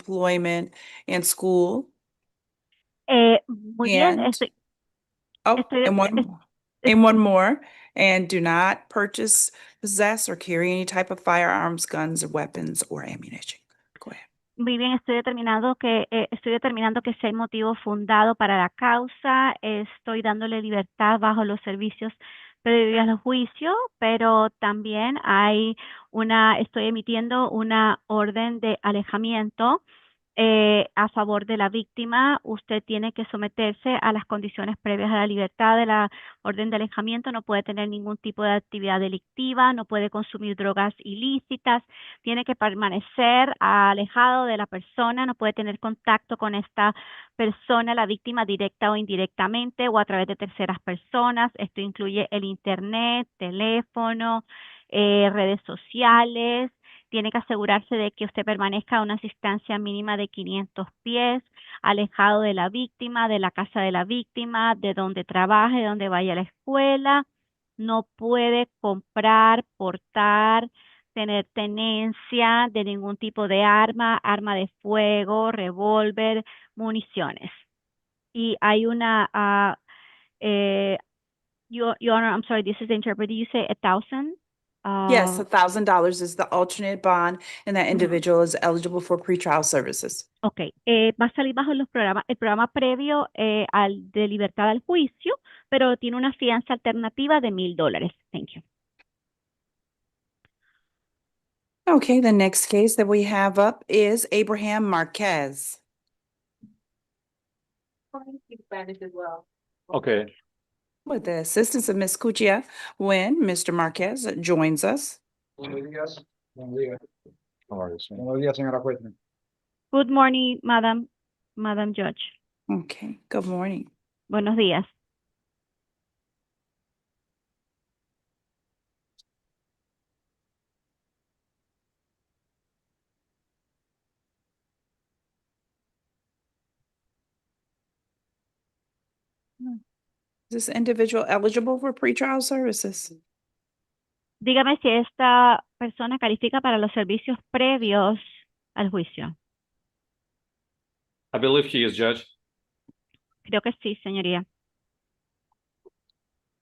employment, and school. Muy bien, And, and one more. And do not purchase, possess, or carry any type of firearms, guns, weapons, or ammunition. Go ahead. muy bien, estoy determinando que sea el motivo fundado para la causa. Estoy dándole libertad bajo los servicios previos al juicio, pero también estoy emitiendo una orden de alejamiento a favor de la víctima. Usted tiene que someterse a las condiciones previas a la libertad de la orden de alejamiento. No puede tener ningún tipo de actividad delictiva, no puede consumir drogas ilícitas, tiene que permanecer alejado de la persona, no puede tener contacto con esta persona, la víctima, directa o indirectamente o a través de terceras personas. Esto incluye el internet, teléfono, redes sociales. Tiene que asegurarse de que usted permanezca a una distancia mínima de 500 pies, alejado de la víctima, de la casa de la víctima, de donde trabaje, de donde vaya a la escuela. No puede comprar, portar, tener tenencia de ningún tipo de arma de fuego, revólver, municiones. Y hay Your Honor, I'm sorry, this is the interpreter. You say 1,000? Yes, $1,000 is the alternate bond, and that individual is eligible for pretrial services. Ok, va a salir bajo el programa previo al de libertad al juicio, pero tiene una fianza alternativa de $1,000. Thank you. Okay, the next case that we have up is Abraham Marquez. Spanish as well. Okay. With the assistance of Ms. Cuccia, when Mr. Marquez joins us. Buenos días. Buenos días. How are you, sir? Buenos días, señora juez. Good morning, Madam Judge. Okay, good morning. Buenos días. Is this individual eligible for pretrial services? Dígame si esta persona califica para los servicios previos al juicio. I believe he is, Judge. Creo que sí, señoría.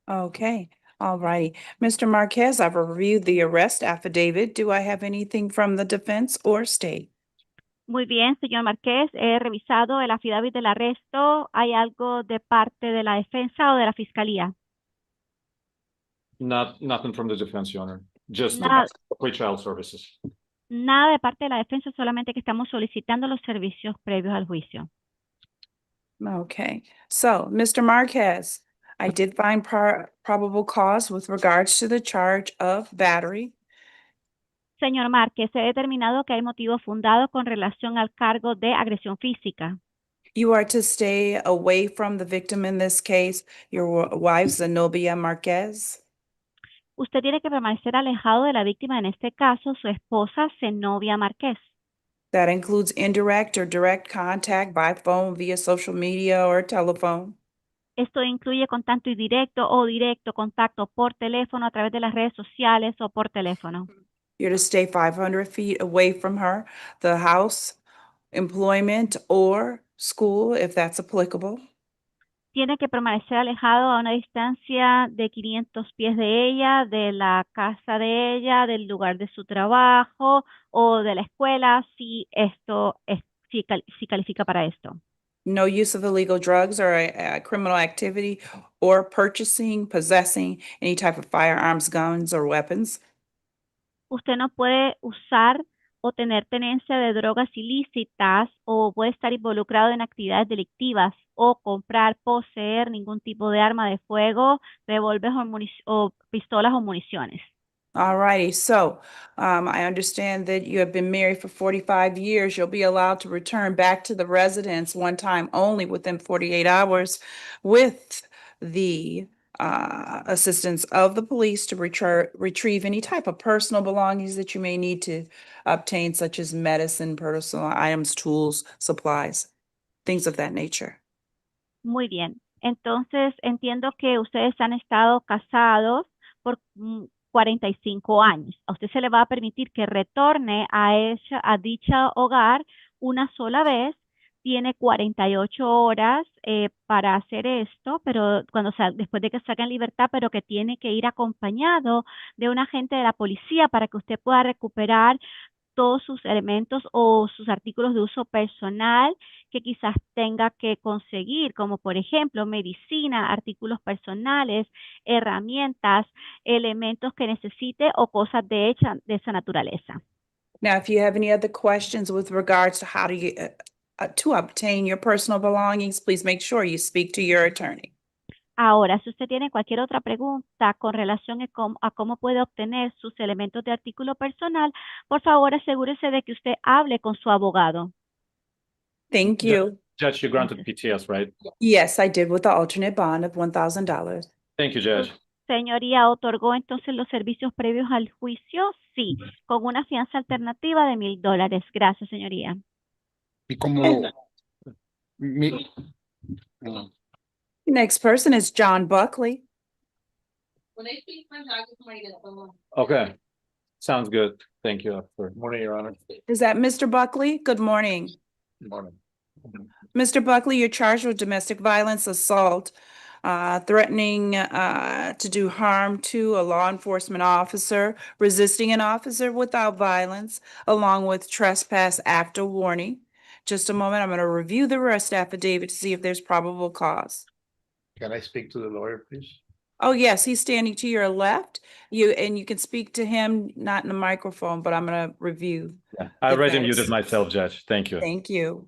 Okay, all righty. Mr. Marquez, I've reviewed the arrest affidavit. Do I have anything from the defense or state? Muy bien, señor Márquez. He revisado el affidavit del arresto. ¿Hay algo de parte de la defensa o de la fiscalía? Nothing from the defense, Your Honor. Just Nada, pretrial services. nada de parte de la defensa, solamente que estamos solicitando los servicios previos al juicio. Okay, so Mr. Marquez, I did find probable cause with regards to the charge of battery. Señor Márquez, he determinado que hay motivo fundado con relación al cargo de agresión física. You are to stay away from the victim in this case, your wife Zenobia Marquez. Usted tiene que permanecer alejado de la víctima, en este caso, su esposa Zenobia Márquez. That includes indirect or direct contact by phone, via social media, or telephone. Esto incluye contacto indirecto o directo, contacto por teléfono, a través de las redes sociales o por teléfono. You're to stay 500 feet away from her, the house, employment, or school, if that's applicable. Tiene que permanecer alejado a una distancia de 500 pies de ella, de la casa de ella, del lugar de su trabajo o de la escuela, si califica para esto. No use of illegal drugs or criminal activity, or purchasing, possessing any type of firearms, guns, or weapons. Usted no puede usar o tener tenencia de drogas ilícitas o puede estar involucrado en actividades delictivas o comprar, poseer ningún tipo de arma de fuego, revólveres o pistolas o municiones. All righty, so I understand that you have been married for 45 years. You'll be allowed to return back to the residence one time only within 48 hours with the assistance of the police to retrieve any type of personal belongings that you may need to obtain, such as medicine, personal items, tools, supplies, things of that nature. Muy bien. Entonces, entiendo que ustedes han estado casados por 45 años. A usted se le va a permitir que retorne a dicho hogar una sola vez. Tiene 48 horas para hacer esto, pero después de que salga en libertad, pero que tiene que ir acompañado de un agente de la policía para que usted pueda recuperar todos sus elementos o sus artículos de uso personal que quizás tenga que conseguir, como por ejemplo medicina, artículos personales, herramientas, elementos que necesite o cosas de esa naturaleza. Now, if you have any other questions with regards to how to obtain your personal belongings, please make sure you speak to your attorney. Ahora, si usted tiene cualquier otra pregunta con relación a cómo puede obtener sus elementos de artículo personal, por favor asegúrese de que usted hable con su abogado. Thank you. Judge, you granted PTS, right? Yes, I did with the alternate bond of $1,000. Thank you, Judge. Señoría, ¿otorgó entonces los servicios previos al juicio? Sí, con una fianza alternativa de $1,000. Gracias, señoría. Y como mi, Next person is John Buckley. When they speak French, I just might get a phone. okay, sounds good. Thank you. Morning, Your Honor. Is that Mr. Buckley? Good morning. Morning. Mr. Buckley, you're charged with domestic violence assault, threatening to do harm to a law enforcement officer, resisting an officer without violence, along with trespass after warning. Just a moment, I'm going to review the arrest affidavit to see if there's probable cause. Can I speak to the lawyer, please? Oh, yes, he's standing to your left. You can speak to him, not in the microphone, but I'm going to review. Yeah, I already muted myself, Judge. Thank you. Thank you.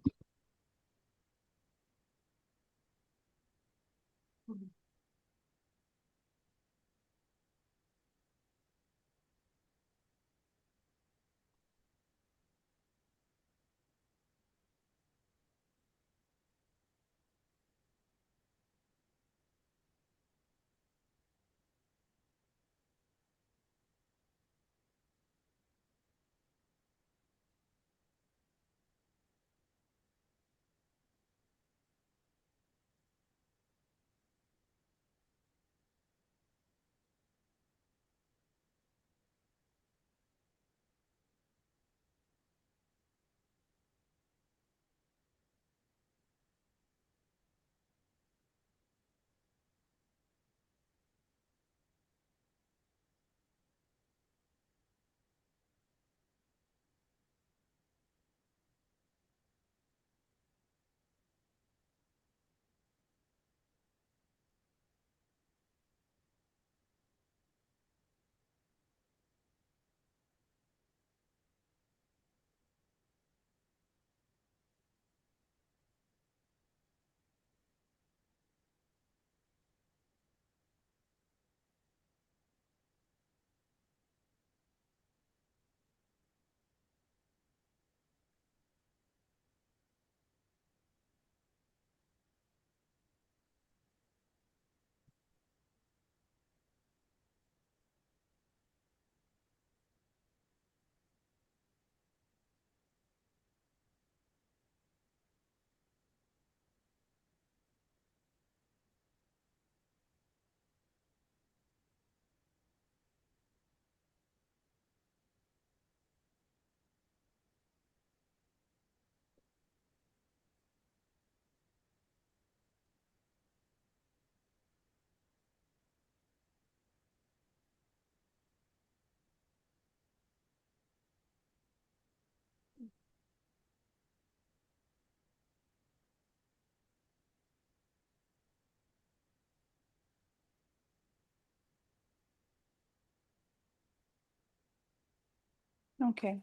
Okay.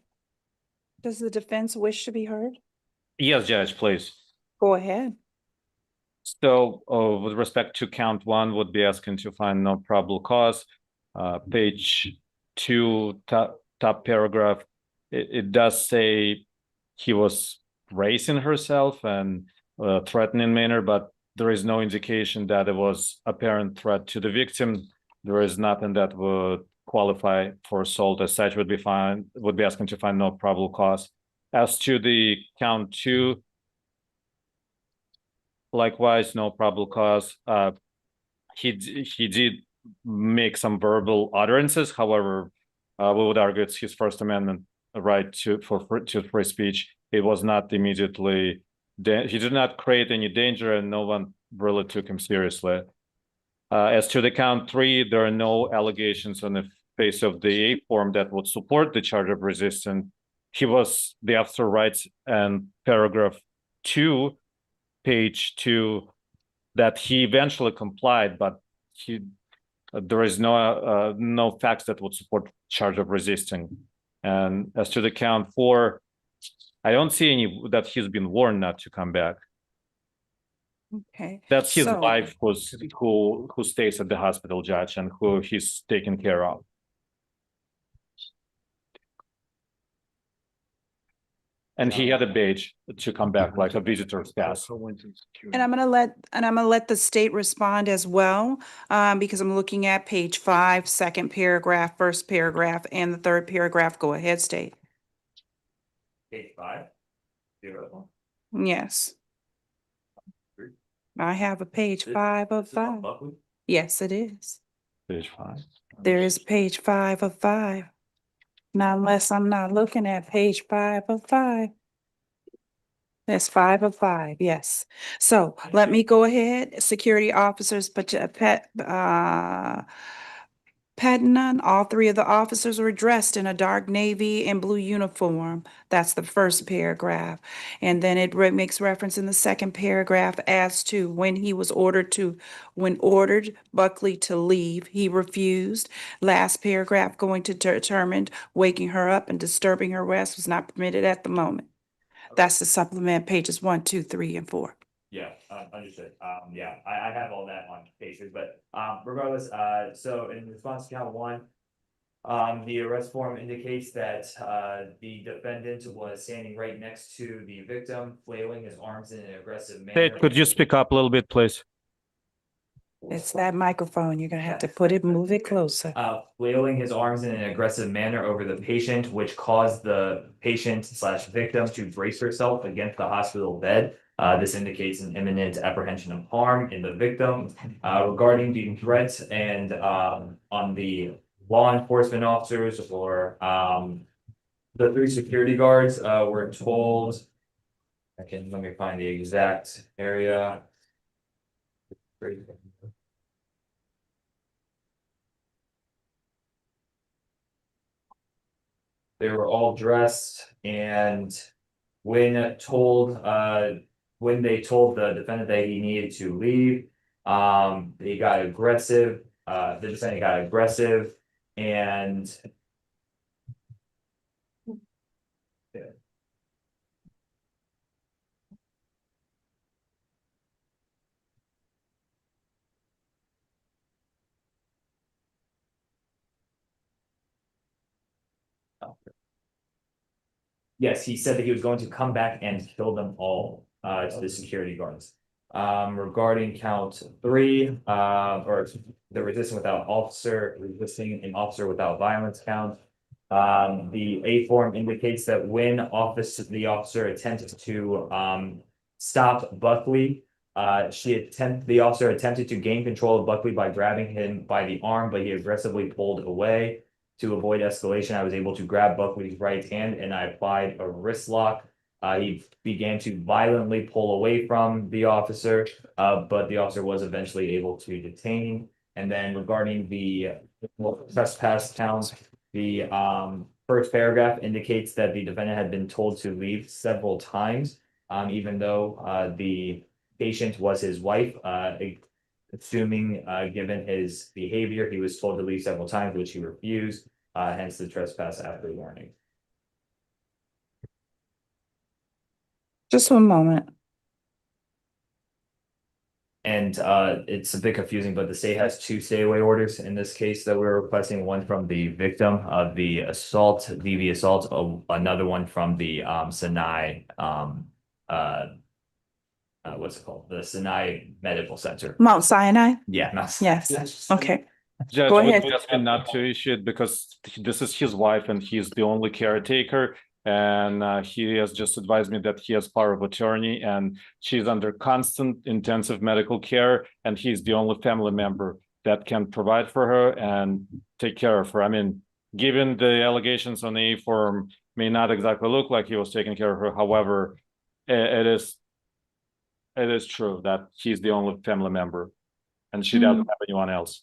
Does the defense wish to be heard? Yes, Judge, please. Go ahead. So, with respect to count one, would be asking to find no probable cause. Page 2, top paragraph, it does say he was raising herself and threatening manner, but there is no indication that it was apparent threat to the victim. There is nothing that would qualify for assault as such. Would be asking to find no probable cause. As to the count 2, likewise, no probable cause. He did make some verbal utterances. However, we would argue it's his First Amendment right to free speech. he was not immediately, he did not create any danger and no one really took him seriously. As to the count 3, there are no allegations on the face of the A form that would support the charge of resistance. The officer writes in paragraph 2, page 2, that he eventually complied, but there is no facts that would support charge of resisting. And as to the count 4, I don't see any that he's been warned not to come back. Okay. That's his So- wife who stays at the hospital, Judge, and who he's taken care of. And he had a badge to come back, like a visitor's pass. And I'm gonna let the state respond as well, because I'm looking at page 5, second paragraph, first paragraph, and the third paragraph. Go ahead, state. Page 5. Beautiful. Yes. I have a page 5 of 5. Yes, it is. Page 5. There is page 5 of 5. Now, unless I'm not looking at page 5 of 5. That's 5 of 5, yes. So let me go ahead, security officers, but Patterson, all 3 of the officers were dressed in a dark navy and blue uniform. That's the first paragraph. And then it makes reference in the second paragraph as to when ordered Buckley to leave, he refused. Last paragraph going to determined waking her up and disturbing her rest was not permitted at the moment. That's the supplement, pages 1, 2, 3, and 4. Yeah, understood. Yeah, I have all that on pages, but regardless, so in response to count 1, the arrest form indicates that the defendant was standing right next to the victim, flailing his arms in an aggressive manner. Hey, could you speak up a little bit, please? It's that microphone. You're gonna have to move it closer. Flailing his arms in an aggressive manner over the patient, which caused the patient/victim to brace herself against the hospital bed. This indicates an imminent apprehension of harm in the victim. Regarding the threats and on the law enforcement officers or the 3 security guards were told. Let me find the exact area. They were all dressed, and when they told the defendant that he needed to leave, he got aggressive. The defendant got aggressive, and yes, he said that he was going to come back and kill them all to the security guards. Regarding count 3, or the resisting an officer without violence count. The A form indicates that when the officer attempted to stop Buckley, the officer attempted to gain control of Buckley by grabbing him by the arm, but he aggressively pulled away. To avoid escalation, I was able to grab Buckley's right hand and I applied a wrist lock. He began to violently pull away from the officer, but the officer was eventually able to detain. And then regarding the trespass count, the first paragraph indicates that the defendant had been told to leave several times, even though the patient was his wife. Assuming, given his behavior, he was told to leave several times, which he refused, hence the trespass after warning. Just one moment. And it's a bit confusing, but the state has 2 stay away orders in this case that we're requesting, one from the victim of the assault, DV assault, another one from the Sinai what's it called? The Sinai Medical Center. Mount Sinai? Yeah. Yes, okay. Judge Go would ahead. ask him not to issue it because this is his wife and he's the only caretaker. And he has just advised me that he has power of attorney and she's under constant intensive medical care. And he's the only family member that can provide for her and take care of her. I mean, given the allegations on the A form, may not exactly look like he was taking care of her. However, it is true that he's the only family member and she doesn't have anyone else.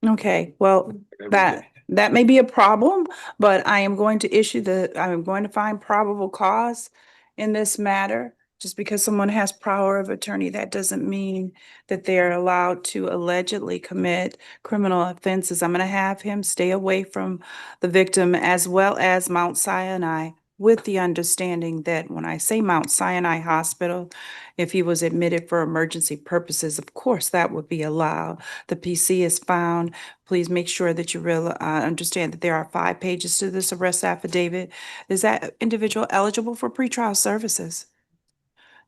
Okay, well, that may be a problem, but I am going to I'm going to find probable cause in this matter. Just because someone has power of attorney, that doesn't mean that they're allowed to allegedly commit criminal offenses. I'm gonna have him stay away from the victim as well as Mount Sinai, with the understanding that when I say Mount Sinai Hospital, if he was admitted for emergency purposes, of course, that would be allowed. The PC is found. Please make sure that you understand that there are 5 pages to this arrest affidavit. Is that individual eligible for pretrial services?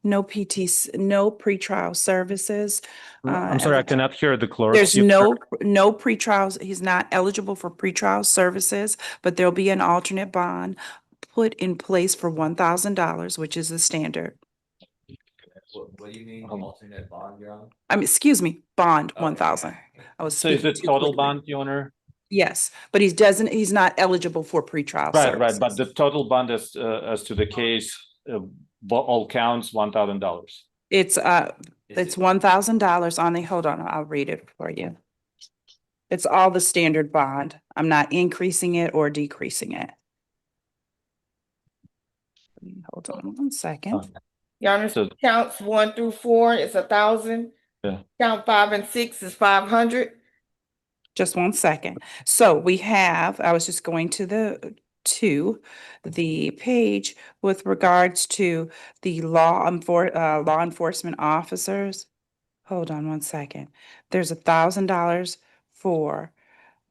No no pretrial services. I'm sorry, I cannot hear the clerk. There's no pretrials. He's not eligible for pretrial services, but there'll be an alternate bond put in place for $1,000, which is the standard. What do you mean alternate bond, Your Honor? I mean, excuse me, bond Okay. 1,000. I was So is speaking it too total quickly. bond, Your Honor? Yes, but he's not eligible for pretrial Right, but services. the total bond is, as to the case, all counts, $1,000. It's $1,000 on the, hold on, I'll read it for you. It's all the standard bond. I'm not increasing it or decreasing it. Hold on one second. Your Honor, So- counts 1 through 4 is 1,000. Yeah. Count 5 and 6 is 500. Just one second. So we have, I was just going to the page with regards to the law enforcement officers. Hold on one second. There's $1,000 for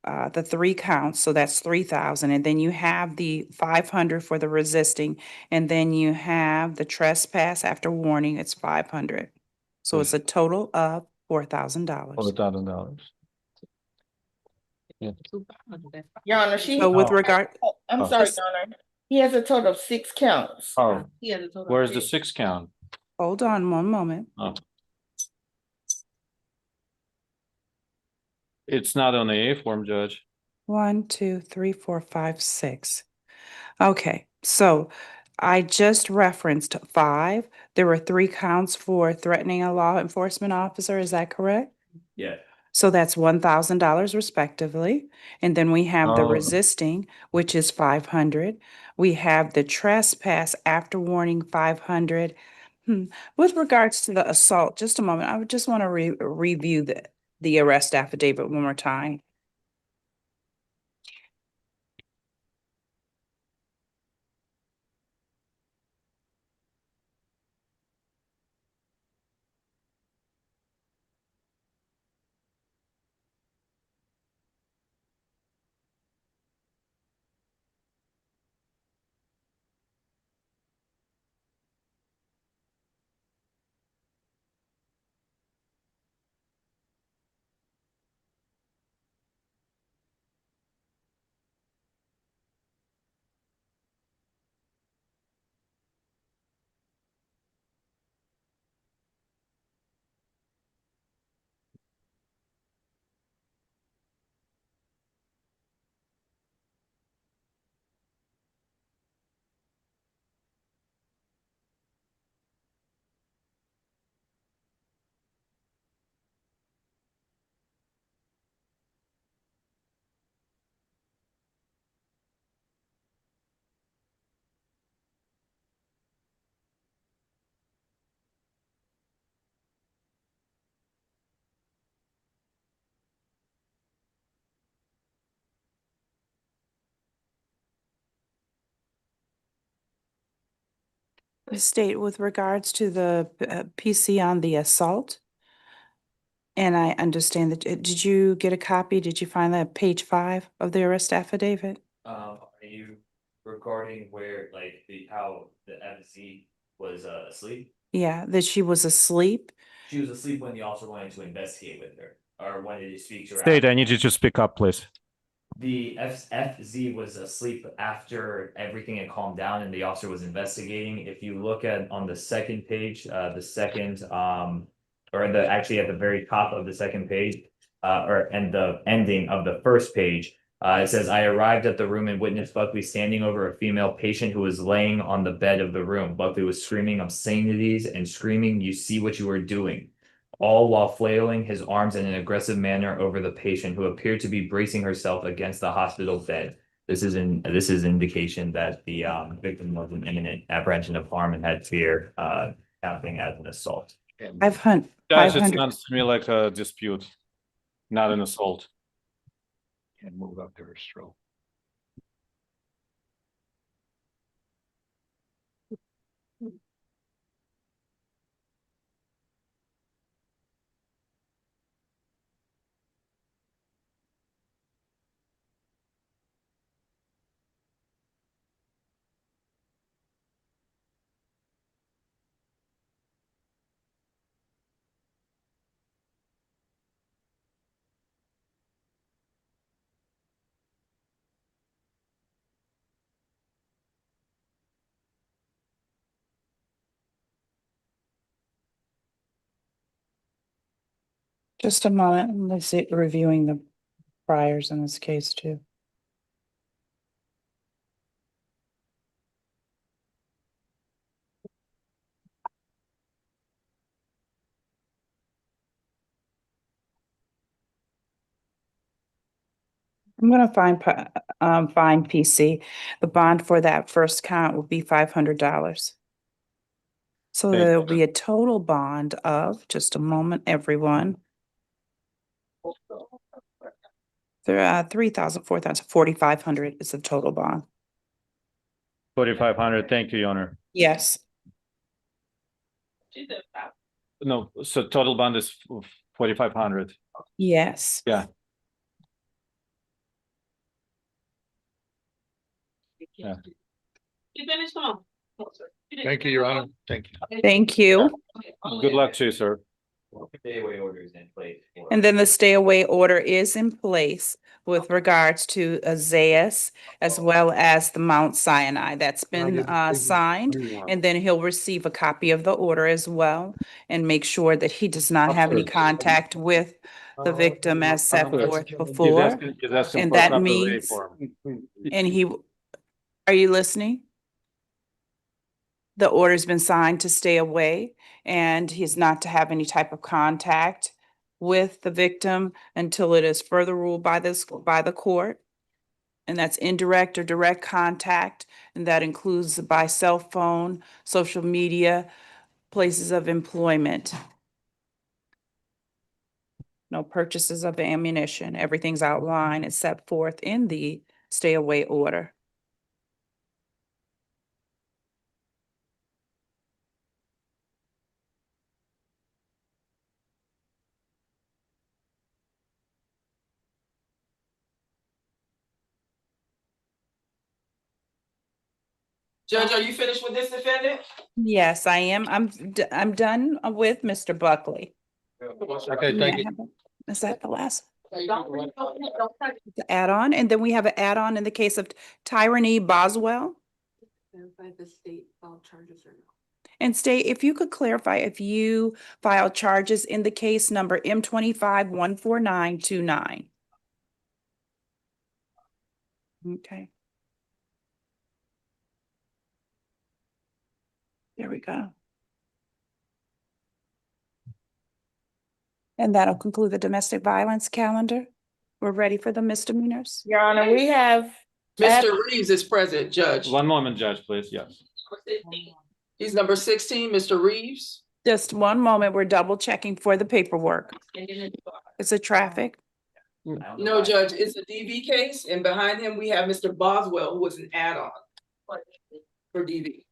the 3 counts, so that's 3,000, and then you have the 500 for the resisting, and then you have the trespass after warning, it's 500. So it's a total of $4,000. $4,000. Your Honor, she, So with Oh. regard, I'm Oh. sorry, Your Honor. He has a total of 6 counts. Oh, He has a total of where's the 3. 6 count? hold on one moment. Oh. It's not on the A form, Judge. 1, 2, 3, 4, 5, 6. Okay, so I just referenced 5. There were 3 counts for threatening a law enforcement officer, is that correct? Yeah. So that's $1,000 respectively. And then we have the Oh. resisting, which is 500. We have the trespass after warning, 500. With regards to the assault, just a moment, I would just want to review the arrest affidavit one more time. State with regards to the PC on the assault. And I understand that, did you get a copy? Did you find that page 5 of the arrest affidavit? Are you regarding where, like, how the FZ was asleep? Yeah, that she was asleep. She was asleep when the officer wanted to investigate with her, or when did he speak to her? State, I need you to speak up, please. The FZ was asleep after everything had calmed down and the officer was investigating. If you look at on the second page, or actually at the very top of the second page, and the ending of the first page, It says, I arrived at the room and witnessed Buckley standing over a female patient who was laying on the bed of the room. Buckley was screaming obscenities and screaming, "You see what you are doing," all while flailing his arms in an aggressive manner over the patient who appeared to be bracing herself against the hospital bed. This is indication that the victim was in imminent apprehension of harm and had fear, counting as an assault. 500. Judge, it 500. sounds to me like a dispute, not an assault. And move up there, stroke. Just a moment. Let's see, reviewing the priors in this case too. I'm gonna find PC. The bond for that first count will be $500. So Thank you. there'll be a total bond of, just a moment, everyone. There are 3,000, 4,000, 4,500 is the total bond. 4,500, thank you, Your Honor. Yes. She said five. No, so total bond is 4,500. Yes. Yeah. Yeah. You finished, come on. Come on, sir. didn't- Thank you, Your Honor. Thank you. Thank you. Good luck to you, sir. Stay away order is in place. And then the stay away order is in place with regards to Zayas as well as the Mount Sinai. That's been signed. And then he'll receive a copy of the order as well and make sure that he does not have any contact with the victim as set forth before. He's asking And for a that proper means- form. And he, are you listening? The order's been signed to stay away and he's not to have any type of contact with the victim until it is further ruled by the court. And that's indirect or direct contact, and that includes by cell phone, social media, places of employment. No purchases of ammunition. Everything's outlined and set forth in the stay away order. Judge, are you finished with this defendant? Yes, I am. I'm done with Mr. Buckley. Okay, May thank I you. have a- Is that the last? Don't touch it. The add-on, and then we have an add-on in the case of Tyranny Boswell. Verify the state filed charges or no. And state, if you could clarify if you filed charges in the case number M25-14929. Okay. There we go. And that'll conclude the domestic violence calendar. We're ready for the misdemeanors. Your Honor, we have. Mr. Reeves is present, Judge. One moment, Judge, please, yes. He's number 16, Mr. Reeves. Just one moment, we're double checking for the paperwork. It's a traffic. No, Judge, it's a DV case, and behind him, we have Mr. Boswell, who was an add-on for DV.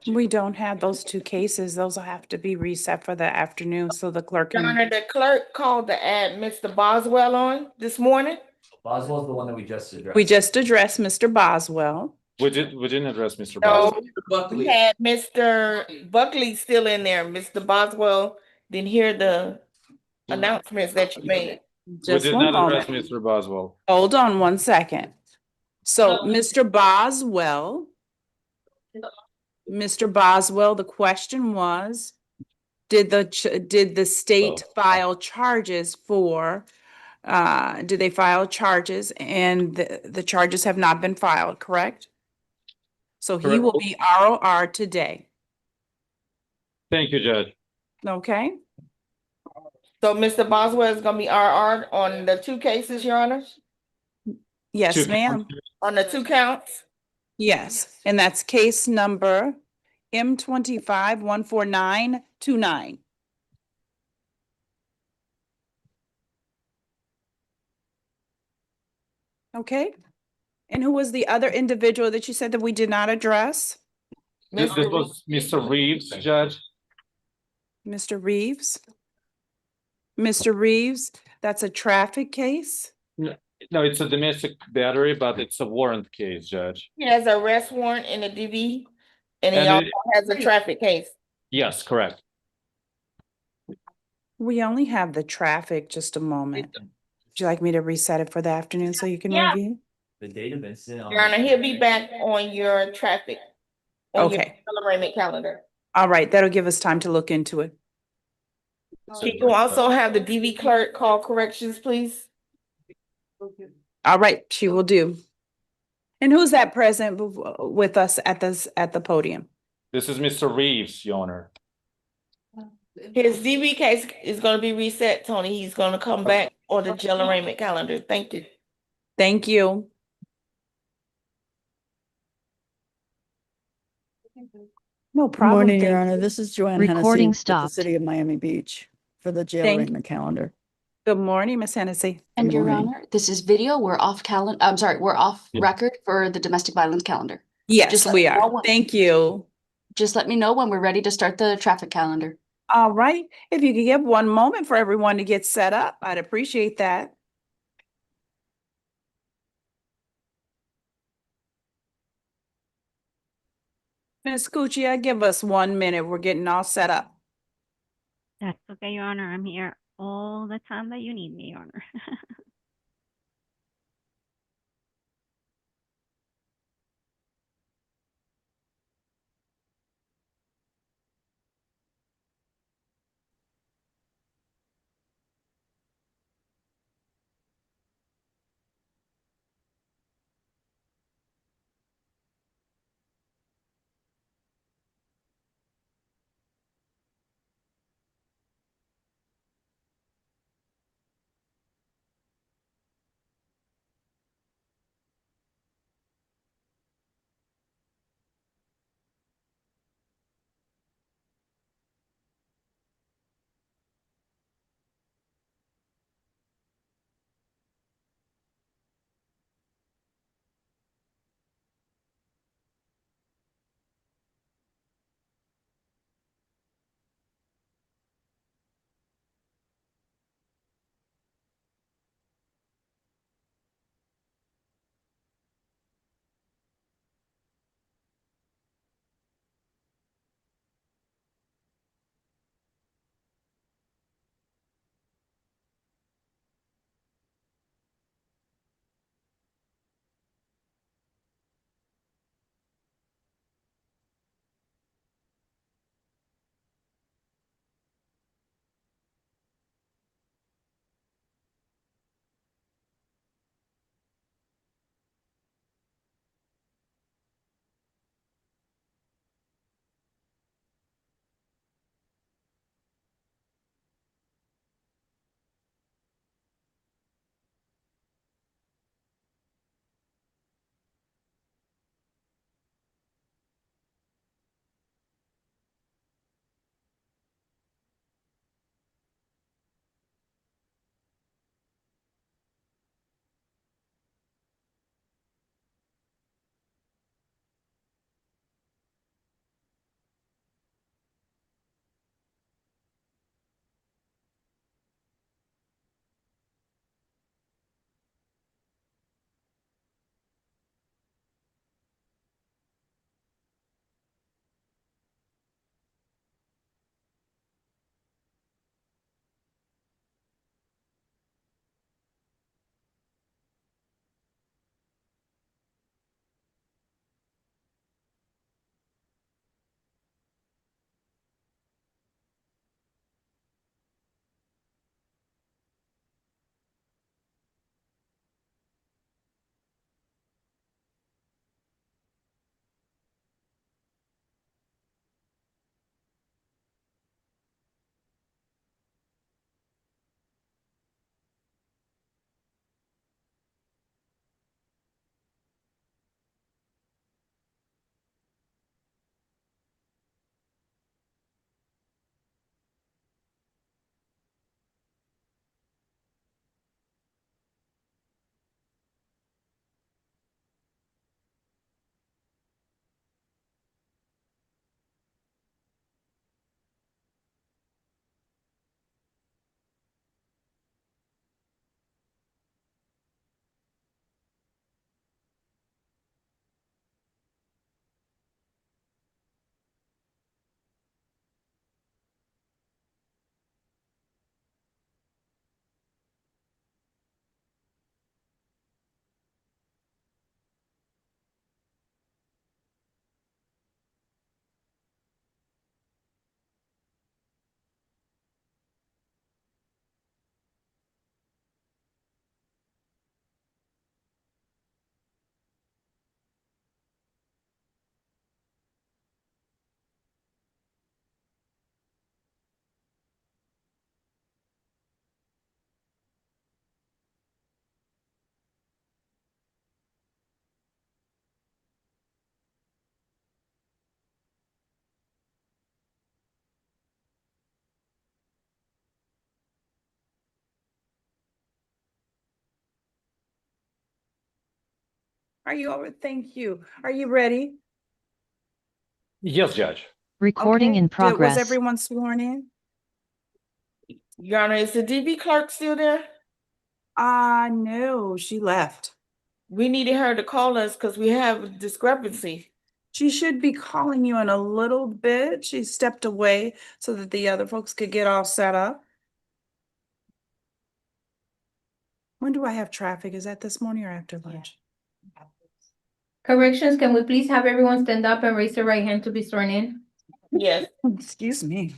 We don't have those two cases. Those will have to be reset for the afternoon, so the clerk Your can. Honor, the clerk called to add Mr. Boswell on this morning. Boswell's the one that we just addressed. We just addressed Mr. Boswell. We didn't address Mr. No, Boswell. we Buckley. had Mr. Buckley still in there. Mr. Boswell didn't hear the announcements that you made. We Just did one not address moment. Mr. Boswell. Hold on one second. So, Mr. Boswell, the question was, did the state file charges for Did they file charges? And the charges have not been filed, correct? So he will be ROR today, Thank you, Judge. okay? So Mr. Boswell is gonna be RR on the two cases, Your Honor? Yes, Two ma'am. On the two counts? Yes, and that's case number M25-14929. Okay? And who was the other individual that you said that we did not address? This was Mr. Reeves, Judge. Mr. Reeves? Mr. Reeves, that's a traffic case? No, it's a domestic battery, but it's a warrant case, Judge. He has a arrest warrant in the DV, and he And also it- has a traffic case. Yes, correct. We only have the traffic, just a moment. Would you like me to reset it for the afternoon so you can Yeah. review? The date of incident. on Your Honor, the- he'll be back on your traffic. On your Okay. arraignment calendar. All right, that'll give us time to look into it. Can you also have the DV clerk call corrections, please? All right, she will do. And who's that present with us at the podium? This is Mr. Reeves, Your Honor. His DV case is gonna be reset, Tony. He's gonna come back on the jail arraignment calendar. Thank you. Thank you. No Good problem. morning, Your Thank Honor. you. This is Joanne Recording Hennessy with the stopped. City of Miami Beach for the jail Thank- arraignment calendar. Good morning, Ms. Hennessy. And Good Your morning. Honor, this is video. We're off we're off Yeah. record for the domestic violence calendar. Yes, Just let we me know are. when- Thank you. Just let me know when we're ready to start the traffic calendar. All right, if you could give one moment for everyone to get set up, I'd appreciate that. Ms. Cuccia, give us 1 minute. We're getting all set up. That's okay, Your Honor. I'm here all the time that you need me, Your Honor. Are you over? Thank you. Are you ready? Yes, Judge. Recording Okay. in Was progress. everyone sworn in? Your Honor, is the DV clerk still there? No, she left. We needed her to call us because we have a discrepancy. She should be calling you in a little bit. She stepped away so that the other folks could get all set up. When do I have traffic? Is that this morning or after lunch? Corrections, can we please have everyone stand up and raise their right hand to be sworn in? Yes. Excuse me.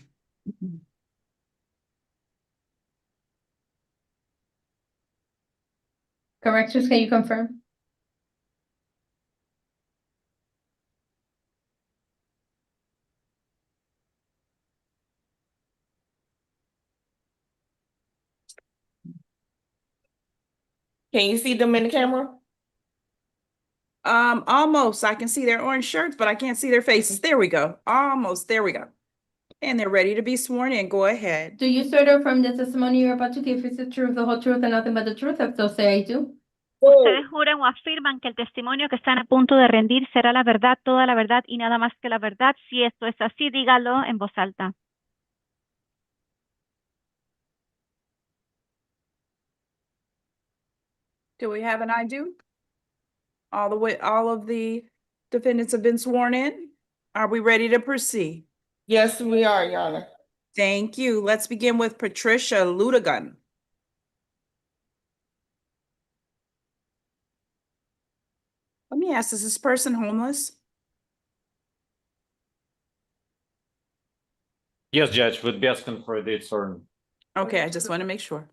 Corrections, can you confirm? Can you see them in the camera? Almost. I can see their orange shirts, but I can't see their faces. There we go. Almost. There we go. And they're ready to be sworn in. Go ahead. Do you swear to affirm the testimony you're about to give is the truth, the whole truth, and nothing but the truth? If so, say I do. ¿Ustedes juran o afirman que el testimonio que están a punto de rendir será la verdad, toda la verdad y nada más que la verdad? Si esto es así, dígalo en voz alta. Do we have an I do? All of the defendants have been sworn in. Are we ready to proceed? Yes, we are, Your Honor. Thank you. Let's begin with Patricia Ludegun. Let me ask, is this person homeless? Yes, Judge, would be asking for a date certain. Okay, I just want to make sure.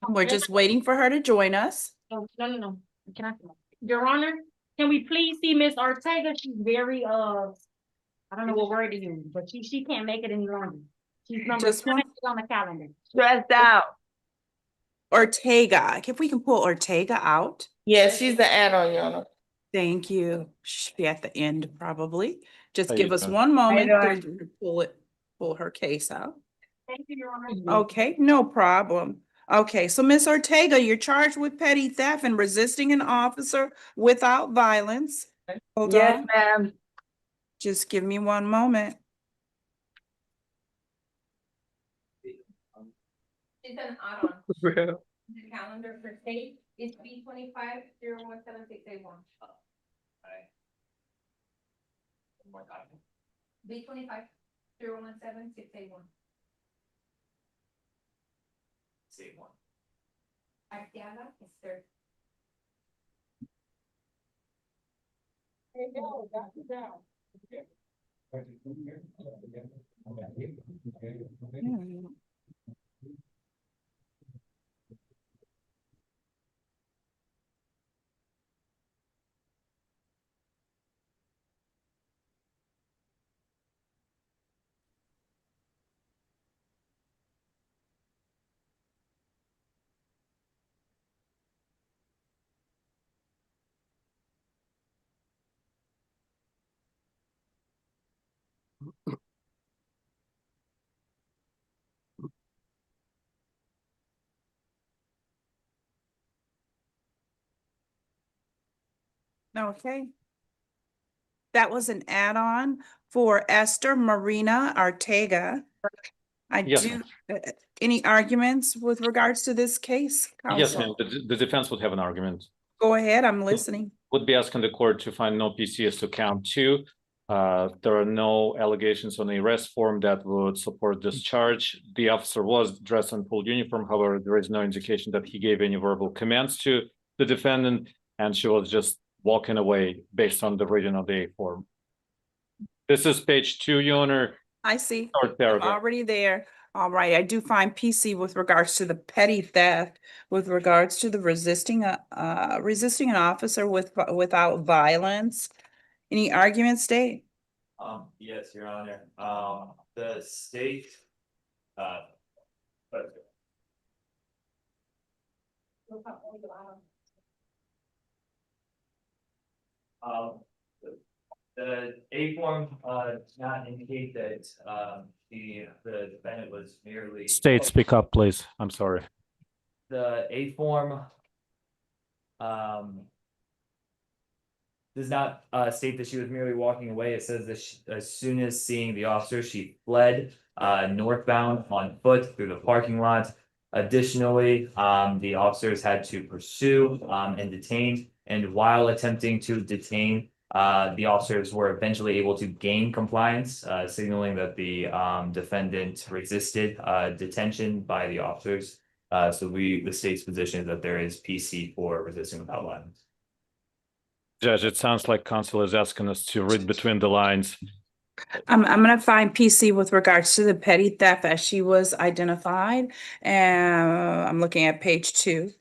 We're just waiting for her to join us. No. Your Honor, can we please see Miss Ortega? She's very, I don't know what word to use, but she can't make it any longer. She's number Just one- 7 on the calendar. Stressed out. Ortega, if we can pull Ortega out. Yes, she's the add-on, Your Honor. Thank you. She should be at the end probably. Just How give you us doing? one moment How you to pull her case out. Thank you, Your Honor. Okay, no problem. Okay, so Miss Ortega, you're charged with petty theft and resisting an officer without violence. Hold on. ma'am. Just give me one moment. She's an add-on. The calendar for state is B25-01761. B25-01761. Same one. Arteaga is third. Okay. That was an add-on for Esther Marina Ortega. I Yes, do, any arguments with regards to this case? Yes, Counsel? ma'am, the defense would have an argument. Go ahead, I'm listening. Would be asking the court to find no PCS to count 2. There are no allegations on the arrest form that would support this charge. The officer was dressed in full uniform. However, there is no indication that he gave any verbal commands to the defendant, and she was just walking away based on the reading of the A form. This is page 2, Your Honor. I see. Third I'm paragraph. already there. All right, I do find PC with regards to the petty theft, with regards to the resisting an officer without violence. Any arguments, Dave? Yes, Your Honor. The state, the A form, does not indicate that, the defendant was merely. State, speak up, please. I'm sorry. The A form does not state that she was merely walking away. It says that as soon as seeing the officer, she fled northbound on foot through the parking lot. Additionally, the officers had to pursue and detain, and while attempting to detain, the officers were eventually able to gain compliance, signaling that the defendant resisted detention by the officers. So the state's position is that there is PC for resisting without violence. Judge, it sounds like counsel is asking us to read between the lines. I'm gonna find PC with regards to the petty theft as she was identified. And I'm looking at page 2.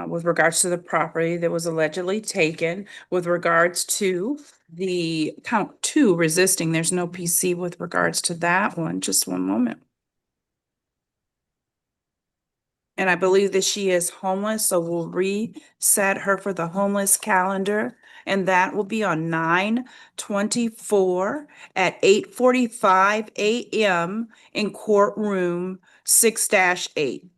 With regards to the property that was allegedly taken, with regards to the count 2 resisting, there's no PC with regards to that one. Just one moment. And I believe that she is homeless, so we'll reset her for the homeless calendar. And that will be on 9/24 at 8:45 a.m. in courtroom 6-8.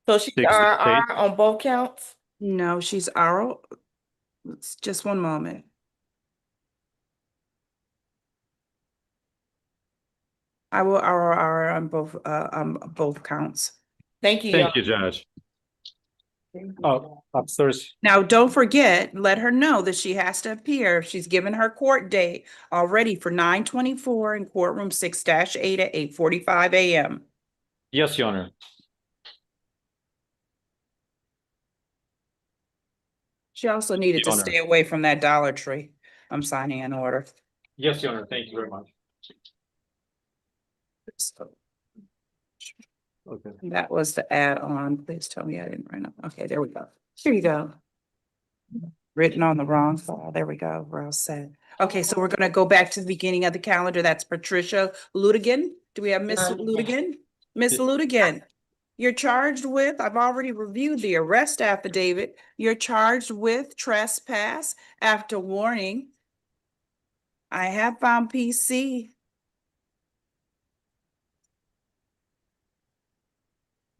So she's 6-8. RR on both counts? No, she's our, just one moment. I will RR on both counts. Thank you. Thank you, Judge. Oh, upstairs. Now, don't forget, let her know that she has to appear. She's given her court date already for 9/24 in courtroom 6-8 at 8:45 a.m. Yes, Your Honor. She also needed to Your Honor. stay away from that Dollar Tree. I'm signing an order. Yes, Your Honor. Thank you very much. So Okay. that was the add-on. Please tell me I didn't write up. Okay, there we go. Here you go. Written on the wrong file. There we go. We're all set. Okay, so we're gonna go back to the beginning of the calendar. That's Patricia Ludigan. Do we have Miss Ludigan? Miss Ludigan, you're charged with, I've already reviewed the arrest affidavit. You're charged with trespass after warning. I have found PC.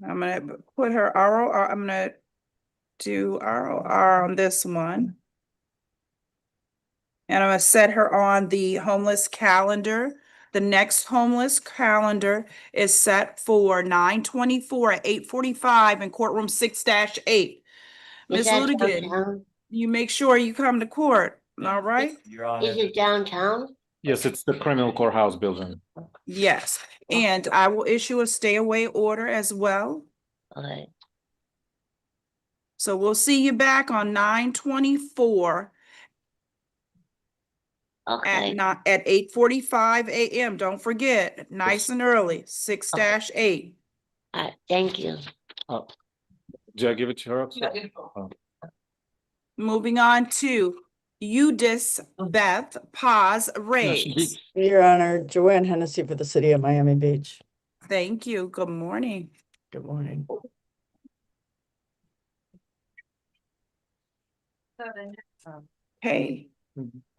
I'm gonna put her ROR, I'm gonna do ROR on this one. And I'm gonna set her on the homeless calendar. The next homeless calendar is set for 9/24 at 8:45 in courtroom 6-8. Miss Ludigan, you make sure you come to court, all right? Your Honor. downtown? Yes, it's the criminal courthouse building. Yes, and I will issue a stay away order as well. Okay. So we'll see you back on 9/24 at 8:45 a.m. Don't forget, nice and early, 6-8. Thank you. Did I give it to her? Moving on to Eudis Beth Paz Reyes. Your Honor, Joanne Hennessy for the city of Miami Beach. Thank you. Good morning. Good morning. Hey.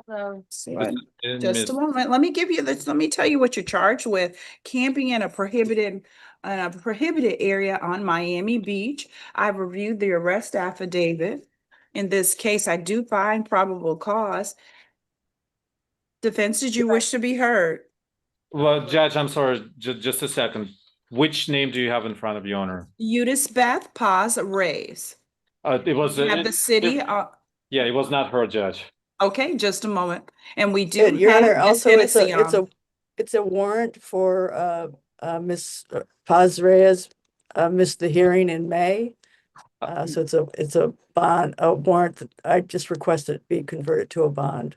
Hello. Just a moment. Let me give you this. Let me tell you what you're charged with. Camping in a prohibited area on Miami Beach. I've reviewed the arrest affidavit. In this case, I do find probable cause. Defense, did you wish to be heard? Well, Judge, I'm sorry, just a second. Which name do you have in front of you, Honor? Eudis Beth Paz Reyes. It was. Have the city. Yeah, it was not her, Judge. Okay, just a moment. And we do Your have Honor, Miss also Hennessy on. it's a warrant for Miss Paz Reyes missed the hearing in May. So it's a bond, a warrant that I just requested be converted to a bond.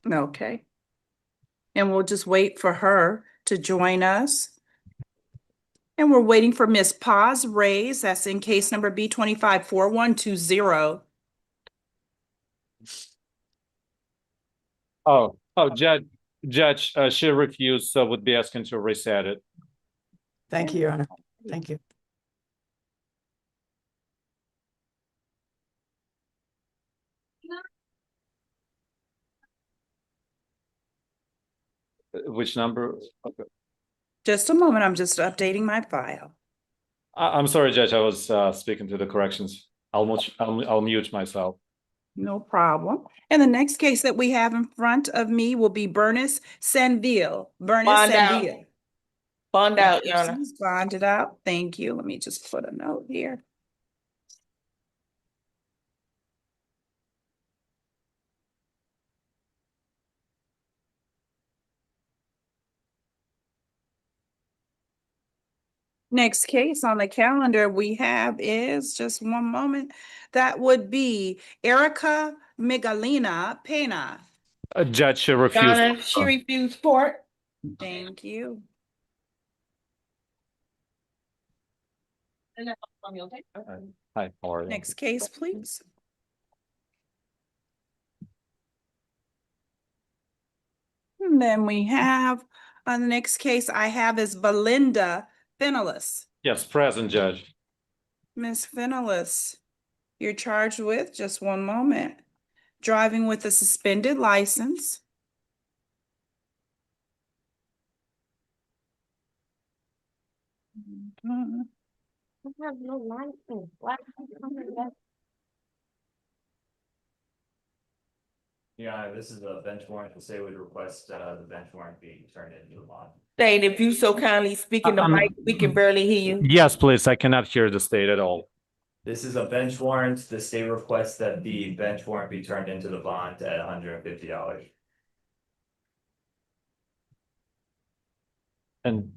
Okay. And we'll just wait for her to join us. And we're waiting for Miss Paz Reyes. That's in case number B254120. Judge, she refused, so would be asking to reset it. Thank you, Your Honor. Thank you. Which number? Okay. Just a moment. I'm just updating my file. I'm sorry, Judge, I was speaking to the corrections. I'll mute myself. No problem. And the next case that we have in front of me will be Bernice Sanville. Bernice Bond out. Sanville. Bond out, Your Honor. Person's bonded out. Thank you. Let me just put a note here. Next case on the calendar we have is, just one moment, that would be Erica Migalina Pena. A judge Your refused. Honor, she refused court. Thank you. Hi, how are you? Next case, please. And then we have, on the next case I have is Belinda Fenelus. Yes, present, Judge. Miss Fenelus, you're charged with, just one moment, driving with a suspended license. Mhm. I have no license. Why? Your Honor, this is a bench warrant. The state would request the bench warrant be turned into a bond. State, if you so kindly speak in the mic, we can barely hear you. Yes, please. I cannot hear the state at all. This is a bench warrant. The state requests that the bench warrant be turned into the bond at $150. And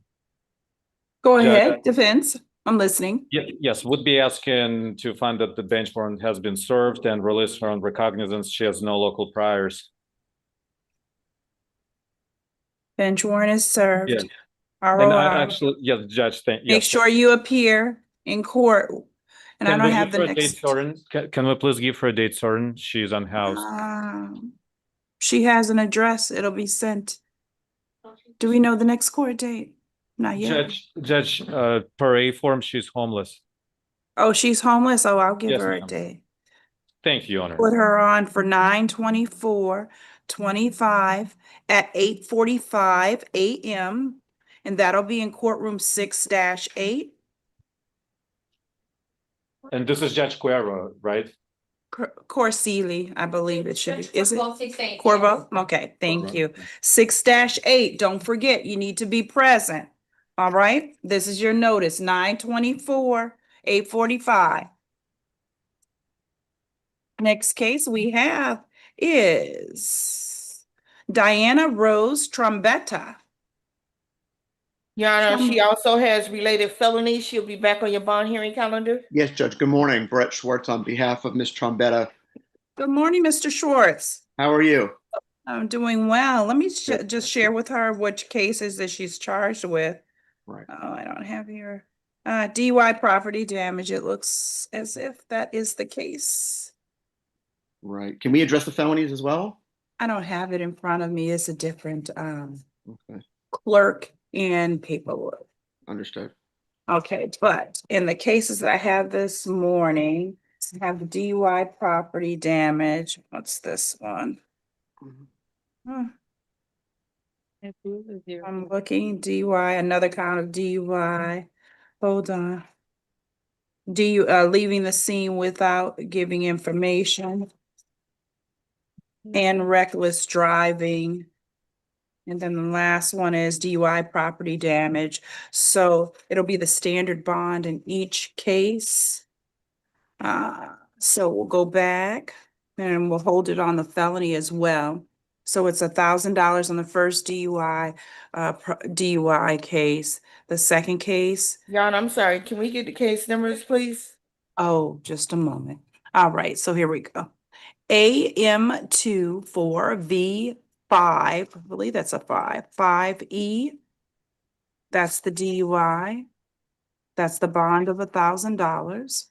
Go Judge. ahead, defense. I'm listening. yes, would be asking to find that the bench warrant has been served and release her on recognizance. She has no local priors. Bench warrant is served. Yes. All And I right. actually, yes, Judge, Make yes. sure you appear in court. And I Can don't we have give the her a date next. certain? Can we please give her a date certain? She's unhoused. She has an address. It'll be sent. Do we know the next court date? Not yet. Judge, per A form, she's homeless. Oh, she's homeless. Oh, I'll give Yes, her a ma'am. date. Thank you, Your Honor. Put her on for 9/24/25 at 8:45 a.m. And that'll be in courtroom 6-8. And this is Judge Cuervo, right? Corsili, I believe it should be. Is it? Corvo? Okay, thank you. 6-8, don't forget, you need to be present. All right, this is your notice, 9/24, 8:45. Next case we have is Diana Rose Trombetta. Your Honor, she also has related felonies. She'll be back on your bond hearing calendar. Yes, Judge. Good morning. Brett Schwartz on behalf of Ms. Trombetta. Good morning, Mr. Schwartz. How are you? I'm doing well. Let me just share with her which cases that she's charged with. Right. Oh, I don't have your DUI property damage. It looks as if that is the case. Right. Can we address the felonies as well? I don't have it in front of me. It's a different Okay. clerk and paperwork. Understood. Okay, but in the cases that I have this morning, I have the DUI property damage. What's this one? I'm looking DUI, another count of DUI. Hold on. Leaving the scene without giving information. And reckless driving. And then the last one is DUI property damage. So it'll be the standard bond in each case. So we'll go back and we'll hold it on the felony as well. So it's $1,000 on the first DUI case. The second case, Your Honor, I'm sorry. Can we get the case numbers, please? oh, just a moment. All right, so here we go. AM24V5, I believe that's a 5E. That's the DUI. That's the bond of $1,000.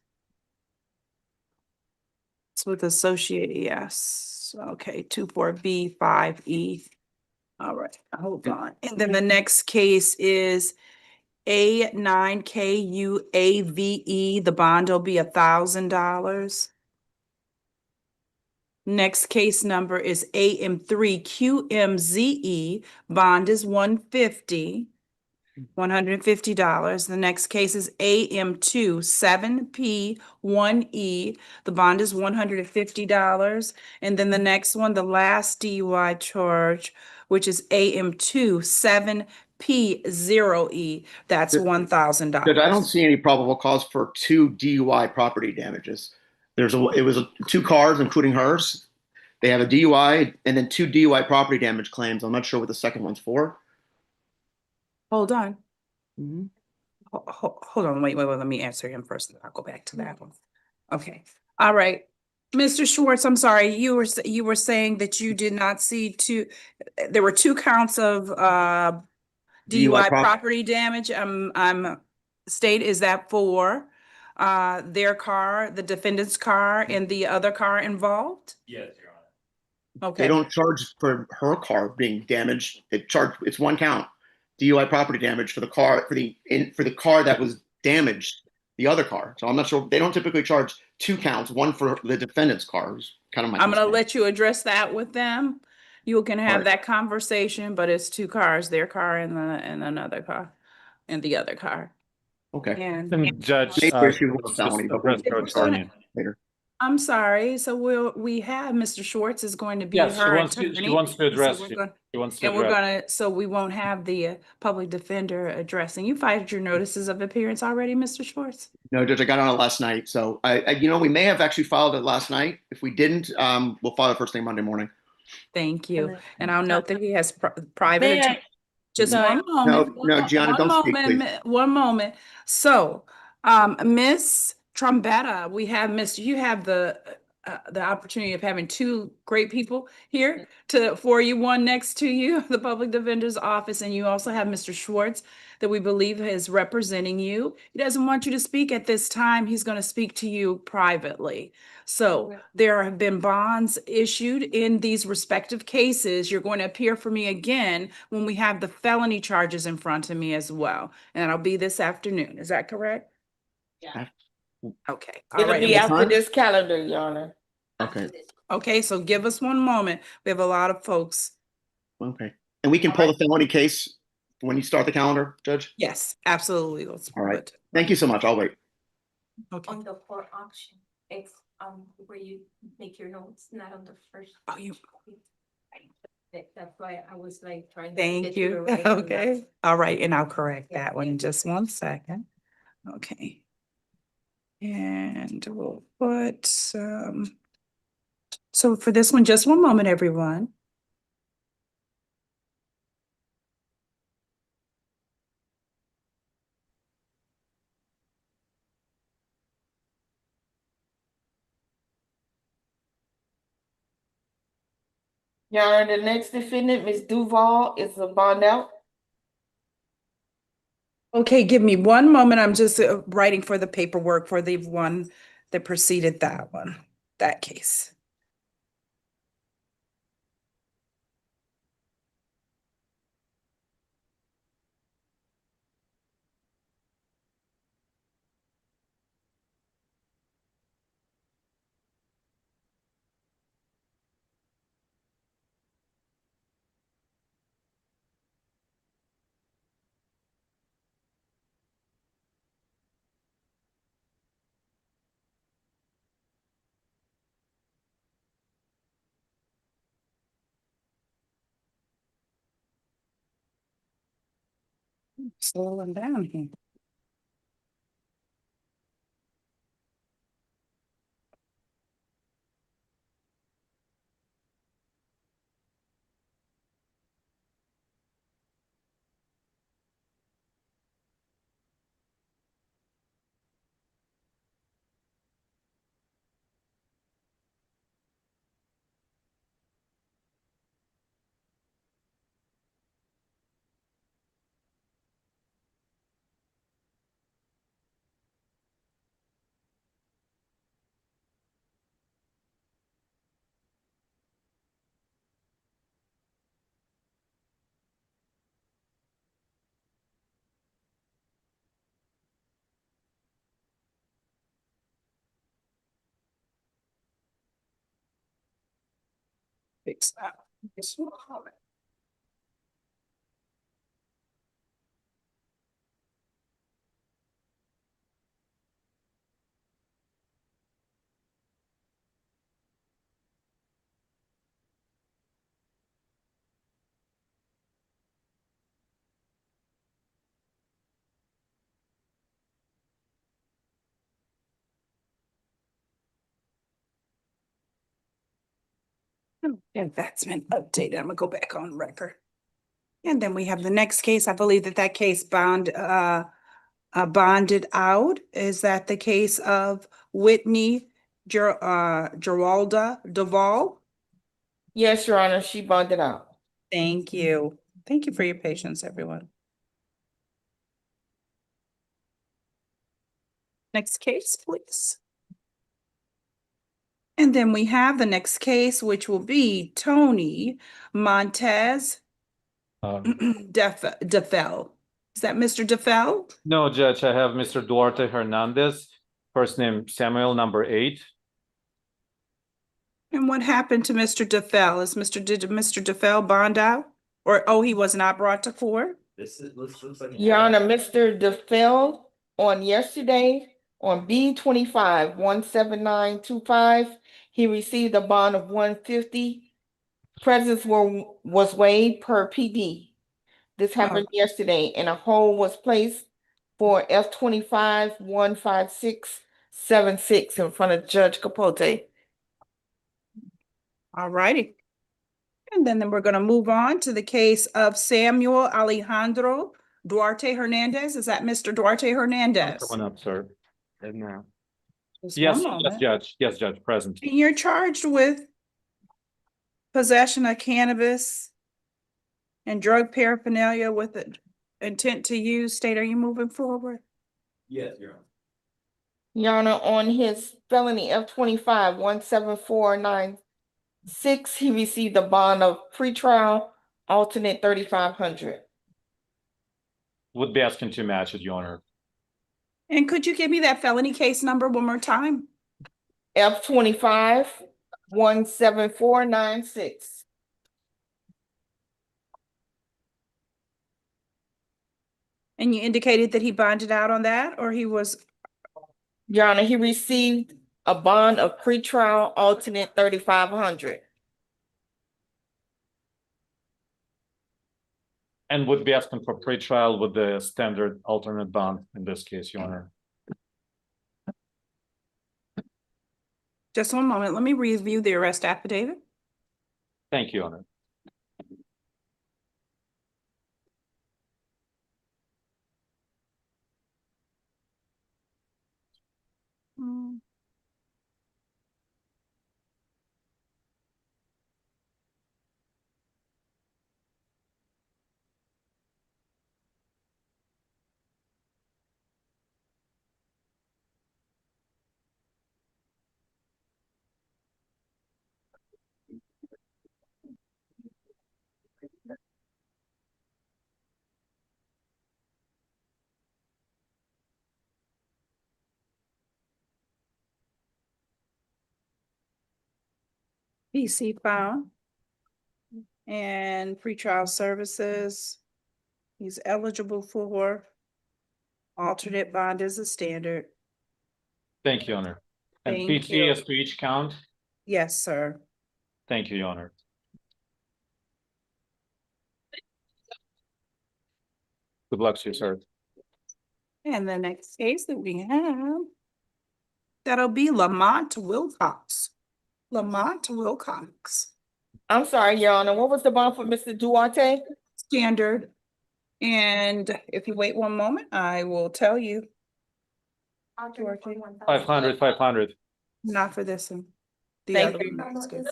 It's with associated, yes. Okay, 24B5E. All right, hold on. And then the next case is A9KUAVE. The bond will be $1,000. Next case number is AM3QMZE. Bond is $150. $150. The next case is AM2 7P1E. The bond is $150. And then the next one, the last DUI charge, which is AM2 7P0E. That's Judge, $1,000. I don't see any probable cause for 2 DUI property damages. It was 2 cars, including hers. They have a DUI and then 2 DUI property damage claims. I'm not sure what the second one's for. Hold on. Mhm. Hold on, wait, let me answer him first, and I'll go back to that one. Okay, all right. Mr. Schwartz, I'm sorry, you were saying that you did not see there were 2 counts of DUI property damage. State, is that for their car, the defendant's car, and the other car involved? Yes, Your Honor. Okay. They don't charge for her car being damaged. It's 1 count. DUI property damage for the car for the car that was damaged, the other car. So I'm not sure. They don't typically charge 2 counts, one for the defendant's car. Is kind of my I'm gonna concern. let you address that with them. You can have Right. that conversation, but it's 2 cars, their car and another car, and the other car. Okay. And And Judge, Maybe issue with felony, but address we'll her discuss attorney. later. I'm sorry, so we have Mr. Schwartz is going to be Yes, her she attorney. wants to address So we're you. gonna- She wants to And we're address. so we won't have the public defender addressing. You filed your notices of appearance already, Mr. Schwartz? No, Judge, I got on it last night. So we may have actually filed it last night. If we didn't, we'll file it first thing Monday morning. Thank you. Hello. And I'll note that he has private. May I- Just No, one moment. no, Gianna, don't speak, please. One moment. So, Miss Trombetta, you have the opportunity of having 2 great people here for you, one next to you, the public defender's office, and you also have Mr. Schwartz that we believe is representing you. He doesn't want you to speak at this time. He's going to speak to you privately. So there have been bonds issued in these respective cases. You're going to appear for me again when we have the felony charges in front of me as well. And that'll be this afternoon. Is that correct? Yeah. Okay. All It'll right. be after time? this calendar, Your Honor. Okay. Okay, so give us one moment. We have a lot of folks. Okay. And we can pull the felony case when you start the calendar, Judge? Yes, absolutely. Let's All right. pull it. Thank you so much. I'll wait. Okay. On the court auction, it's where you make your notes, not on the first. Oh, you. That's why I was like trying. to Thank get you. right on that. Okay. All right. And I'll correct Yeah, that one in just one second. Okay. And we'll put, so for this one, just one moment, everyone. Your Honor, the next defendant, Ms. Duval, is a bond out. Okay, give me one moment. I'm just writing for the paperwork for the one that preceded that case. Slowing down here. Fix that. Just one moment. And that's been updated. I'm gonna go back on record. And then we have the next case. I believe that case bonded out. Is that the case of Whitney Geralda Duvall? Yes, Your Honor, she bonded out. Thank you. Thank you for your patience, everyone. Next case, please. And then we have the next case, which will be Tony Montez DeFell. Is that Mr. DeFell? No, Judge, I have Mr. Duarte Hernandez, first name Samuel, number 8. And what happened to Mr. DeFell? Did Mr. DeFell bond out? Or, oh, he was not brought to court? This looks like. Your Honor, Mr. DeFell on yesterday on B 17925, he received a bond of 150. Presence was waived per PD. This happened yesterday, and a hold was placed for F 15676 in front of Judge Capote. All righty. And then we're going to move on to the case of Samuel Alejandro Duarte Hernandez. Is that Mr. Duarte Hernandez? Come on up, sir. Just Yes, one yes, moment. Judge. Yes, Judge, present. And you're charged with possession of cannabis and drug paraphernalia with the intent to use. State, are you moving forward? Yes, Your Honor. Your Honor, on his felony F 176, he received a bond of pretrial alternate 3,500. Would be asking to match it, Your Honor. And could you give me that felony case number one more time? F 17496. And you indicated that he bonded out on that, or he was? Your Honor, he received a bond of pretrial alternate 3,500. And would be asking for pretrial with the standard alternate bond in this case, Your Honor. Just one moment. Let me review the arrest affidavit. Thank you, Your Honor. PC found. And pretrial services. He's eligible for alternate bond as a standard. Thank you, Your Honor. And Thank PT you. as to each count. Yes, sir. Thank you, Your Honor. Good luck to you, sir. And the next case that we have, that'll be Lamont Wilcox. Lamont Wilcox. I'm sorry, Your Honor, what was the bond for Mr. Duarte? Standard. And if you wait one moment, I will tell you. 500, 500. Not for this one. The Thank other you. one is good.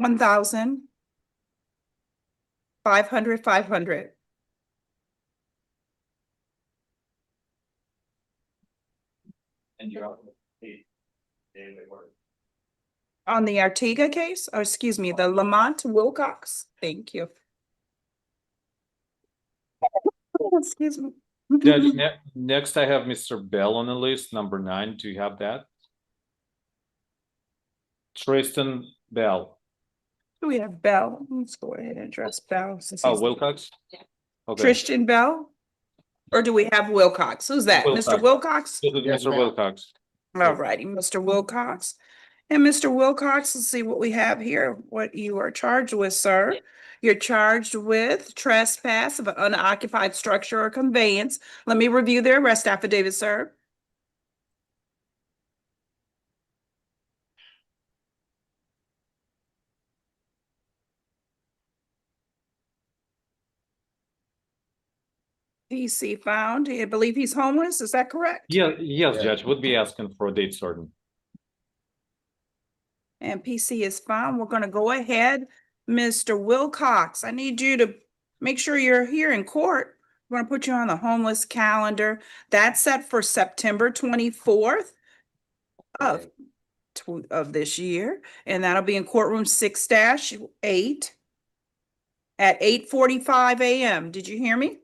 $1,000. 500, 500. And you're On the Artiga case, or excuse me, the Lamont Wilcox. Thank you. Excuse me. Judge, next I have Mr. Bell on the list, number 9. Do you have that? Tristan Bell. We have Bell. Let's go ahead and address Bell. Oh, Wilcox? Okay. Tristan Bell? Or do we have Wilcox? Who's that? Mr. Wilcox? This is Mr. Wilcox. All righty, Mr. Wilcox. And Mr. Wilcox, let's see what we have here, what you are charged with, sir. You're charged with trespass of an unoccupied structure or conveyance. Let me review the arrest affidavit, sir. PC found. I believe he's homeless. Is that correct? Yeah, yes, Judge, would be asking for a date certain. And PC is found. We're gonna go ahead. Mr. Wilcox, I need you to make sure you're here in court. We're gonna put you on the homeless calendar. That's set for September 24th of this year, and that'll be in courtroom 6-8 at 8:45 a.m. Did you hear me?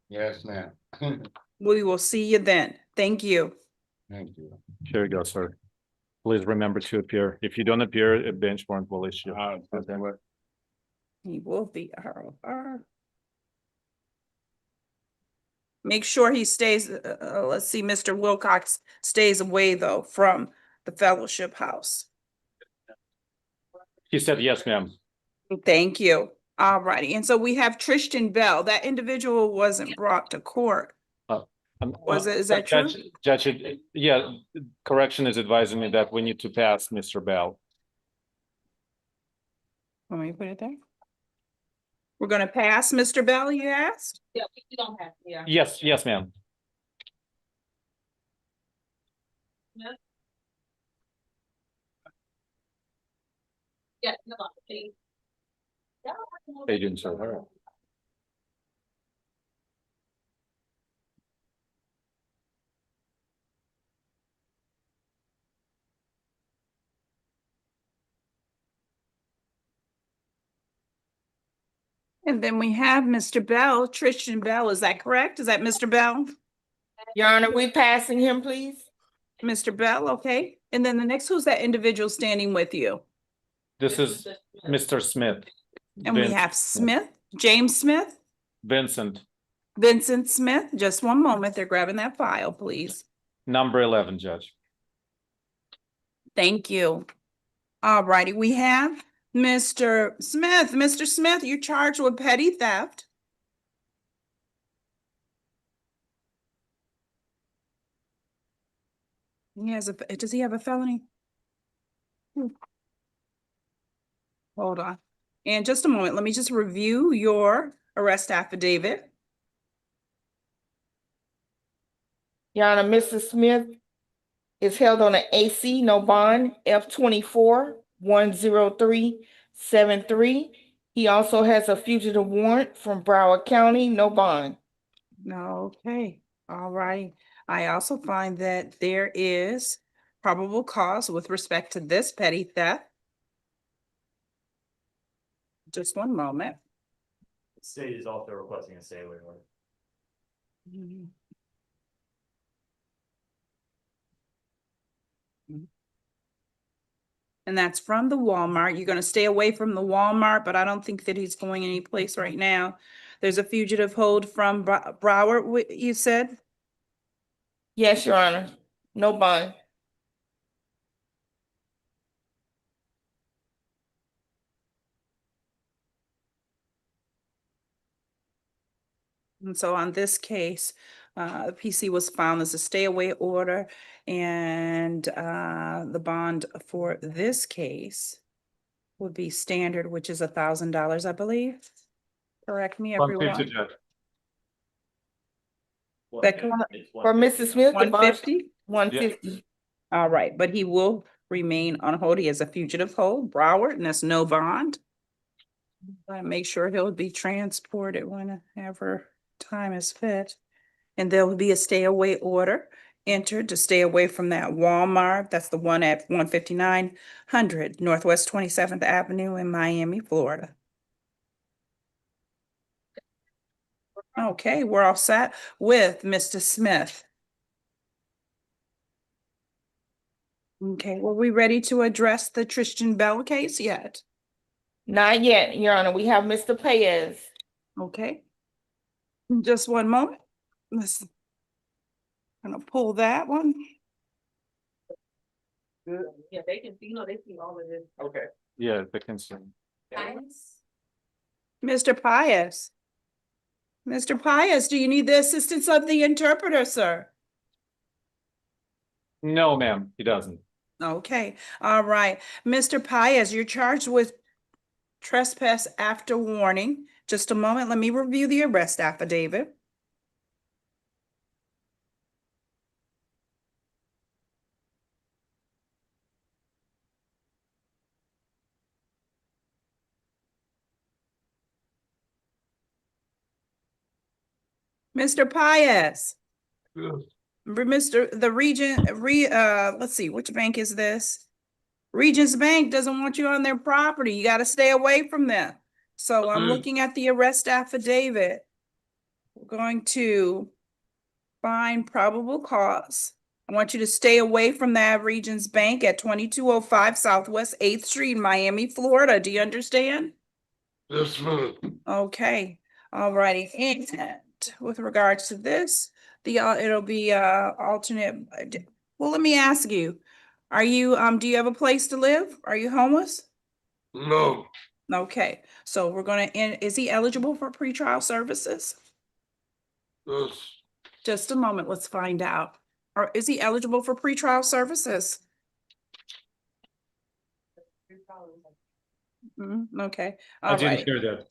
Yes, ma'am. We will see you then. Thank you. Thank you. Here you go, sir. Please remember to appear. If you don't appear, a bench warrant will issue. He will be Make sure he stays, let's see, Mr. Wilcox stays away though from the fellowship house. He said, yes, ma'am. Thank you. All righty. And so we have Tristan Bell. That individual wasn't brought to court. Is that true? Judge, yeah, correction is advising me that we need to pass Mr. Bell. Want me to put it there? We're gonna pass Mr. Bell, you asked? Yeah, we don't have, yeah. Yes, ma'am. Yeah, no, please. Agent, sir. All right. And then we have Mr. Bell, Tristan Bell. Is that correct? Is that Mr. Bell? Your Honor, we passing him, please? Mr. Bell, okay. And then the next, who's that individual standing with you? This is Mr. Smith. And we have Smith, James Smith, Vincent, Vincent Smith. Just one moment. They're grabbing that file, please. number 11, Judge. Thank you. All righty. We have Mr. Smith. Mr. Smith, you're charged with petty theft. Does he have a felony? Hold on. And just a moment, let me just review your arrest affidavit. Your Honor, Mr. Smith is held on an AC, no bond, F-24-10373. He also has a fugitive warrant from Broward County, no bond. Okay, all right. I also find that there is probable cause with respect to this petty theft. Just one moment. The state is also requesting a stay away order. And that's from the Walmart. You're going to stay away from the Walmart, but I don't think that he's going any place right now. There's a fugitive hold from Broward, you said? Yes, Your Honor, no bond. And so on this case, PC was found as a stay away order, and the bond for this case would be standard, which is $1,000, I believe. Correct me, everyone. 150, Judge. That For Mr. Smith, the bond, 150? 150. All right, but he will remain on hold. He has a fugitive hold, Broward, and that's no bond. Make sure he'll be transported whenever time is fit. And there will be a stay away order entered to stay away from that Walmart. That's the one at 15900 Northwest 27th Avenue in Miami, Florida. Okay, we're all set with Mr. Smith. Okay, were we ready to address the Tristan Bell case yet? Not yet, Your Honor. We have Mr. Paez. Okay. Just one moment. Let's gonna pull that one. Yeah, they can see, they see all of this. Okay. Yeah, they can see. Mr. Paez. Mr. Paez, do you need the assistance of the interpreter, sir? No, ma'am, he doesn't. Okay, all right. Mr. Paez, you're charged with trespass after warning. Just a moment, let me review the arrest affidavit. Mr. Paez. The let's see, which bank is this? Regent's Bank doesn't want you on their property. You got to stay away from them. So I'm looking at the arrest affidavit. We're going to find probable cause. I want you to stay away from that Regent's Bank at 2205 Southwest 8th Street, Miami, Florida. Do you understand? Yes, ma'am. Okay, all righty. And with regards to this, it'll be alternate. Well, let me ask you, are you do you have a place to live? Are you homeless? No. Okay, so we're gonna end. Is he eligible for pretrial services? Yes. Just a moment, let's find out. Or is he eligible for pretrial services? Okay, I all didn't right. hear that.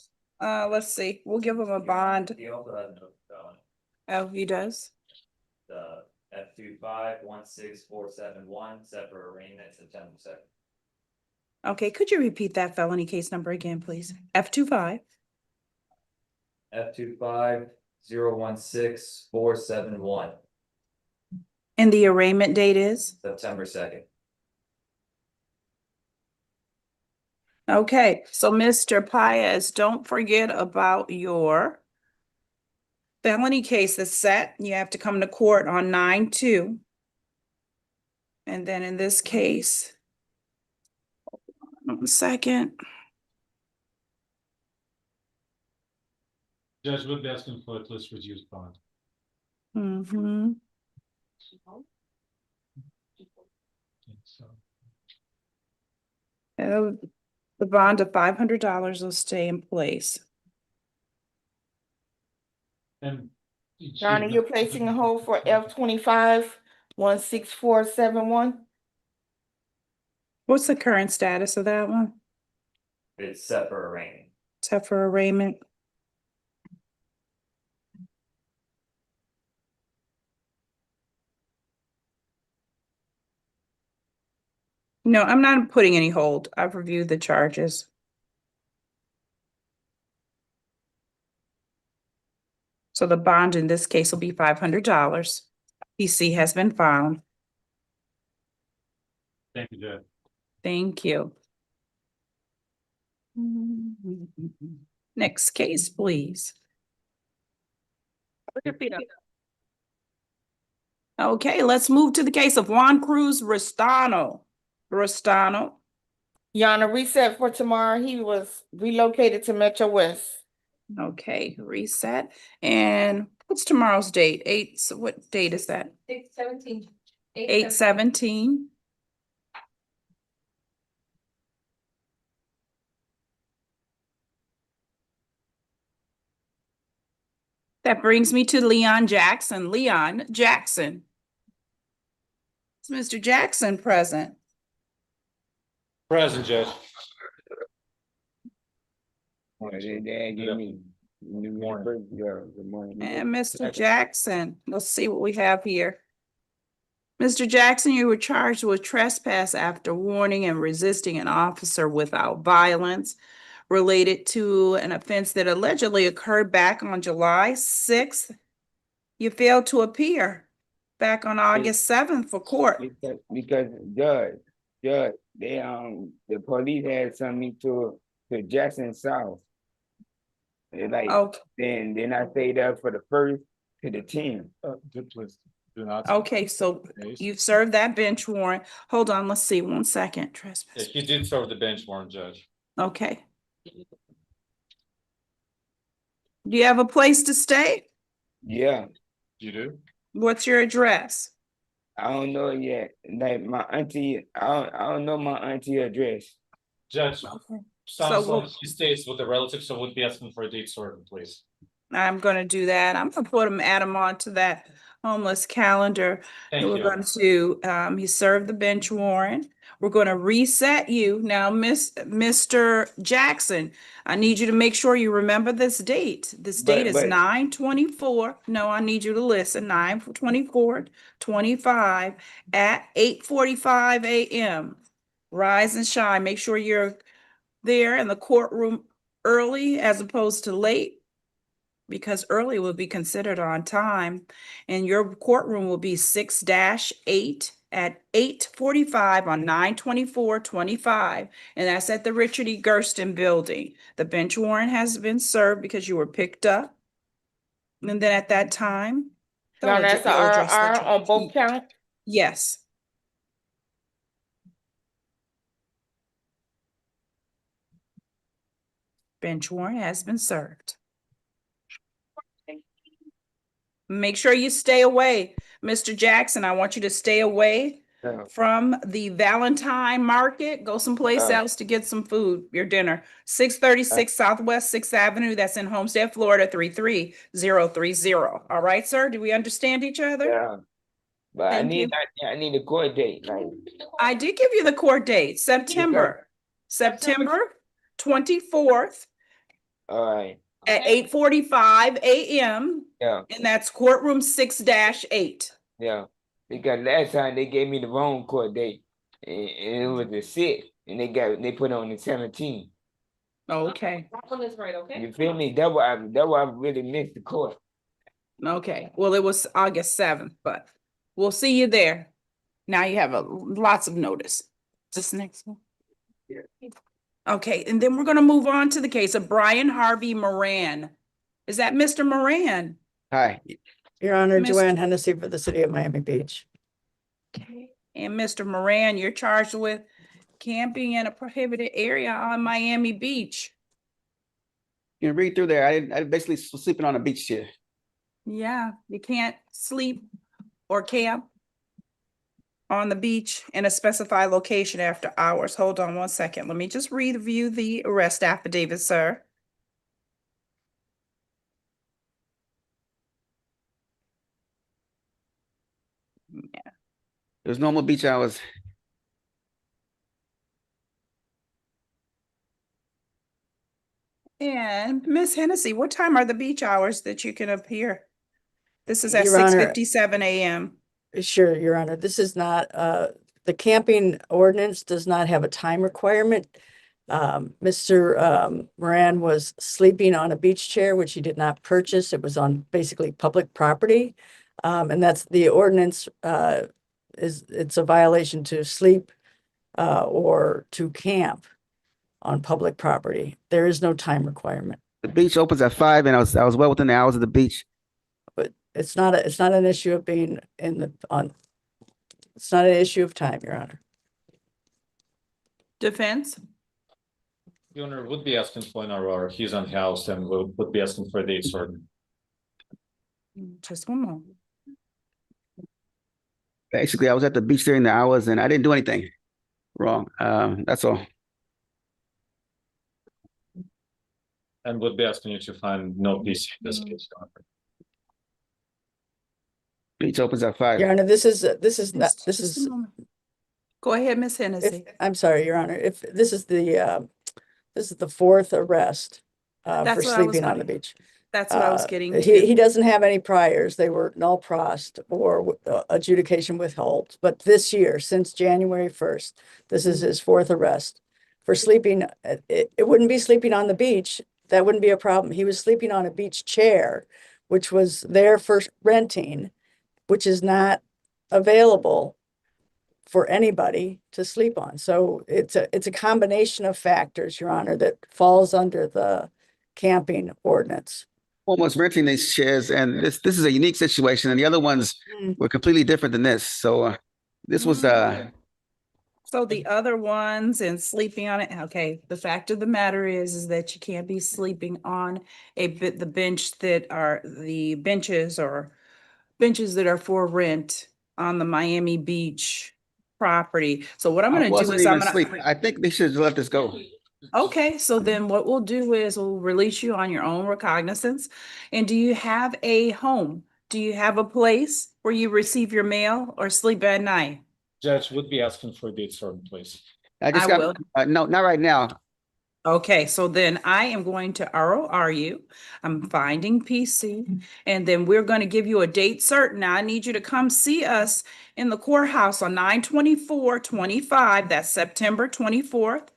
Let's see, we'll give him a bond. He also has no felony. Oh, he does? The F25-16471 set for arraignment September 2nd. Okay, could you repeat that felony case number again, please? F25. F25-016-471, And the arraignment date is? September 2nd. Okay, so Mr. Paez, don't forget about your felony case that's set. You have to come to court on 9/2. And then in this case, hold on a second. Judge would be asking for at least reduced bond. Mm-hmm. So The bond of $500 will stay in place. and Johnny, you're placing a hold for F25-16471. What's the current status of that one? It's set for arraignment. Except for arraignment. No, I'm not putting any hold. I've reviewed the charges. So the bond in this case will be $500. PC has been found. thank you, Judge. Thank you. Next case, please. Okay, let's move to the case of Juan Cruz Restano. Your Honor, reset for tomorrow. He was relocated to Metro West. Okay, reset. And what's tomorrow's date? So what date is that? 8/17. 8/17. That brings me to Leon Jackson. Leon Jackson. Is Mr. Jackson present? Present, Judge. And Mr. Jackson, let's see what we have here. Mr. Jackson, you were charged with trespass after warning and resisting an officer without violence related to an offense that allegedly occurred back on July 6th. You failed to appear back on August 7th for court. Because Judge, they the police had sent me to Jackson South. They like Okay. then I stayed there for the 1st to the 10th. Please do not. Okay, so you've served that bench warrant. Hold on, let's see, 1 second. Yeah, Trespass. he did serve the bench warrant, Judge. Okay. Do you have a place to stay? Yeah, You do? What's your address? I don't know yet. Like my auntie, I don't know my auntie address. Judge, Okay. sounds So like he stays with the relatives, so would be asking for a date certain, please. I'm gonna do that. I'm gonna add him on to that homeless calendar. Thank We're you. going to, he served the bench warrant. We're gonna reset you. Now, Mr. Jackson, I need you to make sure you remember this date. This date is But- 9/24. No, I need you to listen, 9/24/25 at 8:45 a.m. Rise and shine. Make sure you're there in the courtroom early as opposed to late. because early will be considered on time, and your courtroom will be 6-8 at 8:45 on 9/24/25, and that's at the Richard E. Gersten Building. The bench warrant has been served because you were picked up. And then at that time, Now that's the you'll address the RR on judge. both counts? Yes. Bench warrant has been served. Make sure you stay away. Mr. Jackson, I want you to stay away Yeah. from the Valentine Market. Go someplace else to get some food, your dinner. 636 Southwest 6th Avenue. That's in Homestead, Florida, 33030. All right, sir? Do we understand each other? Yeah. But Thank you. I need a court date. Like, I did give you the court date, September 24th all right. at 8:45 a.m. Yeah. And that's courtroom 6-8. Yeah. Because last time they gave me the wrong court date. And it was the 6th. And they put on the 17th. Okay. That one is right, okay? You feel me? That why I really missed the court. Okay. Well, it was August 7th, but we'll see you there. Now you have lots of notice. This next one. Okay, and then we're gonna move on to the case of Brian Harvey Moran. Is that Mr. Moran? Hi. Your Honor, Mr. Joanne Hennessy for the city of Miami Beach. Okay. And Mr. Moran, you're charged with camping in a prohibited area on Miami Beach. You can read through there. I basically was sleeping on a beach chair. Yeah, you can't sleep or camp on the beach in a specified location after hours. Hold on one second. Let me just review the arrest affidavit, sir. Yeah. There's normal beach hours. And Miss Hennessy, what time are the beach hours that you can appear? This is at Your Honor, 6:57 a.m. Sure, Your Honor, this is not, the camping ordinance does not have a time requirement. Mr. Moran was sleeping on a beach chair, which he did not purchase. It was on basically public property. And that's the ordinance, it's a violation to sleep or to camp on public property. There is no time requirement. The beach opens at 5, and I was well within the hours of the beach. But it's not an issue of being it's not an issue of time, Your Honor. Defense? The owner would be asking for an RR. He's unhoused and would be asking for a date certain. Just one moment. Basically, I was at the beach during the hours, and I didn't do anything wrong. That's all. And would be asking you to find no PC in this case. Your Honor. Beach opens at 5. Your Honor, this is Just a moment. Go ahead, Miss Hennessy. I'm sorry, Your Honor, if this is the fourth arrest for That's what I was sleeping on the wondering. beach. That's what I was getting He to. doesn't have any priors. They were null prost or adjudication withheld. But this year, since January 1st, this is his fourth arrest for sleeping. It wouldn't be sleeping on the beach. That wouldn't be a problem. He was sleeping on a beach chair, which was there for renting, which is not available for anybody to sleep on. So it's a combination of factors, Your Honor, that falls under the camping ordinance. Almost renting these chairs, and this is a unique situation, and the other ones were completely different than this. So this was So the other ones and sleeping on it, okay, the fact of the matter is that you can't be sleeping on the bench that are the benches or benches that are for rent on the Miami Beach property. So what I'm I gonna do wasn't is I'm even gonna, asleep. I think they should have let this go. okay, so then what we'll do is we'll release you on your own recognizance. And do you have a home? Do you have a place where you receive your mail or sleep at night? Judge would be asking for a date certain, please. I just I got no, not right now. Okay, so then I am going to ROR you. I'm finding PC, and then we're going to give you a date certain. Now I need you to come see us in the courthouse on 9/24/25. That's September 24th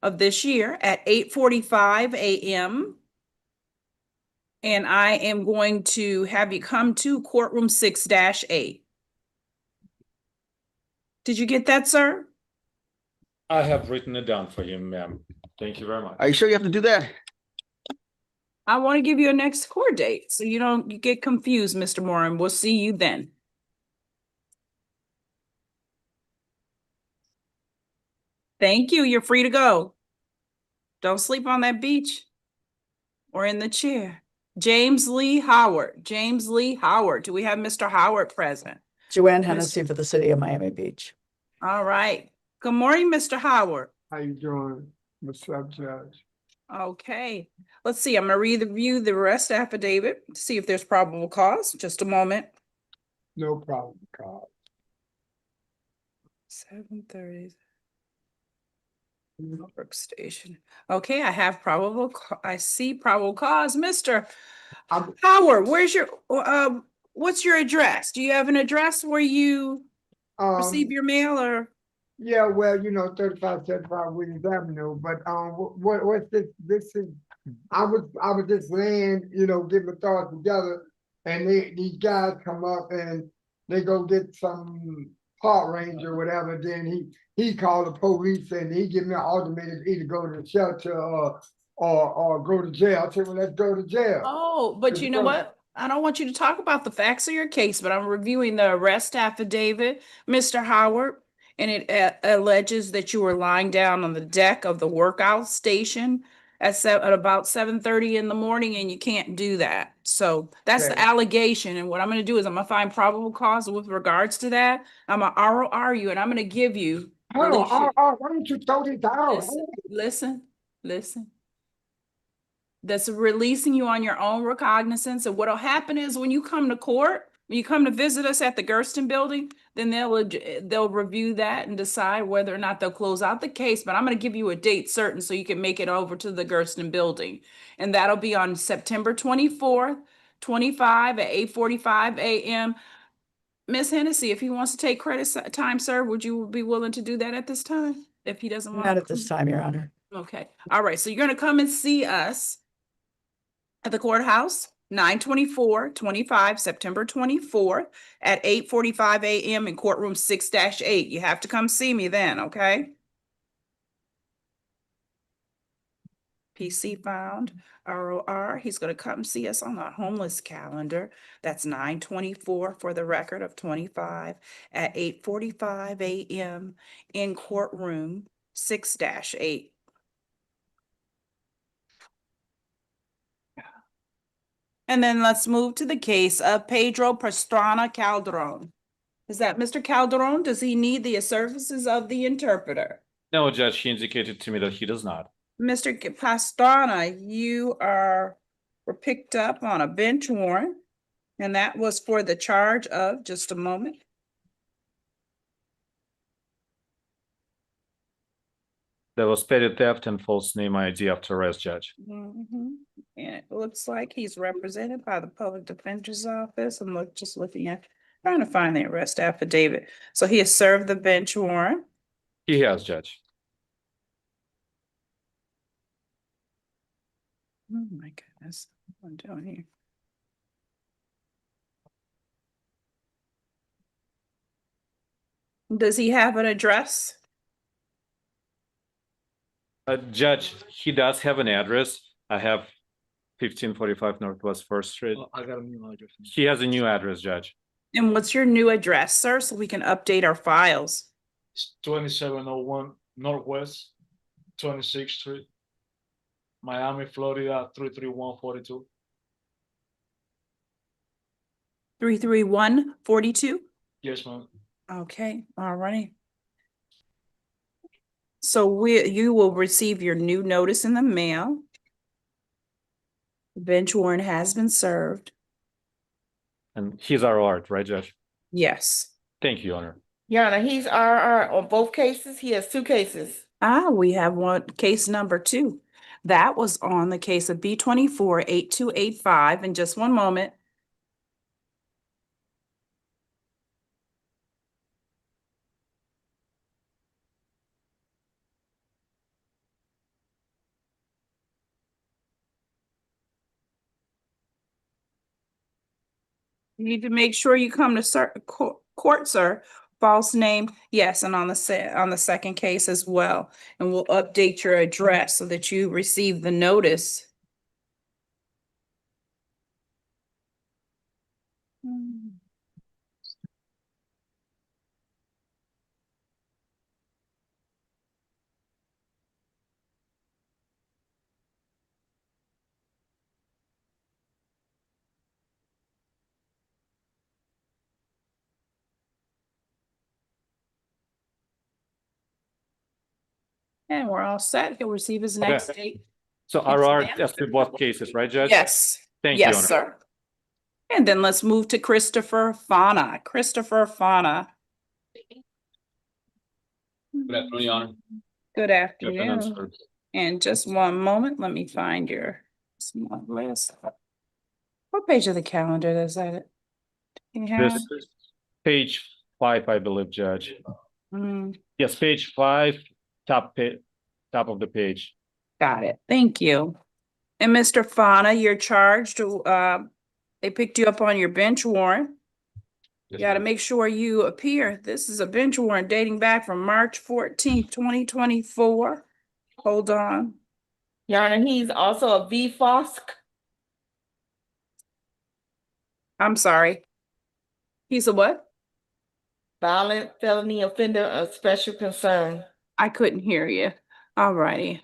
of this year at 8:45 a.m. And I am going to have you come to courtroom 6-8. Did you get that, sir? I have written it down for you, ma'am. Thank you very much. Are you sure you have to do that? I want to give you a next court date so you get confused, Mr. Moore, and we'll see you then. Thank you. You're free to go. Don't sleep on that beach or in the chair. James Lee Howard. James Lee Howard. Do we have Mr. Howard present? Joanne Hennessy for the city of Miami Beach. All right. Good morning, Mr. Howard. How you doing? What's up, Judge? Okay. Let's see. I'm going to review the arrest affidavit to see if there's probable cause. Just a moment. No problem, Carl. 7:30. Workstation. Okay, I have I see probable cause. Mr. Howard, what's your address? Do you have an address where you receive your mail or? Yeah, well, 3575 Williams Avenue, but what's this? This is I was just laying, getting my thoughts together, and these guys come up and they go get some park ranger or whatever. Then he called the police and he gave me an ultimatum to either go to the shelter or go to jail. I said, well, let's go to jail. Oh, but you know what? I don't want you to talk about the facts of your case, but I'm reviewing the arrest affidavit, Mr. Howard, and it alleges that you were lying down on the deck of the workout station at about 7:30 in the morning, and you can't do that. So that's the allegation. And what I'm going to do is I'm going to find probable cause with regards to that. I'm going to ROR you, and I'm going to give you. Why don't you throw this out? Listen. That's releasing you on your own recognizance. And what'll happen is when you come to court, when you come to visit us at the Gersten building, then they'll review that and decide whether or not they'll close out the case. But I'm going to give you a date certain so you can make it over to the Gersten building. And that'll be on September 24th, 25 at 8:45 a.m. Miss Hennessy, if he wants to take credit time, sir, would you be willing to do that at this time? If he doesn't want Not at this time, Your Honor. Okay. All right. So you're going to come and see us at the courthouse, 9/24/25, September 24th at 8:45 a.m. in courtroom 6-8. You have to come see me then, okay? PC found, ROR. He's going to come see us on the homeless calendar. That's 9/24 for the record of 25 at 8:45 a.m. in courtroom 6-8. And then let's move to the case of Pedro Pastrana Calderon. Is that Mr. Calderon? Does he need the services of the interpreter? No, Judge, he indicated to me that he does not. Mr. Pastrana, you were picked up on a bench warrant, and that was for the charge of, just a moment. There was petty theft and false name ID after arrest, Judge. And it looks like he's represented by the public defender's office. I'm just looking at, trying to find the arrest affidavit. So he has served the bench warrant. He has, Judge. Oh my goodness, what am I doing here? Does he have an address? Judge, he does have an address. I have 1545 Northwest First Street. I got a new address. He has a new address, Judge. And what's your new address, sir, so we can update our files? It's 2701 Northwest 26th Street, Miami, Florida 33142. 33142? Yes, ma'am. Okay, all right. So you will receive your new notice in the mail. The bench warrant has been served. And he's ROR, right, Judge? Yes. Thank you, Your Honor. Your Honor, he's RR on both cases. He has 2 cases. We have case number 2. That was on the case of B248285. In just one moment. You need to make sure you come to court, sir. False name, yes, and on the second case as well. And we'll update your address so that you receive the notice. And we're all set. He'll receive his next date. So RR, that's for both cases, right, Judge? Yes. Thank you, Your Yes, Honor. sir. And then let's move to Christopher Fana. Christopher Fana. Good afternoon, Your Honor. Good afternoon, afternoon. sir. And just one moment, let me find your list. What page of the calendar is that? You have? This is page 5, I believe, Judge. Mm, Yes, page 5, top of the page. got it. Thank you. And Mr. Fana, you're charged. They picked you up on your bench warrant. You got to make sure you appear. This is a bench warrant dating back from March 14th, 2024. Hold on. Your Honor, he's also a VFOSC. I'm sorry. He's a what? Violent felony offender of special concern. I couldn't hear you. All righty.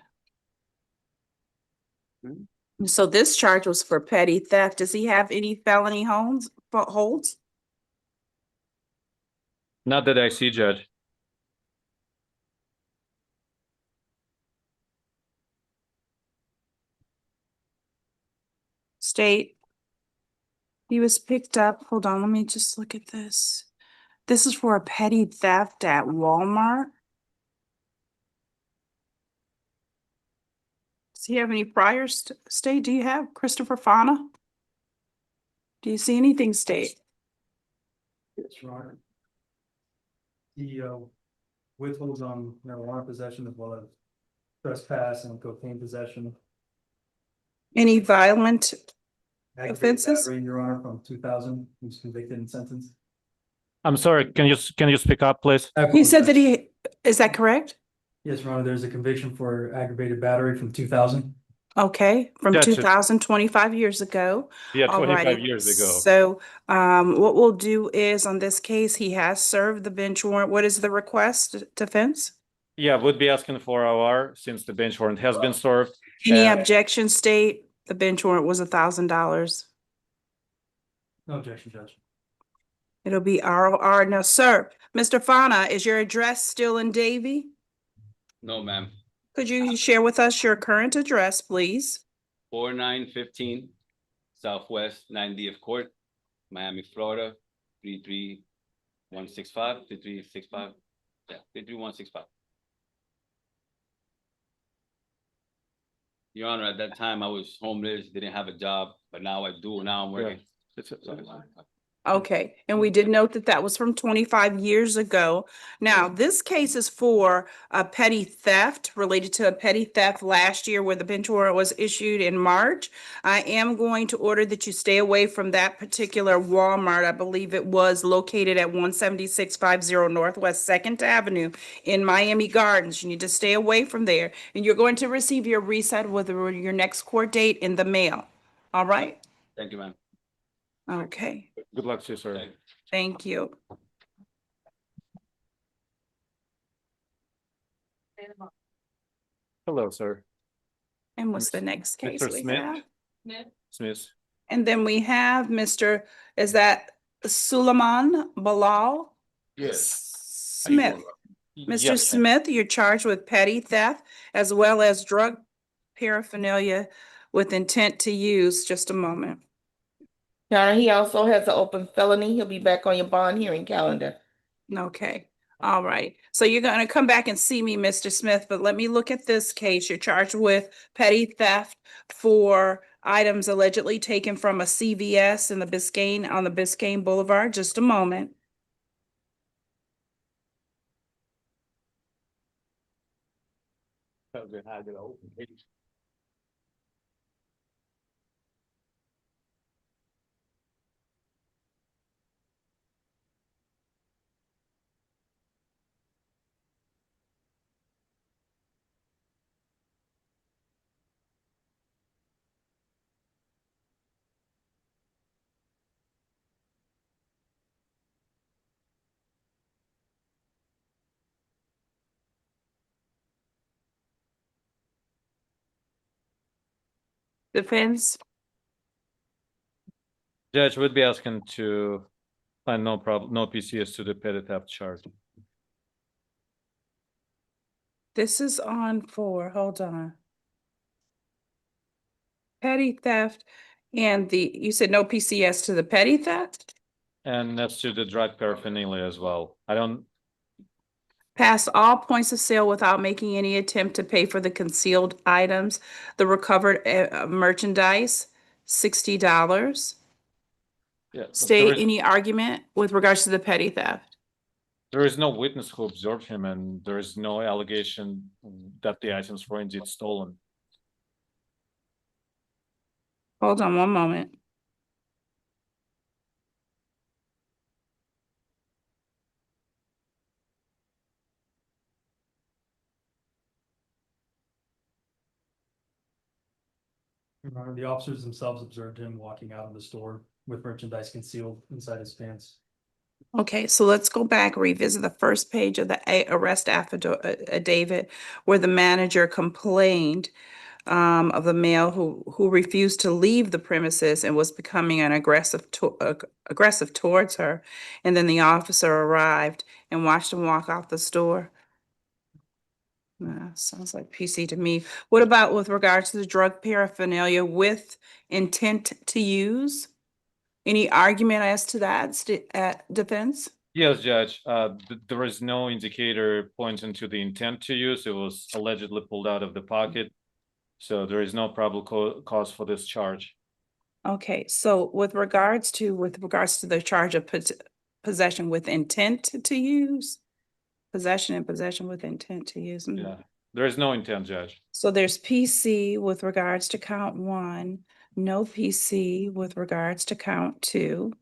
So this charge was for petty theft. Does he have any felony holds? Not that I see, Judge. State. He was picked up. Hold on, let me just look at this. This is for a petty theft at Walmart. Does he have any prior state? Do you have Christopher Fana? Do you see anything state? Yes, Your Honor. He withholds on marijuana possession as well as trespass and cocaine possession. Any violent Aggravated offenses? battery, Your Honor, from 2000, he was convicted and sentenced. I'm sorry, can you speak up, please? He said that is that correct? Yes, Your Honor, there's a conviction for aggravated battery from 2000. Okay, from That's 2025 years ago. Yeah, 25 Alrighty. years ago. So, what we'll do is on this case, he has served the bench warrant. What is the request, defense? Yeah, would be asking for OR since the bench warrant has been served. Any and- objection state? The bench warrant was $1,000. No objection, Judge. It'll be ROR. No, sir. Mr. Fana, is your address still in Davie? No, ma'am. Could you share with us your current address, please? 4915 Southwest 90th Court, Miami, Florida, 33165, 3365. Yeah, 33165. Your Honor, at that time I was homeless, didn't have a job, but now I do. Now I'm working. Okay, and we did note that that was from 25 years ago. Now, this case is for a petty theft related to a petty theft last year where the bench warrant was issued in March. I am going to order that you stay away from that particular Walmart. I believe it was located at 17650 Northwest 2nd Avenue in Miami Gardens. You need to stay away from there. And you're going to receive your reset with your next court date in the mail. All right? Thank you, ma'am. Okay, Good luck to you, sir. thank you. Hello, sir. And what's the next case Mr. we Smith? have? Smith. And then we have Mr., is that Suleiman Bilal? Yes. Smith. Mr. Smith, you're charged with petty theft as well as drug paraphernalia with intent to use. Just a moment. Your Honor, he also has an open felony. He'll be back on your bond hearing calendar. Okay, all right. So you're gonna come back and see me, Mr. Smith, but let me look at this case. You're charged with petty theft for items allegedly taken from a CVS in the Biscayne, on the Biscayne Boulevard. Just a moment. Defense? Judge would be asking to find no PCS to the petty theft charge. This is on for, hold on. Petty theft and you said no PCS to the petty theft? And that's to the drug paraphernalia as well. I don't, Pass all points of sale without making any attempt to pay for the concealed items. The recovered merchandise, $60. yeah. but State any argument with regards to the petty theft. There is no witness who observed him, and there is no allegation that the items were indeed stolen. Hold on one moment. The officers themselves observed him walking out of the store with merchandise concealed inside his pants. Okay, so let's go back, revisit the first page of the arrest affidavit where the manager complained of the male who refused to leave the premises and was becoming an aggressive towards her. And then the officer arrived and watched him walk out the store. Sounds like PC to me. What about with regards to the drug paraphernalia with intent to use? Any argument as to that, defense? Yes, Judge. There is no indicator pointing to the intent to use. It was allegedly pulled out of the pocket. So there is no probable cause for this charge. Okay, so with regards to the charge of possession with intent to use, possession with intent to use. Yeah, there is no intent, Judge. So there's PC with regards to count 1, no PC with regards to count 2.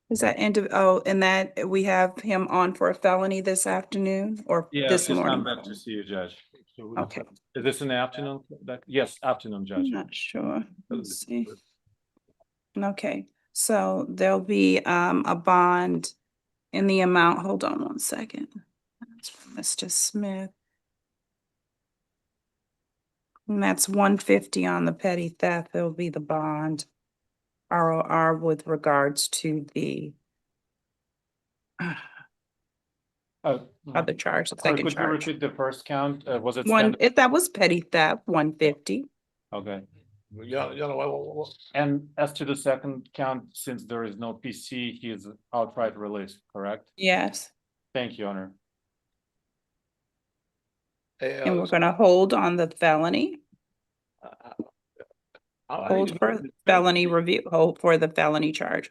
Is that and that we have him on for a felony this afternoon or Yeah, this she's morning? come back to see you, Judge. Okay. Is this in the afternoon? Yes, afternoon, Judge. I'm not sure. Let's see. Okay, so there'll be a bond in the amount, hold on one second. That's from Mr. Smith. And that's 150 on the petty theft. There'll be the bond. ROR with regards to the other charge, the Sorry, second could you charge. repeat the first count? Was it That was petty theft, 150. Okay. Yeah, And as to the second count, since there is no PC, he is outright released, correct? Yes. Thank you, Honor. And we're gonna hold on the felony. Hold for felony review, hold for the felony charge.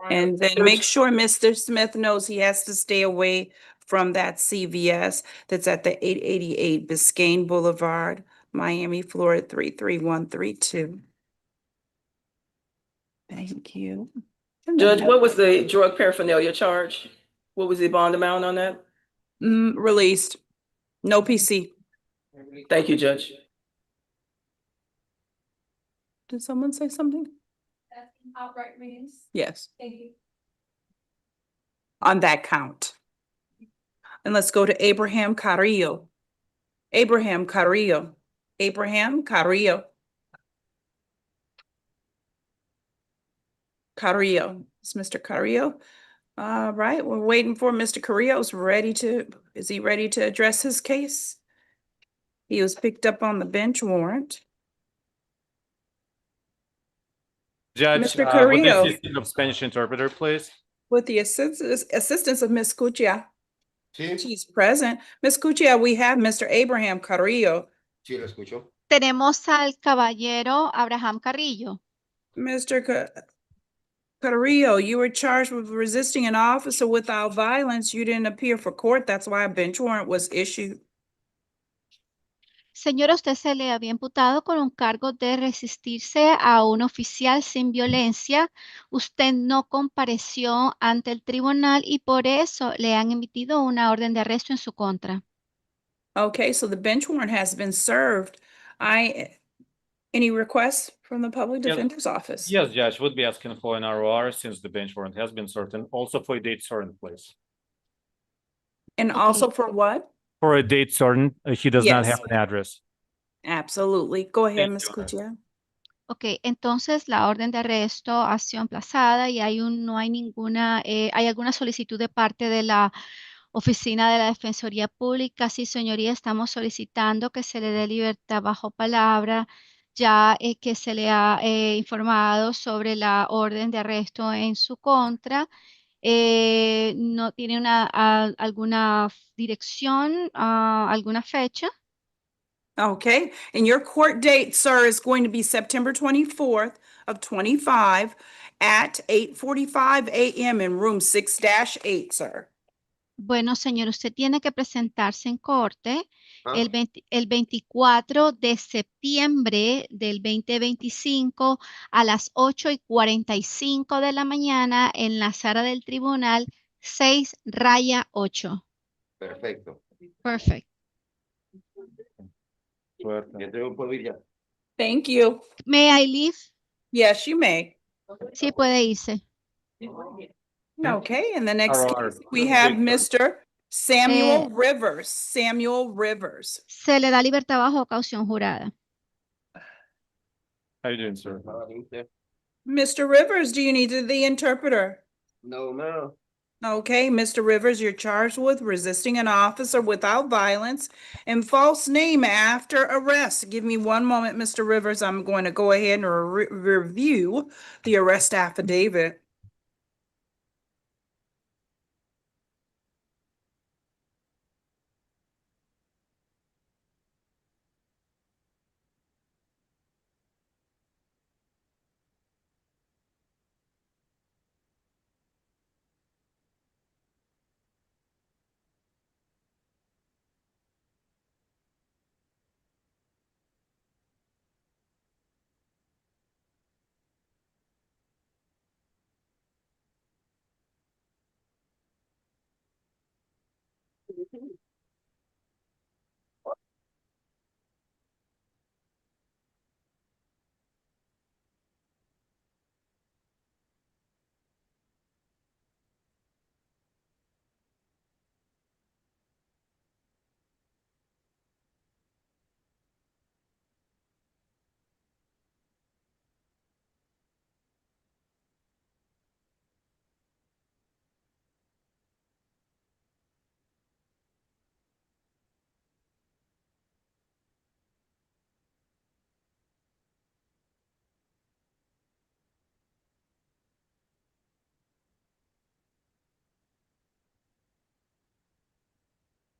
And then make sure Mr. Smith knows he has to stay away from that CVS that's at the 888 Biscayne Boulevard, Miami, Florida, 33132. Thank you. Judge, what was the drug paraphernalia charge? What was the bond amount on that? Released. No PC. Thank you, Judge. Did someone say something? That's outright release. Yes. Thank you. On that count. And let's go to Abraham Carrillo. Abraham Carrillo. Abraham Carrillo. Carrillo. It's Mr. Carrillo. All right, we're waiting for Mr. Carrillo's is he ready to address his case? He was picked up on the bench warrant. Judge, Mr. with Carrillo. the assistance of Spanish interpreter, please. With the assistance of Ms. Cuccia. She's present. Ms. Cuccia, we have Mr. Abraham Carrillo. Sí, lo escucho. Tenemos al caballero Abraham Carrillo. Mr. Carrillo, you were charged with resisting an officer without violence. You didn't appear for court. That's why a bench warrant was issued. Señora, usted se le había imputado con un cargo de resistirse a un oficial sin violencia. Usted no compareció ante el tribunal y por eso le han emitido una orden de arresto en su contra. Okay, so the bench warrant has been served. Any requests from the Public Yes. Defender's Office? Yes, Judge, would be asking for an ROR since the bench warrant has been certain, also for a date certain, please. And also for what? For a date certain, he does not Yes. have an address. Absolutely. Go ahead, Thank Ms. you. Gutierrez. Ok, entonces la orden de arresto ha sido emplazada y no hay ninguna, hay alguna solicitud de parte de la Oficina de la Defensoría Pública. Sí, señoría, estamos solicitando que se le dé libertad bajo palabra, ya que se le ha informado sobre la orden de arresto en su contra. ¿No tiene alguna dirección, alguna fecha? Okay, and your court date, sir, is going to be September 24th of 25 at 8:45 a.m. in room 6-8, sir. Bueno, señor, usted tiene que presentarse en corte el 24 de septiembre del 2025 a las 8:45 de la mañana en la sala del tribunal 6-8. Perfecto. Perfect. Yo puedo ir ya. Thank you. May I leave? Yes, you may. Sí, puede irse. Okay, and the next ROR. case, we have Mr. Samuel Eh, Rivers. Samuel Rivers. Se le da libertad bajo caución jurada. How you doing, sir? Mr. Rivers, do you need the interpreter? No, no. Okay, Mr. Rivers, you're charged with resisting an officer without violence and false name after arrest. Give me one moment, Mr. Rivers. I'm going to go ahead and review the arrest affidavit.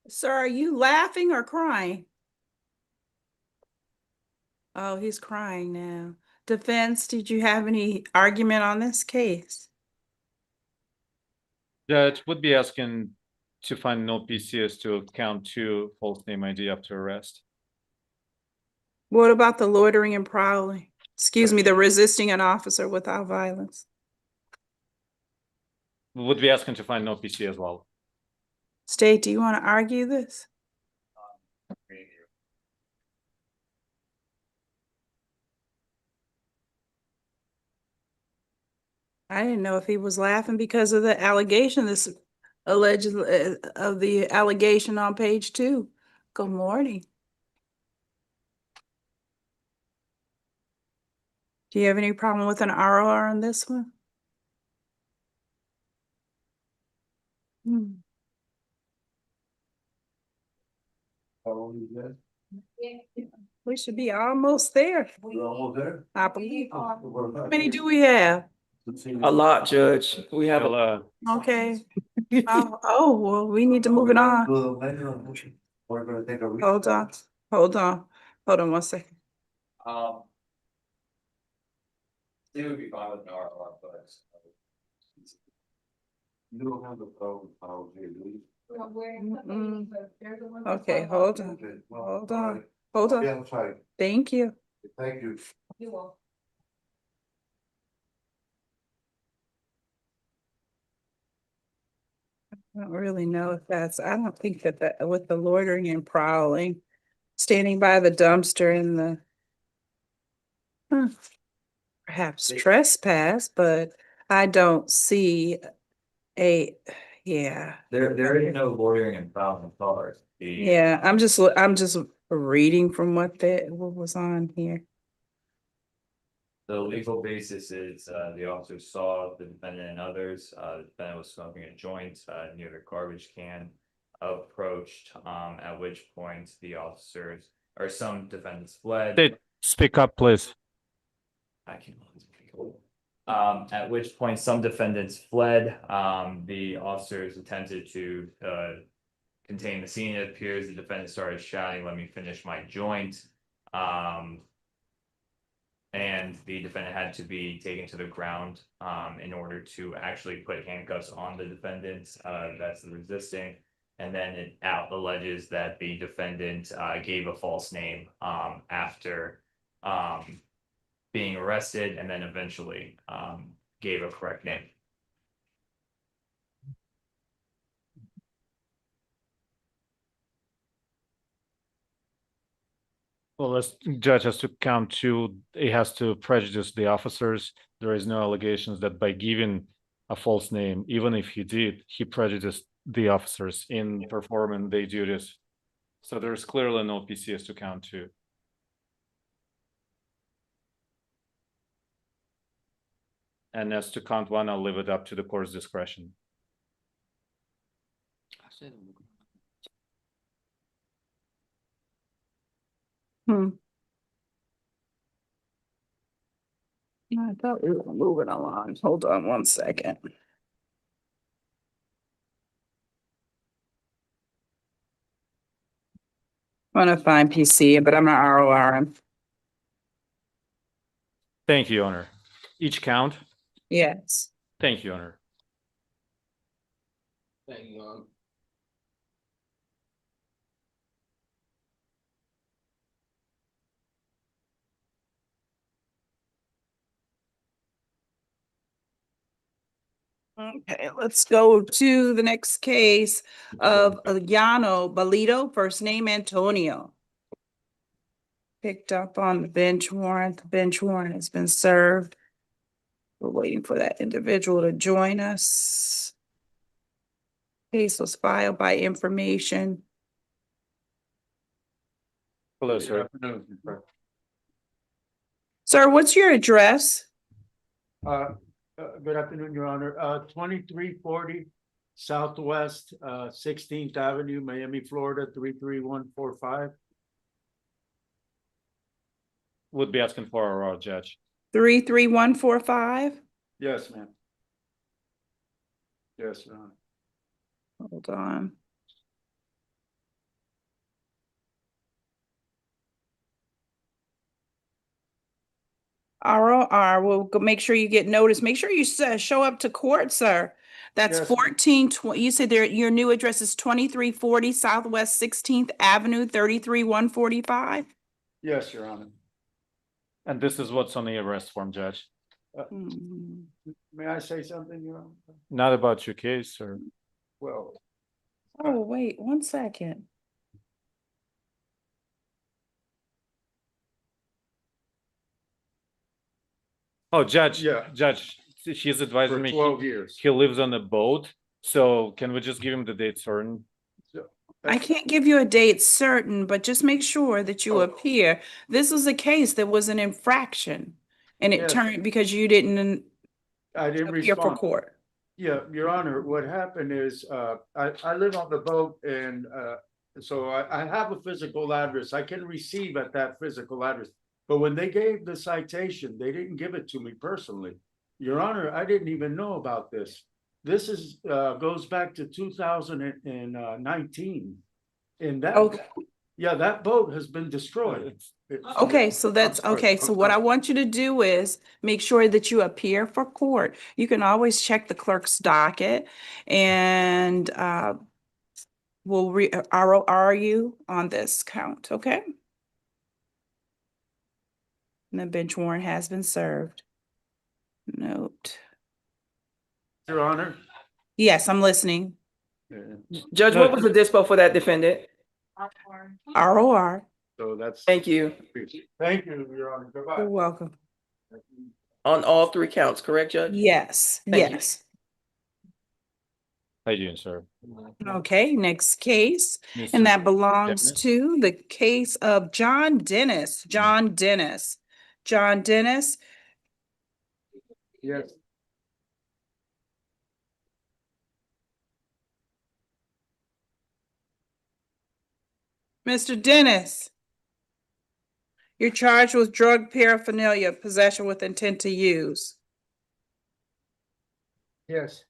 Sir, are you laughing or crying? Oh, he's crying now. Defense, did you have any argument on this case? Judge would be asking to find no PCS to count 2 false name ID after arrest. What about the loitering and prowling? Excuse me, the resisting an officer without violence? Would be asking to find no PC as well. State, do you want to argue this? I didn't know if he was laughing because of the allegation, this alleged of the allegation on page 2. Good morning. Do you have any problem with an ROR on this one? We should be almost there. We're almost there. I believe. How many do we have? A lot, Judge. We have Well, Okay. Oh, well, we need to move it on. We're gonna take a. Hold on, hold on, hold on 1 second. It would be fine with an RR, but. You don't have the phone, Okay, hold on, hold on, hold on. Thank you. Thank you. I don't really know if I don't think that with the loitering and prowling, standing by the dumpster in the Perhaps trespass, but I don't see yeah. There is no loitering and fouling cars. Yeah, I'm just reading from what was on here. The legal basis is, the officer saw the defendant and others, the defendant was smoking a joint, near the garbage can. Approached, at which point the officers, or some defendants fled. Speak up, please. I can. At which point some defendants fled, the officers attempted to, contain the scene. It appears the defendant started shouting, "Let me finish my joint." And the defendant had to be taken to the ground, in order to actually put handcuffs on the defendant, that's the resisting. And then it alleges that the defendant, gave a false name, after, being arrested, and then eventually, gave a correct name. Well, as judge has to count to, it has to prejudice the officers. There is no allegations that by giving a false name, even if he did, he prejudiced the officers in performing their duties. So there's clearly no PCS to count to. And as to count one, I'll leave it up to the court's discretion. I thought we were moving along. Hold on one second. I'm gonna find PC, but I'm not ROR. Thank you, Your Honor. Each count? Yes. Thank you, Your Honor. Thank you. Okay, let's go to the next case of Llano Bolito, first name Antonio. Picked up on the bench warrant. The bench warrant has been served. We're waiting for that individual to join us. Case was filed by information. Hello, sir. Sir, what's your address? Good afternoon, Your Honor. 2340 Southwest 16th Avenue, Miami, Florida, 33145. Would be asking for our judge. 33145? Yes, ma'am. Yes, Your Honor. Hold on. ROR, we'll go make sure you get notice. Make sure you show up to court, sir. That's Yes, 1420. You said your new address is 2340 Southwest 16th Avenue, 33145? Yes, Your Honor. And this is what's on the arrest form, Judge. May I say something, Your Honor? Not about your case, sir. Well, Oh, wait, one second. Oh, Judge, Yeah. Judge, she's advising for me 12 years. he lives on a boat. So can we just give him the date certain? I can't give you a date certain, but just make sure that you appear. This was a case that was an infraction. And it Yes. turned because you didn't I didn't appear for respond. court. Yeah, Your Honor, what happened is, I live on the boat and, so I have a physical address. I can receive at that physical address. But when they gave the citation, they didn't give it to me personally. Your Honor, I didn't even know about this. This is, goes back to 2019. And that, Okay. yeah, that boat has been destroyed. Okay, so that's I'm sorry. okay. So what I want you to do is make sure that you appear for court. You can always check the clerk's docket and we'll ROR you on this count, okay? And the bench warrant has been served. Note. Your Honor. Yes, I'm listening. Judge, what was the dispo for that defendant? ROR. So that's. Thank you. Thank you, Your Honor. Goodbye. You're welcome. On all three counts, correct, Judge? Yes, Thank you. yes. How you doing, sir? Okay, next case, Mr. and that belongs Dennis? to the case of John Dennis. John Dennis. John Dennis, Yes. Mr. Dennis. You're charged with drug paraphernalia, possession with intent to use. Yes.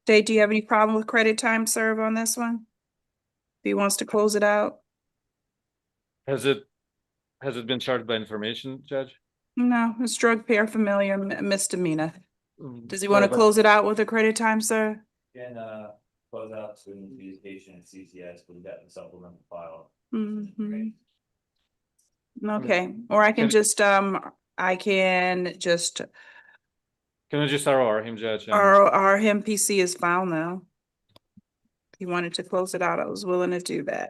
Dave, do you have any problem with credit time served on this one? If he wants to close it out? Has it been charged by information, Judge? No, it's drug paraphernalia misdemeanor. Does he want Sorry, to but- close it out with a credit time, sir? Can close out student adjudication and CCS, we've got the supplement file. Mhm. Okay, or I can just, I can just, Can I just ROR him, Judge? our him PC is found now. He wanted to close it out, I was willing to do that.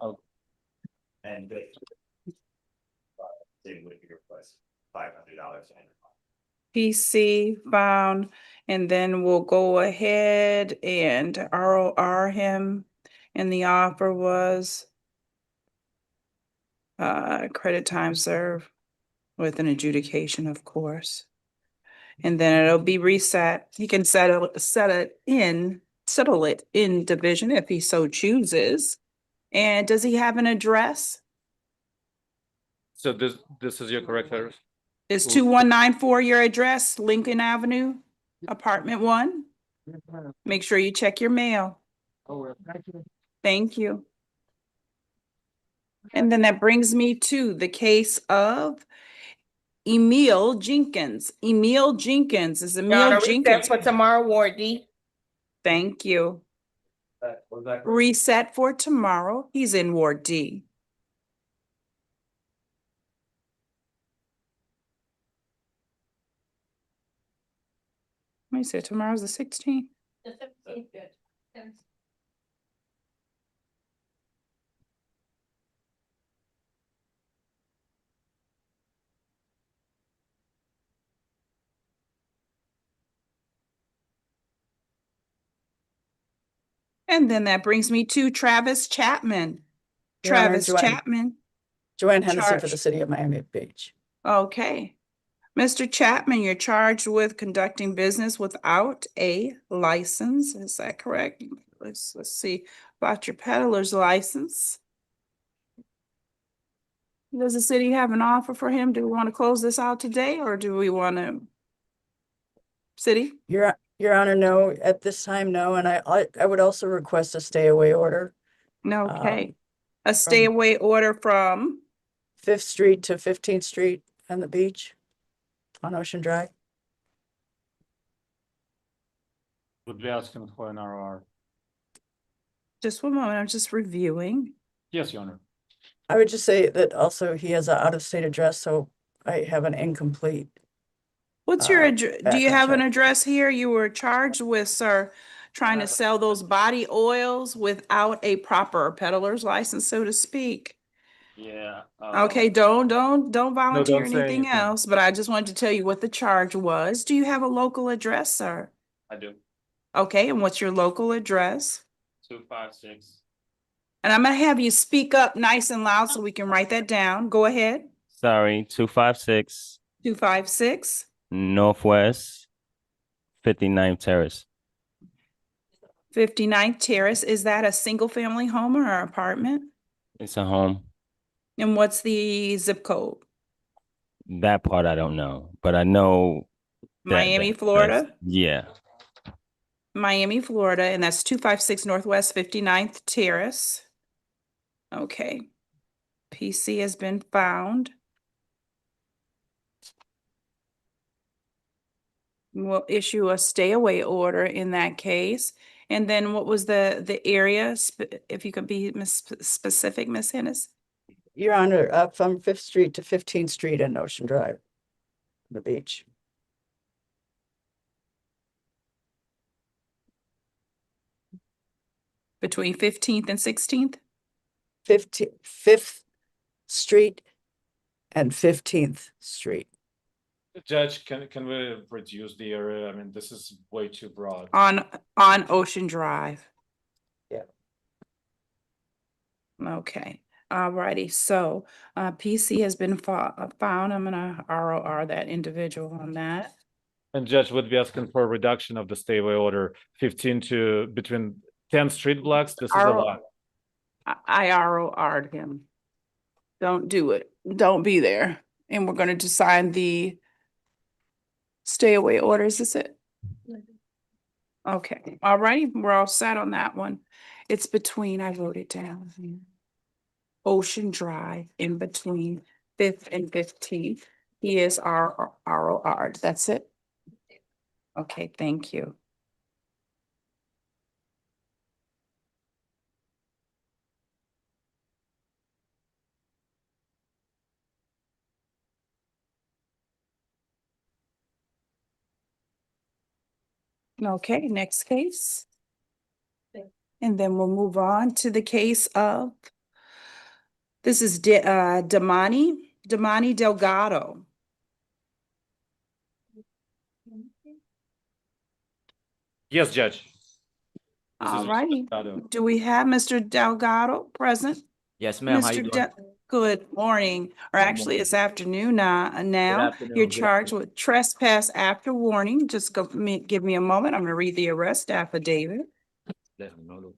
And say with your request, $500. PC found, and then we'll go ahead and ROR him. And the offer was credit time served with an adjudication, of course. And then it'll be reset. He can settle it in division if he so chooses. And does he have an address? So this is your correct address? Is 2194 your address, Lincoln Avenue, apartment 1? Make sure you check your mail. Oh, thank you. Thank you. And then that brings me to the case of Emil Jenkins. Emil Jenkins is Your Emil Honor, reset Jenkins. for tomorrow, Ward D. Thank you. Was that Reset for tomorrow. He's in Ward D. Let me see, tomorrow's the 16th. The 17th, good. Yes. And then that brings me to Travis Chapman. Your Honor, Travis Chapman. Joanne Henderson for the Charged. city of Miami Beach. Okay. Mr. Chapman, you're charged with conducting business without a license. Is that correct? Let's see about your peddler's license. Does the city have an offer for him? Do we want to close this out today or do we want to? City? Your Honor, no, at this time, no, and I would also request a stay away order. No, okay. A stay away order from? 5th Street to 15th Street and the beach on Ocean Drive. Would be asking for an ROR. Just one moment, I'm just reviewing. Yes, Your Honor. I would just say that also he has an out-of-state address, so I have an incomplete. What's your address? Do you background have an check. address here? You were charged with, sir, trying to sell those body oils without a proper peddler's license, so to speak. Yeah. Okay, don't volunteer don't say anything anything. else, but I just wanted to tell you what the charge was. Do you have a local address, sir? I do. Okay, and what's your local address? 256. And I'm gonna have you speak up nice and loud so we can write that down. Go ahead. Sorry, 256 256 Northwest 59th Terrace. 59th Terrace. Is that a single family home or an apartment? It's a home. And what's the zip code? That part I don't know, but I know that Miami, the Florida? address- Yeah. Miami, Florida, and that's 256 Northwest 59th Terrace. Okay. PC has been found. We'll issue a stay away order in that case. And then what was the area, if you could be specific, Miss Hennis? Your Honor, from 5th Street to 15th Street and Ocean Drive, the beach. Between 15th and 16th? Fifth Street and 15th Street. Judge, can we reduce the area? I mean, this is way too broad. On Ocean Drive. Yeah. Okay, alrighty, so, PC has been found. I'm gonna ROR that individual on that. And Judge would be asking for a reduction of the stay away order 15 to between 10 street blocks. This is a lot. I ROR'd him. Don't do it. Don't be there. And we're gonna decide the stay away orders, is it? Okay, alrighty, we're all set on that one. It's between, I wrote it down here. Ocean Drive in between 5th and 15th. He is ROR'd. That's it? Okay, thank you. Okay, next case. And then we'll move on to the case of, this is Damani Delgado. Yes, Judge. This is All righty. Delgado. Do we have Mr. Delgado present? Yes, ma'am. How you Mr. doing? Good morning, or actually it's afternoon now. afternoon, You're good charged with trespass after warning. Just give me a moment. I'm gonna read the arrest affidavit. Let me know.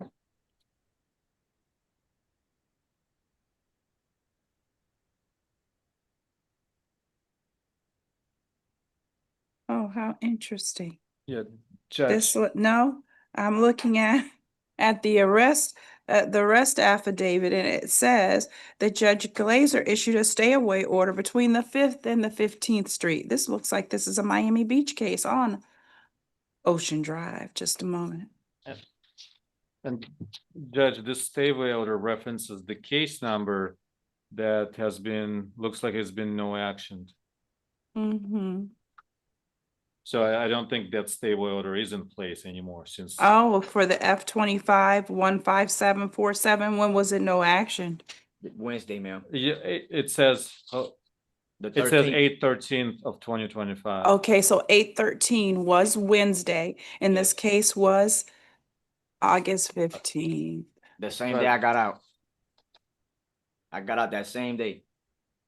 Oh, how interesting. Yeah, This, Judge. no, I'm looking at the arrest affidavit, and it says that Judge Glazer issued a stay away order between the 5th and the 15th Street. This looks like this is a Miami Beach case on Ocean Drive. Just a moment. And Judge, this stay away order references the case number that has been, looks like it's been no action. Mm-hmm. So I don't think that stay away order is in place anymore since. Oh, for the F-25 15747, when was it no action? Wednesday, ma'am. Yeah, it says, The it says 13th. 8/13 of 2025. Okay, so 8/13 was Wednesday, and this case was August 15th. The same day I got out. I got out that same day.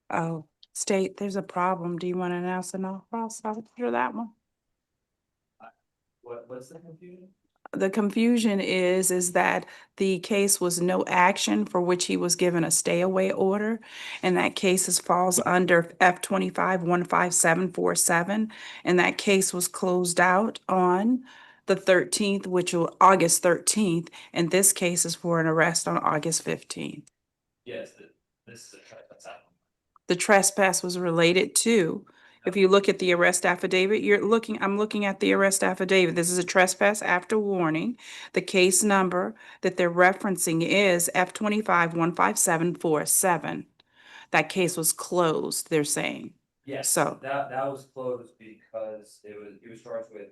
Oh, State, there's a problem. Do you want to announce an off-cross after that one? What's the confusion? The confusion is that the case was no action for which he was given a stay away order. And that case falls under F-25 15747. And that case was closed out on the 13th, which was August 13th. And this case is for an arrest on August 15th. Yes, this is a trespass. The trespass was related to, if you look at the arrest affidavit, I'm looking at the arrest affidavit. This is a trespass after warning. The case number that they're referencing is F-25 15747. That case was closed, they're saying. Yes, So- that was closed because he was charged with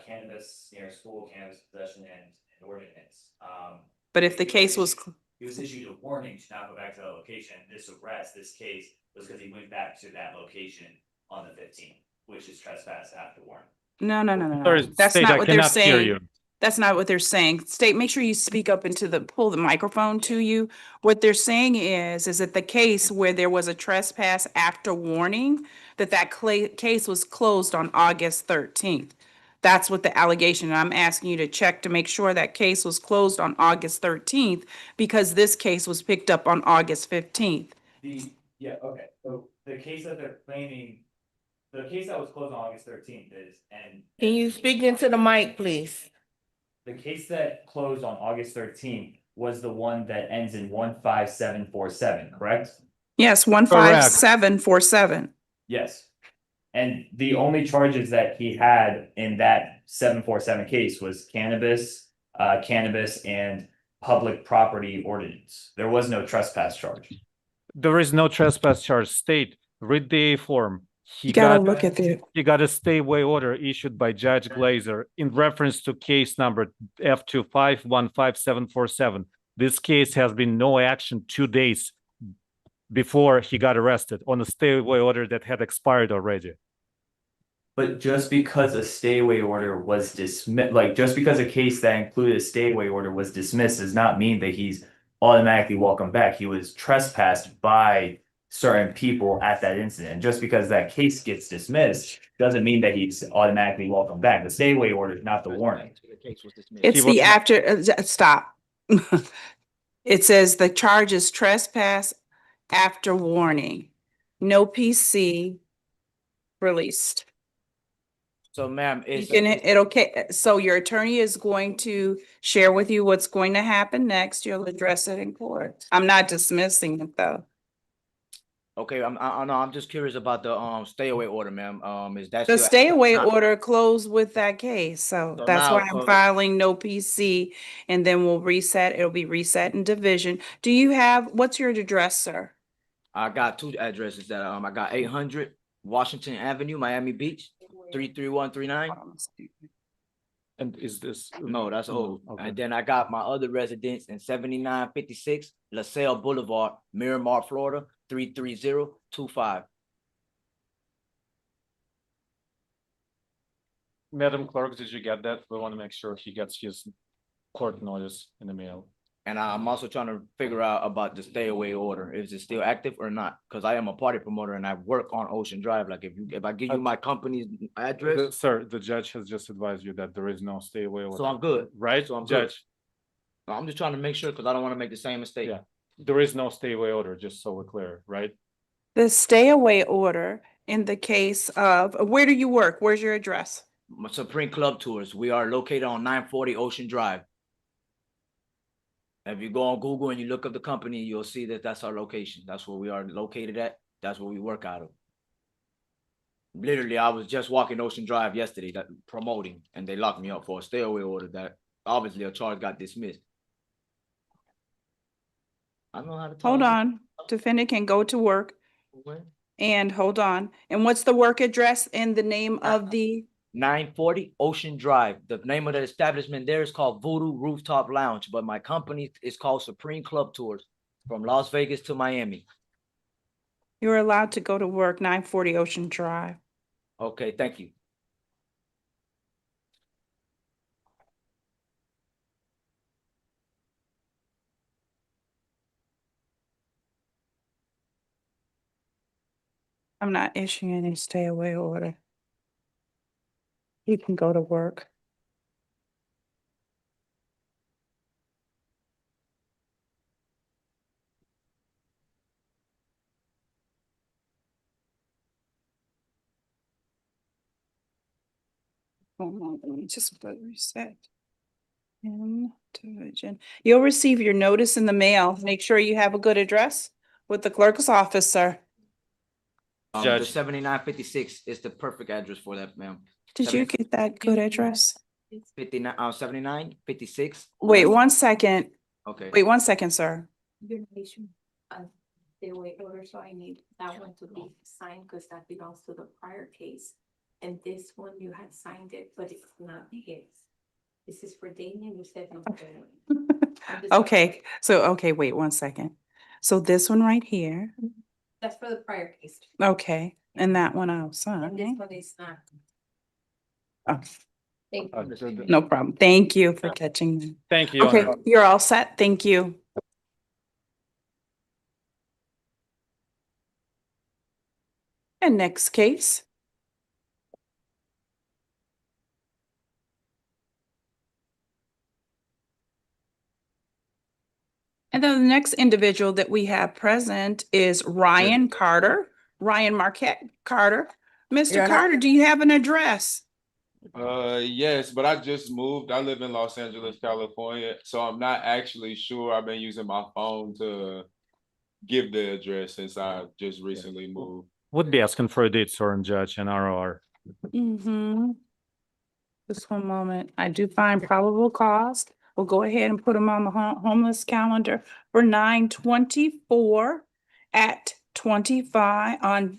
cannabis near school, cannabis possession and ordinance. But if the case was, He was issued a warning to not go back to that location. This case was because he went back to that location on the 15th, which is trespass after warning. no. Sorry, That's State, not I what they're cannot hear saying. you. That's not what they're saying. State, make sure you speak up pull the microphone to you. What they're saying is that the case where there was a trespass after warning, that case was closed on August 13th. That's what the allegation, and I'm asking you to check to make sure that case was closed on August 13th because this case was picked up on August 15th. Okay, so the case that they're claiming, the case that was closed on August 13th Can you speak into the mic, please? the case that closed on August 13th was the one that ends in 15747, correct? Yes, 15747. Yes. And the only charges that he had in that 747 case was cannabis and public property ordinance. There was no trespass charge. There is no trespass charge. State, read the A form. He You gotta look at the, He got a stay away order issued by Judge Glazer in reference to case number F-25 15747. This case has been no action 2 days before he got arrested on a stay away order that had expired already. But just because a stay away order was dismissed, like just because a case that included a stay away order was dismissed does not mean that he's automatically welcome back. He was trespassed by certain people at that incident. Just because that case gets dismissed doesn't mean that he's automatically welcome back. The stay away order is not the warning. It's the after, stop. It says the charge is trespass after warning. No PC released. So ma'am, You it's, can, so your attorney is going to share with you what's going to happen next. You'll address it in court. I'm not dismissing it though. okay, I'm just curious about the stay away order, ma'am. Is that The still stay active or away not? order closed with that case, so So that's why now, I'm so- filing no PC, and then we'll reset, it'll be reset in division. Do you have, what's your address, sir? I got two addresses that I got 800 Washington Avenue, Miami Beach, 33139. And is this? No, that's old. Okay. And then I got my other residence in 7956 LaSalle Boulevard, Miramar, Florida, 33025. Madam Clerk, did you get that? We want to make sure he gets his court notice in the mail. And I'm also trying to figure out about the stay away order. Is it still active or not? Because I am a party promoter and I work on Ocean Drive. Like if I give you my company's address, Sir, the judge has just advised you that there is no stay away order. so I'm good. Right? So I'm good. Judge, I'm just trying to make sure because I don't want to make the same mistake. Yeah. There is no stay away order, just so we're clear, right? The stay away order in the case of, where do you work? Where's your address? My Supreme Club Tours. We are located on 940 Ocean Drive. If you go on Google and you look up the company, you'll see that that's our location. That's where we are located at. That's where we work out of. Literally, I was just walking Ocean Drive yesterday, that promoting, and they locked me up for a stay away order that obviously a charge got dismissed. I don't know how to tell Hold you. on, defendant can go to work, What? and hold on. And what's the work address and the name of the? 940 Ocean Drive. The name of the establishment there is called Voodoo Rooftop Lounge, but my company is called Supreme Club Tours from Las Vegas to Miami. You're allowed to go to work, 940 Ocean Drive. Okay, thank you. I'm not issuing any stay away order. You can go to work. Hold on, let me just reset. In division. You'll receive your notice in the mail. Make sure you have a good address with the clerk's office, sir. The Judge. 7956 is the perfect address for that, ma'am. Did you get that good address? 7956. Wait 1 second. Okay. Wait 1 second, sir. Your nation, stay away order, so I need that one to be signed because that belongs to the prior case. And this one you had signed it, but it's not his. This is for Damien, you said. Okay, so, okay, wait 1 second. So this one right here, That's for the prior case. okay, and that one And outside. this one is not. Oh, Thank you. no problem. Thank you for catching me. Thank you. Okay, Honor. you're all set. Thank you. And next case. And then the next individual that we have present is Ryan Carter, Ryan Marquette Carter. Mr. Yeah, Carter, do you have an address? Yes, but I just moved. I live in Los Angeles, California, so I'm not actually sure. I've been using my phone to give the address since I just recently moved. Would be asking for a date, sir, and judge and ROR. Mm-hmm. Just 1 moment. I do find probable cause. We'll go ahead and put them on the homeless calendar for 9/24 at 25 on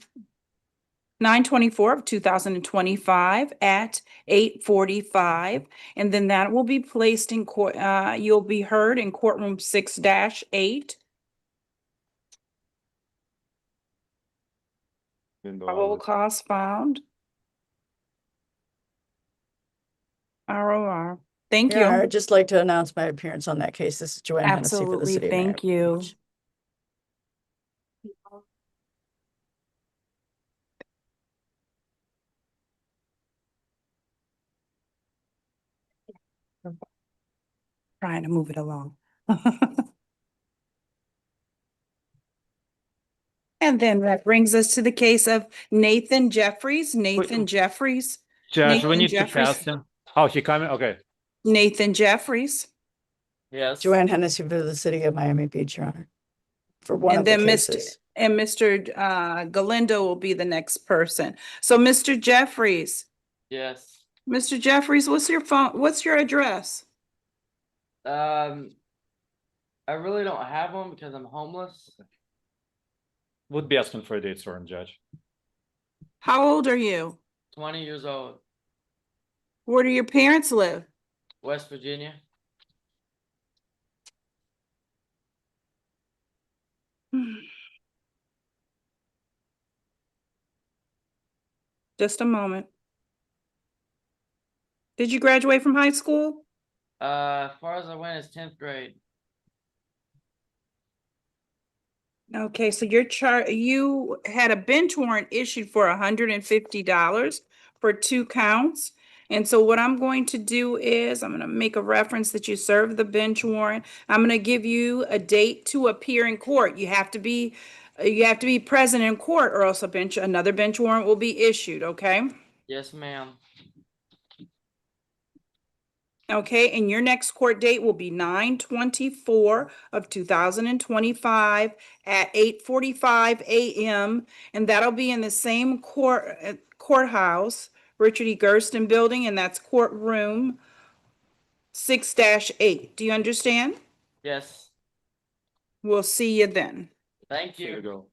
9/24 of 2025 at 8:45. And then that will be placed in court, you'll be heard in courtroom 6-8. Probable cause found. ROR. Thank Your Honor, you. I'd just like to announce my appearance on that case. This is Joanne Hennessy for the Absolutely. city of Thank Miami you. Beach. Trying to move it along. And then that brings us to the case of Nathan Jeffries. Nathan Jeffries. Judge, we Nathan need to Jeffries. pass him. Oh, he coming? Okay. Nathan Jeffries. Yes. Joanne Hennessy for the city of Miami Beach, Your Honor, for one And of the then cases. Mr. Galindo will be the next person. So Mr. Jeffries, Yes. Mr. Jeffries, what's your address? I really don't have one because I'm homeless. Would be asking for a date certain, Judge. How old are you? 20 years old. Where do your parents live? West Virginia. Just a moment. Did you graduate from high school? As far as I went, it's 10th grade. Okay, so you had a bench warrant issued for $150 for 2 counts. And so what I'm going to do is I'm going to make a reference that you served the bench warrant. I'm going to give you a date to appear in court. You have to be present in court or else another bench warrant will be issued, okay? Yes, ma'am. Okay, and your next court date will be 9/24 of 2025 at 8:45 a.m. And that'll be in the same courthouse, Richard E. Gersten building, and that's courtroom 6-8. Do you understand? Yes. We'll see you then. Thank you. Here we go.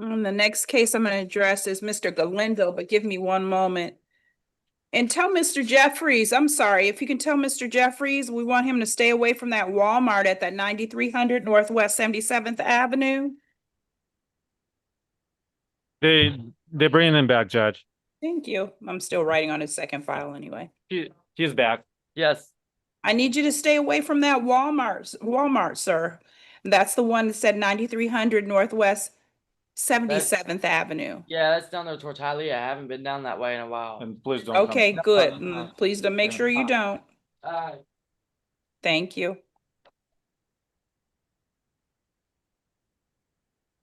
And the next case I'm going to address is Mr. Galindo, but give me one moment. And tell Mr. Jeffries, I'm sorry, if you can tell Mr. Jeffries, we want him to stay away from that Walmart at that 9300 Northwest 77th Avenue. They're bringing him back, Judge. Thank you. I'm still writing on his second file anyway. He's back. Yes. I need you to stay away from that Walmart, sir. That's the one that said 9300 Northwest 77th Avenue. Yeah, that's down there towards Hialeah. I haven't been down that way in a while. And please don't Okay, come. good. Please don't make sure you don't. Alright. Thank you.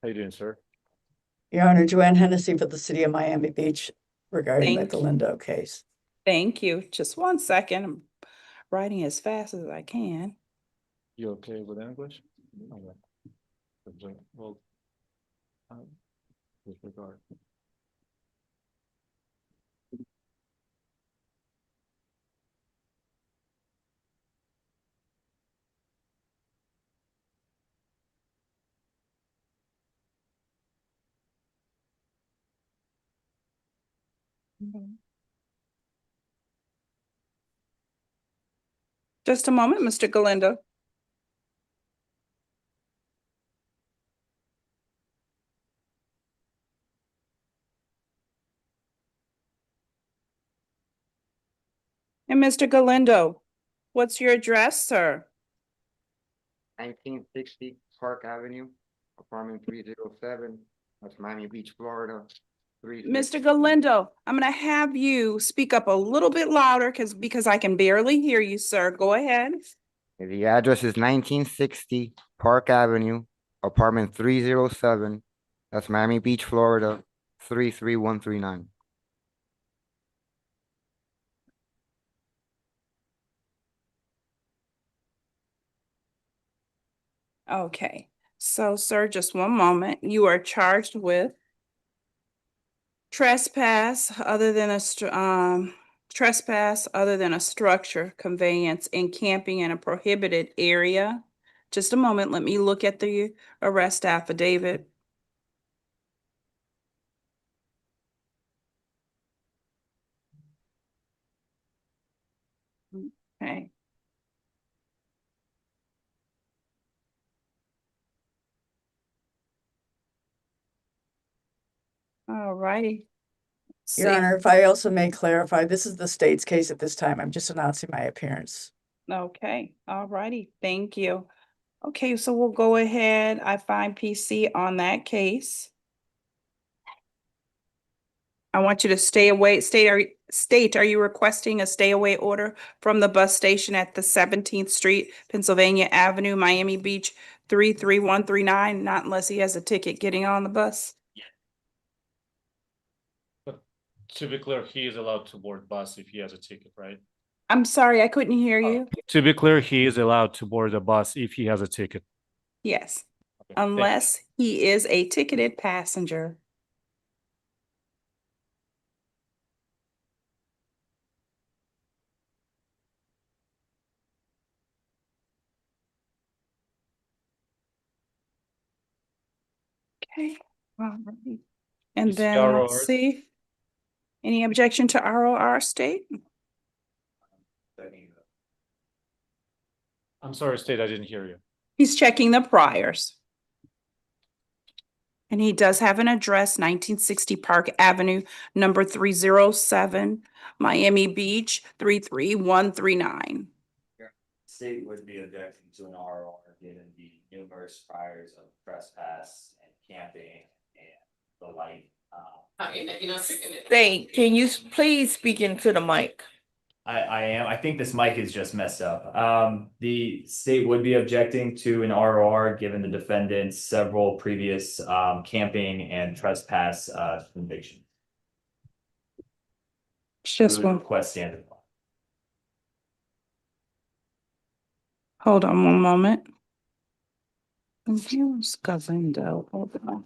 How you doing, sir? Your Honor, Joanne Hennessy for the city of Miami Beach regarding the Thank you. Galindo case. Thank you. Just one second. I'm writing as fast as I can. You okay with English? Okay. Well, disregard. Just a moment, Mr. Galindo. And Mr. Galindo, what's your address, sir? 1960 Park Avenue, apartment 307, that's Miami Beach, Florida. Mr. Galindo, I'm going to have you speak up a little bit louder because I can barely hear you, sir. Go ahead. The address is 1960 Park Avenue, apartment 307, that's Miami Beach, Florida, 33139. Okay. So, sir, just one moment. You are charged with trespass other than a trespass other than a structure, conveyance, and camping in a prohibited area. Just a moment, let me look at the arrest affidavit. Okay. All righty. Your Honor, if I also may clarify, this is the state's case at this time. I'm just announcing my appearance. Okay, all righty, thank you. Okay, so we'll go ahead. I find PC on that case. I want you to stay away, state, are you requesting a stay away order from the bus station at the 17th Street, Pennsylvania Avenue, Miami Beach, 33139, not unless he has a ticket getting on the bus? To be clear, he is allowed to board bus if he has a ticket, right? I'm sorry, I couldn't hear you. To be clear, he is allowed to board a bus if he has a ticket. Yes, Okay, thank you. unless he is a ticketed passenger. Okay, all right. And Is then ROR? let's see. Any objection to ROR state? I'm sorry, state, I didn't hear you. He's checking the priors. And he does have an address, 1960 Park Avenue, number 307, Miami Beach, 33139. State would be objecting to an ROR given the numerous priors of trespass and camping and the like. State, can you please speak into the mic? I am. I think this mic is just messed up. The state would be objecting to an ROR given the defendant's several previous camping and trespass convictions. Just one. Request standard. Hold on one moment. Confused Galindo. Hold on.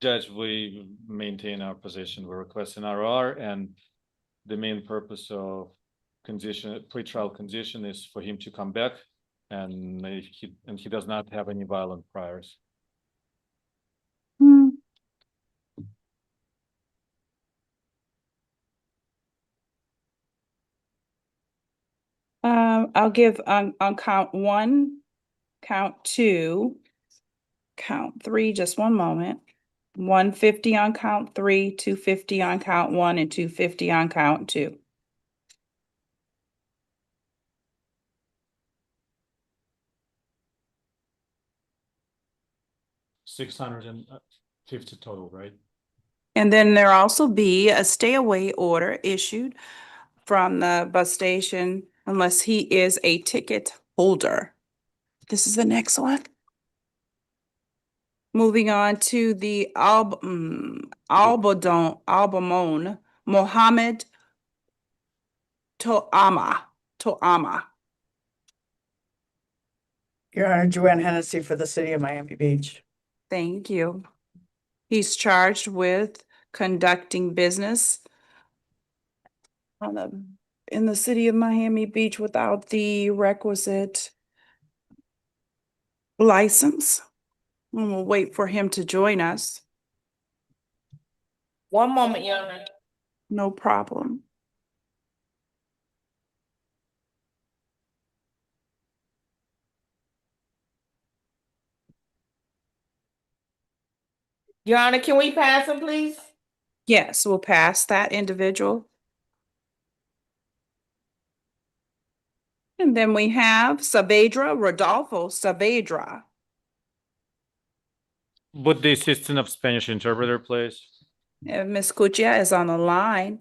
Judge, we maintain our position. We're requesting ROR, and the main purpose of pretrial condition is for him to come back, and he does not have any violent priors. I'll give on count 1, count 2, count 3, just one moment. 150 on count 3, 250 on count 1, and 250 on count 2. $650 total, right? And then there also be a stay away order issued from the bus station unless he is a ticket holder. This is the next one. Moving on to the Albamon Mohammed To'ama. Your Honor, Joanne Hennessy for the city of Miami Beach. Thank you. He's charged with conducting business in the city of Miami Beach without the requisite license. And we'll wait for him to join us. One moment, Your Honor. No problem. Your Honor, can we pass him, please? Yes, we'll pass that individual. And then we have Rodolfo Saavedra. Would the assistant of Spanish interpreter, please? Ms. Cuccia is on the line.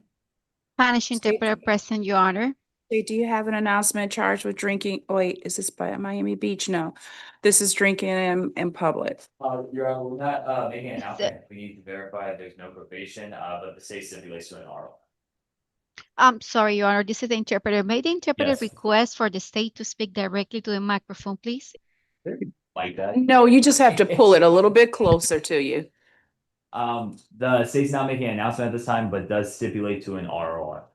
Spanish interpreter present, Your Honor. Hey, do you have an announcement charged with drinking? Oh, wait, is this by Miami Beach? No, this is drinking in public. Your Honor, we're not making an announcement. We need to verify there's no probation, but the state stipulates to an ROR. I'm sorry, Your Honor, this is the interpreter. May the interpreter Yes. request for the state to speak directly to the microphone, please? Like that? No, you just have to pull it a little bit closer to you. The state's not making an announcement at this time, but does stipulate to an ROR.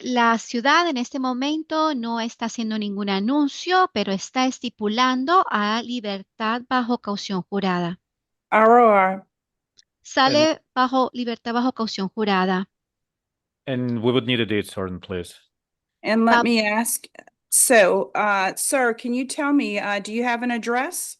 La ciudad en este momento no está haciendo ningún anuncio, pero está estipulando a libertad bajo caución jurada. ROR. Sale bajo libertad bajo caución jurada. And we would need a date certain, please. And let me ask, so, sir, can you tell me, do you have an address?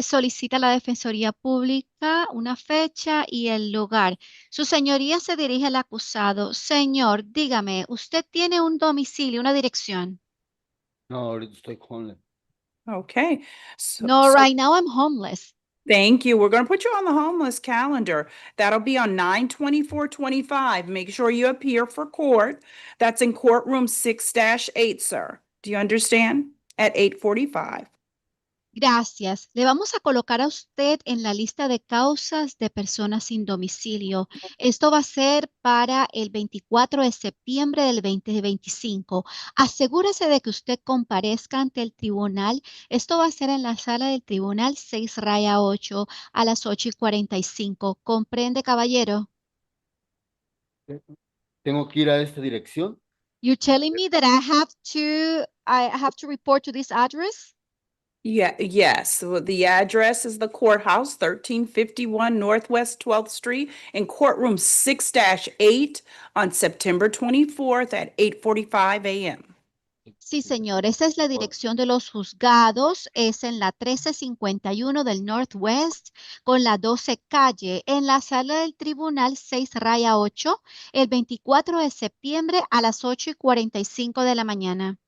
Solicita a la Defensoría Pública una fecha y el lugar. Su señoría se dirige al acusado. Señor, dígame, ¿usted tiene un domicilio, una dirección? No, ahorita estoy con Okay. So, No, right now I'm homeless. Thank you. We're going to put you on the homeless calendar. That'll be on 9/24/25. Make sure you appear for court. That's in courtroom 6-8, sir. Do you understand? At 8:45. Gracias. Le vamos a colocar a usted en la lista de causas de personas sin domicilio. Esto va a ser para el 24 de septiembre del 2025. Asegúrese de que usted comparezca ante el tribunal. Esto va a ser en la sala del tribunal 6-8 a las 8:45. ¿Comprende, caballero? Tengo que ir a esta dirección. You're telling me that I have to report to this address? Yeah, yes. So the address is the courthouse, 1351 Northwest 12th Street, in courtroom 6-8 on September 24th at 8:45 a.m. Sí, señor. Esa es la dirección de los juzgados. Es en la 1351 del Northwest con la 12 calle en la sala del tribunal 6-8 el 24 de septiembre a las 8:45 de la mañana.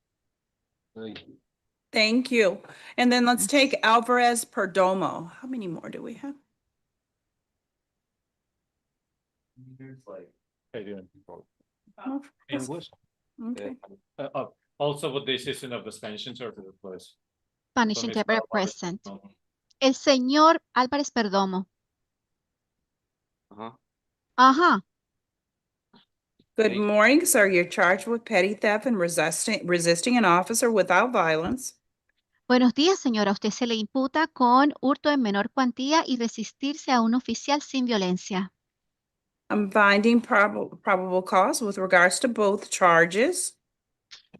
Thank you. And then let's take Alvarez Perdomo. How many more do we have? Oh, English. Okay. Also with the assistant of the Spanish interpreter, please. Spanish So, Ms. interpreter Alvarez present. Perdomo. El señor Álvarez Perdomo. Ajá. Ajá. Good morning, sir. You're charged with petty theft and resisting an officer without violence. Buenos días, señora. Usted se le imputa con hurto en menor cuantía y resistirse a un oficial sin violencia. I'm finding probable cause with regards to both charges.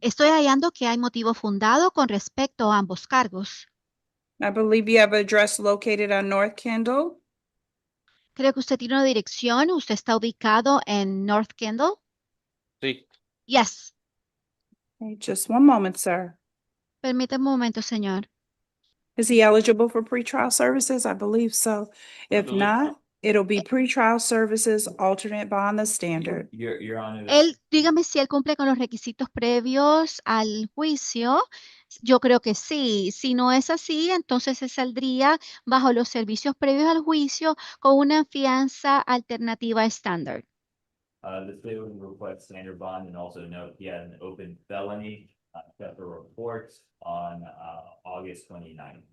Estoy hallando que hay motivo fundado con respecto a ambos cargos. I believe you have an address located on North Kendall. Creo que usted tiene una dirección. ¿Usted está ubicado en North Kendall? Sí. Yes. Okay, just one moment, sir. Permítame un momento, señor. Is he eligible for pretrial services? I believe so. If believe not, it'll be pretrial services, alternate bond the standard. Your Honor. Él, dígame si él cumple con los requisitos previos al juicio. Yo creo que sí. Si no es así, entonces se saldría bajo los servicios previos al juicio con una fianza alternativa estándar. The state would request standard bond and also note he had an open felony, got the report on, August 29th.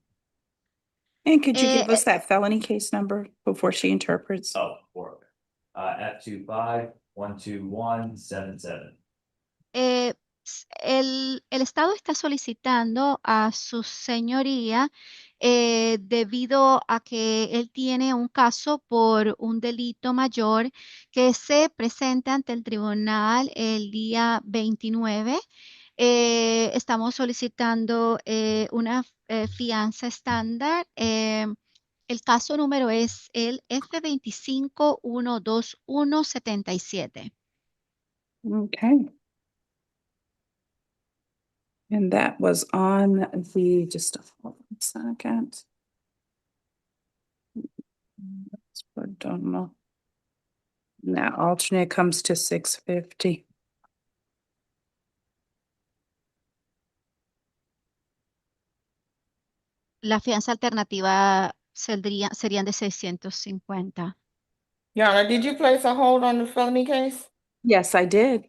And could you give us that felony case number before she interprets? Oh, for, F25-12177. El Estado está solicitando a su señoría debido a que él tiene un caso por un delito mayor que se presenta ante el tribunal el día 29. Estamos solicitando una fianza estándar. El caso número es el F25-12177. Okay. And that was on the, just a second. Don't know. Now alternate comes to 650. La fianza alternativa serían de 650. Your Honor, did you place a hold on the felony case? Yes, I did.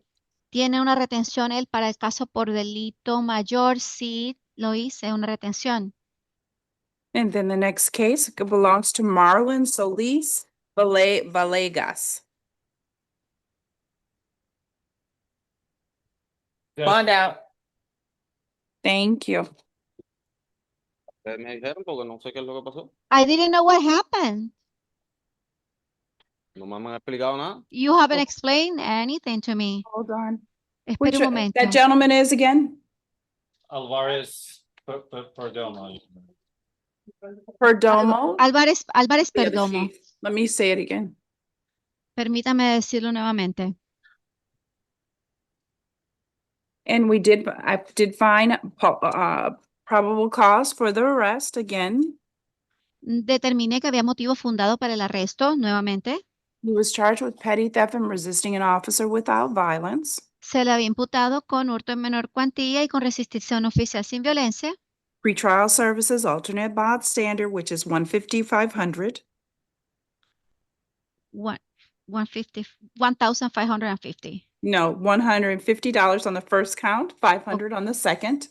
¿Tiene una retención él para el caso por delito mayor? Sí, lo hice, una retención. And then the next case belongs to Marlene Solis Valegas. Bond out. Thank you. Me dijeron porque no sé qué es lo que pasó. I didn't know what happened. No me han explicado nada. You haven't explained anything to me. Hold on. Espera un momento. That gentleman is again? Alvarez Perdomo. Perdomo? Álvarez Yeah, the Perdomo. chief. Let me say it again. Permítame decirlo nuevamente. And I did find probable cause for the arrest again. Determiné que había motivo fundado para el arresto nuevamente. He was charged with petty theft and resisting an officer without violence. Se le había imputado con hurto en menor cuantía y con resistirse a un oficial sin violencia. Pretrial services alternate bond standard, which is 150,500. 1,550. No, $150 on the first count, 500 on the second.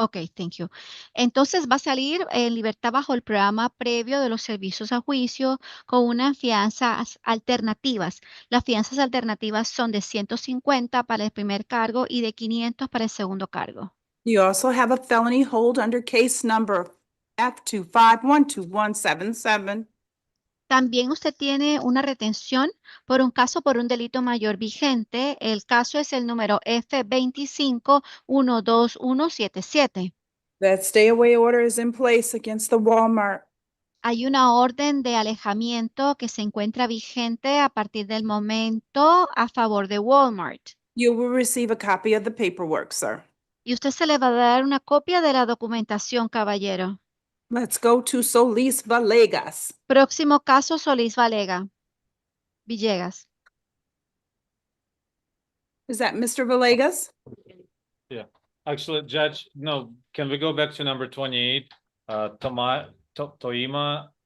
Ok, thank you. Entonces va a salir en libertad bajo el programa previo de los servicios a juicio con unas fianzas alternativas. Las fianzas alternativas son de 150 para el primer cargo y de 500 para el segundo cargo. You also have a felony hold under case number F2512177. También usted tiene una retención por un caso por un delito mayor vigente. El caso es el número F2512177. That stay away order is in place against the Walmart. Hay una orden de alejamiento que se encuentra vigente a partir del momento a favor de Walmart. You will receive a copy of the paperwork, sir. Y usted se le va a dar una copia de la documentación, caballero. Let's go to Solis Villegas. Próximo caso, Solís Villegas. Is that Mr. Villegas? Yeah, actually, Judge, no, can we go back to number 28? Toima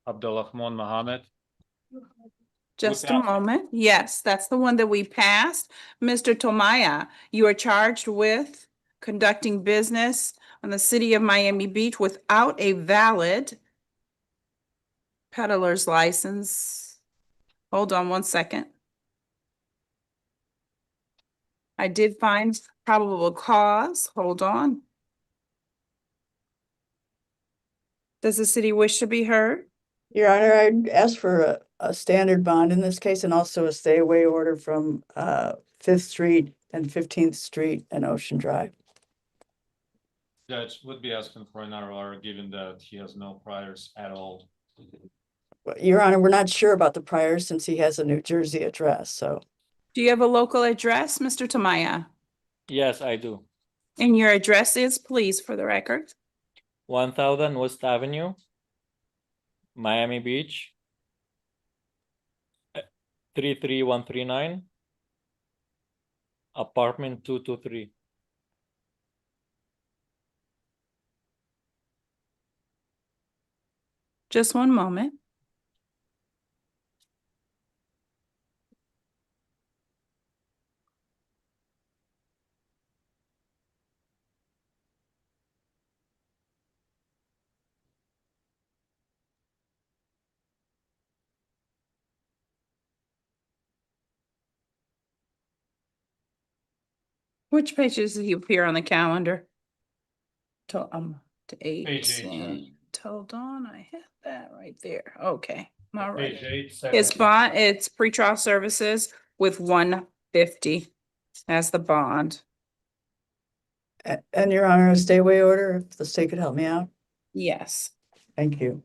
Abdulrahman Mohammed. Just a moment. Yes, that's the one that we passed. Mr. Tomaya, you are charged with conducting business on the city of Miami Beach without a valid peddler's license. Hold on one second. I did find probable cause. Hold on. Does the city wish to be heard? Your Honor, I'd ask for a standard bond in this case and also a stay away order from 5th Street and 15th Street and Ocean Drive. Judge would be asking for an RR given that he has no priors at all. Your Honor, we're not sure about the prior since he has a New Jersey address, so. Do you have a local address, Mr. Tomaya? Yes, I do. And your address is, please, for the record? 1000 West Avenue, Miami Beach, 33139, apartment 223. Just one moment. Which pages does he appear on the calendar? To 8. Page 8, Hold on, I have that right there. Okay, all right. Page 8, It's second. bond, it's pretrial services with 150 as the bond. And Your Honor, a stay away order, if the state could help me out. Yes. Thank you.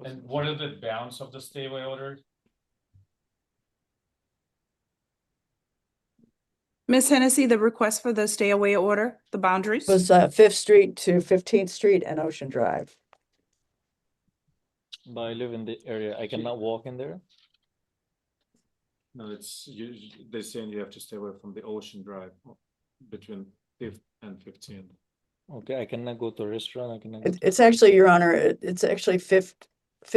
And what are the bounds of the stay away order? Ms. Hennessy, the request for the stay away order, the boundaries? Was 5th Street to 15th Street and Ocean Drive. But I live in the area. I cannot walk in there. No, they're saying you have to stay away from the Ocean Drive between 5th and 15th. Okay, I cannot go to a restaurant. I cannot go It's actually, Your Honor, it's actually 5th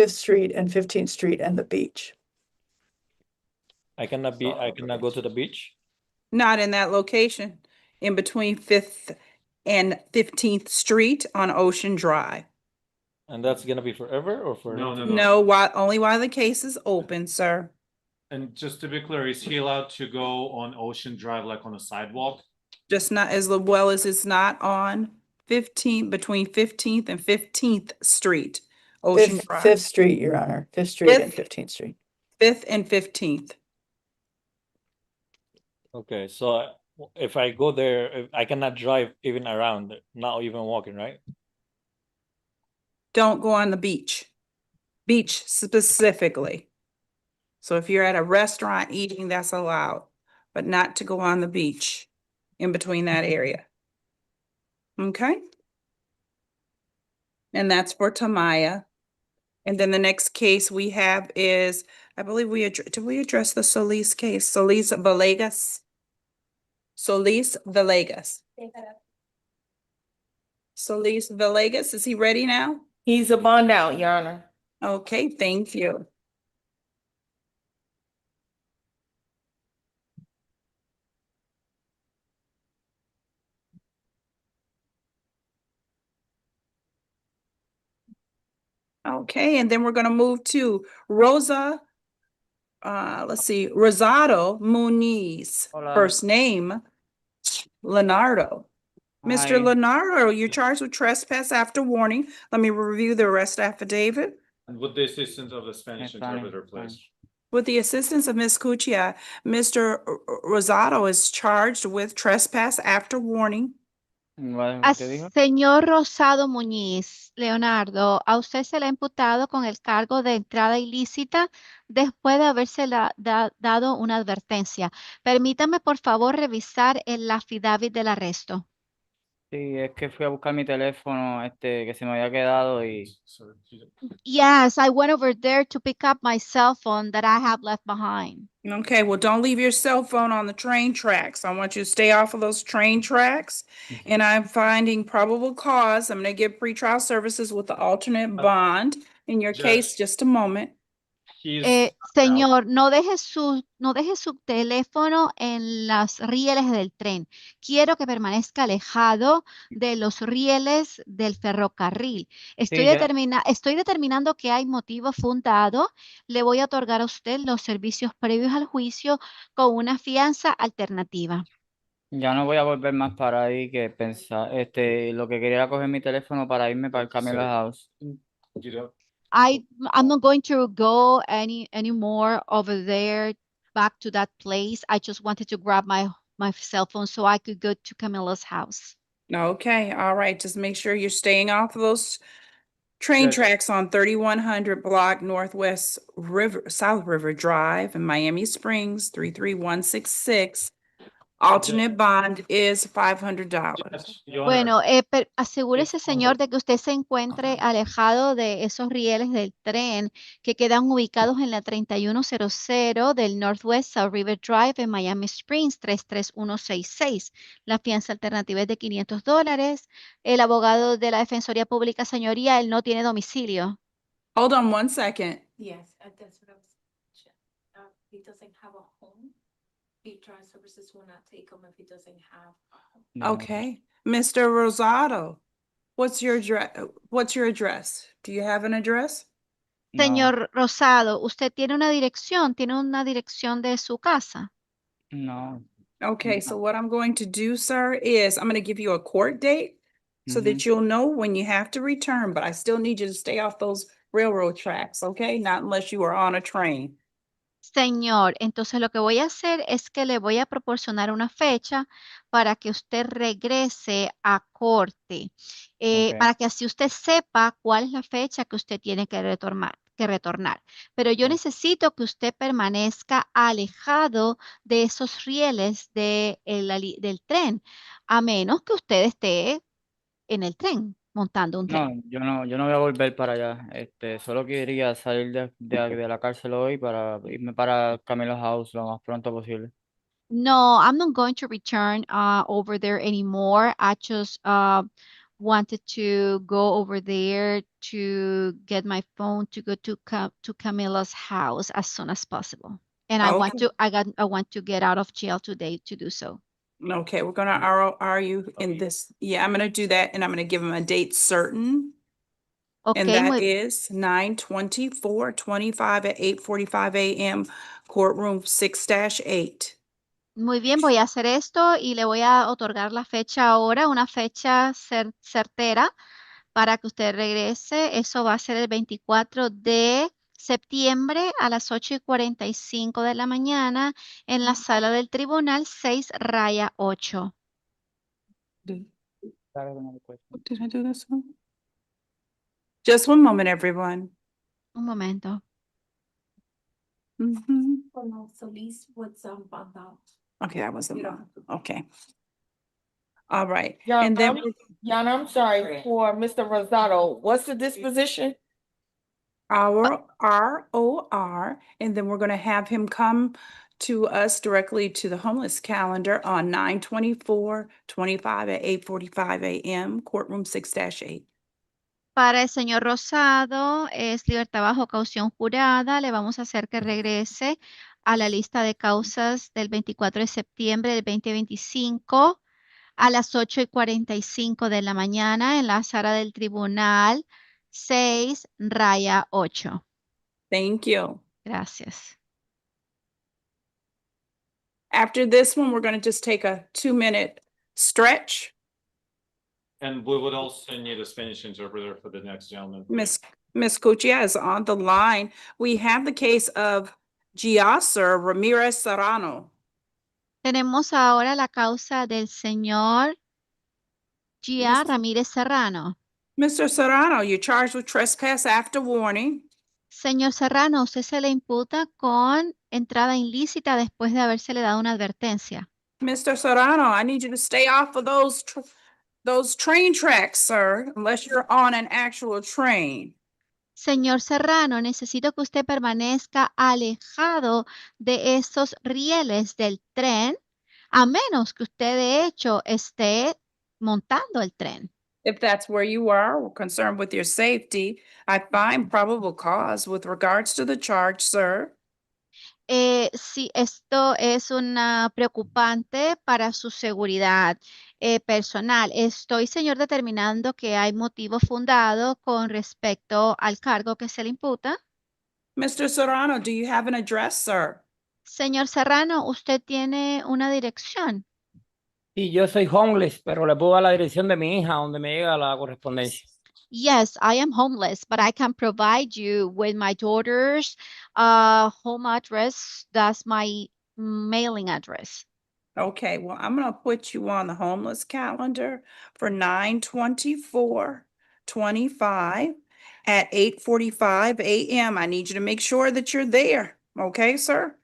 Street and 15th Street and the beach. I cannot go to the beach. Not in that location, in between 5th and 15th Street on Ocean Drive. And that's gonna be forever or for? No, only while the case is open, sir. And just to be clear, is he allowed to go on Ocean Drive like on a sidewalk? Just not as well as it's not on 15th, between 15th and 15th Street, Ocean Drive. 5th Street, Your Honor, 5th Street and 15th Street. 5th and 15th. Okay, so if I go there, I cannot drive even around, not even walking, right? Don't go on the beach. Beach specifically. So if you're at a restaurant eating, that's allowed, but not to go on the beach in between that area. Okay? And that's for Tamaya. And then the next case we have is, I believe did we address the Solis case? Solis Villegas? Solis Villegas. Solis Villegas, is he ready now? He's a bond out, Your Honor. Okay, thank you. Okay, and then we're gonna move to Rosa, let's see, Rosado Muniz, Hola. first name, Leonardo. Mr. Hi. Leonardo, you're charged with trespass after warning. Let me review the arrest affidavit. And with the assistance of the Spanish Spanish, interpreter, please. With the assistance of Ms. Cuccia, Mr. Rosado is charged with trespass after warning. ¿Qué dijo? Señor Rosado Muñiz, Leonardo, a usted se le ha imputado con el cargo de entrada ilícita después de haberse dado una advertencia. Permítame, por favor, revisar el affidavit del arresto. Sí, es que fui a buscar mi teléfono, que se me había quedado y Yes, I went over there to pick up my cell phone that I have left behind. Okay, well, don't leave your cell phone on the train tracks. I want you to stay off of those train tracks. And I'm finding probable cause. I'm gonna give pretrial services with the alternate bond. In your case, just a moment. Señor, no deje su teléfono en las rieles del tren. Quiero que permanezca alejado de los rieles del ferrocarril. Estoy determinando que hay motivo fundado. Le voy a otorgar a usted los servicios previos al juicio con una fianza alternativa. ya no voy a volver más para ahí que pensar, lo que quería era coger mi teléfono para irme para el Camila House. I'm not going to go anymore over there back to that place. I just wanted to grab my cell phone so I could go to Camila's house. Okay, all right, just make sure you're staying off of those train tracks on 3100 block Northwest South River Drive in Miami Springs, 33166. Alternate bond is $500. Bueno, asegúrese, señor, de que usted se encuentre alejado de esos rieles del tren que quedan ubicados en la 3100 del Northwest South River Drive en Miami Springs, 33166. La fianza alternativa es de $500. El abogado de la Defensoría Pública, señoría, él no tiene domicilio. Hold on one second. Yes, that's what I was, he doesn't have a home. Pretrial services will not take him if he doesn't have. Okay, Mr. Rosado, what's your address? Do you have an address? Señor Rosado, ¿usted tiene una dirección? ¿Tiene una dirección de su casa? No. Okay, so what I'm going to do, sir, is I'm going to give you a court date so that you'll know when you have to return, but I still need you to stay off those railroad tracks, okay? Not unless you are on a train. Señor, entonces lo que voy a hacer es que le voy a proporcionar una fecha para que usted regrese a corte, para que así usted sepa cuál es la fecha que usted tiene que retornar. Pero yo necesito que usted permanezca alejado de esos rieles del tren, a menos que usted esté en el tren, montando un tren. No, yo no voy a volver para allá. Solo quería salir de la cárcel hoy para irme para Camila House lo más pronto posible. No, I'm not going to return over there anymore. I just wanted to go over there to get my phone to go to Camila's house as soon as possible. And I want to get out of jail today to do so. Okay, we're gonna argue in this. Yeah, I'm gonna do that, and I'm gonna give him a date certain. And that is 9/24/25 at 8:45 a.m. courtroom 6-8. Muy bien, voy a hacer esto y le voy a otorgar la fecha ahora, una fecha certera para que usted regrese. Eso va a ser el 24 de septiembre a las 8:45 de la mañana en la sala del tribunal 6-8. Did I do this one? Just one moment, everyone. Un momento. Mhm. Oh, no, Solis was bummed out. Okay, that was the one. Okay. All right. Yana, And then Yana, I'm sorry, for Mr. Rosado, what's the disposition? ROR, and then we're going to have him come to us directly to the homeless calendar on 9/24/25 at 8:45 a.m. courtroom 6-8. Para el señor Rosado es libertad bajo caución jurada. Le vamos a hacer que regrese a la lista de causas del 24 de septiembre del 2025 a las 8:45 de la mañana en la sala del tribunal 6-8. Thank you. Gracias. After this one, we're going to just take a 2-minute stretch. And we would also need a Spanish interpreter for the next gentleman. Miss Cuccia is on the line. We have the case of GLAZER Ramirez Serrano. Tenemos ahora la causa del señor Gia Ramírez Serrano. Mr. Serrano, you're charged with trespass after warning. Señor Serrano, usted se le imputa con entrada ilícita después de habérsele dado una advertencia. Mr. Serrano, I need you to stay off of those train tracks, sir, unless you're on an actual train. Señor Serrano, necesito que usted permanezca alejado de esos rieles del tren, a menos que usted de hecho esté montando el tren. If that's where you are, or concerned with your safety, I find probable cause with regards to the charge, sir. Si esto es una preocupante para su seguridad personal, estoy, señor, determinando que hay motivo fundado con respecto al cargo que se le imputa. Mr. Serrano, do you have an address, sir? Señor Serrano, ¿usted tiene una dirección? Y yo soy homeless, pero le puedo dar la dirección de mi hija donde me llega la correspondencia. Yes, I am homeless, but I can provide you with my daughter's home address. That's my mailing address. Okay, well, I'm gonna put you on the homeless calendar for 9/24/25 at 8:45 a.m. I need you to make sure that you're there. Okay, sir?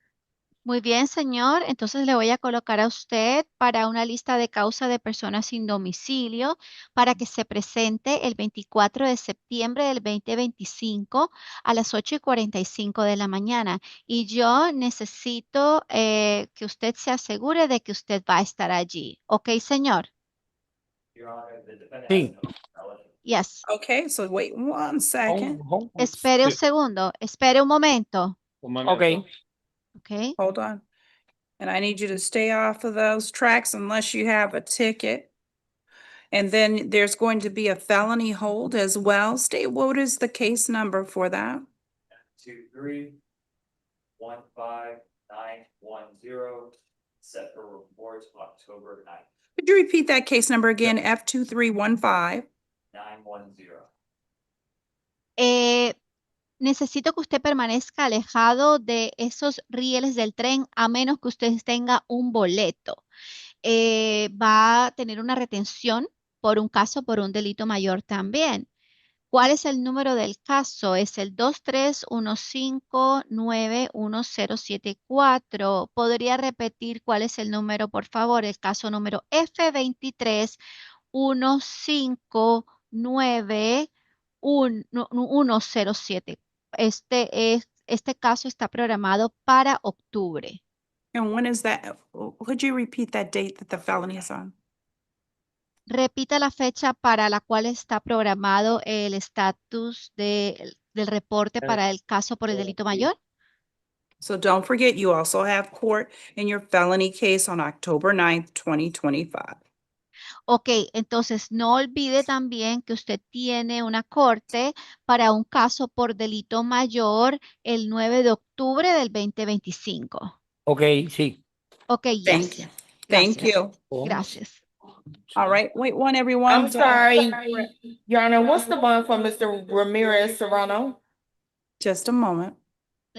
Muy bien, señor. Entonces le voy a colocar a usted para una lista de causa de personas sin domicilio para que se presente el 24 de septiembre del 2025 a las 8:45 de la mañana. Y yo necesito que usted se asegure de que usted va a estar allí. ¿Ok, señor? Sí. Yes. Okay, so wait 1 second. Espere un segundo. Espere un momento. Ok. Okay. Hold on. And I need you to stay off of those tracks unless you have a ticket. And then there's going to be a felony hold as well. State, what is the case number for that? 2315910, set for report October 9th, Could you repeat that case number again? F2315. 910. Necesito que usted permanezca alejado de esos rieles del tren a menos que usted tenga un boleto. Va a tener una retención por un caso, por un delito mayor también. ¿Cuál es el número del caso? Es el 231591074. ¿Podría repetir cuál es el número, por favor? El caso número F231591074. Este caso está programado para octubre. And when is that? Could you repeat that date that the felony is on? Repita la fecha para la cual está programado el estatus del reporte para el caso por el delito mayor. So don't forget, you also have court in your felony case on October 9th, 2025. Ok, entonces no olvide también que usted tiene una corte para un caso por delito mayor el 9 de octubre del 2025. Ok, sí. Ok, Thank yes. you. Thank you. Gracias. All right, wait one, everyone. I'm sorry, Your Honor, what's the bond for Mr. Ramirez Serrano? Just a moment.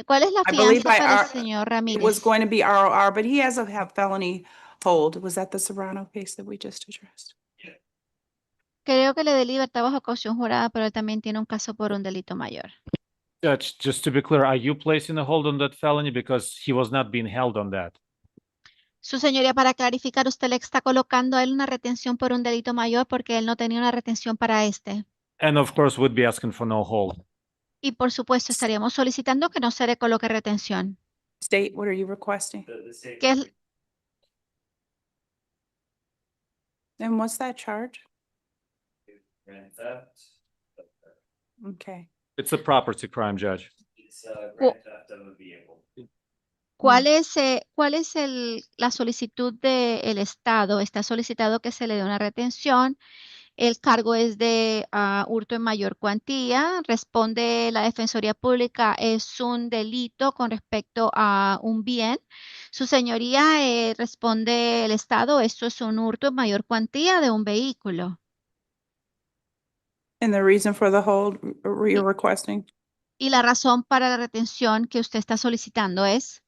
¿Cuál es la I believe fianza para el I, señor it was Ramírez? going to be ROR, but he has a felony hold. Was that the Serrano case that we just addressed? Creo que le dé libertad bajo caución jurada, pero él también tiene un caso por un delito mayor. Judge, just to be clear, are you placing a hold on that felony because he was not being held on that? Su señoría, para clarificar, usted le está colocando a él una retención por un delito mayor porque él no tenía una retención para este. And of course, we'd be asking for no hold. Y por supuesto, estaríamos solicitando que no se le coloque retención. State, what are you requesting? ¿Qué es? And what's that charge? Okay. It's a property crime, Judge. ¿Cuál es la solicitud del Estado? Está solicitado que se le dé una retención. El cargo es de hurto en mayor cuantía. Responde la Defensoría Pública, es un delito con respecto a un bien. Su señoría, responde el Estado, esto es un hurto en mayor cuantía de un vehículo. And the reason for the hold you're requesting? Y la razón para la retención que usted está solicitando es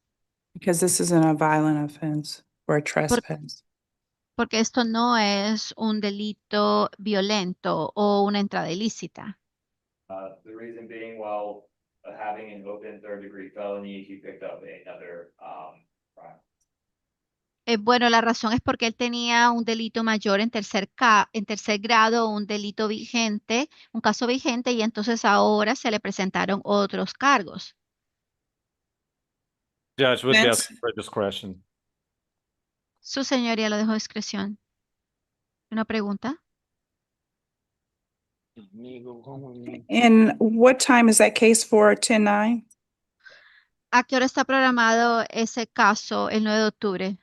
Because this isn't a violent offense or a trespass. porque esto no es un delito violento o una entrada ilícita. The reason being, while having an open third degree felony, he picked up another, crime. Bueno, la razón es porque él tenía un delito mayor en tercer grado, un delito vigente, un caso vigente, y entonces ahora se le presentaron otros cargos. Judge, we'd be asking for discretion. Su señoría lo dejó a discreción. ¿Una pregunta? And what time is that case for? 10-9? ¿A qué hora está programado ese caso el 9 de octubre?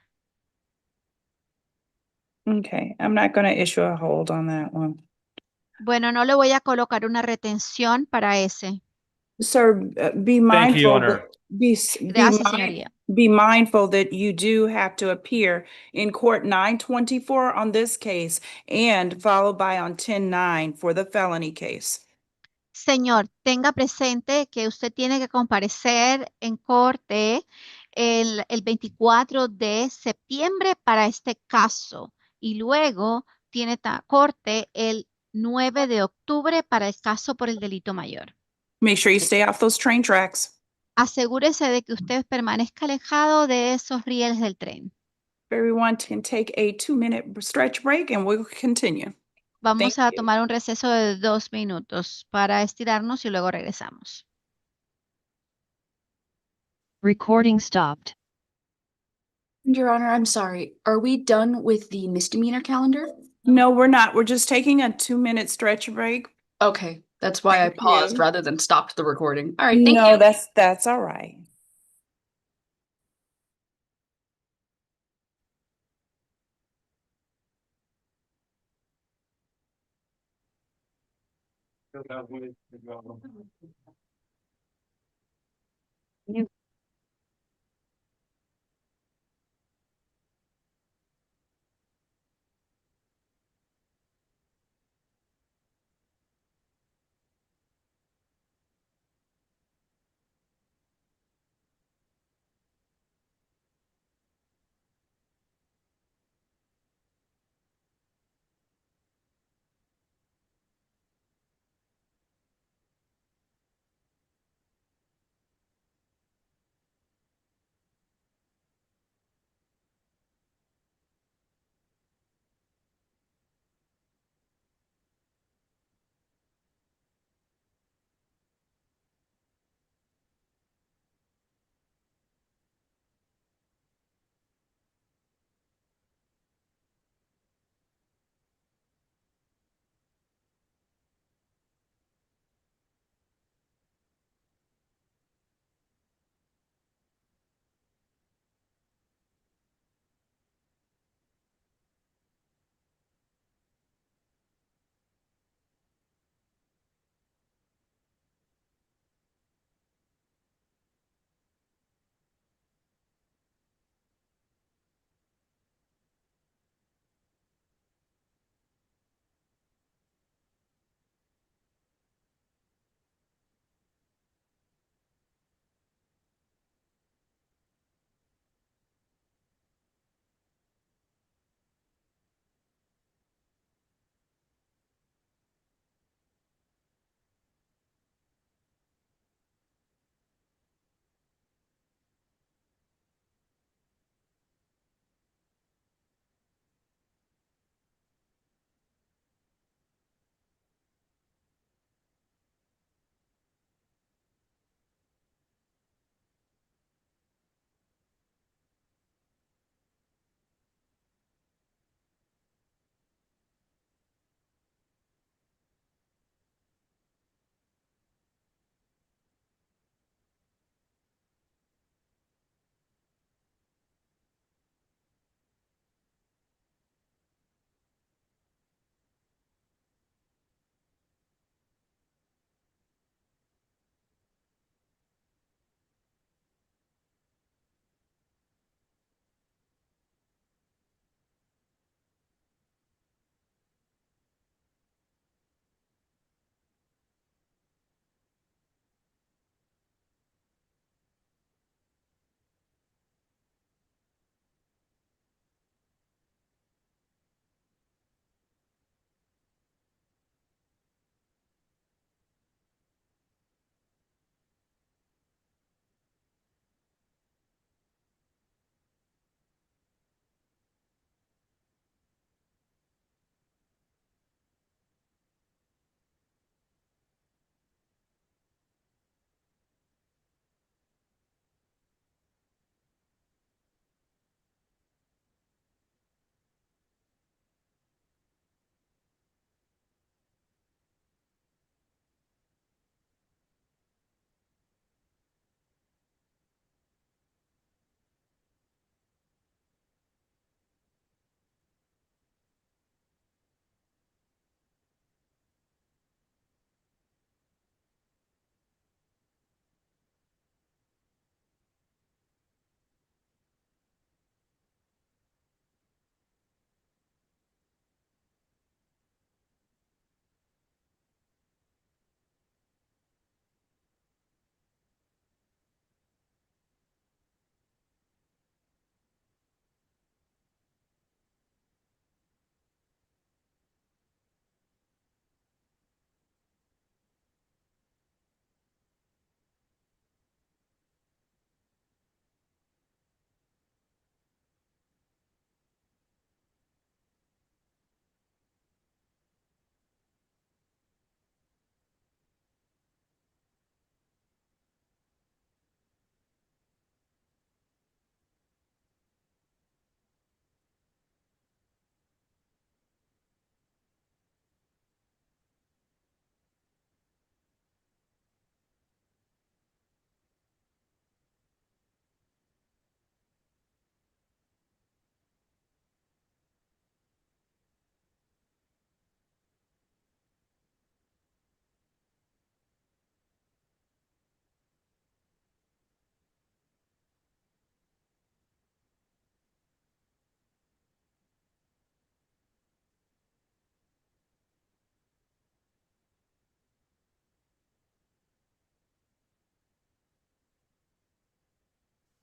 Okay, I'm not going to issue a hold on that one. Bueno, no le voy a colocar una retención para ese. Sir, be Thank you, mindful, Honor. Gracias, señoría. be mindful that you do have to appear in court 9/24 on this case and followed by on 10/9 for the felony case. Señor, tenga presente que usted tiene que comparecer en corte el 24 de septiembre para este caso y luego tiene corte el 9 de octubre para el caso por el delito mayor. Make sure you stay off those train tracks. Asegúrese de que usted permanezca alejado de esos rieles del tren. Everyone can take a 2-minute stretch break and we'll continue. Vamos a tomar un receso de 2 minutos para estirarnos y luego regresamos. Recording stopped. Your Honor, I'm sorry. Are we done with the misdemeanor calendar? No, we're not. We're just taking a 2-minute stretch break. Okay, that's why I Thank paused you. rather than stopped the recording. All right, thank No, you. that's all right.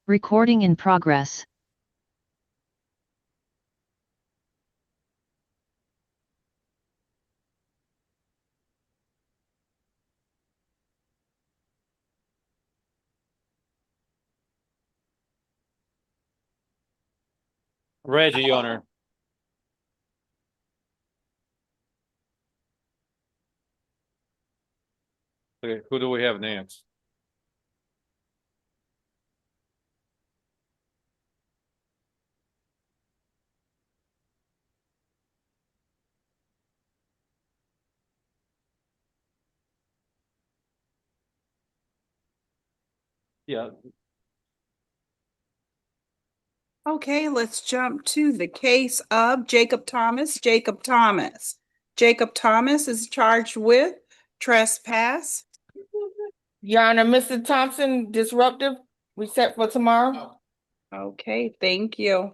Recording in progress. Reggie, Your Honor. Okay, who do we have next? Yeah, Okay, let's jump to the case of Jacob Thomas. Jacob Thomas. Jacob Thomas is charged with trespass. Your Honor, Mr. Thompson, disruptive, we set for tomorrow. Okay, thank you.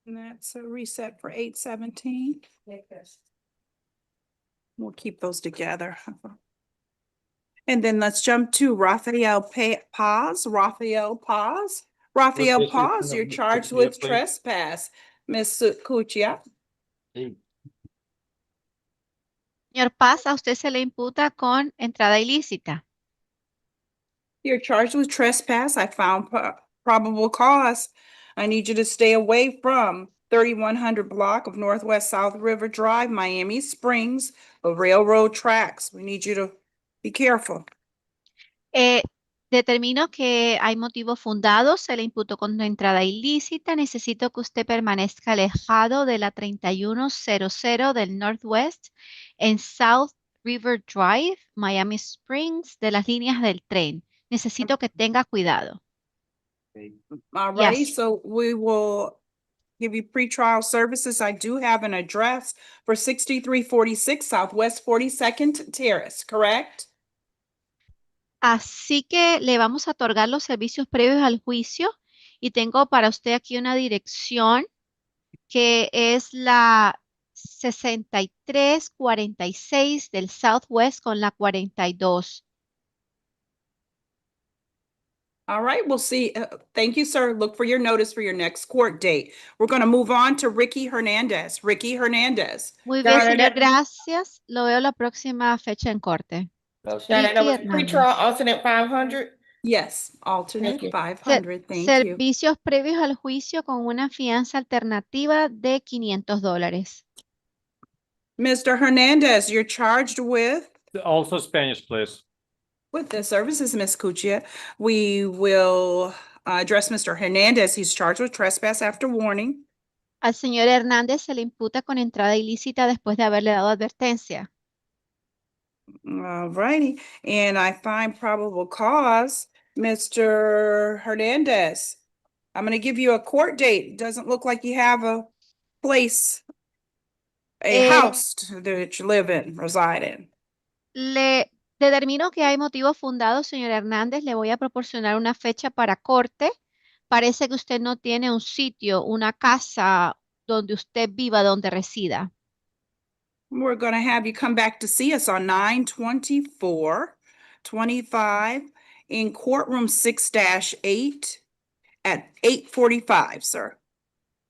And that's a reset for 8/17. We'll keep those together. And then let's jump to Raphael Paz. Raphael Paz. Raphael This is Paz, you're Mr. charged Cuccia, with please. trespass. Ms. Cuccia. Señor Paz, a usted se le imputa con entrada ilícita. You're charged with trespass. I found probable cause. I need you to stay away from 3100 block of Northwest South River Drive, Miami Springs, the railroad tracks. We need you to be careful. Determino que hay motivos fundados, se le imputó con entrada ilícita. Necesito que usted permanezca alejado de la 3100 del Northwest en South River Drive, Miami Springs, de las líneas del tren. Necesito que tenga cuidado. All righty, Yes. so we will give you pretrial services. I do have an address for 6346 Southwest 42nd Terrace, correct? Así que le vamos a otorgar los servicios previos al juicio y tengo para usted aquí una dirección que es la 6346 del Southwest con la 42. All right, we'll see. Thank you, sir. Look for your notice for your next court date. We're going to move on to Ricky Hernandez. Ricky Hernandez. Muy Your bien, Honor, señor, that- gracias. Lo veo la próxima fecha en corte. Your Honor, that was Ricky pretrial Hernández. alternate 500. Yes, alternate Thank you. 500. Thank you. Servicios previos al juicio con una fianza alternativa de $500. Mr. Hernandez, you're charged with also Spanish, please. the services, Ms. Cuccia. We will address Mr. Hernandez. He's charged with trespass after warning. Al señor Hernández se le imputa con entrada ilícita después de haberle dado advertencia. All righty, and I find probable cause, Mr. Hernandez. I'm going to give you a court date. Doesn't look like you have a place, a house that you live in, reside in. Le determino que hay motivos fundados, señor Hernández. Le voy a proporcionar una fecha para corte. Parece que usted no tiene un sitio, una casa donde usted viva, donde resida. We're going to have you come back to see us on 9/24/25 in courtroom 6-8 at 8:45, sir.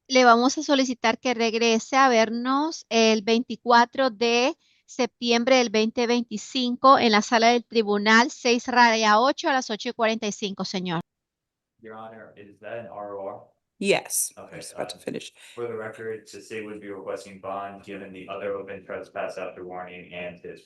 Le vamos a solicitar que regrese a vernos el 24 de septiembre del 2025 en la sala del tribunal 6-8 a las 8:45, señor. Your Honor, is that an ROR? Yes, I Okay, was about to finish. For the record, the state would be requesting bond given the other open trespass after warning and his.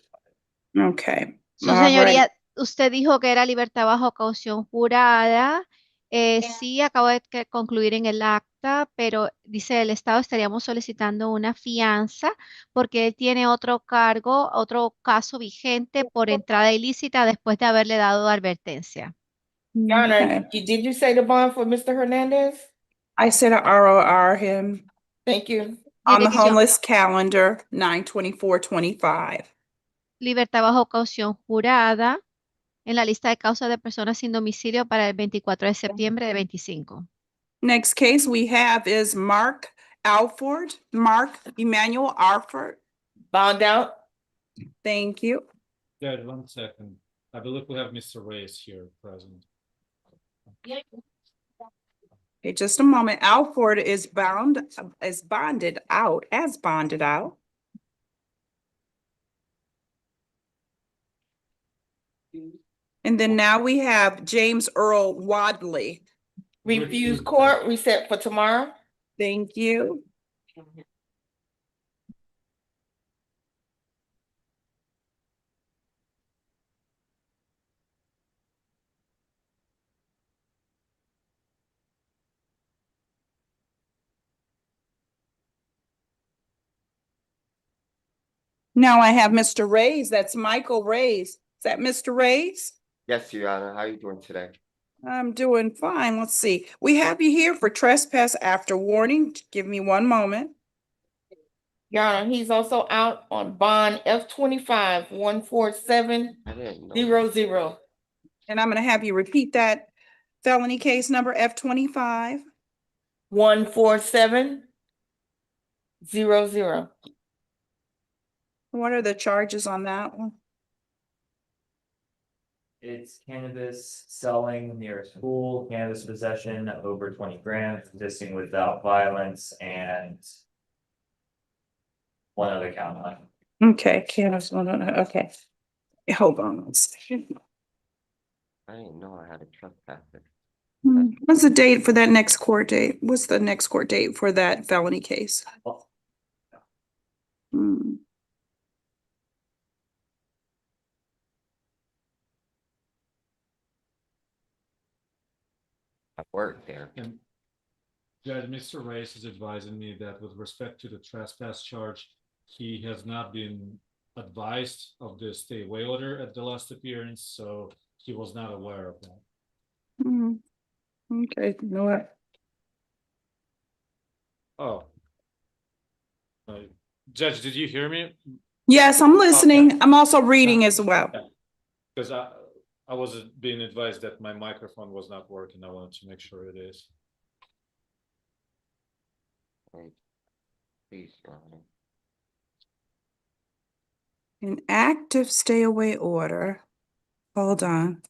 Okay. Su All right. señoría, usted dijo que era libertad bajo caución jurada. Sí, acabo de concluir en el acta, pero dice el Estado estaríamos solicitando una fianza porque él tiene otro cargo, otro caso vigente por entrada ilícita después de haberle dado advertencia. Your Honor, Okay. did you say the bond for Mr. Hernandez? I said a ROR him Thank you. on the Dice que yo- homeless calendar, 9/24/25. Libertad bajo caución jurada en la lista de causas de personas sin domicilio para el 24 de septiembre de 25. Next case we have is Mark Emmanuel Alford. Bond out. Thank you. Judge, 1 second. I believe we have Mr. Reyes here present. Okay, just a moment. Alford is bonded out. And then now we have James Earl Wadley. Refuse court, reset for tomorrow. Thank you. Now I have Mr. Reyes. That's Michael Reyes. Is that Mr. Reyes? Yes, Your Honor. How are you doing today? I'm doing fine. Let's see. We have you here for trespass after warning. Give me one moment. Your Honor, he's also out on bond F-25 14700. And I'm going to have you repeat that felony case number F-25. 14700. What are the charges on that one? It's cannabis selling near a school, cannabis possession over 20 grams, resisting without violence, and one other count on. Okay, cannabis. Okay. Hold on one second. I didn't know I had a trespass. What's the date for that next court date? What's the next court date for that felony case? I work there. And Judge, Mr. Reyes is advising me that with respect to the trespass charge, he has not been advised of the stay away order at the last appearance, so he was not aware of that. Okay, you know what? Oh. Judge, did you hear me? Yes, I'm listening. Okay. I'm also reading as well. Because I was being advised that my microphone was not working. I wanted to make sure it is. Please, Your Honor. An active stay away order. Hold on.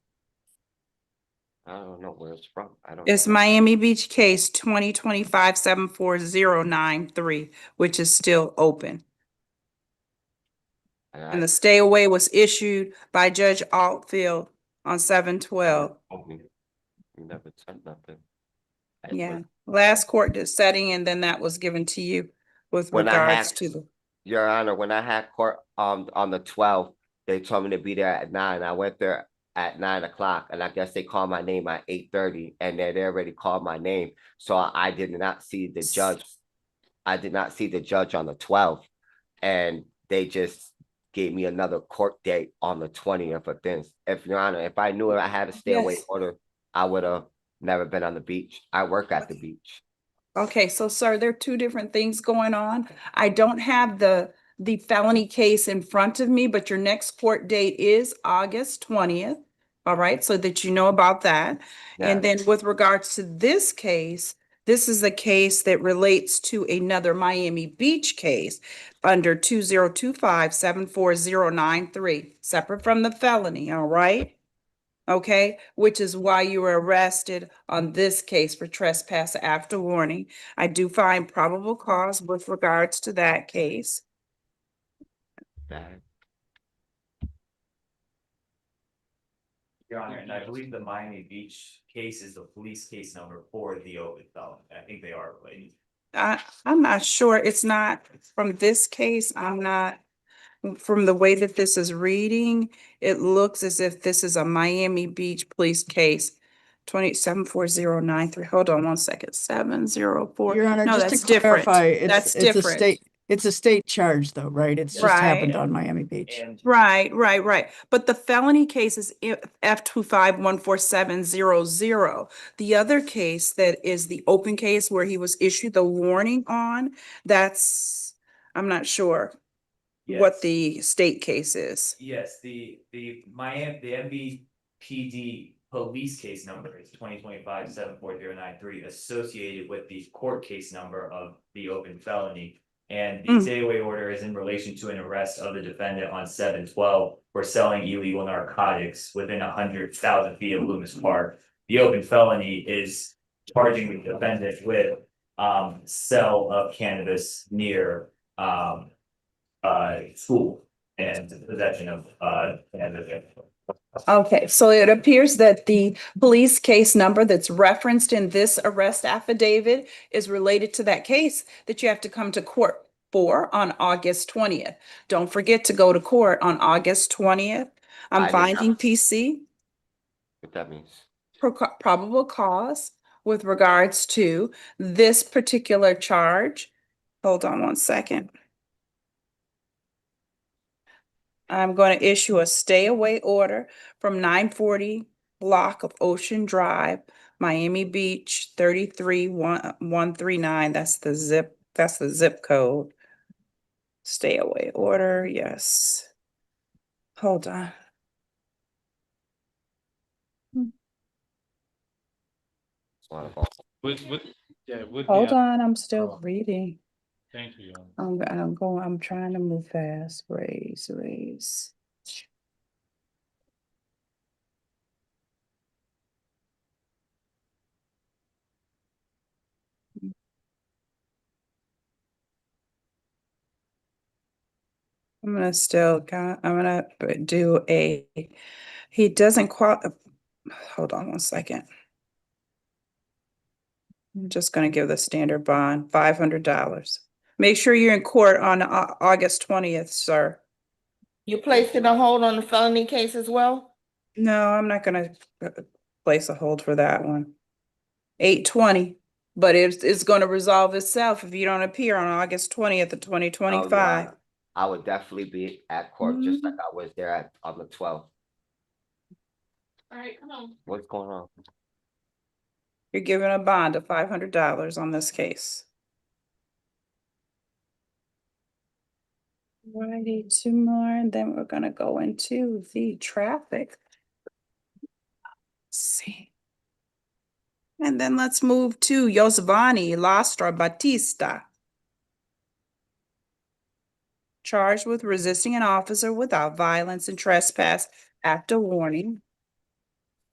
I don't know where it's from. I don't It's know. Miami Beach case 2025-74093, which is still open. And the stay away was issued by Judge Altfield on 7/12. You never said nothing. Yeah, last court setting, and then that was given to you with regards to the. Your Honor, when I had court on the 12th, they told me to be there at 9. I went there at 9 o'clock, and I guess they called my name at 8:30, and they already called my name. So I did not see the judge. I did not see the judge on the 12th, and they just gave me another court date on the 20th of this. If Your Honor, if I knew I had a stay away order, I would have never been on the beach. I work at the beach. Okay, so sir, there are two different things going on. I don't have the felony case in front of me, but your next court date is August 20th. All right, so that you know about that. And then with regards to this case, this is a case that relates to another Miami Beach case under 2025-74093, separate from the felony, all right? Okay, which is why you were arrested on this case for trespass after warning. I do find probable cause with regards to that case. Your Honor, and I believe the Miami Beach case is the police case number for the open felony. I think they are related. I'm not sure. It's not from this case. I'm not, from the way that this is reading, it looks as if this is a Miami Beach police case. 74093. Hold on one second. 704. Your Honor, No, just that's to different. clarify, That's it's a different. it's a state charge though, right? It's just happened Right. on Miami Beach. Right. But the felony case is F-25-14700. The other case that is the open case where he was issued the warning on, that's, I'm not sure what the state case is. Yes, the MVPD police case number is 2025-74093 associated with the court case number of the open felony. And the stay away order is in relation to an arrest of the defendant on 7/12 for selling illegal narcotics within 100,000 feet of Loomis Park. The open felony is charging the defendant with sale of cannabis near school and possession of cannabis. Okay, so it appears that the police case number that's referenced in this arrest affidavit is related to that case that you have to come to court for on August 20th. Don't forget to go to court on August 20th. I I'm did not- finding PC What that means? probable cause with regards to this particular charge. Hold on one second. I'm going to issue a stay away order from 940 block of Ocean Drive, Miami Beach, 33139. That's the zip code. Stay away order, yes. Hold on. Hold on, I'm still reading. Thank you. I'm trying to move fast. Raise. I'm gonna do he doesn't hold on one second. I'm just gonna give the standard bond, $500. Make sure you're in court on August 20th, sir. You placed it on hold on the felony case as well? No, I'm not gonna place a hold for that one. 8/20, but it's gonna resolve itself if you don't appear on August 20th of 2025. I would definitely be at court just like I was there on the 12th. All right, come on. What's going on? You're given a bond of $500 on this case. Righty, two more, and then we're gonna go into the traffic. Let's see. And then let's move to Yosvani Lastra Batista. Charged with resisting an officer without violence and trespass after warning.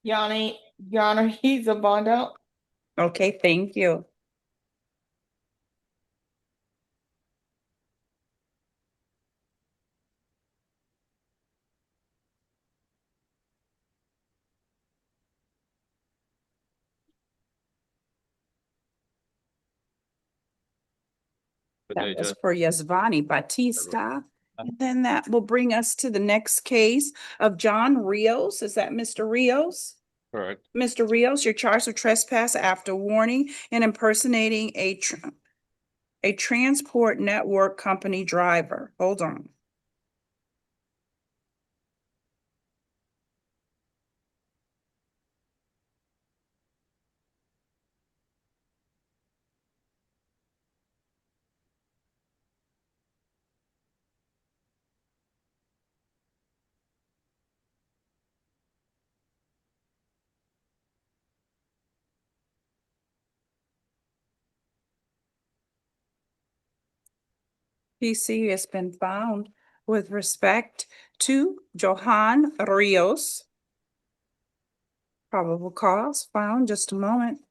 Your Honor, he's a bond out. Okay, thank you. That was for Yasvani Batista. And then that will bring us to the next case of John Rios. Is that Mr. Rios? Correct. Mr. Rios, you're charged with trespass after warning and impersonating a transport network company driver. Hold on. PC has been found with respect to Johan Rios. Probable cause found, just a moment.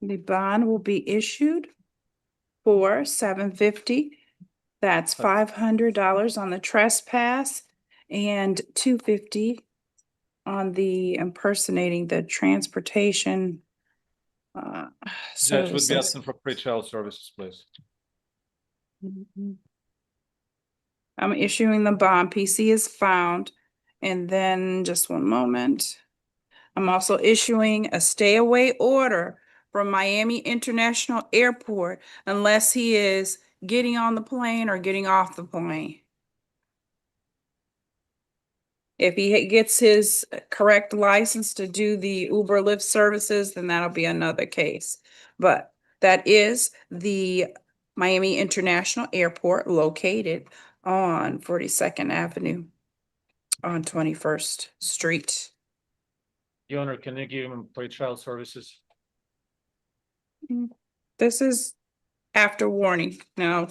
The bond will be issued for $750. That's $500 on the trespass and $250 on the impersonating the transportation. Judge would be Services. asking for pretrial services, please. I'm issuing the bond. PC is found. And then just one moment. I'm also issuing a stay away order from Miami International Airport unless he is getting on the plane or getting off the plane. If he gets his correct license to do the Uber Lyft services, then that'll be another case. But that is the Miami International Airport located on 42nd Avenue on 21st Street. Your Honor, can you give him pre-trial services? This is after warning. No,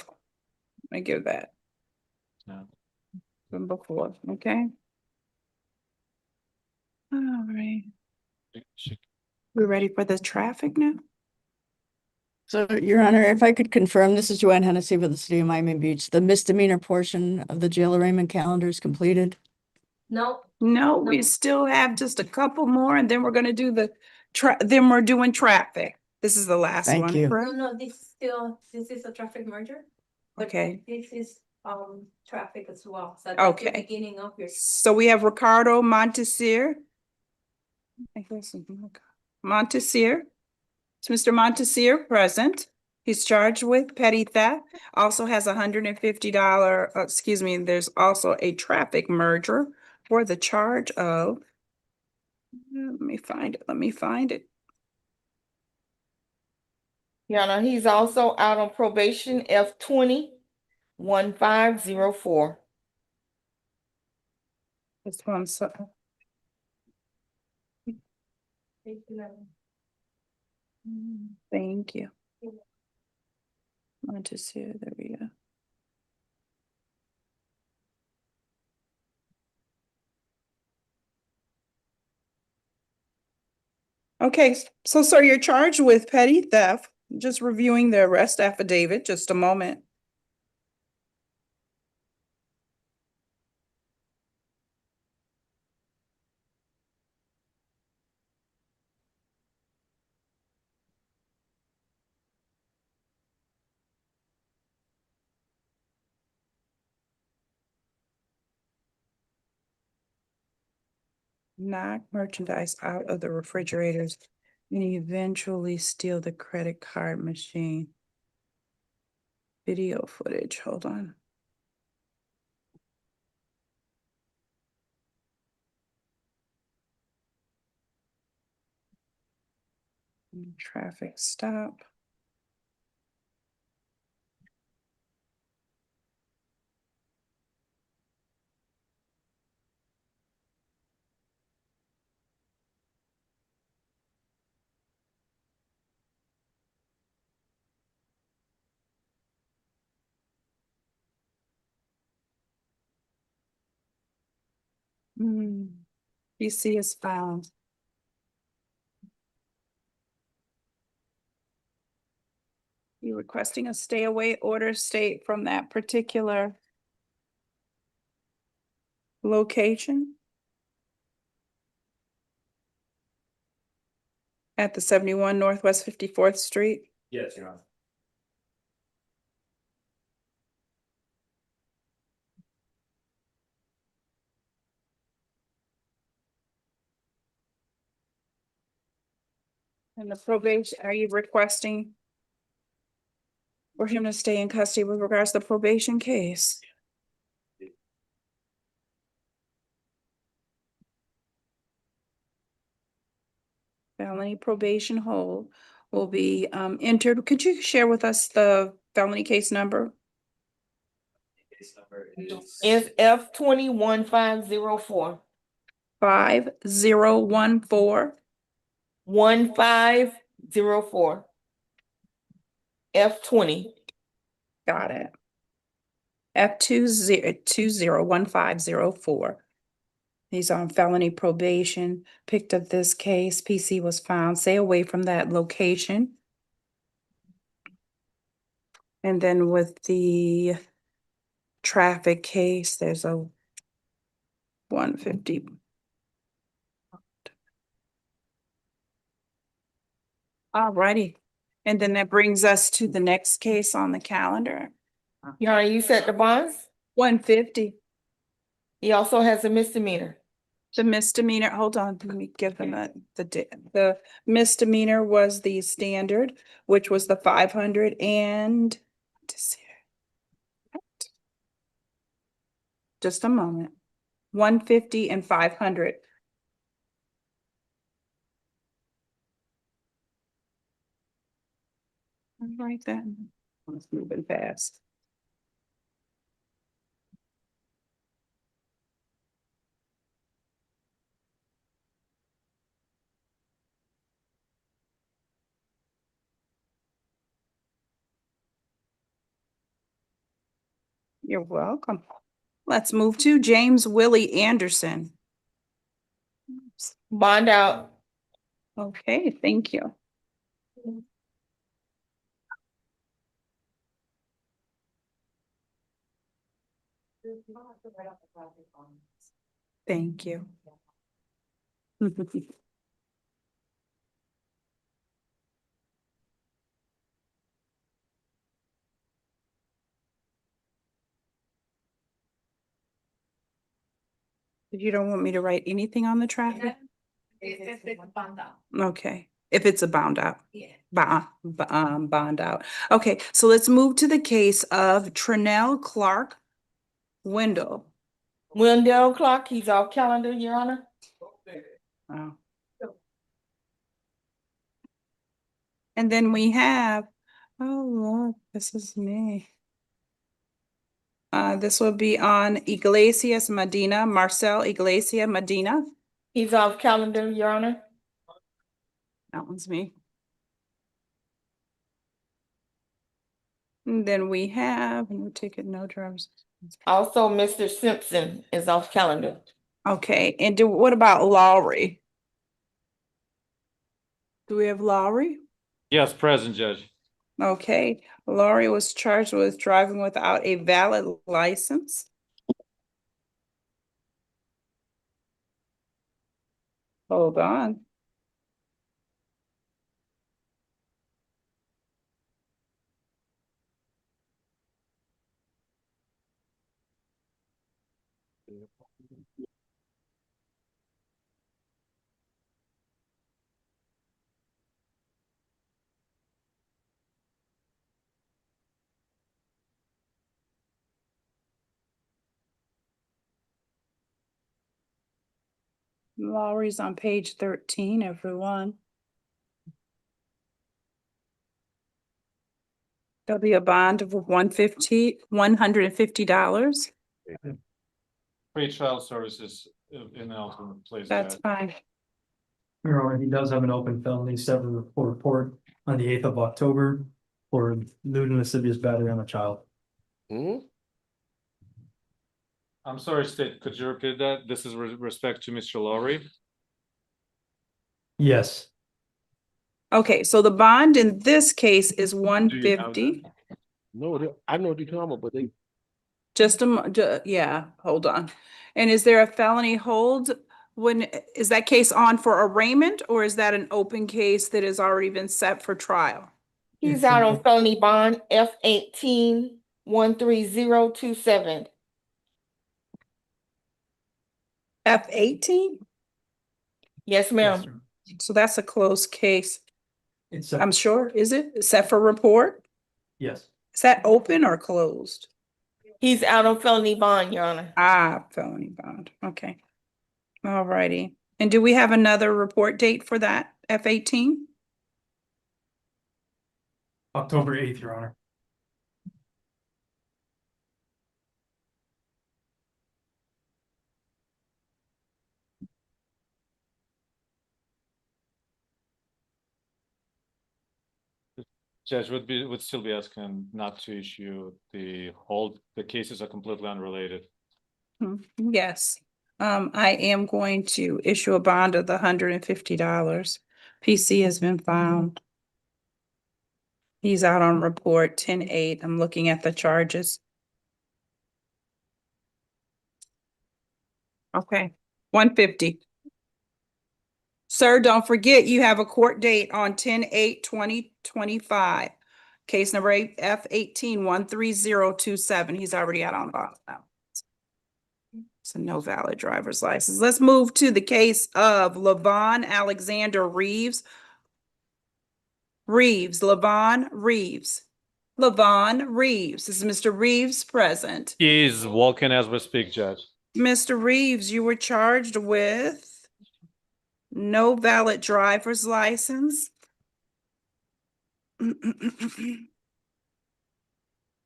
I give that. No. From before, okay? All right. We ready for the traffic now? So, Your Honor, if I could confirm, this is Joanne Hennessy with the City of Miami Beach. The misdemeanor portion of the jail arraignment calendar is completed. No, No, we still have just a couple more and then we're gonna do the then we're doing traffic. This is the last Thank one. you. correct? no, this is a traffic merger. but Okay. This is, traffic as well. So Okay. at the beginning of your. So we have Ricardo Montesir. Montesir. It's Mr. Montesir present. He's charged with petty theft. Also has $150, there's also a traffic merger for the charge of, let me find it. Your Honor, he's also out on probation, F20-1504. This one, so. Thank you. Montesir, there we go. Okay, so sir, you're charged with petty theft. Just reviewing the arrest affidavit, just a moment. Knock merchandise out of the refrigerators and eventually steal the credit card machine. Video footage, hold on. Traffic stop. PC is found. You requesting a stay away order state from that particular location? At the 71 Northwest 54th Street? Yes, Your Honor. And the probation, are you requesting for him to stay in custody with regards to the probation case? Felony probation hold will be entered. Could you share with us the felony case number? Case number is. Is F20-1504. 5014. 1504. F20. Got it. F201504. He's on felony probation, picked up this case, PC was found, stay away from that location. And then with the traffic case, there's a 150. Alrighty. And then that brings us to the next case on the calendar. Your Honor, you set the bonds? 150. He also has a misdemeanor. The misdemeanor, hold on, let me give them the misdemeanor was the standard, which was the 500 and just a moment. 150, and 500. All right then. Let's move it fast. You're welcome. Let's move to James Willie Anderson. Bond out. Okay, thank you. Thank you. You don't want me to write anything on the traffic? If it's bound out. Okay, if it's a bound out. Yeah. Bond out. Okay, so let's move to the case of Trinell Clark Wendell. Wendell Clark, he's off calendar, Your Honor. Wow. And then we have, oh Lord, this is me. This will be on Iglesias Medina, Marcel Iglesias Medina. He's off calendar, Your Honor. That one's me. And then we have, no ticket, no drivers. Also, Mr. Simpson is off calendar. Okay, and what about Lowry? Do we have Lowry? Yes, present, Judge. Okay, Lowry was charged with driving without a valid license. Hold on. Lowry's on page 13, everyone. There'll be a bond of $150. Pre-trial services in alternate place. That's Judge. fine. Your Honor, he does have an open felony seven report on the 8th of October for lewd and lascivious battery on a child. I'm sorry, State, could you repeat that? This is with respect to Mr. Lowry? Yes. Okay, so the bond in this case is Do you have 150. No, I know what you're talking about, but they. Yeah, hold on. And is there a felony hold? Is that case on for arraignment, or is that an open case that has already been set for trial? He's out on felony bond F18-13027. F18? Yes, ma'am. So that's a closed case. It's I'm sure. Is it set for report? Yes. Is that open or closed? He's out on felony bond, Your Honor. Felony bond. Okay. All righty. And do we have another report date for that F18? October 8th, Your Honor. Judge would still be asking not to issue the hold. The cases are completely unrelated. Yes. I am going to issue a bond of the $150. PC has been found. He's out on report 10-8. I'm looking at the charges. Okay, 150. Sir, don't forget you have a court date on 10-8-2025. Case number F18-13027. He's already out on bond now. So no valid driver's license. Let's move to the case of Levon Alexander Reeves. Levon Reeves. Levon Reeves. Is Mr. Reeves present? He is walking as we speak, Judge. Mr. Reeves, you were charged with no valid driver's license. I'm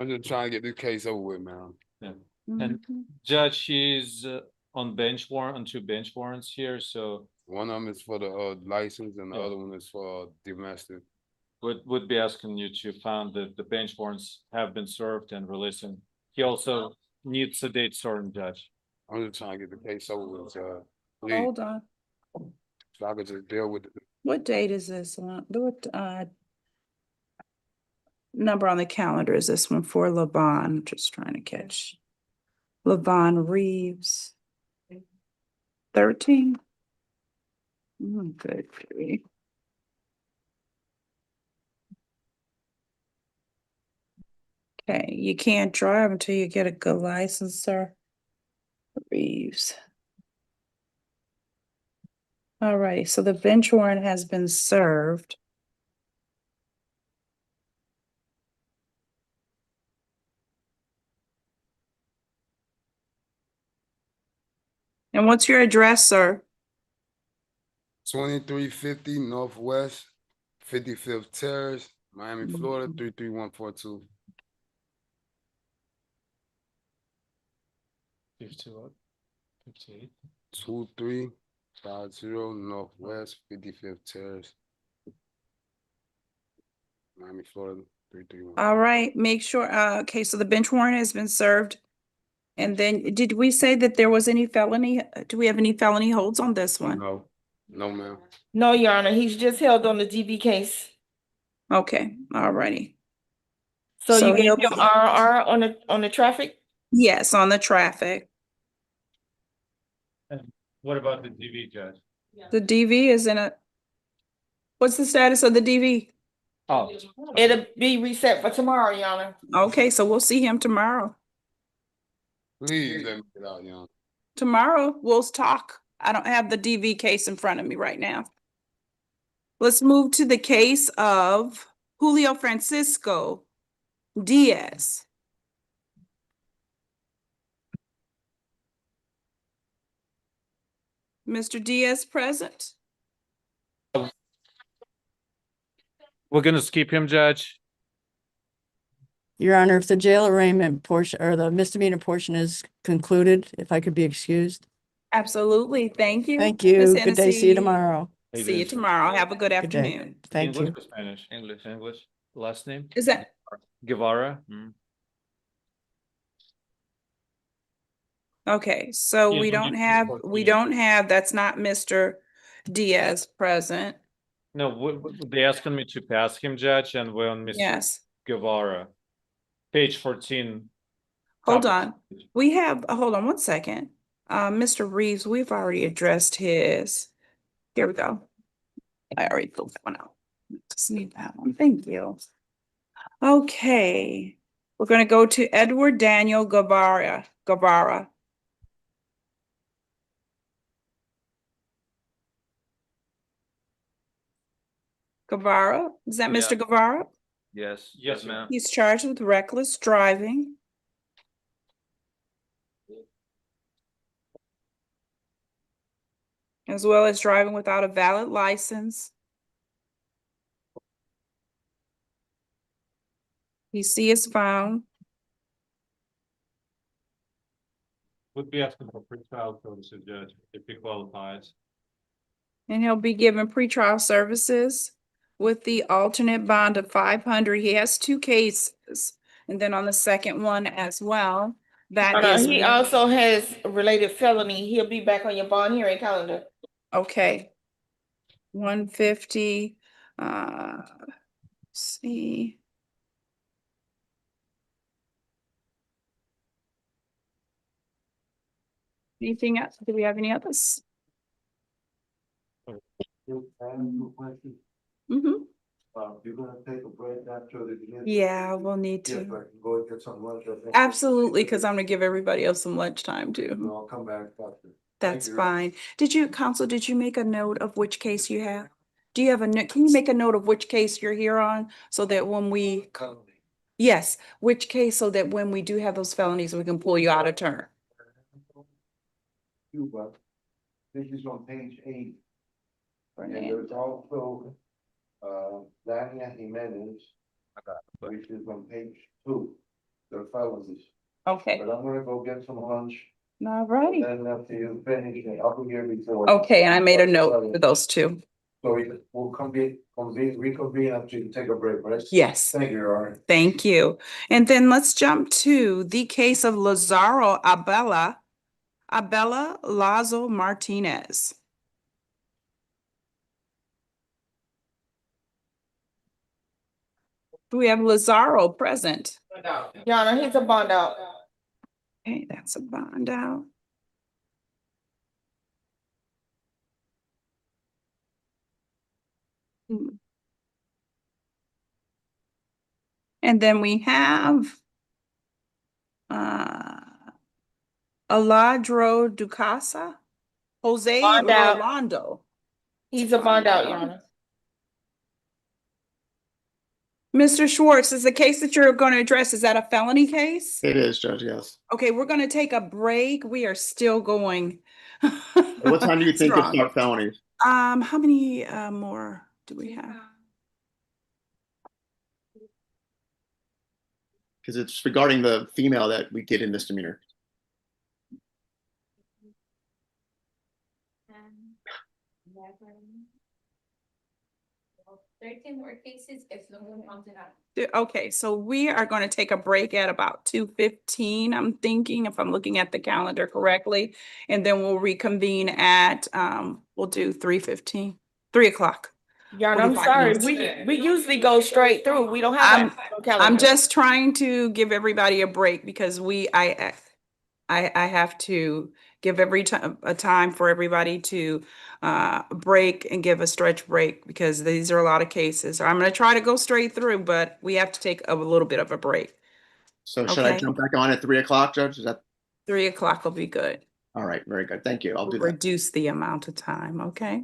just trying to get this case over with, man. Yeah. And Judge, she's on bench warrant, on 2 bench warrants here, so One of them is for the license and the other one is for domestic. would be asking you to find that the bench warrants have been served and released. And he also needs a date certain, Judge. I'm just trying to get the case over with, please, Hold on. so I could just deal with it. What date is this on? What number on the calendar is this one for Levon? Just trying to catch. Levon Reeves. 13. Good. Okay, you can't drive until you get a good license, sir. Reeves. All right, so the bench warrant has been served. And what's your address, sir? 2350 Northwest 55th Terrace, Miami, Florida 33142. 58. 2350 Northwest 55th Terrace, Miami, Florida 331. All right, make sure, okay, so the bench warrant has been served. And then, did we say that there was any felony? Do we have any felony holds on this one? No, ma'am. No, Your Honor, he's just held on the DV case. Okay, all righty. So you he'll gave him be- RR on the traffic? Yes, on the traffic. And what about the DV, Judge? The DV is in a, what's the status of the DV? Oh, It'll be reset for tomorrow, Your Honor. Okay, so we'll see him tomorrow. Please let me get out, young. Tomorrow, we'll talk. I don't have the DV case in front of me right now. Let's move to the case of Julio Francisco Diaz. Mr. Diaz present? we're gonna skip him, Judge. Your Honor, if the jail arraignment portion or the misdemeanor portion is concluded, if I could be excused. Absolutely. Thank you. Thank you. Ms. Good day. See you Hennessy. tomorrow. See you tomorrow. Have a good Good day. afternoon. Thank English you. or Spanish? English. Last name? Is that, Guevara. okay, so Yeah, we no, don't you- have, that's not Mr. Diaz present. No, they asking me to pass him, Judge, and we're on Mr. Yes. Guevara. Page 14. Hold top on. We have, hold on one second. Mr. Reeves, we've already addressed his. Here we go. I already filled that one out. Just need that one. Thank you. Okay. We're gonna go to Edward Daniel Guevara. Guevara, is that Mr. Guevara? Yes, ma'am. He's charged with reckless driving. As well as driving without a valid license. PC is found. Would be asking for pretrial services, Judge, if he qualifies. And he'll be given pretrial services with the alternate bond of 500. He has 2 cases. And then on the second one as well, that is. He also has a related felony. He'll be back on your bond hearing calendar. Okay. 150, see. Anything else? Do we have any others? Mm-hmm. You're gonna take a break after the. Yeah, we'll need to. Yes, I can go and get some lunch. Absolutely, because I'm gonna give everybody else some lunchtime too. No, I'll come back after. That's you. fine. Did you make a note of which case you have? Do you have a note? Can you make a note of which case you're here on so that when we, yes, which case so that when we do have those felonies, we can pull you out of turn? you, but this is on page 8. And there's also, Dania Jimenez, which is on page 2, the felonies. Okay, But I'm gonna go get some lunch, all right. and after you finish, I'll be here before. Okay, and I made a note for those two. So we'll reconvene after you take a break, right? Yes. Thank you, Your Honor. Thank you. And then let's jump to the case of Lazaro Abella Lazo Martinez. Do we have Lazaro present? Your Honor, he's a bond out. Okay, that's a bond out. And then we have Aladro Ducasa, Jose Bond out. Rolando. He's a bond out, Your Honor. Mr. Schwartz, is the case that you're going to address, is that a felony case? It is, Judge, yes. Okay, we're going to take a break. We are still going. What time do you think strong. it's start felonies? How many more do we have? Because it's regarding the female that we get in misdemeanor. 13 more cases if no one comes out. Okay, so we are going to take a break at about 2:15, I'm thinking, if I'm looking at the calendar correctly. And then we'll reconvene at, we'll do 3:15, 3 o'clock. Your Honor, I'm 45 sorry. minutes. We usually go straight through. We don't have a calendar. I'm just trying to give everybody a break because I have to give a time for everybody to break and give a stretch break because these are a lot of cases. I'm going to try to go straight through, but we have to take a little bit of a break. So should I jump back on at 3 o'clock, Judge? Is that 3 o'clock will be good. all right? Very good. Thank you. I'll do We'll that. reduce the amount of time, okay?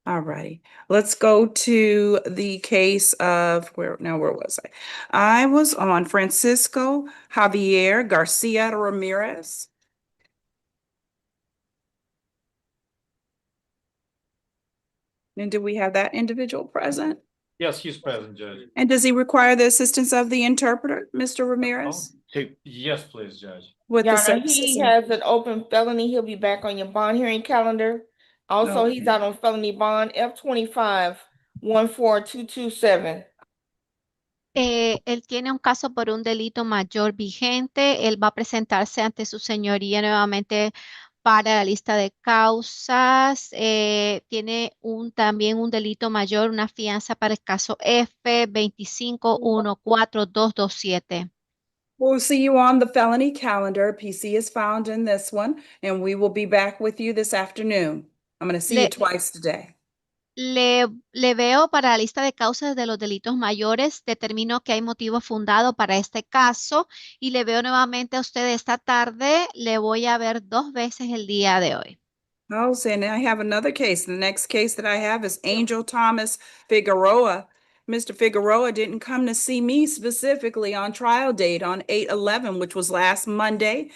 All righty. Let's go to the case of where was I? I was on Francisco Javier Garcia Ramirez. And do we have that individual present? Yes, he's present, Judge. And does he require the assistance of the interpreter, Mr. Ramirez? Yes, please, Judge. With Your the Honor, he has an open felony. He'll be back on your bond hearing calendar. Also, he's out on felony bond F25 14227. Él tiene un caso por un delito mayor vigente. Él va a presentarse ante su señoría nuevamente para la lista de causas. Tiene también un delito mayor, una fianza para el caso F2514227. We'll see you on the felony calendar. PC is found in this one, and we will be back with you this afternoon. I'm going to see you twice today. Le veo para la lista de causas de los delitos mayores. Determino que hay motivo fundado para este caso y le veo nuevamente a usted esta tarde. Le voy a ver 2 veces el día de hoy. Oh, and I have another case. The next case that I have is Angel Thomas Figueroa. Mr. Figueroa didn't come to see me specifically on trial date on 8/11, which was last Monday.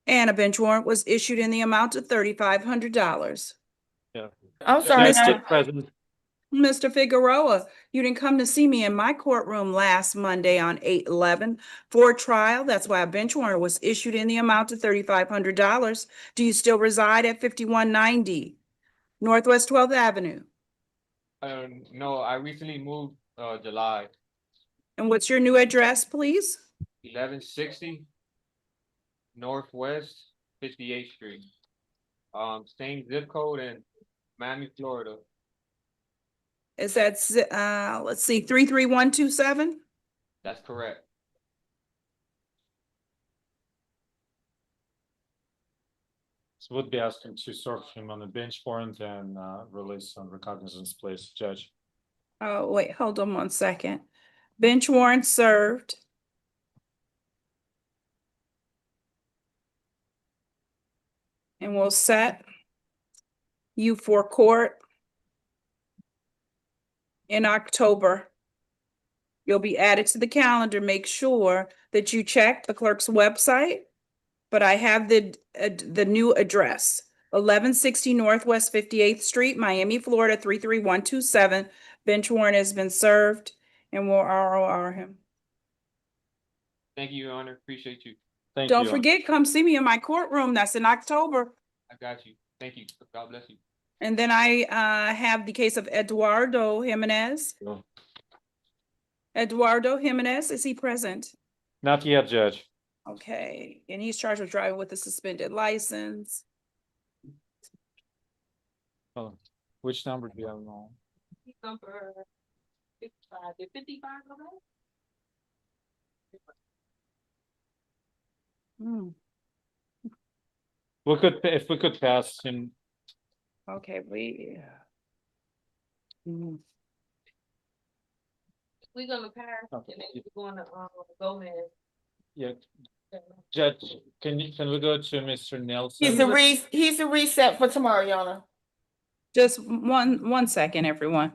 And a bench warrant was issued in the amount of $3,500. Yeah. I'm sorry. Mr. Figueroa, you didn't come to see me in my courtroom last Monday on 8/11 for trial. That's why a bench warrant was issued in the amount of $3,500. Do you still reside at 5190 Northwest 12th Avenue? No, I recently moved July. And what's your new address, please? 1160 Northwest 58th Street. Same zip code in Miami, Florida. Is that, let's see, 33127? That's correct. So would be asking to serve him on a bench warrant and release on recognizance, please, Judge. Oh, wait, hold on 1 second. Bench warrant served. And we'll set you for court in October. You'll be added to the calendar. Make sure that you check the clerk's website but I have the new address. 1160 Northwest 58th Street, Miami, Florida, 33127. Bench warrant has been served and will ROR him. Thank you, Your Honor. Appreciate you. Thank Don't you. forget, come see me in my courtroom. That's in October. I got you. Thank you. God bless you. And then I have the case of Eduardo Jimenez. No. Eduardo Jimenez, is he present? Not yet, Judge. Okay, and he's charged with driving with a suspended license. Oh, which number do you have now? Number 55, did 55 go back? We could, if we could pass him. Okay, we. We're gonna pass, Okay. and then we're gonna, Gomez. Yeah. Judge, can we go to Mr. Nelson? He's a reset for tomorrow, Your Honor. Just one second, everyone.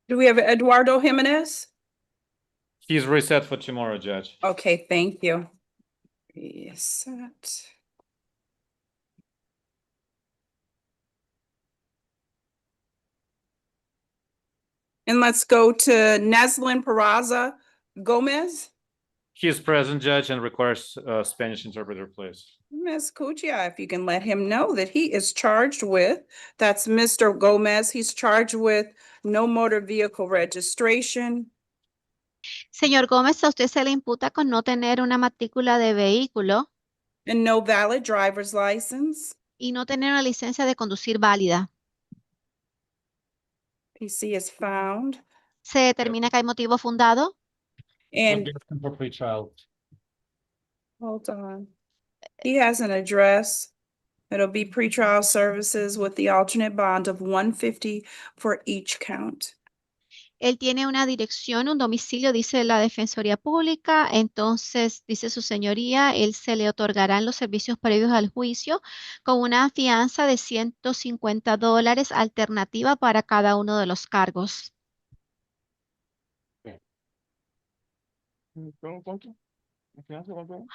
Do we have Eduardo Jimenez? He's reset for tomorrow, Judge. Okay, thank you. Reset. And let's go to Neslin Peraza Gomez. He is present, Judge, and requires a Spanish interpreter, please. Ms. Cuccia, if you can let him know that he is charged with, that's Mr. Gomez, he's charged with no motor vehicle registration. Señor Gómez, a usted se le imputa con no tener una matrícula de vehículo And no valid driver's license. y no tener una licencia de conducir válida. PC is found. Se determina que hay motivo fundado. And For pretrial. hold on. He has an address. It'll be pretrial services with the alternate bond of 150 for each count. Él tiene una dirección, un domicilio, dice la Defensoría Pública. Entonces, dice su señoría, él se le otorgarán los servicios previos al juicio con una fianza de $150 alternativa para cada uno de los cargos.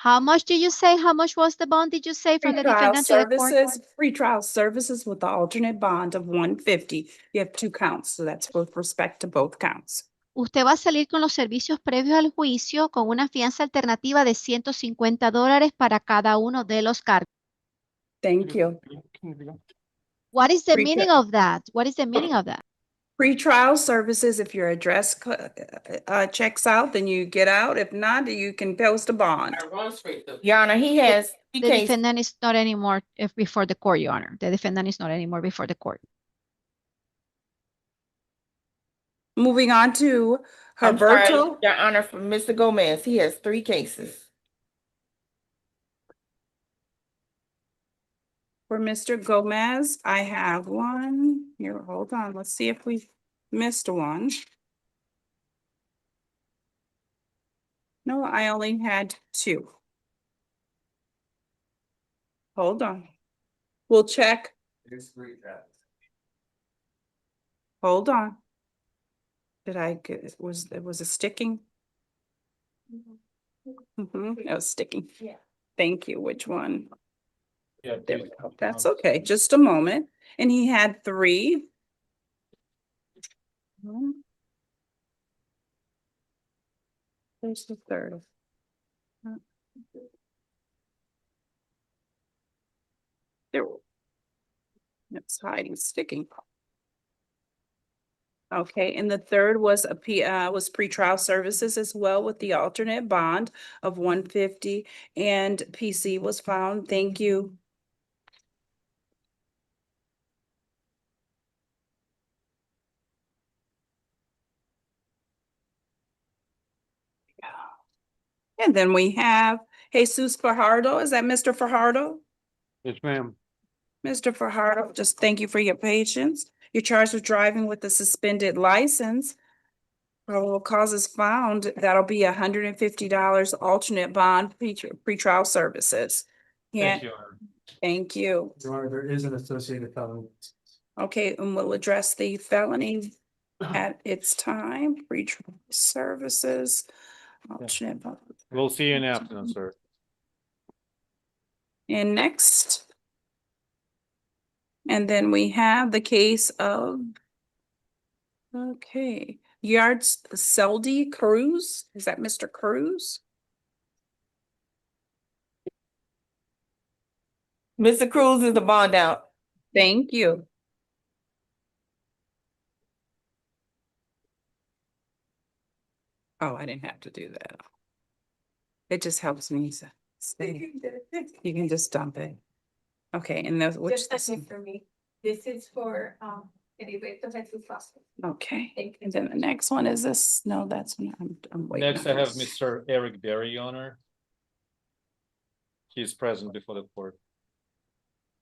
How much did you say? How much was the bond, did you say, from the defendant to the court? Pretrial services with the alternate bond of 150. You have two counts, so that's with respect to both counts. Usted va a salir con los servicios previos al juicio con una fianza alternativa de $150 para cada uno de los cargos. Thank you. What is the meaning of that? What is the meaning of that? Pretrial services, if your address checks out, then you get out. If not, you can post a bond. Your Honor, he has The defendant is not anymore before the court, Your Honor. The defendant is not anymore before the court. Moving on to I'm sorry, Herberto. Your Honor, for Mr. Gomez, he has 3 cases. For Mr. Gomez, I have one. Here, hold on. Let's see if we missed one. No, I only had 2. Hold on. We'll check. Hold on. Did I get, was it sticking? It was sticking. Yeah. Thank you. Which one? Yeah, There we go. That's okay. Just a moment. And he had 3. There's the third. There. It's hiding, sticking. Okay, and the third was was pretrial services as well with the alternate bond of 150 and PC was found. Thank you. And then we have Jesus Fajardo. Is that Mr. Fajardo? Yes, ma'am. Mr. Fajardo, just thank you for your patience. You're charged with driving with a suspended license. Probable causes found, that'll be $150 alternate bond pretrial services. Thank Yeah, you. thank you. Your Honor, there is an associated felony. Okay, and we'll address the felony at its time, pretrial services. Alternate bond. We'll see you in the afternoon, sir. And next. And then we have the case of. Okay, Yards Seldy Cruz, is that Mr. Cruz? Mr. Cruz is the bond out. Thank you. Oh, I didn't have to do that. It just helps me to stay. You can just dump it. Okay, and those, which, Just that's it for me. This is for, Felipe Navarro. okay, and then the next one is this, no, that's, I'm waiting. Next, I have Mr. Eric Berry, Your Honor. He's present before the court.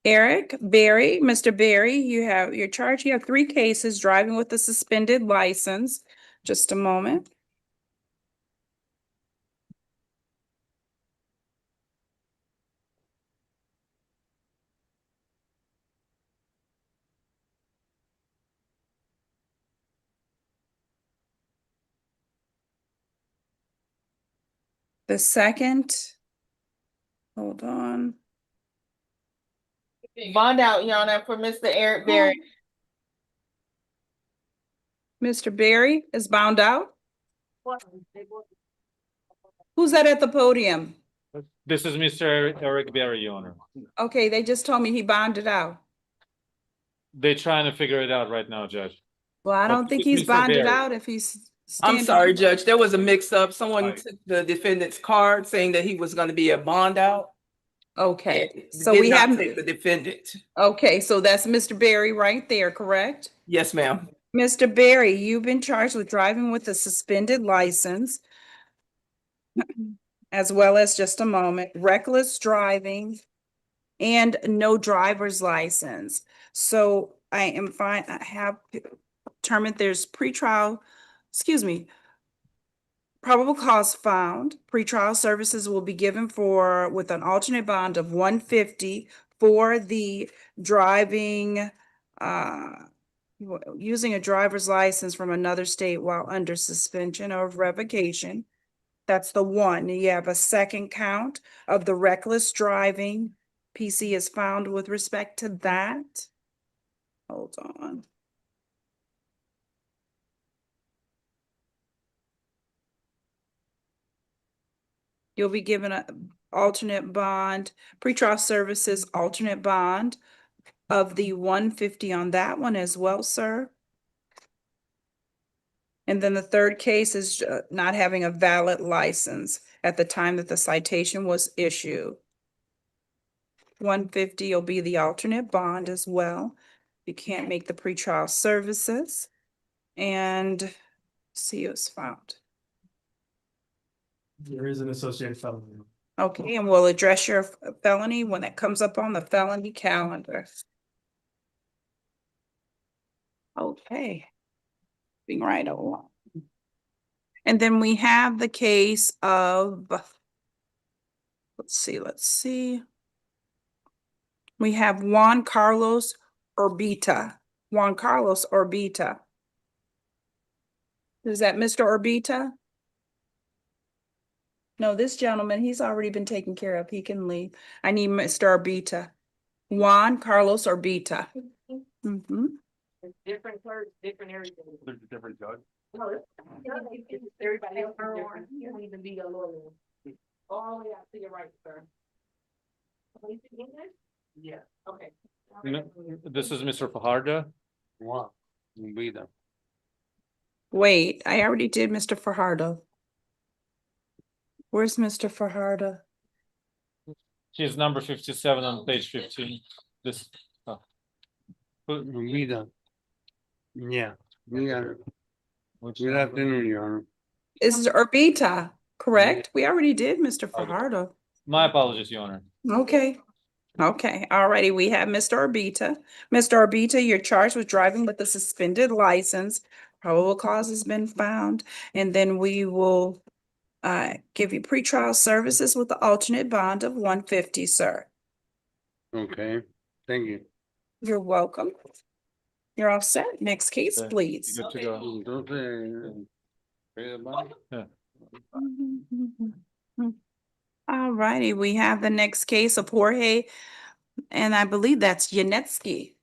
Eric Berry, Mr. Berry, you have your charge. You have 3 cases, driving with a suspended license. Just a moment. The second, hold on. Bond out, Your Honor, for Mr. Eric Berry. Mr. Berry is bound out. Who's that at the podium? This is Mr. Eric Berry, Your Honor. Okay, they just told me he bonded out. They're trying to figure it out right now, Judge. Well, I don't think he's Mr. bonded Berry. out if he's. I'm standing- sorry, Judge, there was a mix-up. Someone Right. took the defendant's card saying that he was gonna be a bond out. Okay, and so did we not have, take the defendant. okay, so that's Mr. Berry right there, correct? Yes, ma'am. Mr. Berry, you've been charged with driving with a suspended license, as well as, just a moment, reckless driving and no driver's license. So I am fine, I have determined there's pretrial, probable cause found. Pretrial services will be given for, with an alternate bond of $150 for the driving, using a driver's license from another state while under suspension or revocation. That's the one. You have a second count of the reckless driving. PC is found with respect to that. Hold on. You'll be given a alternate bond, pretrial services alternate bond of the $150 on that one as well, sir. And then the third case is not having a valid license at the time that the citation was issued. $150 will be the alternate bond as well. You can't make the pretrial services. And C is found. There is an associated felony. Okay, and we'll address your felony when it comes up on the felony calendar. Okay. Being right along. And then we have the case of, let's see. We have Juan Carlos Orbita. Juan Carlos Orbita. Is that Mr. Orbita? No, this gentleman, he's already been taken care of. He can leave. I need Mr. Orbita. Juan Carlos Orbita. Mm-hmm. Different clerks, different areas. There's a different judge. No, everybody else, you don't even be a lawyer. All the way out to your right, sir. Yeah, okay. This is Mr. Fajardo. Wow. Vida. Wait, I already did Mr. Fajardo. Where's Mr. Fajardo? He's number 57 on page 15. This. Vida. Yeah. Vida. Good afternoon, Your Honor. This is Orbita, correct? We already did Mr. Fajardo. My apologies, Your Honor. Okay. Okay, alrighty, we have Mr. Orbita. Mr. Orbita, you're charged with driving with a suspended license. Probable cause has been found, and then we will give you pretrial services with the alternate bond of 150, sir. Okay, thank you. You're welcome. You're all set. Next case, Okay, please. good to go. Entonces, pay the bond? Yeah. All righty, we have the next case of Jorge, and I believe that's Yanetsky.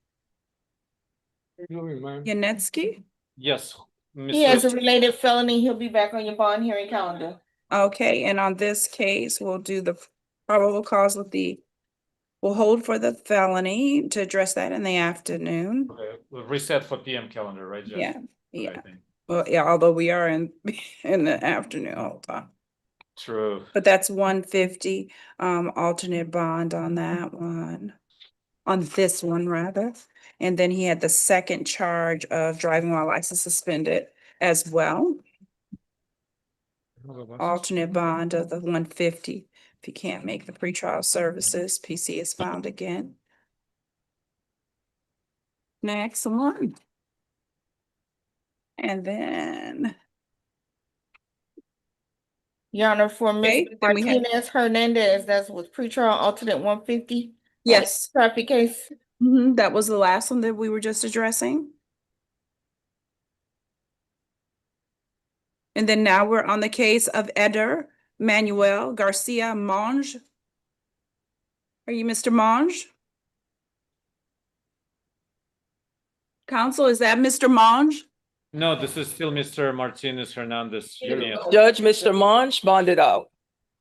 Yanetsky? Yes. He has a Mr. related felony. He'll be back on your bond hearing calendar. Okay, and on this case, we'll do the probable cause with we'll hold for the felony to address that in the afternoon. Okay, we'll reset for PM calendar, right, Judge? Yeah, Okay, yeah. thank you. Well, yeah, although we are in the afternoon all the time. True. But that's 150, alternate bond on that one. On this one, rather. And then he had the second charge of driving while license suspended as well. Alternate bond of the 150. If you can't make the pretrial services, PC is found again. Next one. And then, Your Honor, for Ms. Okay, then we have- Martinez Hernandez, that's with pretrial alternate 150. yes, Traffic case. that was the last one that we were just addressing. And then now we're on the case of Eder Manuel Garcia Monge. Are you Mr. Monge? Counsel, is that Mr. Monge? No, this is still Mr. Martinez Hernandez. Judge, Mr. Monge bonded out.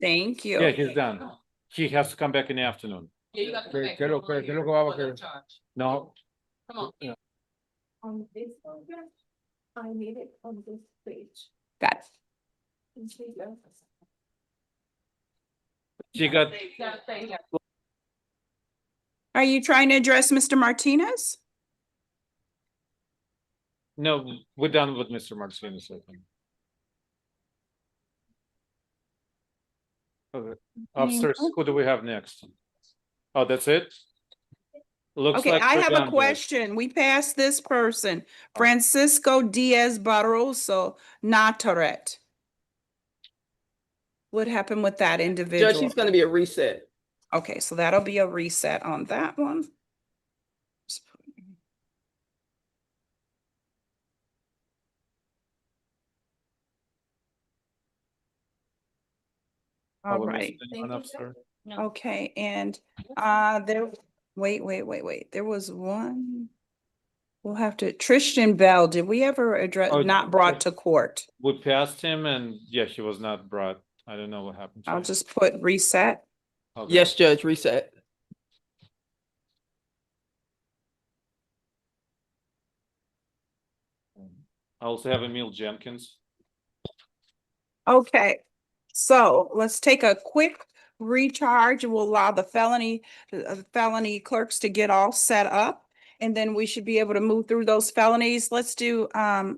Thank you. Yeah, he's done. He has to come back in the afternoon. ¿Qué es lo que va a hacer? No, Come on. On this one, I need it on this page. Got it. she got, Are you trying to address Mr. Martinez? no, we're done with Mr. Martinez, I think. Okay. Officers, who do we have next? Oh, that's it? Looks Okay, like I we're have done, a Judge. question. We passed this person, Francisco Diaz Barroso Nataret. What happened with that individual? Judge, he's gonna be a reset. Okay, so that'll be a reset on that one. All we right. missed anyone, officer? Okay, and there, wait. There was one. We'll have to, Tristan Bell, did we ever address, Oh, not brought to court? We passed him and yeah, he was not brought. I don't know what happened. to I'll him. just put reset. Okay. Yes, Judge, reset. I also have Emil Jenkins. Okay, so let's take a quick recharge. We'll allow the felony clerks to get all set up. And then we should be able to move through those felonies. Let's do, I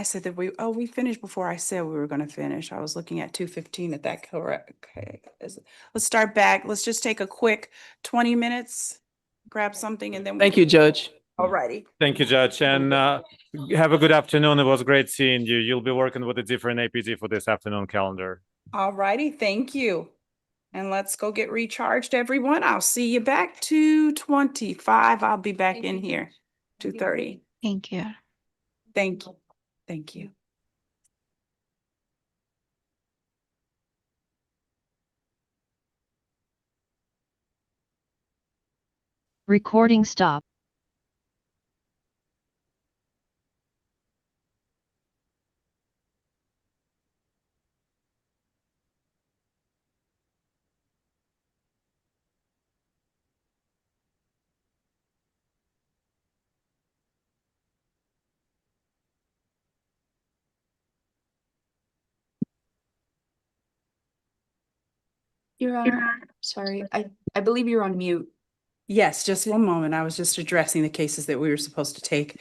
said that we finished before I said we were gonna finish. I was looking at 2:15 at that, correct? Okay, let's start back. Let's just take a quick 20 minutes, grab something and then. Thank you, Judge. Alrighty. Thank you, Judge, and have a good afternoon. It was great seeing you. You'll be working with a different APT for this afternoon calendar. Alrighty, thank you. And let's go get recharged, everyone. I'll see you back 2:25. I'll be back in here, 2:30. Thank you. Thank you. Thank you. Recording stop. Your Honor, sorry, I believe you're on mute. Yes, just one moment. I was just addressing the cases that we were supposed to take.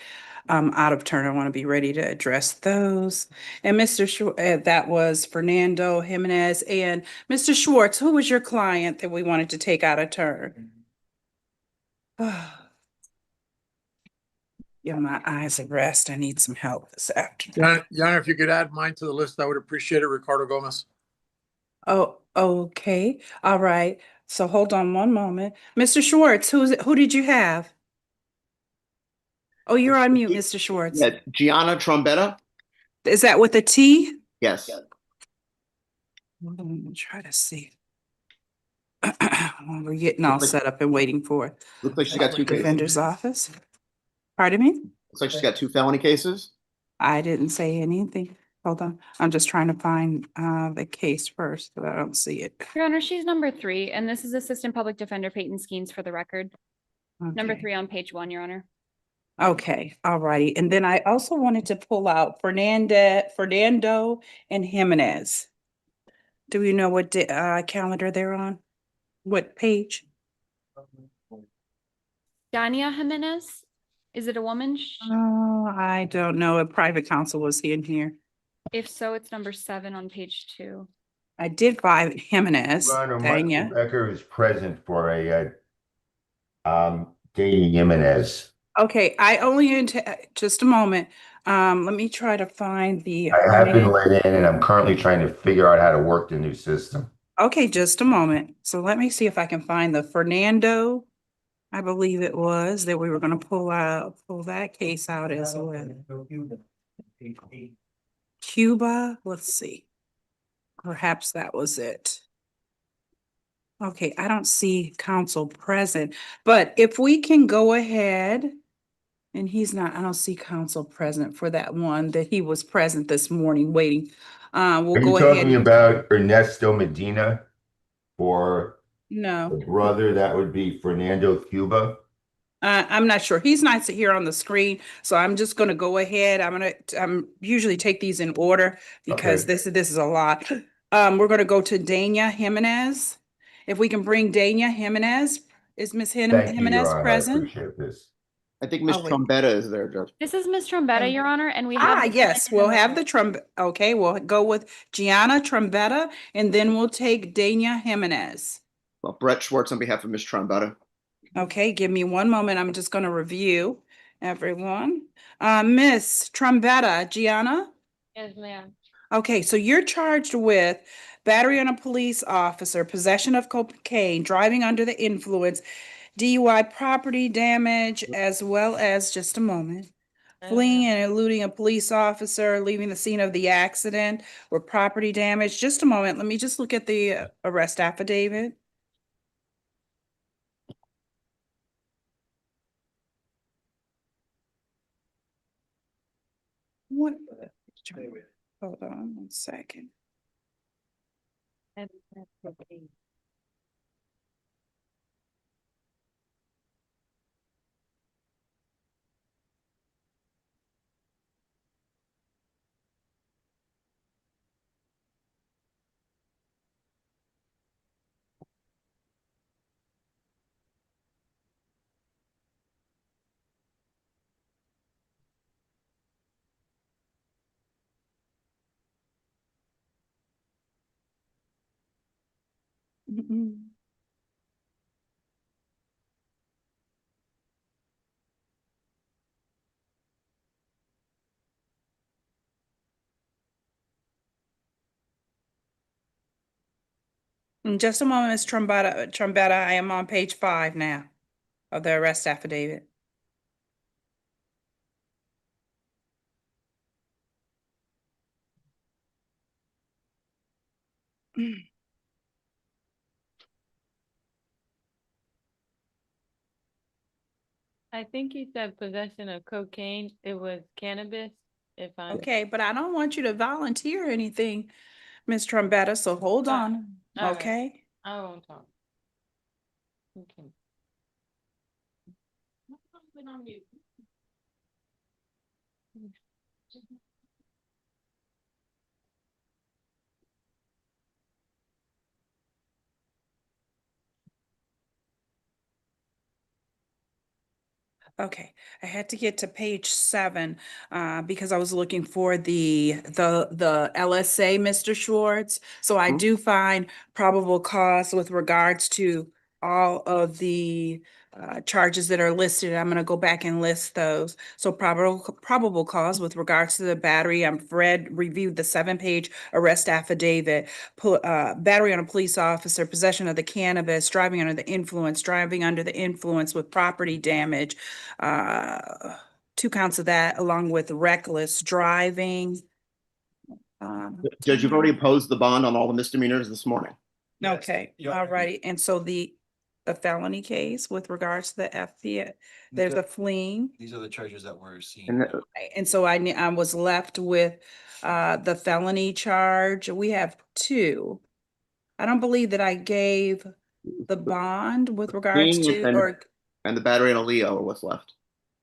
out of turn. I want to be ready to address those. And that was Fernando Jimenez. And Mr. Schwartz, who was your client that we wanted to take out of turn? Yeah, my eyes are rest. I need some help this afternoon. Your Honor, if you could add mine to the list, I would appreciate it. Ricardo Gomez. Oh, okay. All right. So hold on one moment. Mr. Schwartz, who did you have? Oh, you're on mute, Mr. Schwartz. Yeah, Gianna Trombetta? Is that with a T? Yes. Let me try to see. We're getting all set up and waiting for it. Looks like she's got two Defender's cases. office. Pardon me? Looks like she's got 2 felony cases. I didn't say anything. Hold on. I'm just trying to find the case first, but I don't see it. Your Honor, she's number 3, and this is Assistant Public Defender Peyton Skeens for the record. Number Okay. 3 on page 1, Your Honor. Okay, all righty. And then I also wanted to pull out Fernando and Jimenez. Do we know what calendar they're on? What page? Dania Jimenez, is it a woman? Oh, I don't know. A private counsel was in here. If so, it's number 7 on page 2. I did find Jimenez. Your Honor, Dania. Michael Becker is present for a Dania Jimenez. Okay, I only just a moment. Let me try to find the. I have been let in and I'm currently trying to figure out how to work the new system. Okay, just a moment. So let me see if I can find the Fernando. I believe it was that we were going to pull that case out as well. Cuba, let's see. Perhaps that was it. Okay, I don't see counsel present, but if we can go ahead, and he's not, I don't see counsel present for that one that he was present this morning waiting. We'll Are you go ahead. talking about Ernesto Medina or No. the brother? That would be Fernando Cuba. I'm not sure. He's not here on the screen, so I'm just going to go ahead. I'm usually take these in order because Okay. this is a lot. We're going to go to Dania Jimenez. If we can bring Dania Jimenez, is Miss Thank you, Your Jimenez Honor. I present? appreciate this. I think Miss Trombetta is there, Judge. This is Miss Trombetta, Your Honor, and we have. Yes, we'll have the Okay, we'll go with Gianna Trombetta, and then we'll take Dania Jimenez. Well, Brett Schwartz on behalf of Miss Trombetta. Okay, give me one moment. I'm just going to review everyone. Miss Trombetta, Gianna? Yes, ma'am. Okay, so you're charged with battery on a police officer, possession of cocaine, driving under the influence, DUI property damage, as well as, just a moment, fleeing and eluding a police officer, leaving the scene of the accident or property damage. Just a moment. Let me just look at the arrest affidavit. What? Hold on one second. In just a moment, Ms. Trombetta, I am on page 5 now of the arrest affidavit. I think you said possession of cocaine. It was cannabis, if I'm. Okay, but I don't want you to volunteer anything, Ms. Trombetta, so hold on, all right. okay? I won't talk. Okay. Okay, I had to get to page 7 because I was looking for the LSA, Mr. Schwartz. So I do find probable cause with regards to all of the charges that are listed. I'm going to go back and list those. So probable cause with regards to the battery. I've reviewed the 7-page arrest affidavit, battery on a police officer, possession of the cannabis, driving under the influence with property damage. 2 counts of that, along with reckless driving. Judge, you've already imposed the bond on all the misdemeanors this morning. Okay, all righty. And so the felony case with regards to the FP, there's a fleeing. These are the charges that we're seeing. And And so I was left with the felony charge. We have 2. I don't believe that I gave the bond with regards fleeing to, and the battery on a Leo are what's left.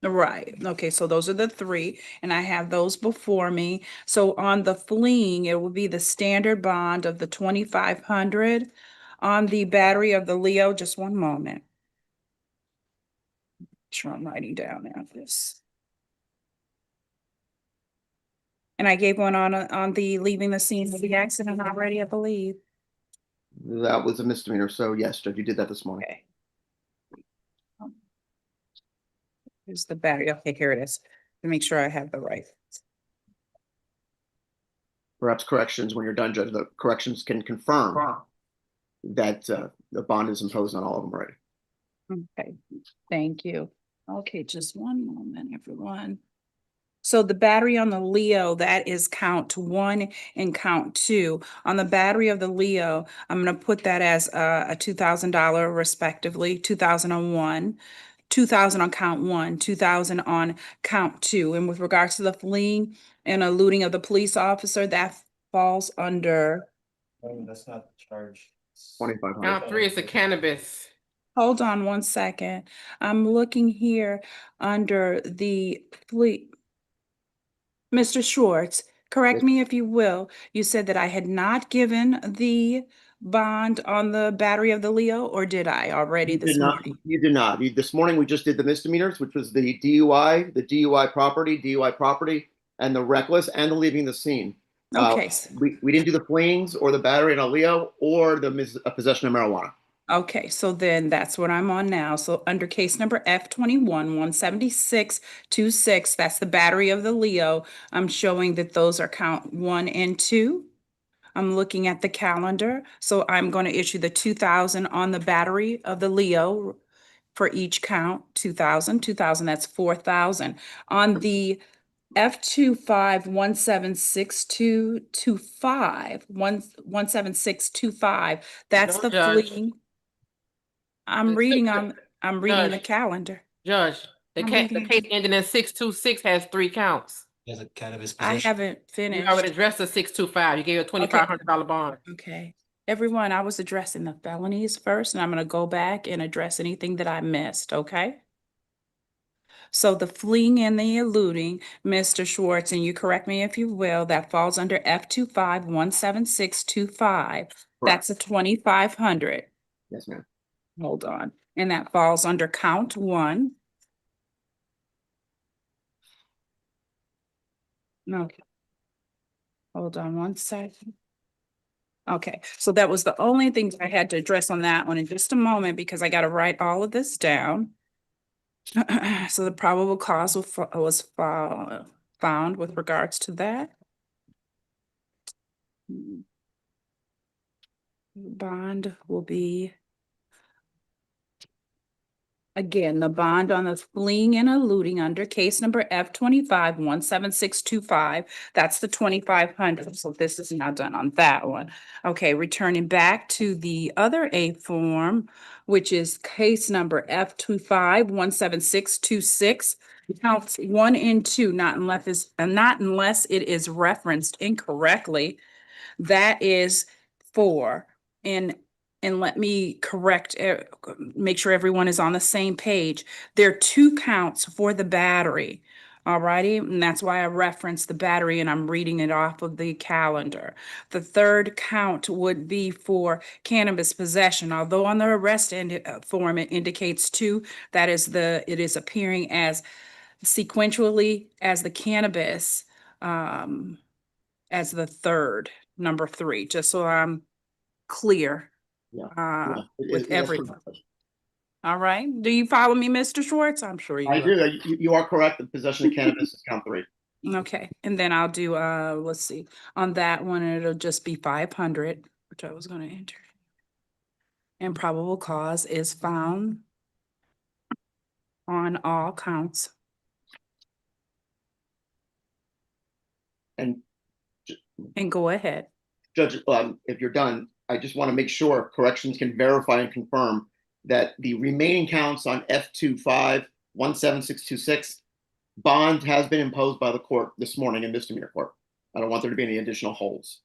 right. Okay, so those are the 3, and I have those before me. So on the fleeing, it will be the standard bond of the 2,500. On the battery of the Leo, just one moment. Sure, I'm writing down now this. And I gave one on the leaving the scene of the accident already, I believe. That was a misdemeanor. So yes, Judge, you did that this morning. Okay. Here's the battery. Okay, here it is. To make sure I have the right. Perhaps corrections, when you're done, Judge, the corrections can confirm that the bond is imposed on all of them already. Okay, thank you. Okay, just one moment, everyone. So the battery on the Leo, that is count 1 and count 2. On the battery of the Leo, I'm going to put that as a $2,000 respectively, 2,001. 2,000 on count 1, 2,000 on count 2. And with regards to the fleeing and eluding of the police officer, that falls under. That's not the charge. 2,500. Count 3 is the cannabis. Hold on one second. I'm looking here under the fleet. Mr. Schwartz, correct me if you will. You said that I had not given the bond on the battery of the Leo, or did I already this morning? You did not. This morning we just did the misdemeanors, which was the DUI property, and the reckless and the leaving the scene. Okay. We didn't do the fleeings or the battery on a Leo or the possession of marijuana. Okay, so then that's what I'm on now. So under case number F21-176-26, that's the battery of the Leo. I'm showing that those are count 1 and 2. I'm looking at the calendar. So I'm going to issue the 2,000 on the battery of the Leo for each count, 2,000, 2,000, that's 4,000. On the F25-176-225, 176-25, that's the fleeing. I'm reading the calendar. Judge, the case ending in 626 has 3 counts. There's a cannabis I possession. haven't finished. You already addressed the 625. You gave a $2,500 bond. Okay. Everyone, I was addressing the felonies first, and I'm going to go back and address anything that I missed, okay? So the fleeing and the eluding, Mr. Schwartz, and you correct me if you will, that falls under F25-176-25. That's a 2,500. Yes, ma'am. Hold on. And that falls under count 1. Okay. Hold on one second. Okay, so that was the only thing I had to address on that one in just a moment because I got to write all of this down. So the probable cause was found with regards to that. Bond will be, again, the bond on the fleeing and eluding under case number F25-176-25. That's the 2,500. So this is now done on that one. Okay, returning back to the other A form, which is case number F25-176-26. Counts 1 and 2, not unless it is referenced incorrectly. That is 4. And let me correct, make sure everyone is on the same page. There are 2 counts for the battery. All righty, and that's why I referenced the battery and I'm reading it off of the calendar. The third count would be for cannabis possession, although on the arrest form it indicates 2. It is appearing as sequentially as the cannabis, as the third, number 3, just so I'm clear, with everything. All right, do you follow me, Mr. Schwartz? I'm sure you I do. do. You are correct. The possession of cannabis is count 3. Okay, and then I'll do, let's see, on that one, it'll just be 500, which I was gonna enter. And probable cause is found on all counts. And And go ahead. Judge, if you're done, I just want to make sure corrections can verify and confirm that the remaining counts on F25-17626 bond has been imposed by the court this morning in misdemeanor court. I don't want there to be any additional holds.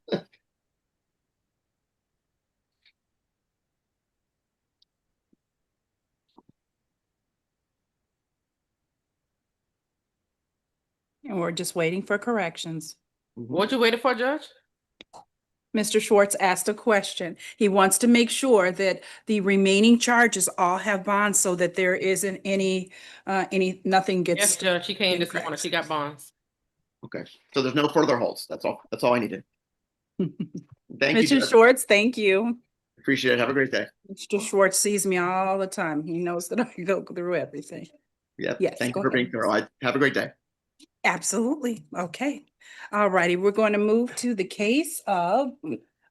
And we're just waiting for corrections. What you waiting for, Judge? Mr. Schwartz asked a question. He wants to make sure that the remaining charges all have bonds so that there isn't nothing gets. Yes, Judge, she came this incorrect. morning, she got bonds. Okay, so there's no further holds. That's all. That's all I needed. Thank you, Mr. Judge. Schwartz, thank you. Appreciate it. Have a great day. Mr. Schwartz sees me all the time. He knows that I go through everything. Yeah. Yes, Thank go you for being ahead. thorough. Have a great day. Absolutely. Okay. All righty. We're going to move to the case of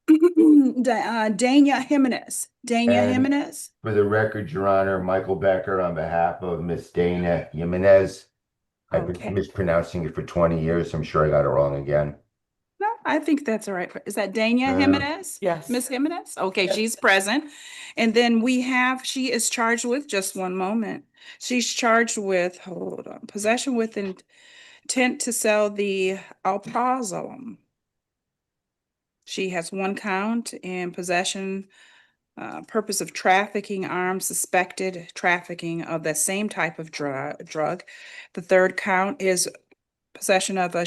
Dania Jimenez. Dania And Jimenez. For the record, Your Honor, Michael Becker on behalf of Miss Dana Jimenez. I've Okay. been mispronouncing it for 20 years. I'm sure I got it wrong again. No, I think that's all right. Is that Dania Uh, Jimenez? Yes. Miss Jimenez? Okay, she's present. And then she is charged with, just one moment. She's charged with, hold on, possession with intent to sell the alprazolam. She has 1 count in possession, purpose of trafficking arms, suspected trafficking of the same type of drug. The third count is possession of a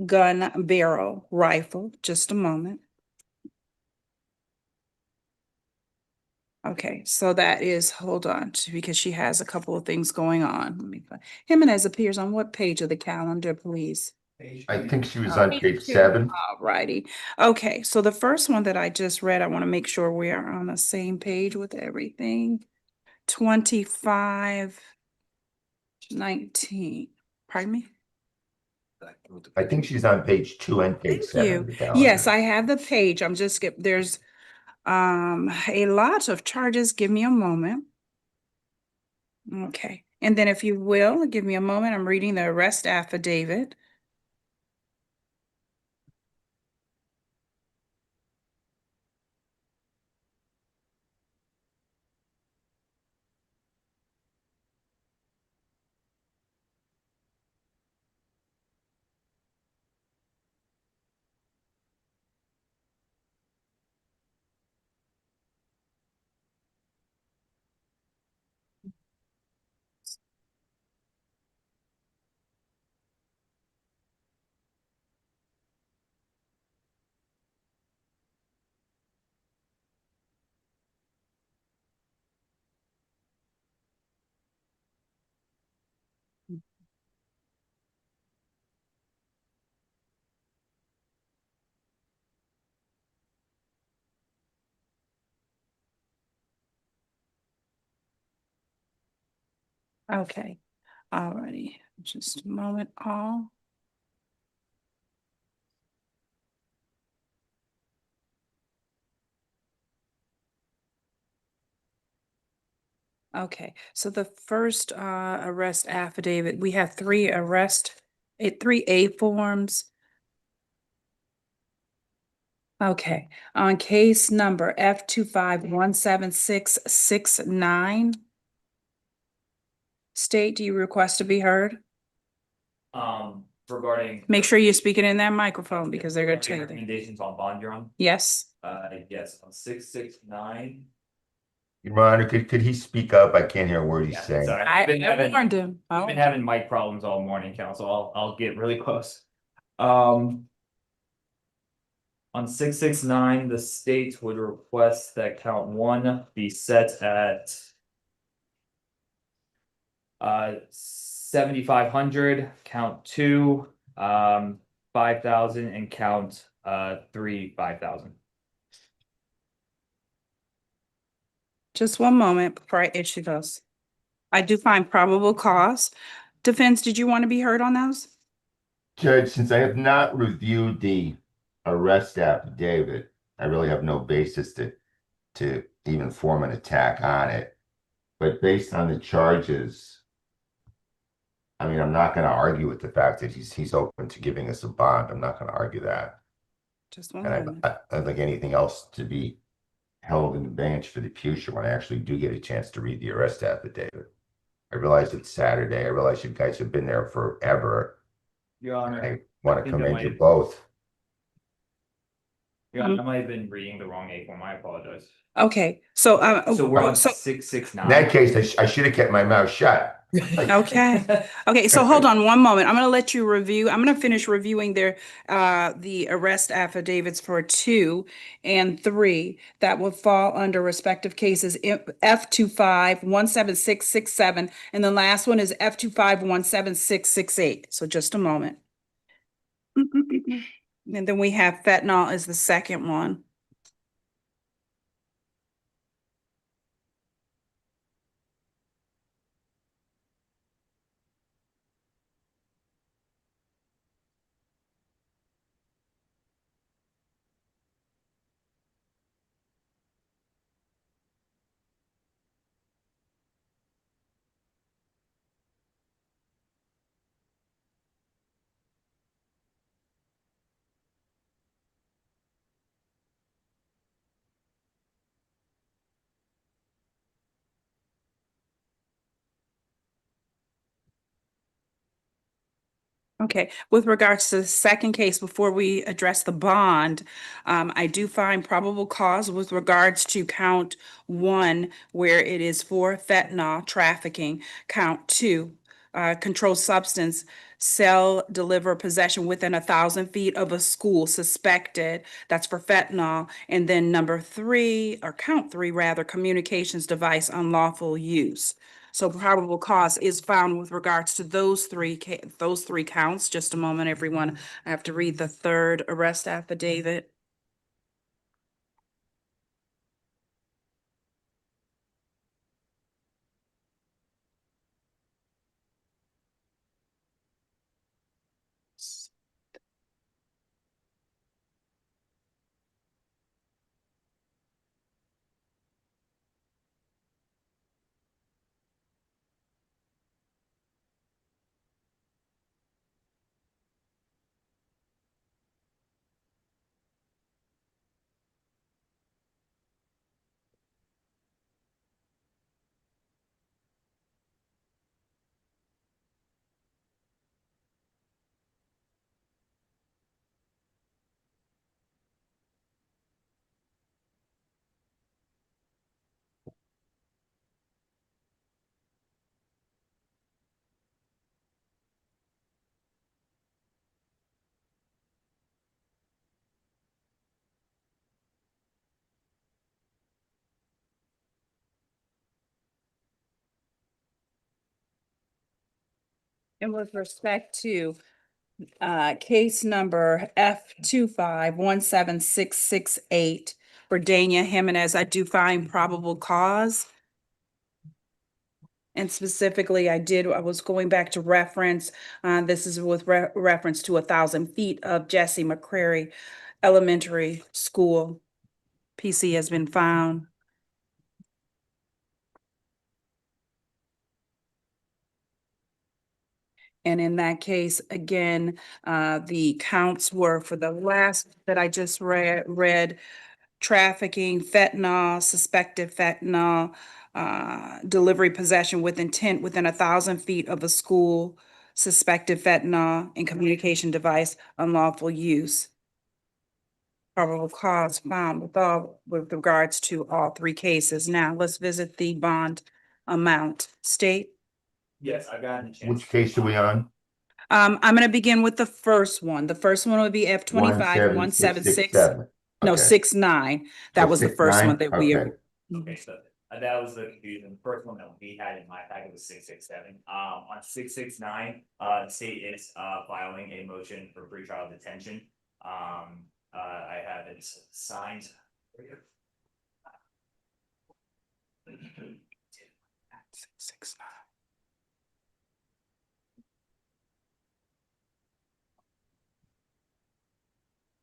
gun barrel rifle. Just a moment. Okay, so that is, hold on, because she has a couple of things going on. Let me find. Jimenez appears on what page of the calendar, please? I think she was on page 2. 7. All righty. Okay, so the first one that I just read, I want to make sure we are on the same page with everything. 25-19. Pardon me? I think she's on page 2 and page Thank 7 you. of the calendar. Yes, I have the page. I'm just there's a lot of charges. Give me a moment. Okay. And then if you will, give me a moment. I'm reading the arrest affidavit. Okay. All righty. Just a moment, all. Okay, so the first arrest affidavit, we have 3 3A forms. Okay, on case number F2517669. State, do you request to be heard? Regarding. Make sure you're speaking in that microphone because they're gonna tell you that. Recommendations on bond, Your Honor. Yes, Yes, on 669. Your Honor, could he speak up? I can't hear a word he's Yeah, saying. sorry. I I've been having- warned him. I've been having mic problems all morning, council. I'll get really close. On 669, the state would request that count 1 be set at 7,500, count 2, 5,000, and count 3, 5,000. Just one moment before I issue those. I do find probable cause. Defense, did you want to be heard on those? Judge, since I have not reviewed the arrest affidavit, I really have no basis to even form an attack on it. But based on the charges, I mean, I'm not going to argue with the fact that he's open to giving us a bond. I'm not going to argue that. Just one And moment. I'd like anything else to be held in the bench for the future when I actually do get a chance to read the arrest affidavit. I realize it's Saturday. I realize you guys have been there forever. Your Honor. I want to think I commend might you have- both. Your Honor, I might have been reading the wrong A form. I apologize. Okay, so, So we're on so, 669. In that case, I should have kept my mouth shut. okay. Okay, so hold on one moment. I'm gonna let you review. I'm gonna finish reviewing the arrest affidavits for 2 and 3 that will fall under respective cases F25-17667, and the last one is F25-17668. So just a moment. And then we have fentanyl as the second one. Okay, with regards to the second case, before we address the bond, I do find probable cause with regards to count 1, where it is for fentanyl trafficking, count 2, controlled substance, sell, deliver, possession within 1,000 feet of a school suspected, that's for fentanyl, and then number 3, or count 3 rather, communications device unlawful use. So probable cause is found with regards to those three counts. Just a moment, everyone. I have to read the third arrest affidavit. And with respect to case number F25-17668 for Dania Jimenez, I do find probable cause. And specifically, I was going back to reference, this is with reference to 1,000 feet of Jesse McCrary Elementary School. PC has been found. And in that case, again, the counts were for the last that I just read, trafficking, fentanyl, suspected fentanyl, delivery, possession with intent within 1,000 feet of a school, suspected fentanyl, and communication device, unlawful use. Probable cause found with regards to all three cases. Now, let's visit the bond amount. State? Yes, I've gotten a chance. Which case are we on? I'm gonna begin with the first one. The first one would be F 25-176. 17667. No, Okay. 69. That was the first one 69? that we. Okay. Okay, so that was the confusion. The first one that we had in my packet was 667. On 669, the state is filing a motion for pretrial detention. I have it signed.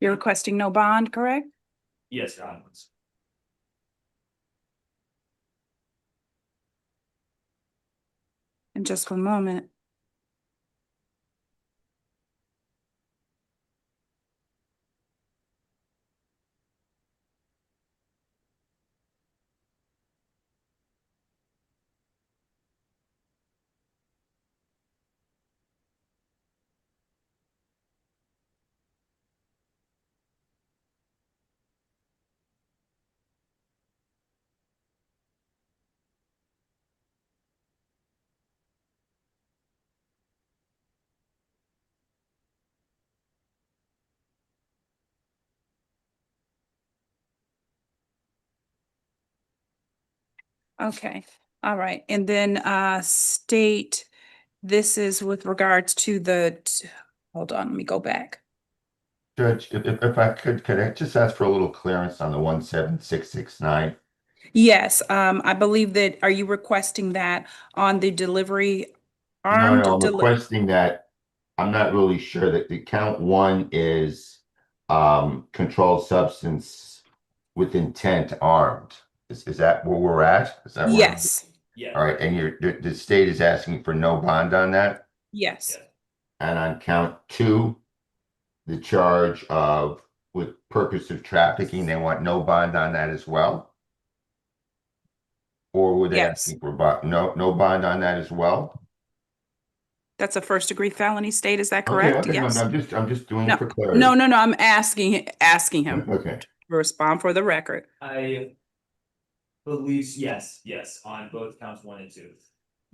You're requesting no bond, correct? Yes, Your Honor. In just 1 moment. Okay, all right. And then state, this is with regards to hold on, let me go back. Judge, if I could I just ask for a little clearance on the 17669? Yes, I believe that, are you requesting that on the delivery? No, Armed I'm deli- requesting that. I'm not really sure that the count one is controlled substance with intent armed. Is that where we're at? Is that where? Yes, Yeah. All right, and the state is asking for no bond on that? yes, And on count two, the charge of with purpose of trafficking, they want no bond on that as well? Or were they Yes. asking for bond? No bond on that as well? That's a first degree felony, state, is that Okay, correct? okay, no, Yes. I'm just doing No, it for clarity. no, I'm asking him Okay. to respond for the record. I believe, yes, on both counts 1 and 2.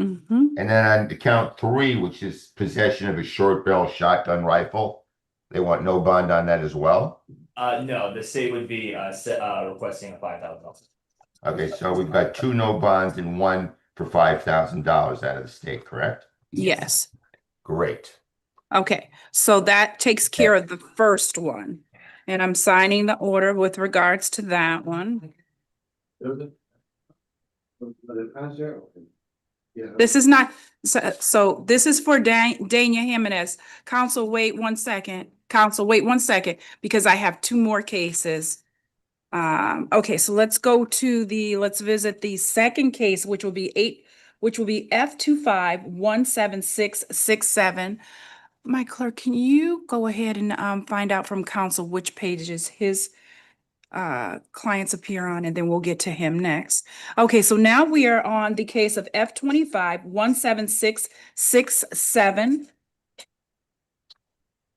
Mm-hmm. And then on the count three, which is possession of a short barrel shotgun rifle, they want no bond on that as well? No, the state would be requesting a $5,000. Okay, so we've got two no bonds and one for $5,000 out of the state, correct? Yes. Great. Okay, so that takes care of the first one. And I'm signing the order with regards to that one. This is not, so this is for Dania Jimenez. Counsel, wait 1 second. Counsel, wait 1 second, because I have 2 more cases. Okay, so let's visit the second case, which will be F 25-17667. My clerk, can you go ahead and find out from counsel which pages his clients appear on, and then we'll get to him next. Okay, so now we are on the case of F 25-17667.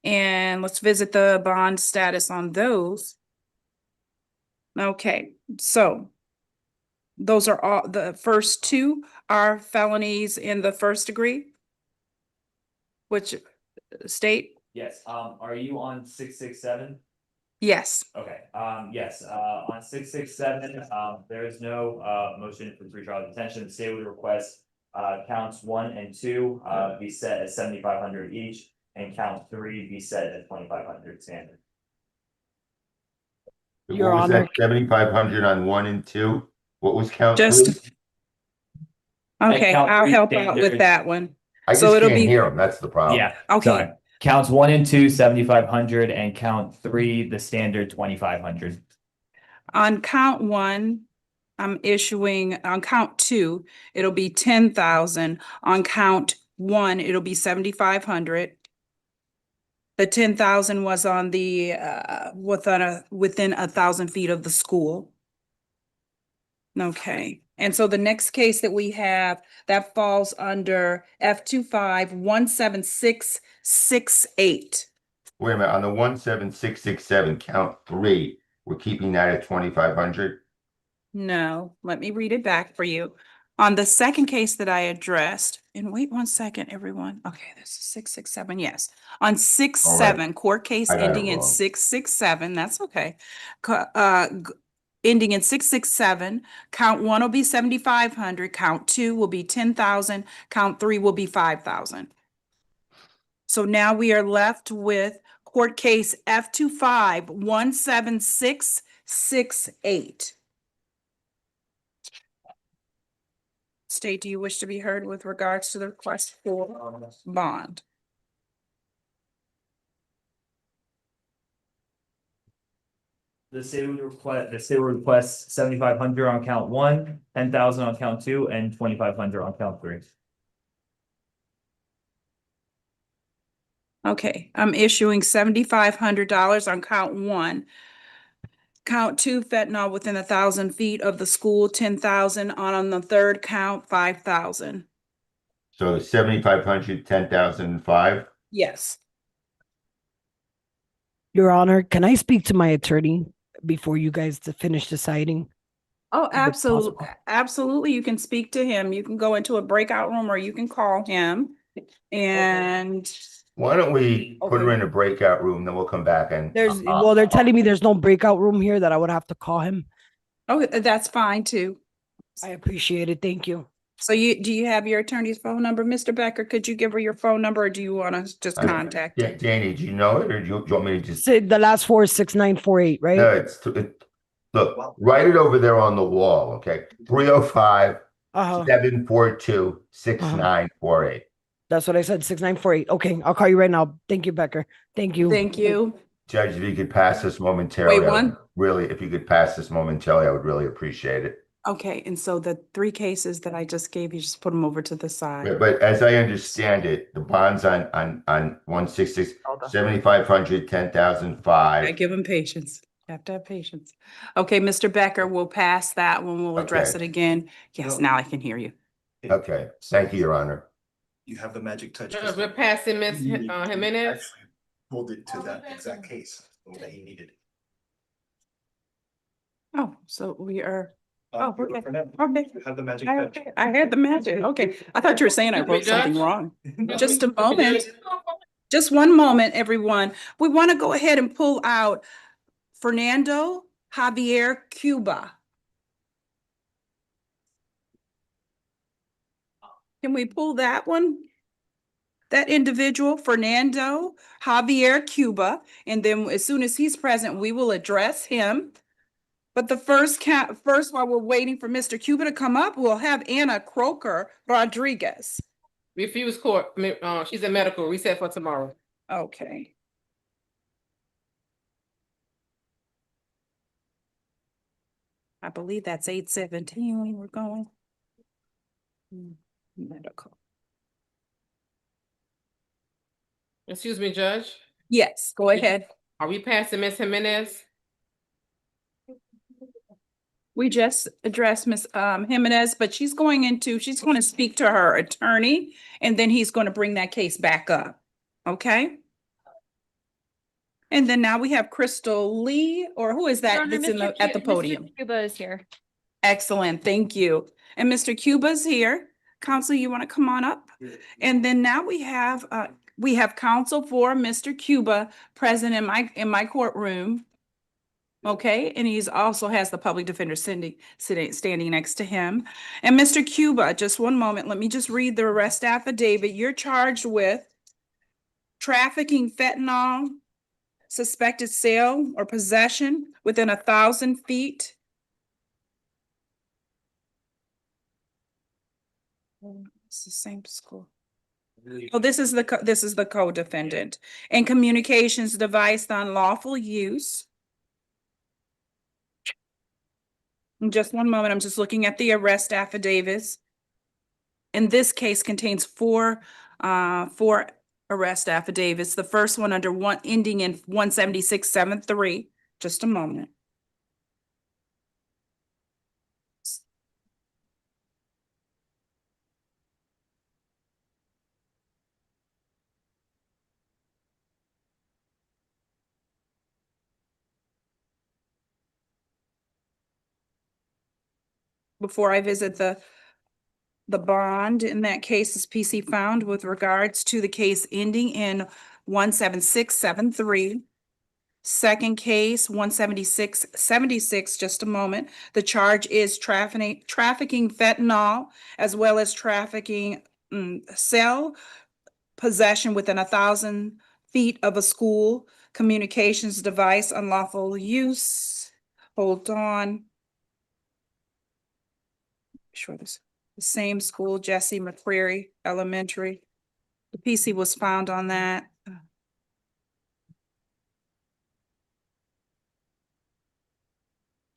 And let's visit the bond status on those. Okay, so those are all, the first 2 are felonies in the first degree. Which state? Yes, are you on 667? Yes. Okay, yes, on 667, there is no motion for pretrial detention. The state would request counts 1 and 2 be set at 7,500 each, and count 3 be set at 2,500 standard. What was that, 7,500 on 1 and 2? What was count Just, 3? okay, count I'll 3 help out standard. with that one. I So just it'll can't be- hear them, that's the problem. Yeah, Okay. sorry. Counts 1 and 2, 7,500, and count 3, the standard 2,500. On count 1, I'm issuing, on count 2, it'll be 10,000. On count 1, it'll be 7,500. The 10,000 was on the, within 1,000 feet of the school. Okay, and so the next case that we have, that falls under F 25-17668. Wait a minute, on the 17667, count 3, we're keeping that at 2,500? No, let me read it back for you. On the second case that I addressed, and wait 1 second, everyone. Okay, this is 667, yes. On 6-7, court case I got it ending in wrong. 667, that's okay. Ending in 667, count 1 will be 7,500, count 2 will be 10,000, count 3 will be 5,000. So now we are left with court case F25-17668. State, do you wish to be heard with regards to the request for bond? The state would request 7,500 on count 1, 10,000 on count 2, and 2,500 on count 3. Okay, I'm issuing $7,500 on count 1. Count 2, fentanyl within 1,000 feet of the school, 10,000. On the third count, 5,000. So 7,500, 10,005? Yes. Your Honor, can I speak to my attorney before you guys to finish deciding? Oh, Is it absolutely. possible? Absolutely. You can speak to him. You can go into a breakout room or you can call him. And Why don't we put her Okay. in a breakout room, then we'll come back and. Well, they're telling me there's no breakout room here, that I would have to call him. oh, that's fine too. I appreciate it. Thank you. So do you have your attorney's phone number, Mr. Becker? Could you give her your phone number or do you want to just contact her? Danny, do you know it or do you want me to just? Say the last 4 is 6948, right? No, look, write it over there on the wall, okay? 305 742 6948. That's what I said, 6948. Okay, I'll call you right now. Thank you, Becker. Thank you. Thank you. Judge, if you could pass this momentarily, Wait, one? if you could pass this momentarily, I would really appreciate it. Okay, and so the 3 cases that I just gave you, just put them over to the side. But as I understand it, the bonds on 166, 7,500, 10,005. I give them patience. You have to have patience. Okay, Mr. Becker, we'll pass that one. We'll address it again. Yes, now I can hear you. Okay, thank you, Your Honor. You have the magic touch. We're passing Ms. Jimenez. Pulled it to that exact case that he needed. Oh, so we are. Oh, you're okay. for now. Okay. You have the magic I touch. had the magic. Okay. I thought you were saying I wrote something wrong. Just a moment. Just one moment, everyone. We want to go ahead and pull out Fernando Javier Cuba. Can we pull that one? That individual, Fernando Javier Cuba, and then as soon as he's present, we will address him. But the first while we're waiting for Mr. Cuba to come up, we'll have Anna Croker Rodriguez. Refuse court, she's in medical, reset for tomorrow. Okay. I believe that's 8:17 we're going. Medical. Excuse me, Judge. Yes, go ahead. Are we passing Ms. Jimenez? We just addressed Ms. Jimenez, but she's going to speak to her attorney, and then he's going to bring that case back up. Okay? And then now we have Crystal Lee, or who is that that's at the podium? Mr. Cuba is here. Excellent, thank you. And Mr. Cuba's here. Counsel, you want to come on up? And then now we have counsel for Mr. Cuba present in my courtroom. Okay, and he's also has the public defender standing next to him. And Mr. Cuba, just one moment, let me just read the arrest affidavit. You're charged with trafficking fentanyl, suspected sale or possession within 1,000 feet. It's the same school. Oh, this is the co-defendant. And communications device unlawful use. In just one moment, I'm just looking at the arrest affidavits. And this case contains four arrest affidavits. The first one under ending in 17673. Just a moment. before I visit the bond in that case is PC found with regards to the case ending in 17673. Second case, 17676, just a moment. The charge is trafficking fentanyl as well as trafficking cell possession within 1,000 feet of a school, communications device, unlawful use. Hold on. Sure, this the same school, Jesse McCreary Elementary. The PC was found on that.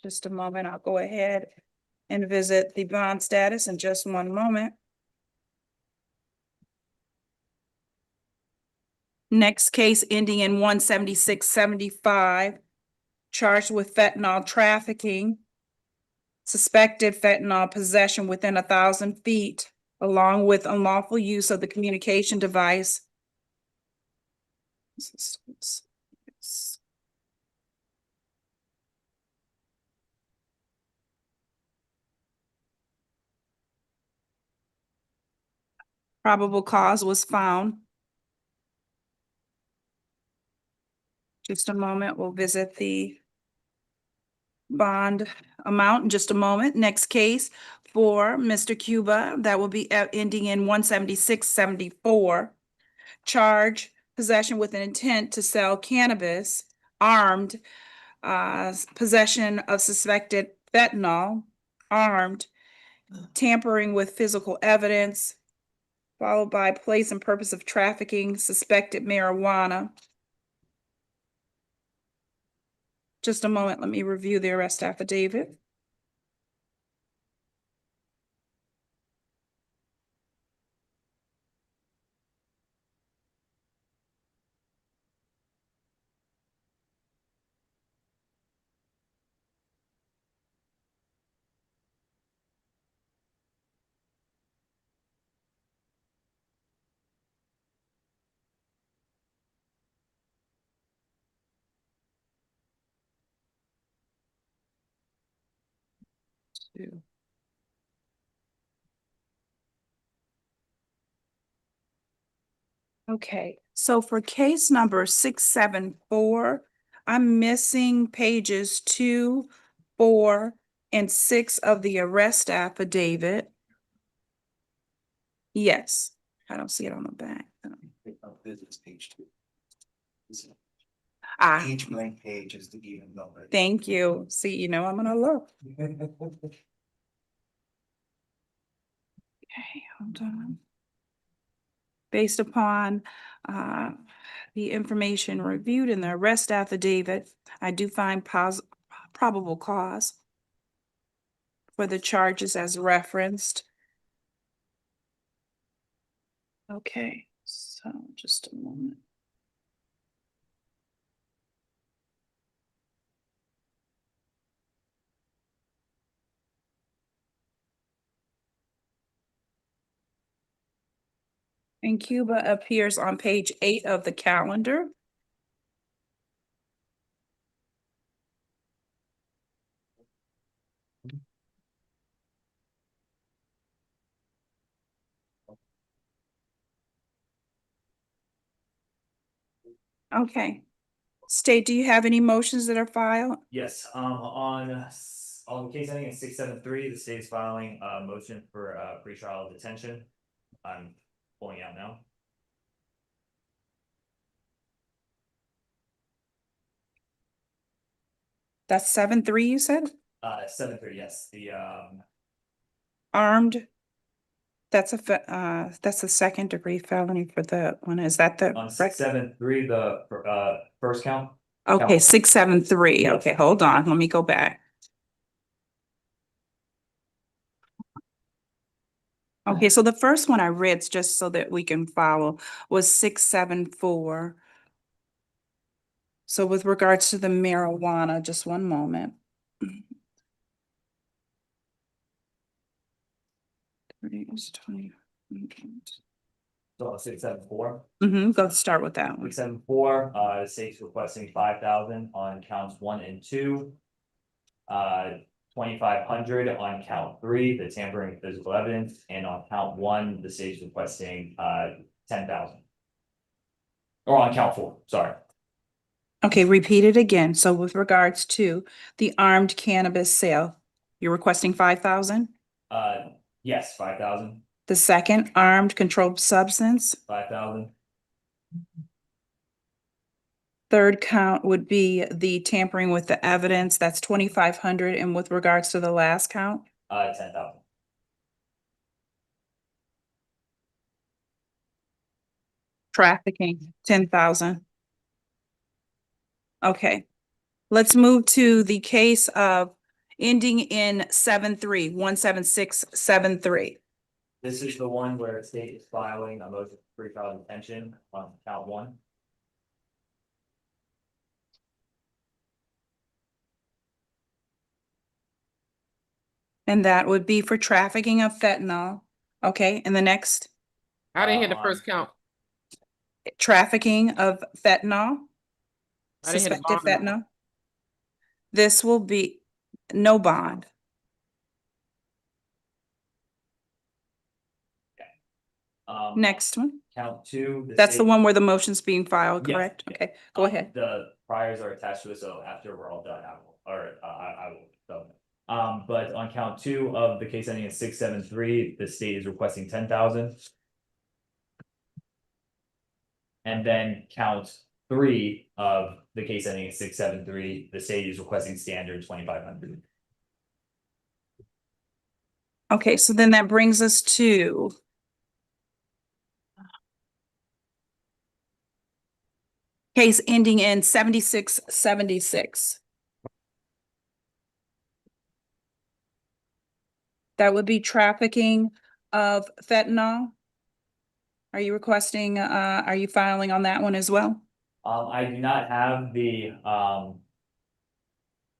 Just a moment, I'll go ahead and visit the bond status in just one moment. Next case ending in 17675, charged with fentanyl trafficking, suspected fentanyl possession within 1,000 feet, along with unlawful use of the communication device. Probable cause was found. Just a moment, we'll visit the bond amount in just a moment. Next case for Mr. Cuba, that will be ending in 17674. Charge possession with an intent to sell cannabis, armed, possession of suspected fentanyl, armed, tampering with physical evidence, followed by place and purpose of trafficking, suspected marijuana. Just a moment, let me review the arrest affidavit. Okay, so for case number 674, I'm missing pages 2, 4, and 6 of the arrest affidavit. Yes, I don't see it on the back. This is page 2. Ah, Each blank page is the even number. thank you. See, you know, I'm gonna look. Okay, hold on. Based upon the information reviewed in the arrest affidavit, I do find probable cause for the charges as referenced. Okay, so just a moment. And Cuba appears on page 8 of the calendar. Okay. State, do you have any motions that are filed? Yes, on the case ending in 673, the state is filing a motion for pretrial detention. I'm pulling out now. That's 7-3, you said? 7-3, yes, the Armed. That's a second degree felony for the one. Is that the on correct? 673, the first count. Okay, 673. Okay, hold on. Let me go back. Okay, so the first one I read, just so that we can follow, was 674. So with regards to the marijuana, just one moment. So 674. Go start with that one. 674, the state's requesting 5,000 on counts 1 and 2. 2,500 on count 3, the tampering with physical evidence, and on count 1, the state is requesting 10,000. Or on count 4, sorry. Okay, repeat it again. So with regards to the armed cannabis sale, you're requesting 5,000? Yes, 5,000, The second armed controlled substance, 5,000, third count would be the tampering with the evidence, that's 2,500. And with regards to the last count, 10,000. trafficking, 10,000. Okay, let's move to the case of ending in 17673. This is the one where the state is filing a motion for pretrial detention on count 1. And that would be for trafficking of fentanyl. Okay, and the next, I didn't hear the first count. trafficking of fentanyl, I didn't hear the suspected bond number. fentanyl. This will be no bond. Next one. Count 2. That's the state- one where the motion's being filed, Yeah, correct? yeah. Okay, go ahead. The priors are attached to it, so after we're all done, I will, so. But on count 2 of the case ending in 673, the state is requesting 10,000. And then count 3 of the case ending in 673, the state is requesting standard 2,500. Okay, so then that brings us to case ending in 7676. That would be trafficking of fentanyl. Are you requesting, are you filing on that one as well? I do not have the, I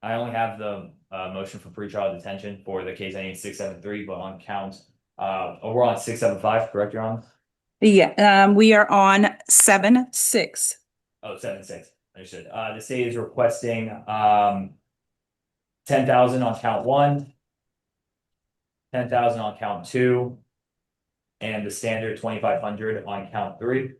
only have the, motion for pretrial detention for the case ending in 673, but on count, we're on 675, correct, Your Honor? Yeah, we are on 7-6. Oh, 7-6, understood. The state is requesting, 10,000 on count 1, 10,000 on count 2, and the standard 2,500 on count 3.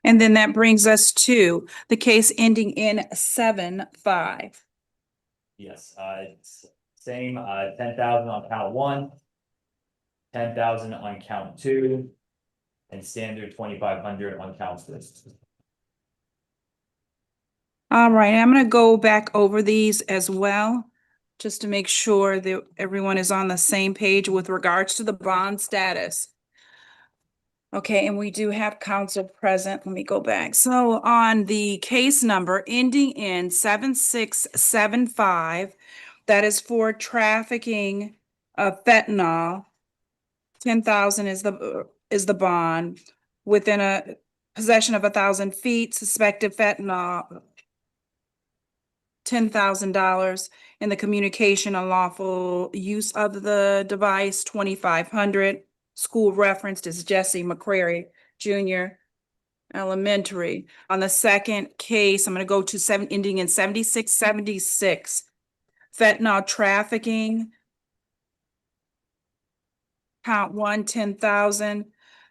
And then that brings us to the case ending in 7-5. Yes, it's same, 10,000 on count 1, 10,000 on count 2, and standard 2,500 on count 3. All right, I'm gonna go back over these as well, just to make sure that everyone is on the same page with regards to the bond status. Okay, and we do have counsel present. Let me go back. So on the case number ending in 7675, that is for trafficking of fentanyl. 10,000 is the bond. Within a possession of 1,000 feet, suspected fentanyl, $10,000. In the communication, unlawful use of the device, 2,500. School referenced is Jesse McCrary Jr. Elementary. On the second case, I'm going to go to ending in 7676. Fentanyl trafficking. Count 1, 10,000.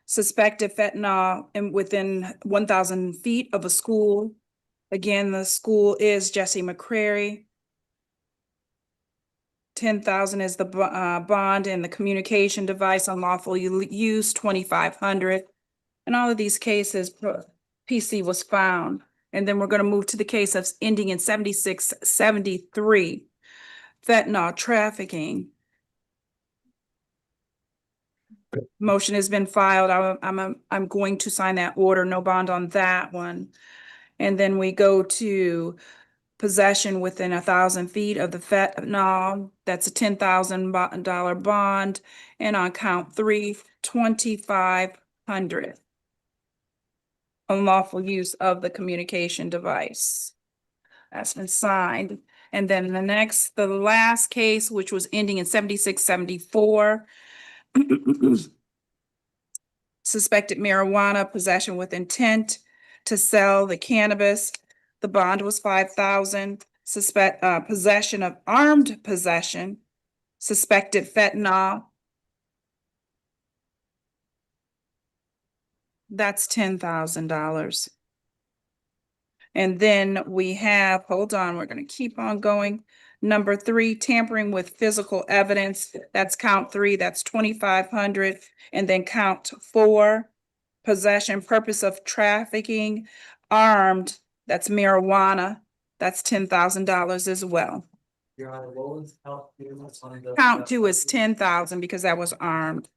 Suspected fentanyl within 1,000 feet of a school. Again, the school is Jesse McCrary. 10,000 is the bond, and the communication device unlawful use, 2,500. In all of these cases, PC was found. And then we're going to move to the case of ending in 7673. Fentanyl trafficking. Motion has been filed. I'm going to sign that order, no bond on that one. And then we go to possession within 1,000 feet of the fentanyl. That's a $10,000 bond. And on count 3, 2,500. Unlawful use of the communication device. That's been signed. And then the last case, which was ending in 7674. Suspected marijuana possession with intent. to sell the cannabis. The bond was 5,000. Possession of armed possession, suspected fentanyl. That's $10,000. And then we have, hold on, we're going to keep on going. Number 3, tampering with physical evidence. That's count 3, that's 2,500. And then count 4, possession, purpose of trafficking, armed, that's marijuana. That's $10,000 as well. Your Honor, what was count two? What's on the- Count 2 is 10,000 because that was armed.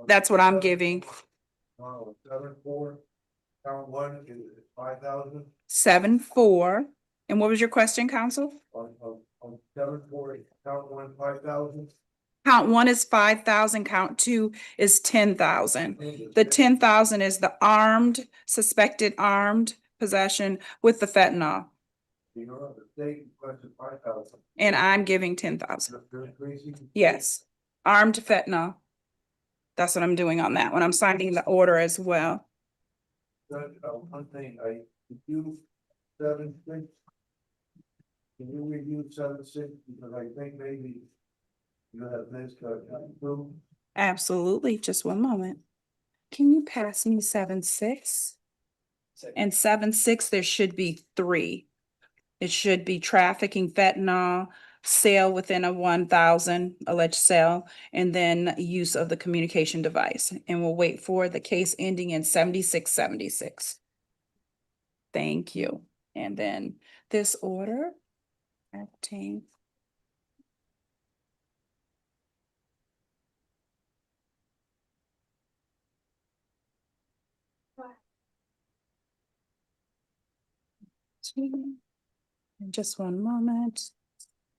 That's what I'm giving. 7-4, count 1 is 5,000. 7-4. And what was your question, counsel? On 7-4, count 1, 5,000. Count 1 is 5,000, count 2 is 10,000. The 10,000 is the armed, suspected armed possession with the fentanyl. You know, the state requested 5,000. And I'm giving 10,000. Yes, armed fentanyl. That's what I'm doing on that one. I'm signing the order as well. Judge, one thing, I review 7-6. Can you review 7-6? Because I think maybe you have missed two. Absolutely. Just one moment. Can you pass me 7-6? And 7-6, there should be 3. It should be trafficking fentanyl, sale within a 1,000 alleged sale, and then use of the communication device. And we'll wait for the case ending in 7676. Thank you. And then this order, 15. Just one moment.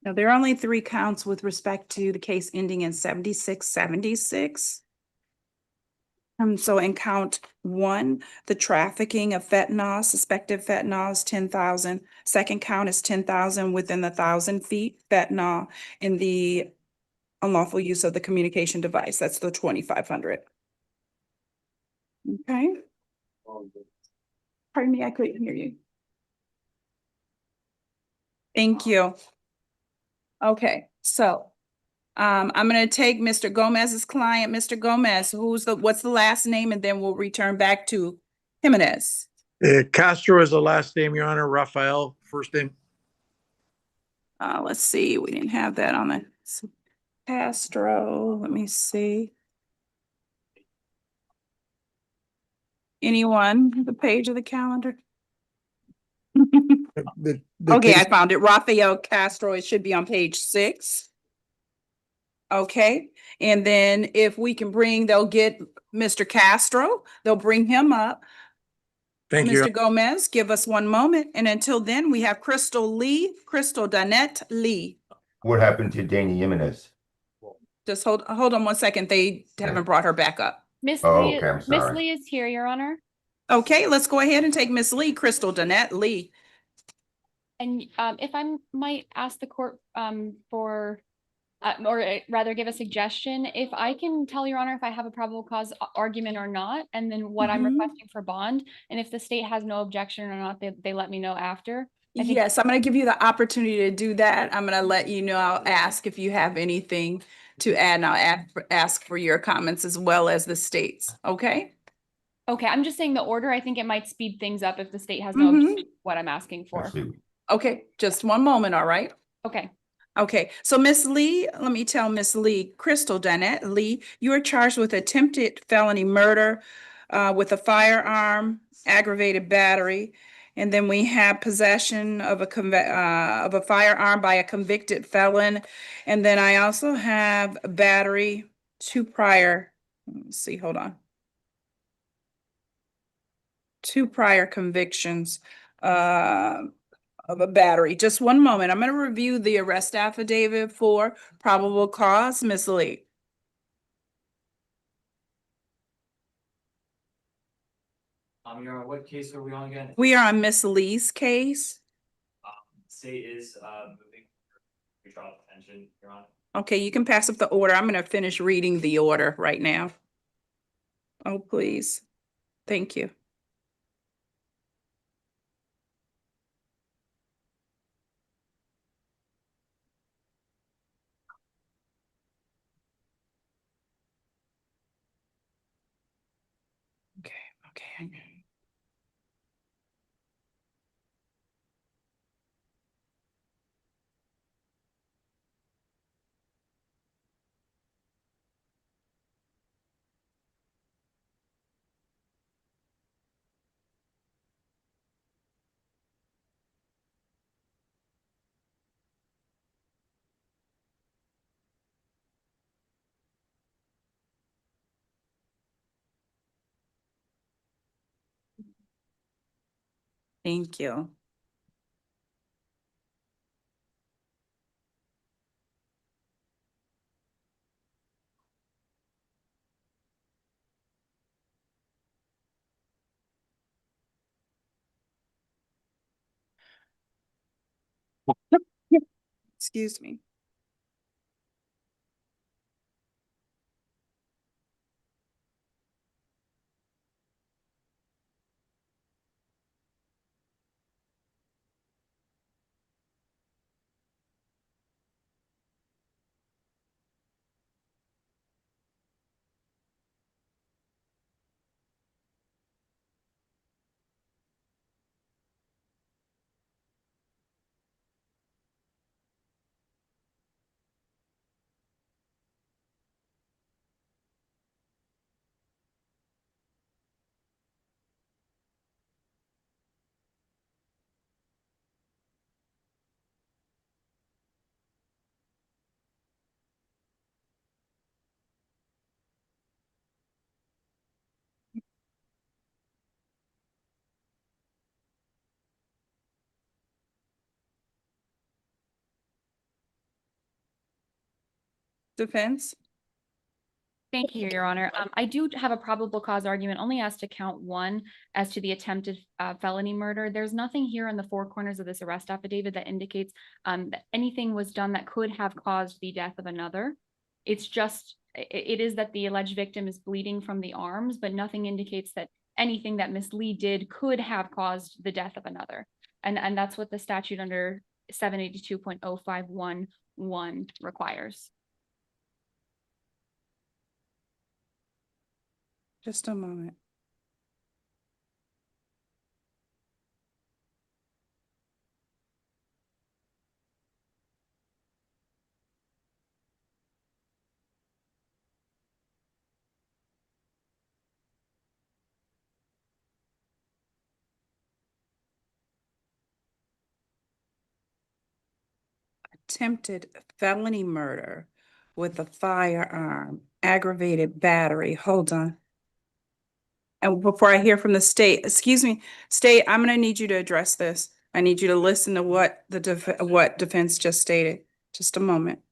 Now, there are only 3 counts with respect to the case ending in 7676. So in count 1, the trafficking of fentanyl, suspected fentanyl is 10,000. Second count is 10,000 within the 1,000 feet fentanyl in the unlawful use of the communication device. That's the 2,500. Okay. Pardon me, I couldn't hear you. Thank you. Okay, so I'm gonna take Mr. Gomez's client, Mr. Gomez, what's the last name, and then we'll return back to Jimenez. Castro is the last name, Your Honor. Rafael, first name. Let's see, we didn't have that on the Castro. Let me see. Anyone, the page of the calendar? Okay, I found it. Rafael Castro. It should be on page 6. Okay, and then if we can they'll get Mr. Castro. They'll bring him up. Thank you. Mr. Gomez, give us one moment. And until then, we have Crystal Danette Lee. What happened to Danny Jimenez? Just hold on one second. They haven't brought her back up. Miss Oh, Lee, okay, I'm Miss sorry. Lee is here, Your Honor. Okay, let's go ahead and take Miss Lee, Crystal Danette Lee. And if I might ask the court for, or rather give a suggestion, if I can tell Your Honor if I have a probable cause argument or not, and then what I'm requesting for bond, and if the state has no objection or not, they let me know after. Yes, I'm going to give you the opportunity to do that. I'm going to let you know. I'll ask if you have anything to add, and I'll ask for your comments as well as the state's. Okay? Okay, I'm just saying the order. I think it might speed things up if the state has no objection to what I'm asking for. Okay, just one moment, all right? Okay. Okay, so Miss Lee, let me tell Miss Lee, Crystal Danette Lee, you are charged with attempted felony murder with a firearm, aggravated battery, and then we have possession of a firearm by a convicted felon, and then I also have battery, 2 prior. Let's see, hold on. 2 prior convictions of a battery. Just one moment. I'm going to review the arrest affidavit for probable cause. Miss Lee. Your Honor, what case are we on again? We are on Miss Lee's case. State is moving for pretrial detention, Your Honor. Okay, you can pass up the order. I'm going to finish reading the order right now. Oh, please. Thank you. Okay. Thank you. Excuse me. Defense? Thank you, Your Honor. I do have a probable cause argument only as to count one as to the attempted felony murder. There's nothing here in the four corners of this arrest affidavit that indicates that anything was done that could have caused the death of another. It's just, it is that the alleged victim is bleeding from the arms, but nothing indicates that anything that Miss Lee did could have caused the death of another. And that's what the statute under 782.0511 requires. Just a moment. Attempted felony murder with a firearm, aggravated battery. Hold on. And before I hear from the state, excuse me, state, I'm gonna need you to address this. I need you to listen to what what defense just stated. Just a moment.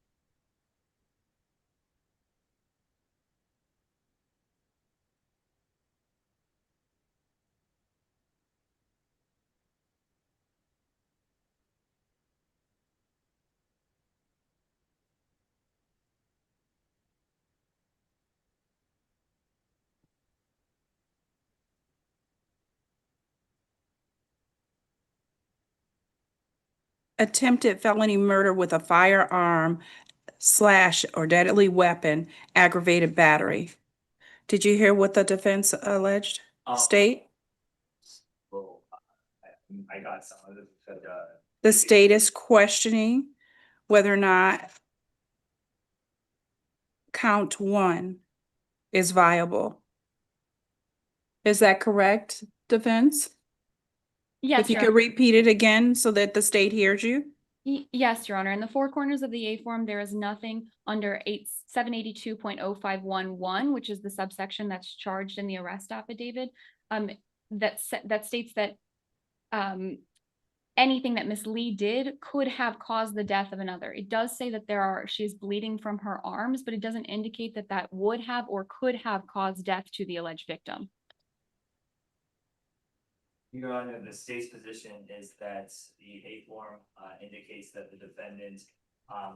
Attempted felony murder with a firearm slash or deadly weapon, aggravated battery. Did you hear what the defense alleged? State? Well, I got some of it, but, The state is questioning whether or not count one is viable. Is that correct, defense? Yes, If you Your could Honor. repeat it again so that the state hears you? Yes, Your Honor. In the four corners of the A form, there is nothing under 782.05111, which is the subsection that's charged in the arrest affidavit, that states that anything that Miss Lee did could have caused the death of another. It does say that she's bleeding from her arms, but it doesn't indicate that that would have or could have caused death to the alleged victim. Your Honor, the state's position is that the A form indicates that the defendant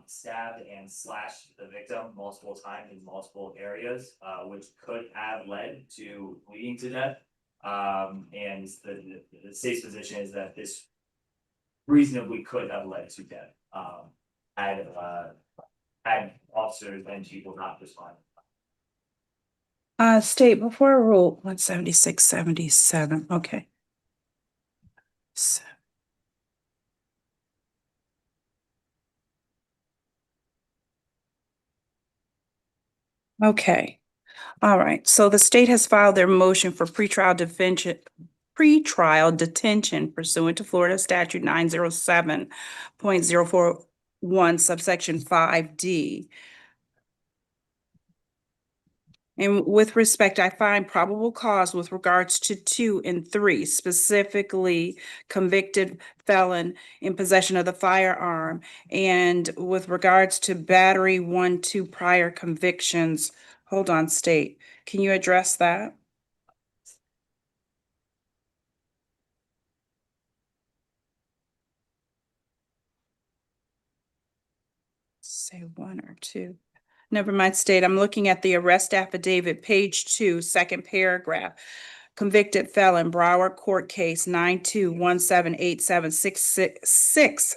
stabbed and slashed the victim multiple times in multiple areas, which could have led to bleeding to death. And the state's position is that this reasonably could have led to death, had officers and people not responded. State before Rule 176-77, okay. Okay, all right, so the state has filed their motion for pretrial detention pursuant to Florida Statute 907.041 subsection 5D. And with respect, I find probable cause with regards to 2 and 3, specifically convicted felon in possession of the firearm. And with regards to battery 1, 2 prior convictions, hold on, state, can you address that? Say 1 or 2. Never mind, state. I'm looking at the arrest affidavit, page 2, second paragraph. Convicted felon, Broward Court Case 92178766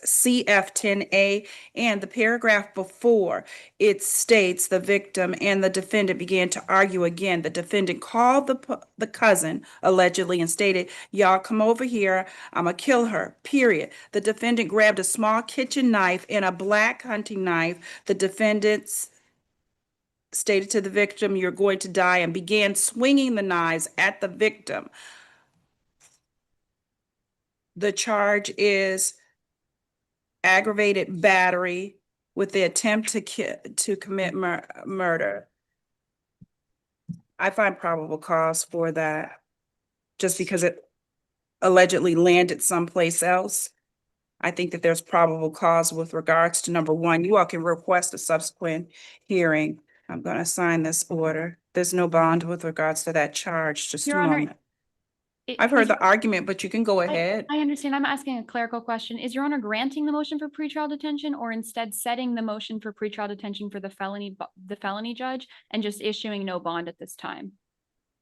CF10A, and the paragraph before it states the victim and the defendant began to argue again. The defendant called the cousin allegedly and stated, "Y'all come over here. I'ma kill her." Period. The defendant grabbed a small kitchen knife and a black hunting knife. The defendant's stated to the victim, "You're going to die," and began swinging the knives at the victim. The charge is aggravated battery with the attempt to commit murder. I find probable cause for that just because it allegedly landed someplace else. I think that there's probable cause with regards to number 1. You all can request a subsequent hearing. I'm going to sign this order. There's no bond with regards to that charge. Just Your a Honor, moment. I've heard the argument, but you can go ahead. I understand. I'm asking a clerical question. Is Your Honor granting the motion for pretrial detention or instead setting the motion for pretrial detention for the felony judge and just issuing no bond at this time?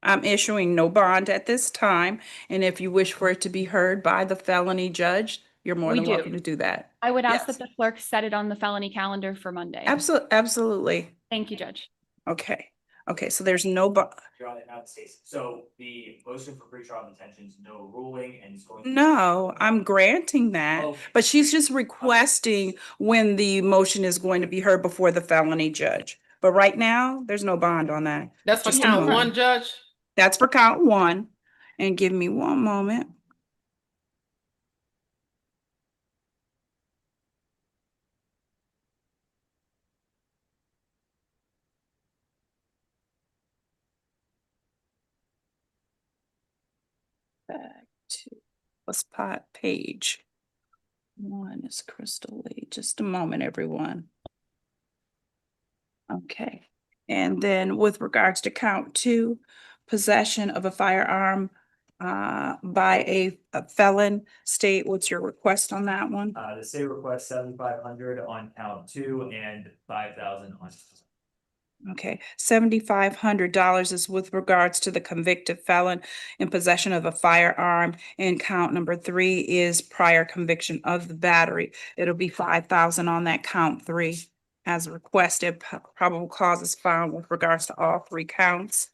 I'm issuing no bond at this time, and if you wish for it to be heard by the felony judge, you're more We than do. welcome to do that. I would ask Yes. that the clerk set it on the felony calendar for Monday. Absolutely. Thank you, Judge. Okay. Okay, so there's no Your Honor, now states, so the motion for pretrial detention is no ruling and it's going to. No, I'm granting that, Oh. but she's just requesting when the motion is going to be heard before the felony judge. But right now, there's no bond on that. That's for Just a count moment. 1, Judge? That's for count 1. And give me one moment. Back to, let's page 1 is Crystal Lee. Just a moment, everyone. Okay, and then with regards to count 2, possession of a firearm by a felon, state, what's your request on that one? The state requests $7,500 on count 2 and $5,000 on. Okay, $7,500 is with regards to the convicted felon in possession of a firearm, and count number 3 is prior conviction of the battery. It'll be $5,000 on that count 3 as requested. Probable cause is found with regards to all 3 counts.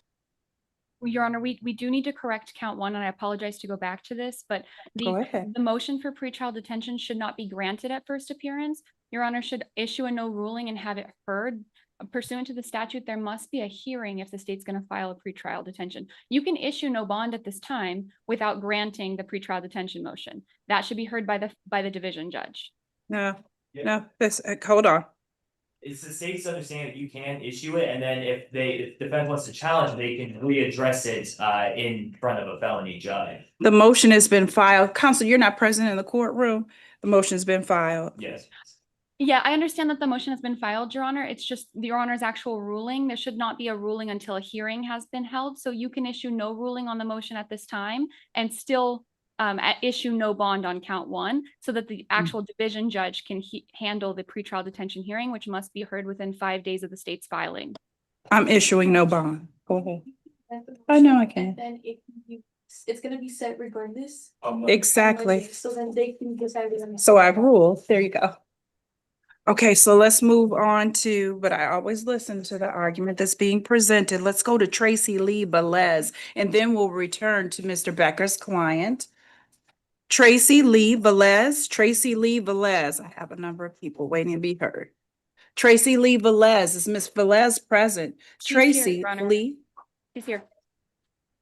Well, Your Honor, we do need to correct count 1, and I apologize to go back to this, but Go ahead. the motion for pretrial detention should not be granted at first appearance. Your Honor should issue a no ruling and have it heard. Pursuant to the statute, there must be a hearing if the state's going to file a pretrial detention. You can issue no bond at this time without granting the pretrial detention motion. That should be heard by the division judge. No, Yeah. no, this, hold on. It's the state's understanding that you can issue it, and then if the defense wants to challenge, they can readdress it in front of a felony judge. The motion has been filed. Counsel, you're not present in the courtroom. The motion has been filed. Yes. Yeah, I understand that the motion has been filed, Your Honor. It's just Your Honor's actual ruling. There should not be a ruling until a hearing has been held. So you can issue no ruling on the motion at this time and still issue no bond on count 1 so that the actual division judge can handle the pretrial detention hearing, which must be heard within 5 days of the state's filing. I'm issuing no bond. Go ahead. I know I can. And then if you it's gonna be set regardless. Exactly. So then they can decide. So I rule, there you go. Okay, so let's move on to, but I always listen to the argument that's being presented. Let's go to Tracy Lee Velez, and then we'll return to Mr. Becker's client. Tracy Lee Velez, Tracy Lee Velez. I have a number of people waiting to be heard. Tracy Lee Velez, is Miss Velez present? She's here, Tracy Your Honor. Lee, She's here.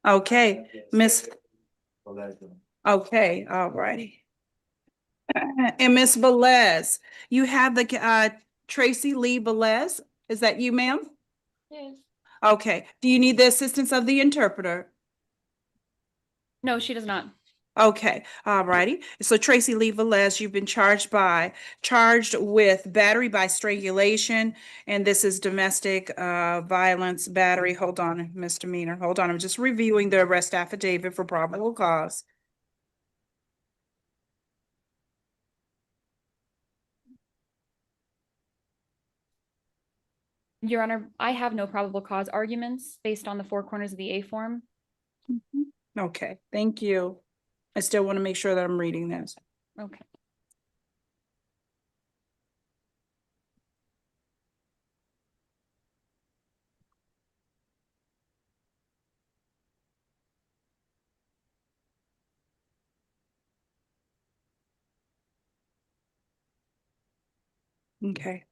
okay, Miss, okay, all righty. And Miss Velez, you have the Tracy Lee Velez. Is that you, ma'am? Yes. Okay. Do you need the assistance of the interpreter? No, she does not. Okay, all righty. So Tracy Lee Velez, you've been charged with battery by strangulation, and this is domestic violence battery. Hold on, misdemeanor. Hold on, I'm just reviewing the arrest affidavit for probable cause. Your Honor, I have no probable cause arguments based on the four corners of the A form. Okay, thank you. I still want to make sure that I'm reading this. Okay. Okay.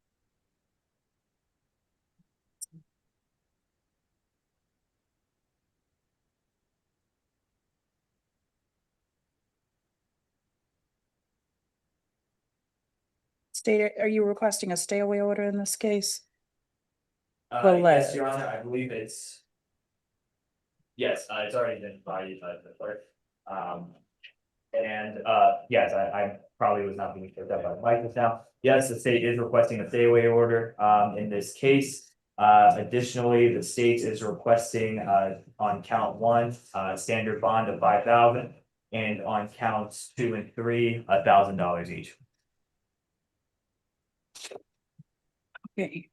Are you requesting a stay away order in this case? Yes, Your Honor, I believe it's. Yes, it's already been provided by the clerk. Yes, I probably was not being picked up by the mic just now. Yes, the state is requesting a stay away order, in this case. Additionally, the state is requesting, on count 1, standard bond of $5,000, and on counts 2 and 3, $1,000 each. Okay.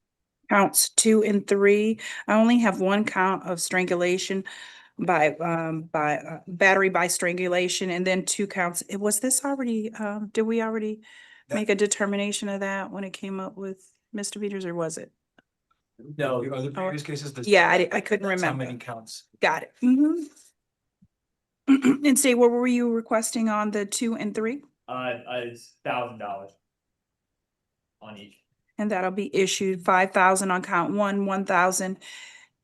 Counts 2 and 3. I only have one count of strangulation by battery by strangulation, and then 2 counts. Was this already, did we already make a determination of that when it came up with misdemeanors, or was it? No, The other previous cases. Yeah, I couldn't that's how remember. many counts. Got it. Mm-hmm. And say, what were you requesting on the 2 and 3? It's $1,000 on each. And that'll be issued 5,000 on count 1, 1,000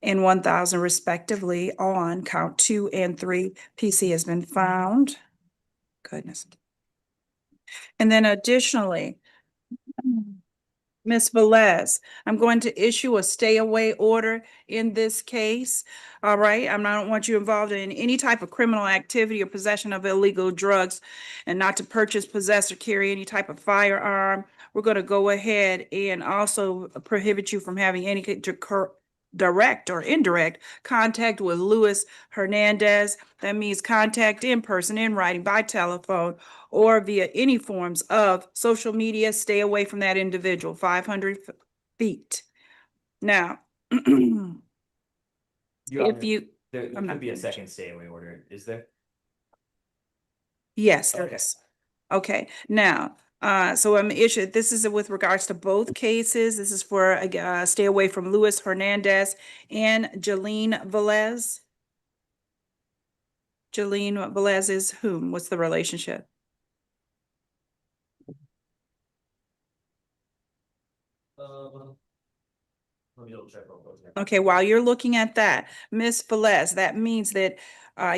and 1,000 respectively on count 2 and 3. PC has been found. Goodness. And then additionally, Ms. Velez, I'm going to issue a stay away order in this case. All right, I don't want you involved in any type of criminal activity or possession of illegal drugs, and not to purchase, possess, or carry any type of firearm. We're going to go ahead and also prohibit you from having any direct or indirect contact with Luis Hernandez. That means contact in person, in writing, by telephone, or via any forms of social media. Stay away from that individual, 500 feet. Now, if you, There I'm not could be a finished. second stay away order, is there? Yes, there is. Okay, now, so I'm issued, this is with regards to both cases. This is for stay away from Luis Hernandez and Jeline Velez. Jeline Velez is whom? What's the relationship? Let me double check real quick. Okay, while you're looking at that, Miss Velez, that means that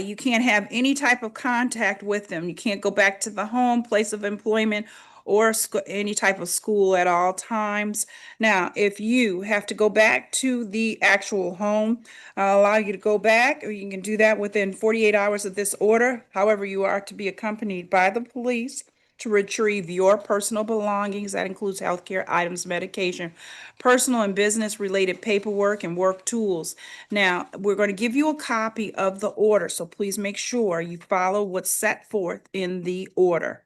you can't have any type of contact with them. You can't go back to the home, place of employment, or any type of school at all times. Now, if you have to go back to the actual home, I'll allow you to go back, or you can do that within 48 hours of this order. However, you are to be accompanied by the police to retrieve your personal belongings. That includes healthcare items, medication, personal and business related paperwork, and work tools. Now, we're going to give you a copy of the order, so please make sure you follow what's set forth in the order.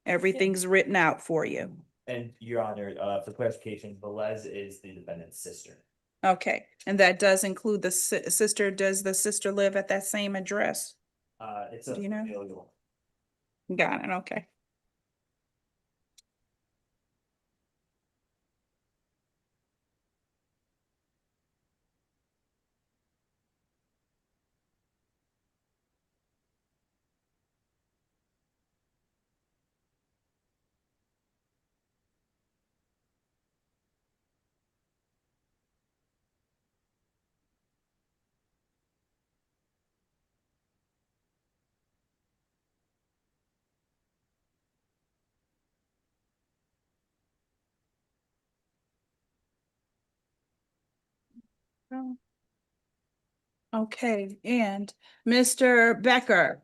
Everything's written out for you. And Your Honor, for clarification, Velez is the defendant's sister. Okay, and that does include the sister. Does the sister live at that same address? It's Do you know? illegal. Got it, okay. Okay, and Mr. Becker.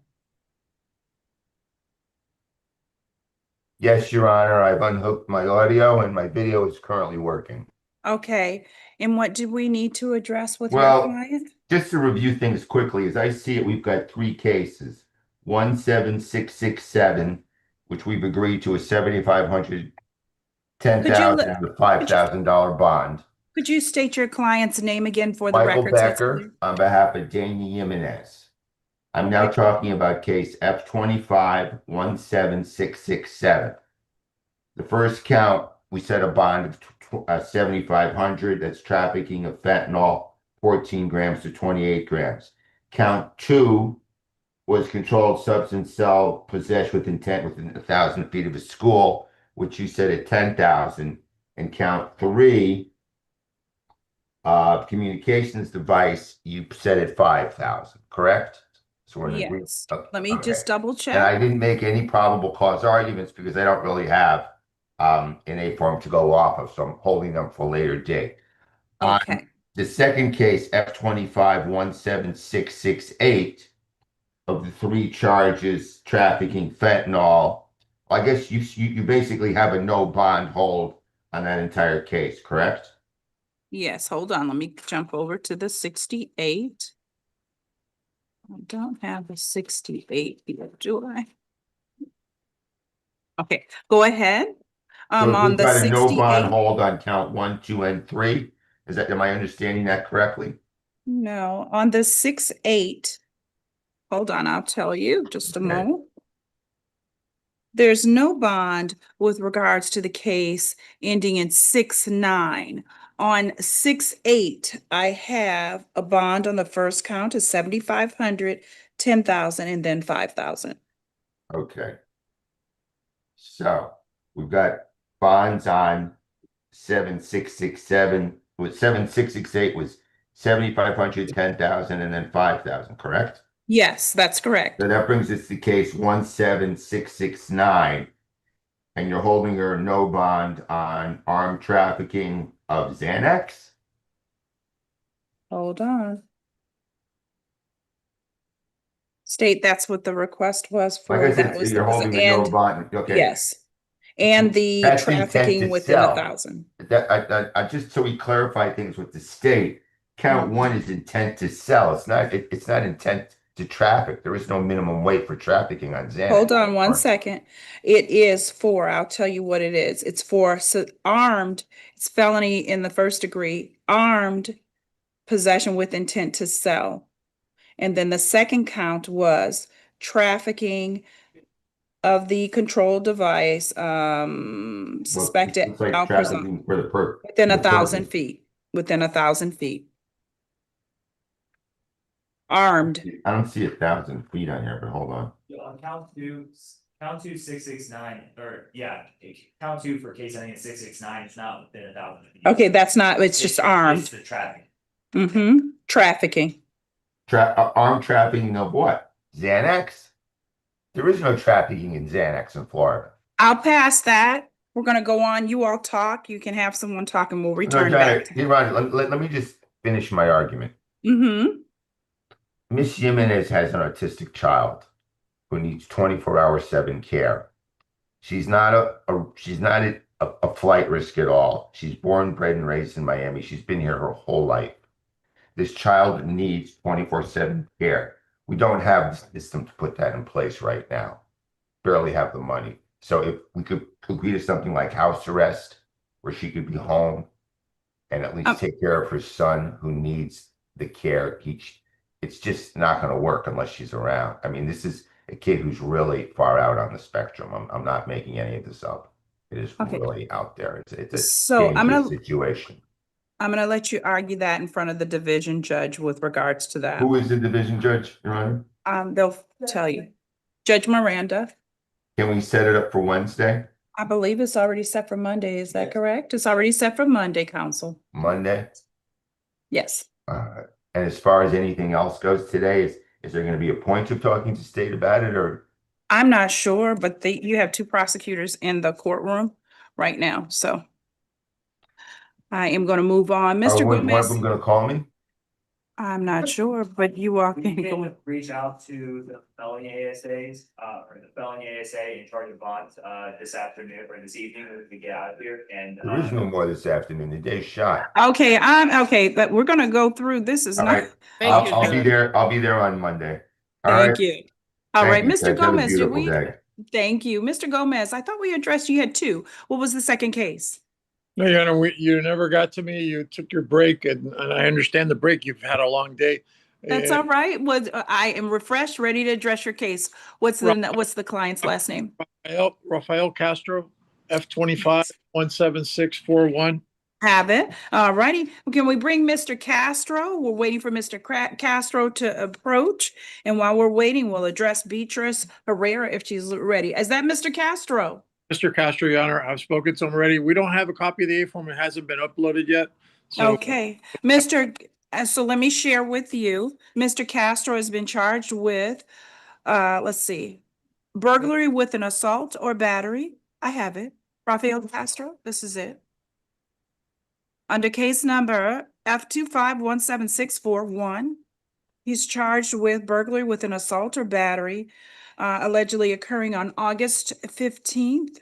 Yes, Your Honor, I've unhooked my audio and my video is currently working. Okay, and what do we need to address with your Well, client? just to review things quickly, as I see it, we've got three cases. 17667, which we've agreed to a $7,500, $10,000, and a $5,000 bond. Could you state your client's name again for the Michael record? so it's Becker clear? on behalf of Jamie Jimenez. I'm now talking about case F25-17667. The first count, we set a bond of $7,500. That's trafficking of fentanyl, 14 grams to 28 grams. Count 2 was controlled substance sell possessed with intent within 1,000 feet of a school, which you said at 10,000. And count 3, communications device, you set at 5,000, correct? So we're in agreement. Yes, let me just double check. And I didn't make any probable cause arguments because I don't really have an A form to go off of, so I'm holding them for a later date. Okay. On the second case, F25-17668, of the 3 charges trafficking fentanyl, I guess you basically have a no bond hold on that entire case, correct? Yes, hold on, let me jump over to the 68. I don't have a 68 here, do I? Okay, go ahead. So On we've the got a no bond 68, hold on count 1, 2, and 3. Am I understanding that correctly? no, on the 68, hold on, I'll tell you, just a moment. There's no bond with regards to the case ending in 6-9. On 6-8, I have a bond on the first count of 7,500, 10,000, and then 5,000. Okay. So we've got bonds on 7667 with 7668 was 7,500, 10,000, and then 5,000, correct? Yes, that's correct. So that brings us to case 17669, and you're holding her no bond on armed trafficking of Xanax. Hold on. State that's what the request was for. Like I That said, was you're the, holding a no bond. Okay. yes. And the That's intent trafficking to within sell. 1,000. That I just so we clarify things with the state. Count 1 is intent to sell. It's not intent to traffic. There is no minimum weight for trafficking on Xanax. Hold on one second. It is for, I'll tell you what it is. It's for armed, it's felony in the first degree, armed possession with intent to sell. And then the second count was trafficking of the controlled device, suspected It's like out trafficking for the purpose. within 1,000 feet, within 1,000 feet. Armed. I don't see 1,000 feet on here, but hold on. On count 2, 669, or yeah, count 2 for case ending in 669, it's not within 1,000 feet. Okay, that's not, it's just armed. It's the traffic. Trafficking. Armed trafficking of what? Xanax? There is no trafficking in Xanax in Florida. I'll pass that. We're gonna go on. You all talk. You can have someone talk and we'll return back. Let me just finish my argument. Miss Jimenez has an autistic child who needs 24/7 care. She's not a flight risk at all. She's born, bred, and raised in Miami. She's been here her whole life. This child needs 24/7 care. We don't have the system to put that in place right now. Barely have the money. So if we could agree to something like house arrest, where she could be home and at least take care of her son who needs the care. it's just not gonna work unless she's around. I mean, this is a kid who's really far out on the spectrum. I'm not making any of this up. It is Okay. really out there. It's a So I'm dangerous gonna, situation. I'm gonna let you argue that in front of the division judge with regards to that. Who is the division judge, Your Honor? They'll tell you. Judge Miranda, Can we set it up for Wednesday, I believe it's already set for Monday. Is that correct? It's already set for Monday, counsel. Monday? Yes. And as far as anything else goes today, is there gonna be a point of talking to state about it, or? I'm not sure, but you have two prosecutors in the courtroom right now, so I am gonna move on. Mr. One of Gomez, them gonna call me? I'm not sure, but you all You can can go. reach out to the felony ASAs, or the felony ASA in charge of bonds, this afternoon or this evening when we get out of here and. There is no more this afternoon. The day's shot. Okay, okay, but we're gonna go through. This is All not. right. I'll be there. I'll be there on Monday. All Thank right. you. All Thank right, you, Mr. guys. Have a Gomez, did beautiful we? day. Thank you. Mr. Gomez, I thought we addressed, you had two. What was the second case? No, Your Honor, you never got to me. You took your break, and I understand the break. You've had a long day. That's all right. I am refreshed, ready to address your case. What's the client's last name? Rafael Castro, F25 17641. Have it. All righty. Can we bring Mr. Castro? We're waiting for Mr. Castro to approach. And while we're waiting, we'll address Beatrice Herrera if she's ready. Is that Mr. Castro? Mr. Castro, Your Honor, I've spoken to him already. We don't have a copy of the A form. It hasn't been uploaded yet. So Okay, so let me share with you, Mr. Castro has been charged with, let's see, burglary with an assault or battery. I have it. Rafael Castro, this is it. Under case number F2517641, he's charged with burglary with an assault or battery, allegedly occurring on August 15th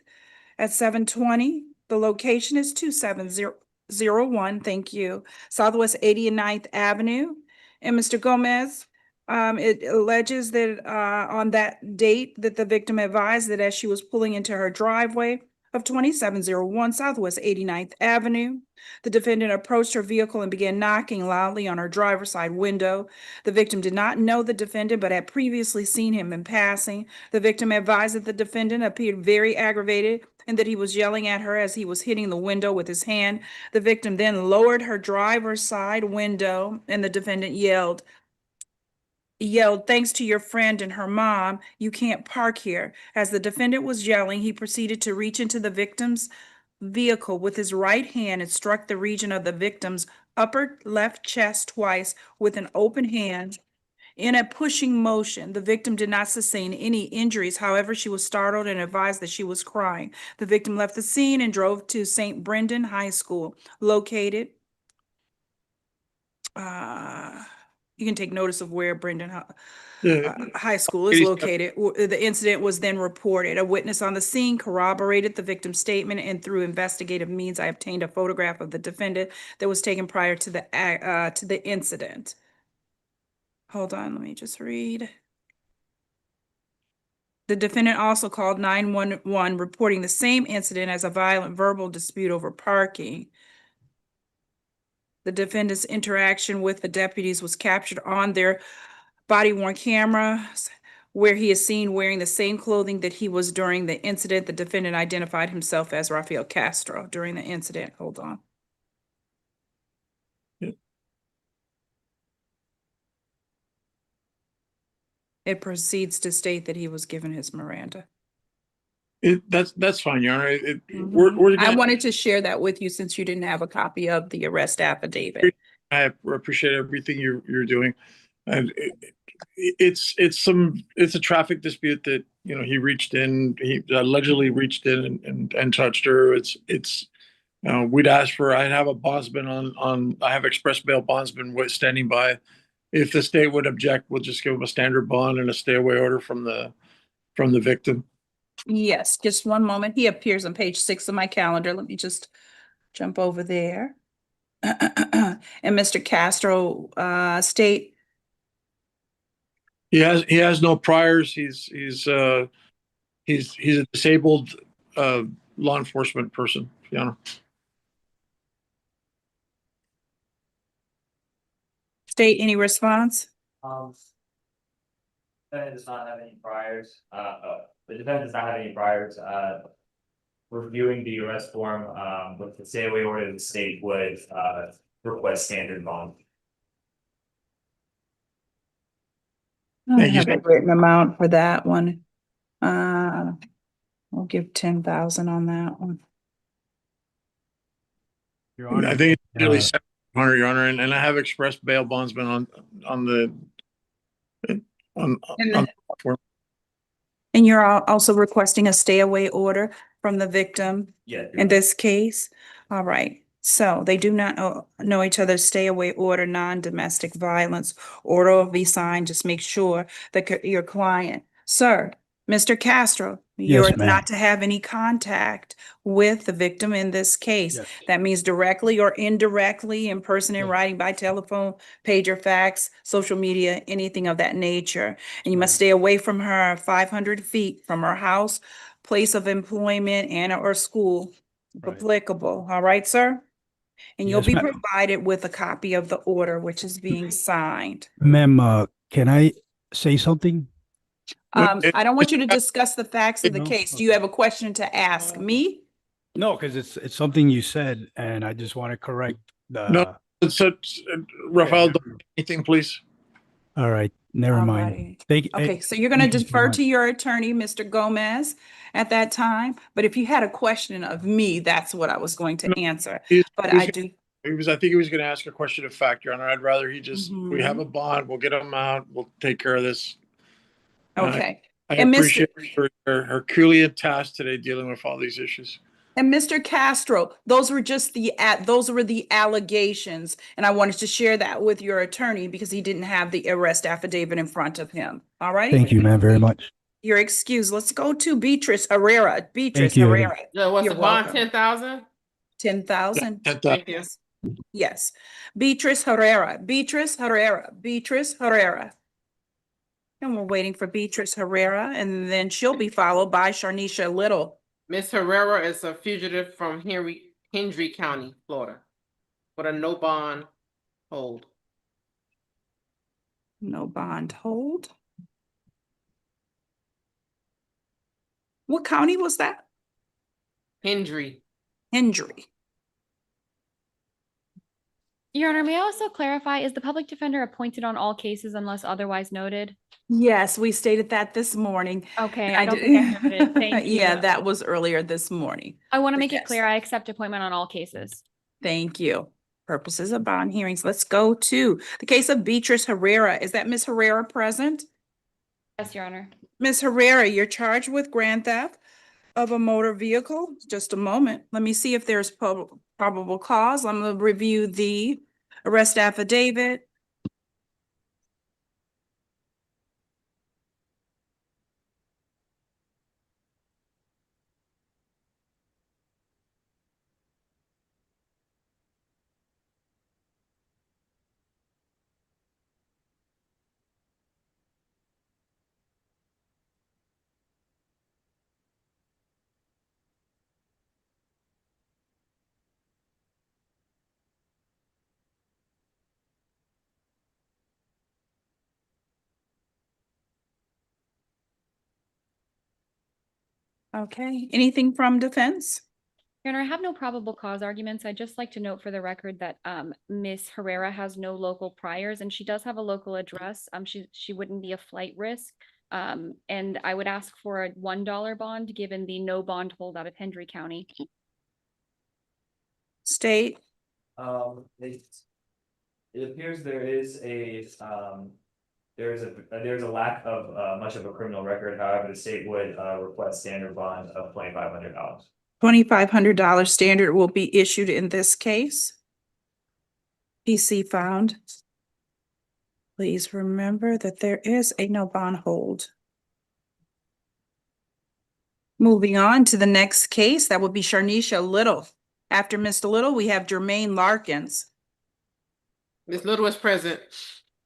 at 7:20. The location is 2701, thank you, Southwest 89th Avenue. And Mr. Gomez, it alleges that on that date that the victim advised that as she was pulling into her driveway of 2701 Southwest 89th Avenue, the defendant approached her vehicle and began knocking loudly on her driver's side window. The victim did not know the defendant, but had previously seen him in passing. The victim advised that the defendant appeared very aggravated and that he was yelling at her as he was hitting the window with his hand. The victim then lowered her driver's side window and the defendant yelled, "Thanks to your friend and her mom, you can't park here." As the defendant was yelling, he proceeded to reach into the victim's vehicle with his right hand and struck the region of the victim's upper left chest twice with an open hand. In a pushing motion, the victim did not sustain any injuries. However, she was startled and advised that she was crying. The victim left the scene and drove to St. Brendan High School, located. You can take notice of where Brendan High School is located. The incident was then reported. A witness on the scene corroborated the victim's statement, and through investigative means, I obtained a photograph of the defendant that was taken prior to the incident. Hold on, let me just read. The defendant also called 911, reporting the same incident as a violent verbal dispute over parking. The defendant's interaction with the deputies was captured on their body-worn cameras, where he is seen wearing the same clothing that he was during the incident. The defendant identified himself as Rafael Castro during the incident. Hold on. It proceeds to state that he was given his Miranda. That's fine, Your Honor. I wanted to share that with you since you didn't have a copy of the arrest affidavit. I appreciate everything you're doing. And it's a traffic dispute that, he allegedly reached in and touched her. I'd have a bondsman I have express bail bondsman standing by. If the state would object, we'll just give them a standard bond and a stay away order from the victim. Yes, just one moment. He appears on page 6 of my calendar. Let me just jump over there. And Mr. Castro, state. He has no priors. He's a disabled law enforcement person, Your Honor. State, any response? Defendant does not have any priors, the defendant does not have any priors, reviewing the arrest form, with the stay away order, the state would, request standard bond. I Thank you. have a written amount for that one. We'll give 10,000 on that one. Your Honor, I think it's nearly 700, Your Honor, and I have expressed bail bondsman on the on And form. And you're also requesting a stay away order from the victim Yeah. in this case? All right. So they do not know each other's stay away order, non-domestic violence. Order will be signed. Just make sure that your client, sir, Mr. Castro, you're ma'am. not to have any contact with the victim in this case. Yes. That means directly or indirectly, in person, in writing, by telephone, pager, fax, social media, anything of that nature. And you must stay away from her 500 feet from her house, place of employment, and or school, if Right. applicable. All right, sir? And you'll Yes, be ma'am. provided with a copy of the order, which is being signed. Ma'am, can I say something? I don't want you to discuss the facts of the No? case. Do you have a question to ask me? No, because it's something you said, and I just want to correct No, the. so, Rafael, anything, please. All right, never All mind. righty. Thank you. Okay, so you're going to defer to your attorney, Mr. Gomez, at that time. But if you had a question of me, that's what I was going to answer. But I do. I think he was going to ask a question of fact, Your Honor. I'd rather he just, we have Mhm. a bond, we'll get him out, we'll take care of this. Okay. I And appreciate her Herculean task today dealing with all these issues. And Mr. Castro, those were the allegations. And I wanted to share that with your attorney because he didn't have the arrest affidavit in front of him. All right? Thank you, ma'am, very much. You're excused. Let's go to Beatrice Herrera. Beatrice you. Herrera. Yeah, what's You're the bond, welcome. 10,000? 10,000? Thank you. Yes. Beatrice Herrera, Beatrice Herrera, Beatrice Herrera. And we're waiting for Beatrice Herrera, and then she'll be followed by Sharnisha Little. Ms. Herrera is a fugitive from Hendry County, Florida, with a no bond hold. No bond hold. What county was that? Hendry. Hendry. Your Honor, may I also clarify, is the public defender appointed on all cases unless otherwise noted? Yes, we stated that this morning. Okay, And I don't think I heard it. Thank you. Yeah, that was earlier this morning. I want to But make it yes. clear, I accept appointment on all cases. Thank you. Purposes of bond hearings. Let's go to the case of Beatrice Herrera. Is that Ms. Herrera present? Yes, Your Honor. Ms. Herrera, you're charged with grand theft of a motor vehicle. Just a moment. Let me see if there's probable cause. I'm going to review the arrest affidavit. Okay, anything from defense? Your Honor, I have no probable cause arguments. I'd just like to note for the record that Ms. Herrera has no local priors and she does have a local address. She wouldn't be a flight risk. And I would ask for a $1 bond given the no bond hold out of Hendry County. State? It appears there is there's a lack of much of a criminal record. However, the state would request standard bond of $2,500. $2,500 standard will be issued in this case. PC found. Please remember that there is a no bond hold. Moving on to the next case, that would be Sharnisha Little. After Mr. Little, we have Jermaine Larkins. Ms. Little is present.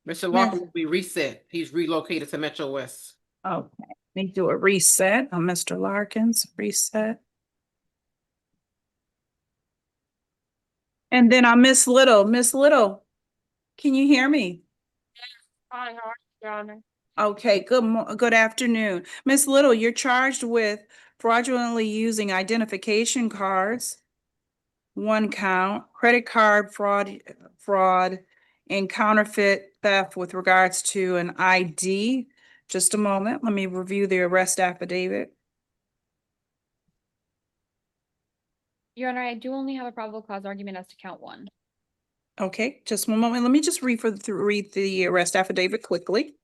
Mr. Larkin will be reset. He's relocated to Metro West. Okay, let me do a reset on Mr. Larkins, reset. And then on Miss Little. Miss Little, can you hear me? Hi, Your Honor. Okay, good afternoon. Miss Little, you're charged with fraudulently using identification cards, 1 count, credit card fraud, and counterfeit theft with regards to an ID. Just a moment, let me review the arrest affidavit. Your Honor, I do only have a probable cause argument as to count 1. Okay, just one moment. Let me just read the arrest affidavit quickly.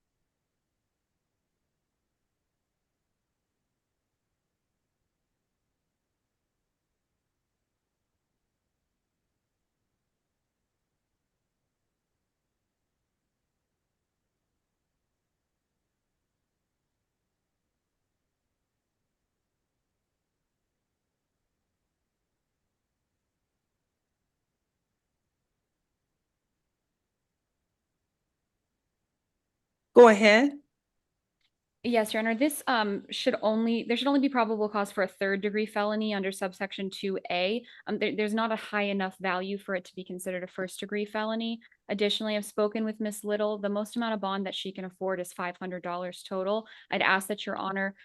Go ahead. Yes, Your Honor, this there should only be probable cause for a 3rd-degree felony under subsection 2A. There's not a high enough value for it to be considered a 1st-degree felony. Additionally, I've spoken with Miss Little. The most amount of bond that she can afford is $500 total. I'd ask that Your Honor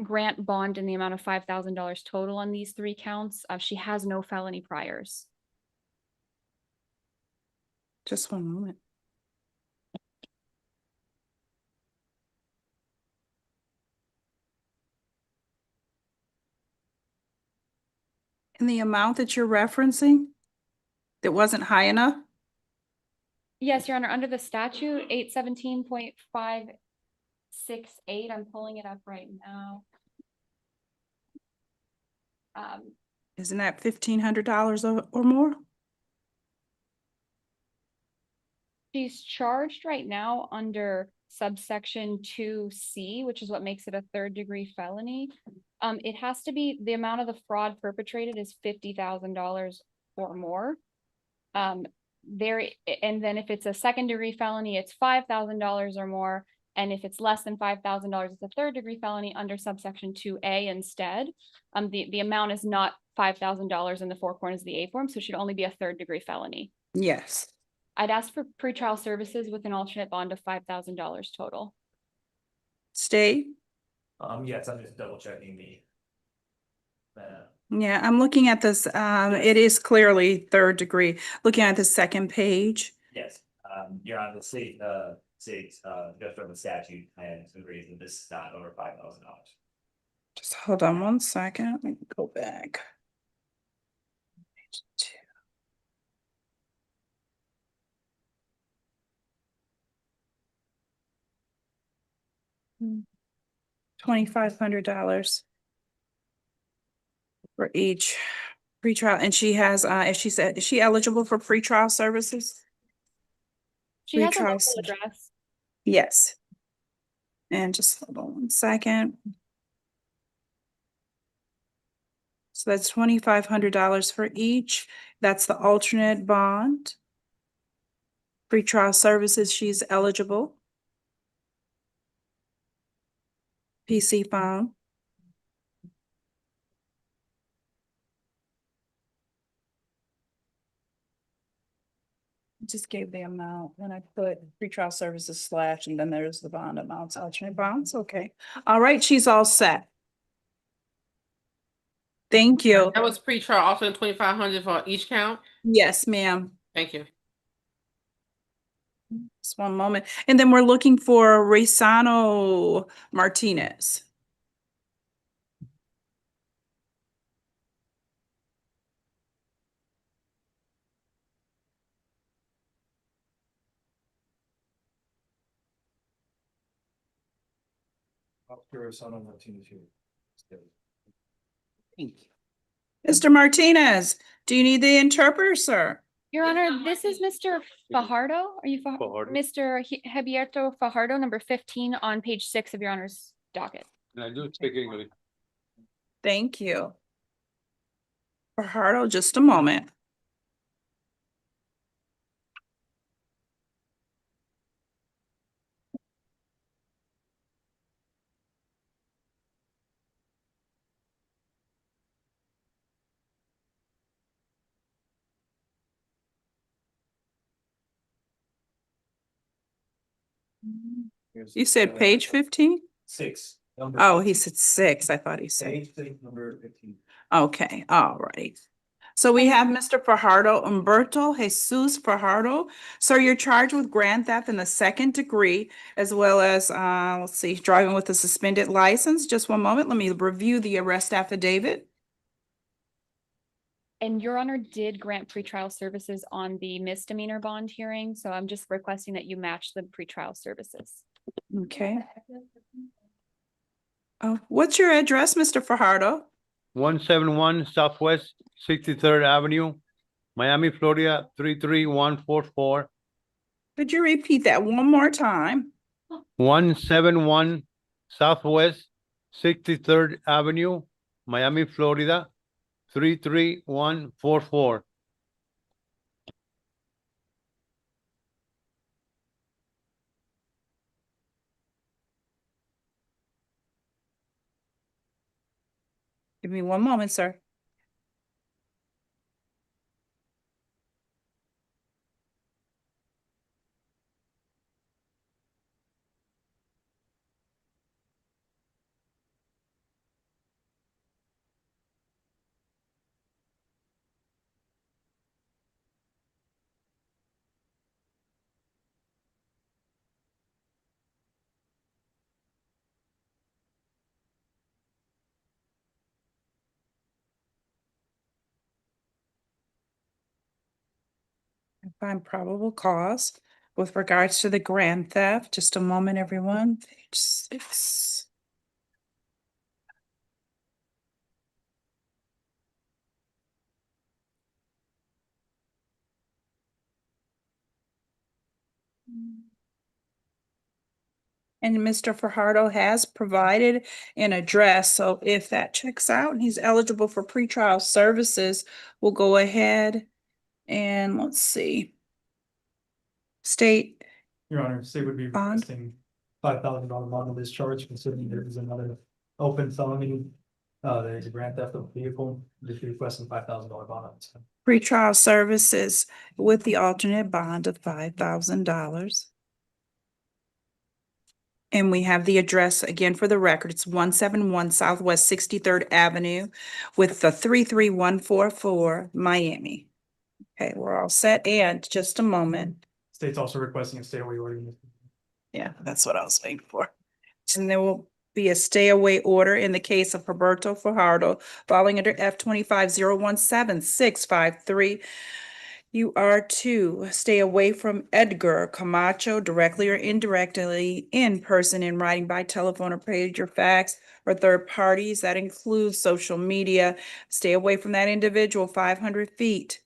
grant bond in the amount of $5,000 total on these 3 counts. She has no felony priors. Just one moment. And the amount that you're referencing that wasn't high enough? Yes, Your Honor, under the statute 817.568, I'm pulling it up right now. Isn't that $1,500 or more? She's charged right now under subsection 2C, which is what makes it a 3rd-degree felony. It has to be, the amount of the fraud perpetrated is $50,000 or more. And then if it's a 2nd-degree felony, it's $5,000 or more. And if it's less than $5,000, it's a 3rd-degree felony under subsection 2A instead. The amount is not $5,000 in the 4 corners of the A form, so it should only be a 3rd-degree felony. Yes. I'd ask for pretrial services with an alternate bond of $5,000 total. State? Yes, I'm just double checking the. Yeah, I'm looking at this. It is clearly 3rd degree. Looking at the 2nd page. Yes, you're on the state, just from the statute and agrees that this is not over $5,000. Just hold on 1 second. Let me go back. Page 2. $2,500 for each pretrial, and she has, if she said, is she eligible for pretrial services? She has a Pretrial local address. Yes. And just hold on 1 second. So that's $2,500 for each. That's the alternate bond. Pretrial services, she's eligible. PC phone. Just gave the amount and I put pretrial services / and then there's the bond amounts, alternate bonds. Okay. All right, she's all set. Thank you. That was pre-trial, also 2,500 for each count? Yes, ma'am. Thank you. Just one moment. And then we're looking for Resano Martinez. Mr. Martinez, do you need the interpreter, sir? Your Honor, this is Mr. Fajardo. Are you Fajardo. Mr. Heriberto Fajardo, number 15 on page 6 of Your Honor's docket. And I do speak English. Thank you. Fajardo, just a moment. You said page 15? 6. Oh, he said 6. I thought he said. Page 6, number 15. Okay, all right. So we have Mr. Fajardo Humberto Jesus Fajardo. Sir, you're charged with grand theft in the 2nd degree, as well as, let's see, driving with a suspended license. Just one moment. Let me review the arrest affidavit. And Your Honor did grant pretrial services on the misdemeanor bond hearing, so I'm just requesting that you match the pretrial services. Okay. Oh, what's your address, Mr. Fajardo? 171 Southwest 63rd Avenue, Miami, Florida 33144. Could you repeat that one more time? 171 Southwest 63rd Avenue, Miami, Florida 33144. Give me one moment, sir. Find probable cause with regards to the grand theft. Just a moment, everyone. Page 6. And Mr. Fajardo has provided an address, so if that checks out and he's eligible for pretrial services, we'll go ahead and let's see. State Your Honor, state would be bond. requesting $5,000 bond of discharge, considering there is another open felony. There's a grand theft of vehicle, just requesting $5,000 bond. Pretrial services with the alternate bond of $5,000. And we have the address again for the record. It's 171 Southwest 63rd Avenue with the 33144 Miami. Okay, we're all set. And just a moment. State's also requesting a stay away order. Yeah, that's what I was waiting for. And there will be a stay away order in the case of Humberto Fajardo falling under F25017653. You are to stay away from Edgar Camacho directly or indirectly, in person, in writing, by telephone, or pager, fax, or third parties. That includes social media. Stay away from that individual 500 feet.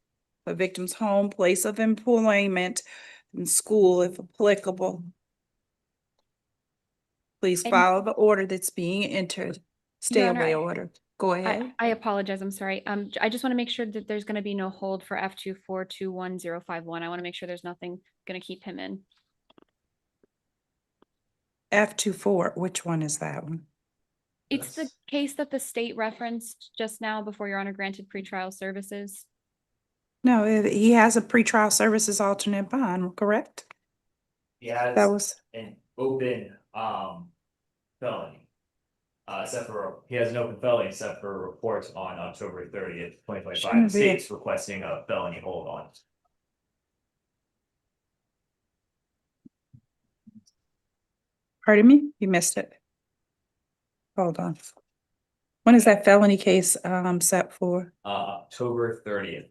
A victim's home, place of employment, and school if applicable. Please follow the order that's being entered. Stay Your Honor, away order. Go ahead. I apologize, I'm sorry. I just want to make sure that there's going to be no hold for F2421051. I want to make sure there's nothing going to keep him in. F24, which one is that one? It's the case that the state referenced just now before Your Honor granted pretrial services. No, he has a pretrial services alternate bond, correct? He has That was an open felony. Except for, he has an open felony except for reports on October 30th, 2025. Shouldn't The be. state's requesting a felony hold on. Pardon me? You missed it. Hold on. When is that felony case set for? October 30th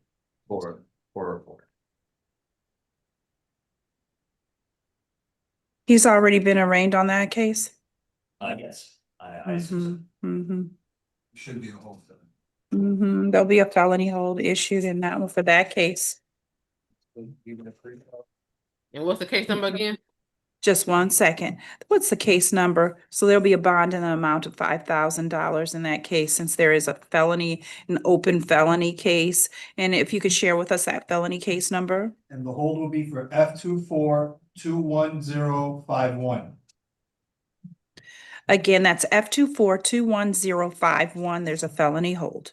for report. He's already been arraigned on that case? Yes. I assume Should be a whole thing. There'll be a felony hold issued in that one for that case. Even a pre-trial. And what's the case number again? Just one second. What's the case number? So there'll be a bond in the amount of $5,000 in that case, since there is a felony, an open felony case. And if you could share with us that felony case number? And the hold will be for F2421051. Again, that's F2421051. There's a felony hold.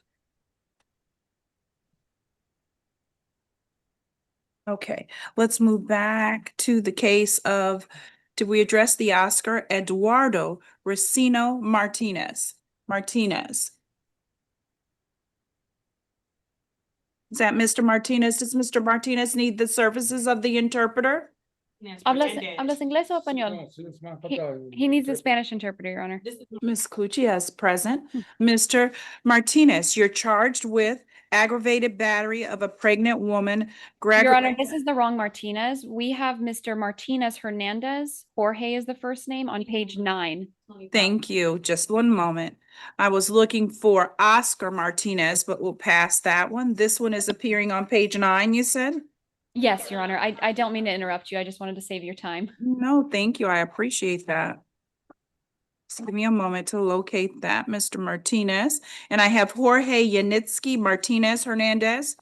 Okay, let's move back to the case of Did we address the Oscar Eduardo Racino Martinez? Is that Mr. Martinez? Does Mr. Martinez need the services of the interpreter? ¿Hablas inglés o español? He needs a Spanish interpreter, Your Honor. Ms. Clucci is present. Mr. Martinez, you're charged with aggravated battery of a pregnant woman. Your Honor, this is the wrong Martinez. We have Mr. Martinez Hernandez. Jorge is the first name on page 9. Thank you. Just one moment. I was looking for Oscar Martinez, but we'll pass that one. This one is appearing on page 9, you said? Yes, Your Honor. I don't mean to interrupt you. I just wanted to save your time. No, thank you. I appreciate that. Just give me a moment to locate that, Mr. Martinez. And I have Jorge Yanitsky Martinez Hernandez.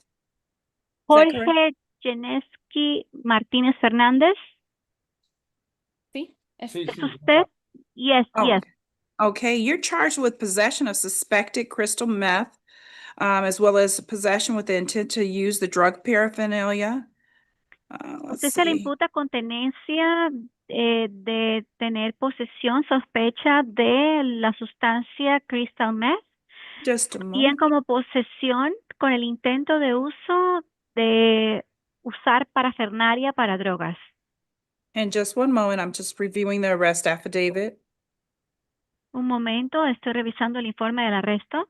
Jorge Yanitsky Martinez Hernandez. Sí, ¿Es usted? Yes, yes. Okay, you're charged with possession of suspected crystal meth, as well as possession with the intent to use the drug paraphernalia. Usted se le imputa con tenencia de tener posesión, sospecha de la sustancia crystal meth. Bien como posesión con el intento de uso de usar parafernalia para drogas. And just one moment, I'm just reviewing the arrest affidavit. Un momento, estoy revisando el informe del arresto.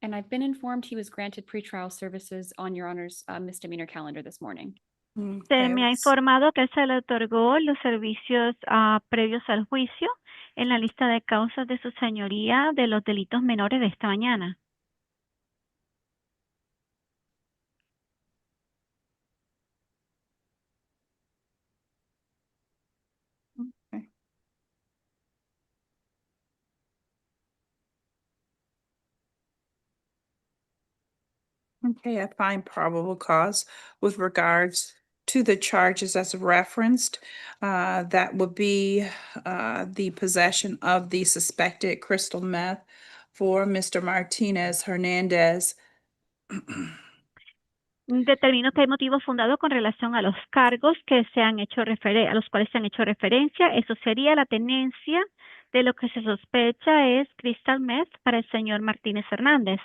And I've been informed he was granted pretrial services on Your Honor's misdemeanor calendar this morning. Se me ha informado que se le otorgó los servicios previos al juicio en la lista de causas de su señoría de los delitos menores de esta mañana. Okay, I find probable cause with regards to the charges as referenced. That would be the possession of the suspected crystal meth for Mr. Martinez Hernandez. Determino que hay motivo fundado con relación a los cargos que se han hecho a los cuales se han hecho referencia. Eso sería la tenencia de lo que se sospecha es crystal meth para el señor Martínez Hernández.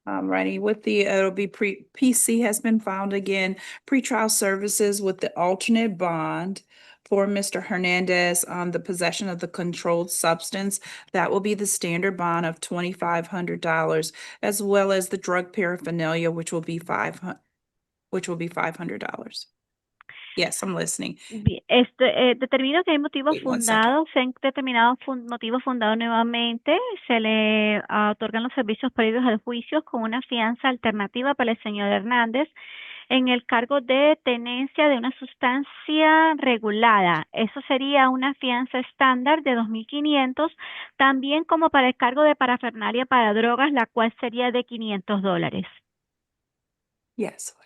Alrighty, with the, it'll be PC has been found again, pretrial services with the alternate bond for Mr. Hernandez on the possession of the controlled substance. That will be the standard bond of $2,500, as well as the drug paraphernalia, which will be $500. Yes, I'm listening. Determino que hay motivo fundado, se han determinado motivo fundado nuevamente, se le otorgan los servicios previos al juicio con una fianza alternativa para el señor Hernández en el cargo de tenencia de una sustancia regulada. Eso sería una fianza estándar de $2,500, también como para el cargo de parafernalia para drogas, la cual sería de $500. Yes.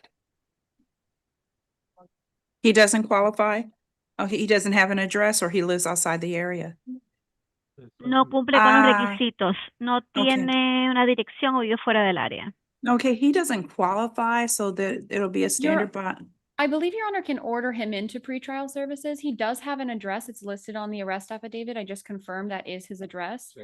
He doesn't qualify? Oh, he doesn't have an address or he lives outside the area? No cumple con los requisitos, no tiene una dirección o vive fuera del área. Okay, he doesn't qualify, so that it'll be a standard bond. I believe Your Honor can order him into pretrial services. He does have an address. It's listed on the arrest affidavit. I just confirmed that is his address.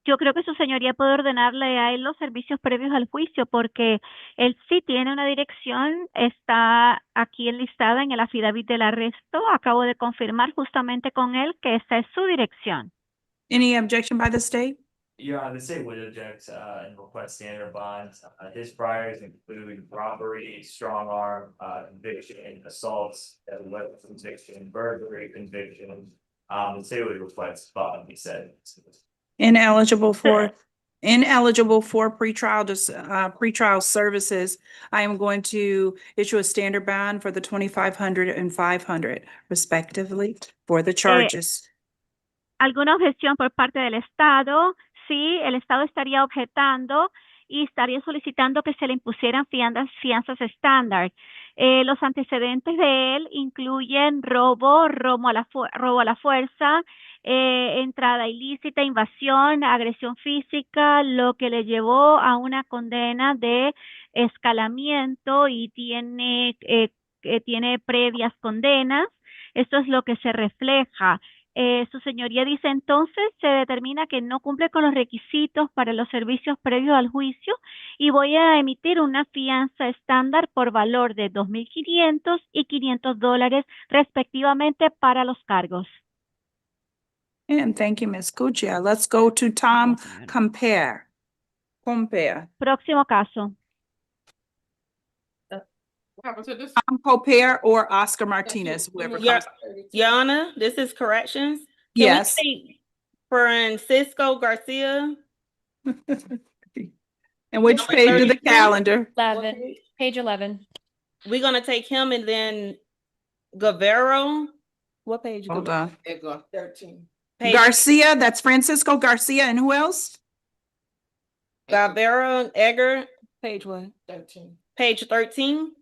Yo creo que su señoría puede ordenarle a él los servicios previos al juicio porque él sí tiene una dirección, está aquí enlistada en el affidavit del arresto. Acabo de confirmar justamente con él que esa es su dirección. Any objection by the state? Yeah, the state would object and request standard bonds. His priors include robbery, strong arm, conviction, assaults, weapon conviction, burglary conviction. The state would request bond, he said. Ineligible for pretrial services. I am going to issue a standard bond for the $2,500 and $500 respectively for the charges. ¿Alguna objeción por parte del Estado? Sí, el Estado estaría objetando y estaría solicitando que se le impusieran fianzas estándar. Los antecedentes de él incluyen robo, robo a la fuerza, entrada ilícita, invasión, agresión física, lo que le llevó a una condena de escalamiento y tiene previas condenas. Esto es lo que se refleja. Su señoría dice entonces se determina que no cumple con los requisitos para los servicios previos al juicio y voy a emitir una fianza estándar por valor de $2,500 y $500 respectivamente para los cargos. And thank you, Ms. Cuccia. Let's go to Tom Compare. Próximo caso. What happened to this? Tom Compare or Oscar Martinez, whoever comes. Your Honor, this is corrections. Can Yes. we take Francisco Garcia? And which page of the calendar? 11, page 11. We're gonna take him and then Guevara. What page? Hold on. 13. Page Garcia, that's Francisco Garcia, and who else? Guevara, Edgar. Page what? 13. Page 13.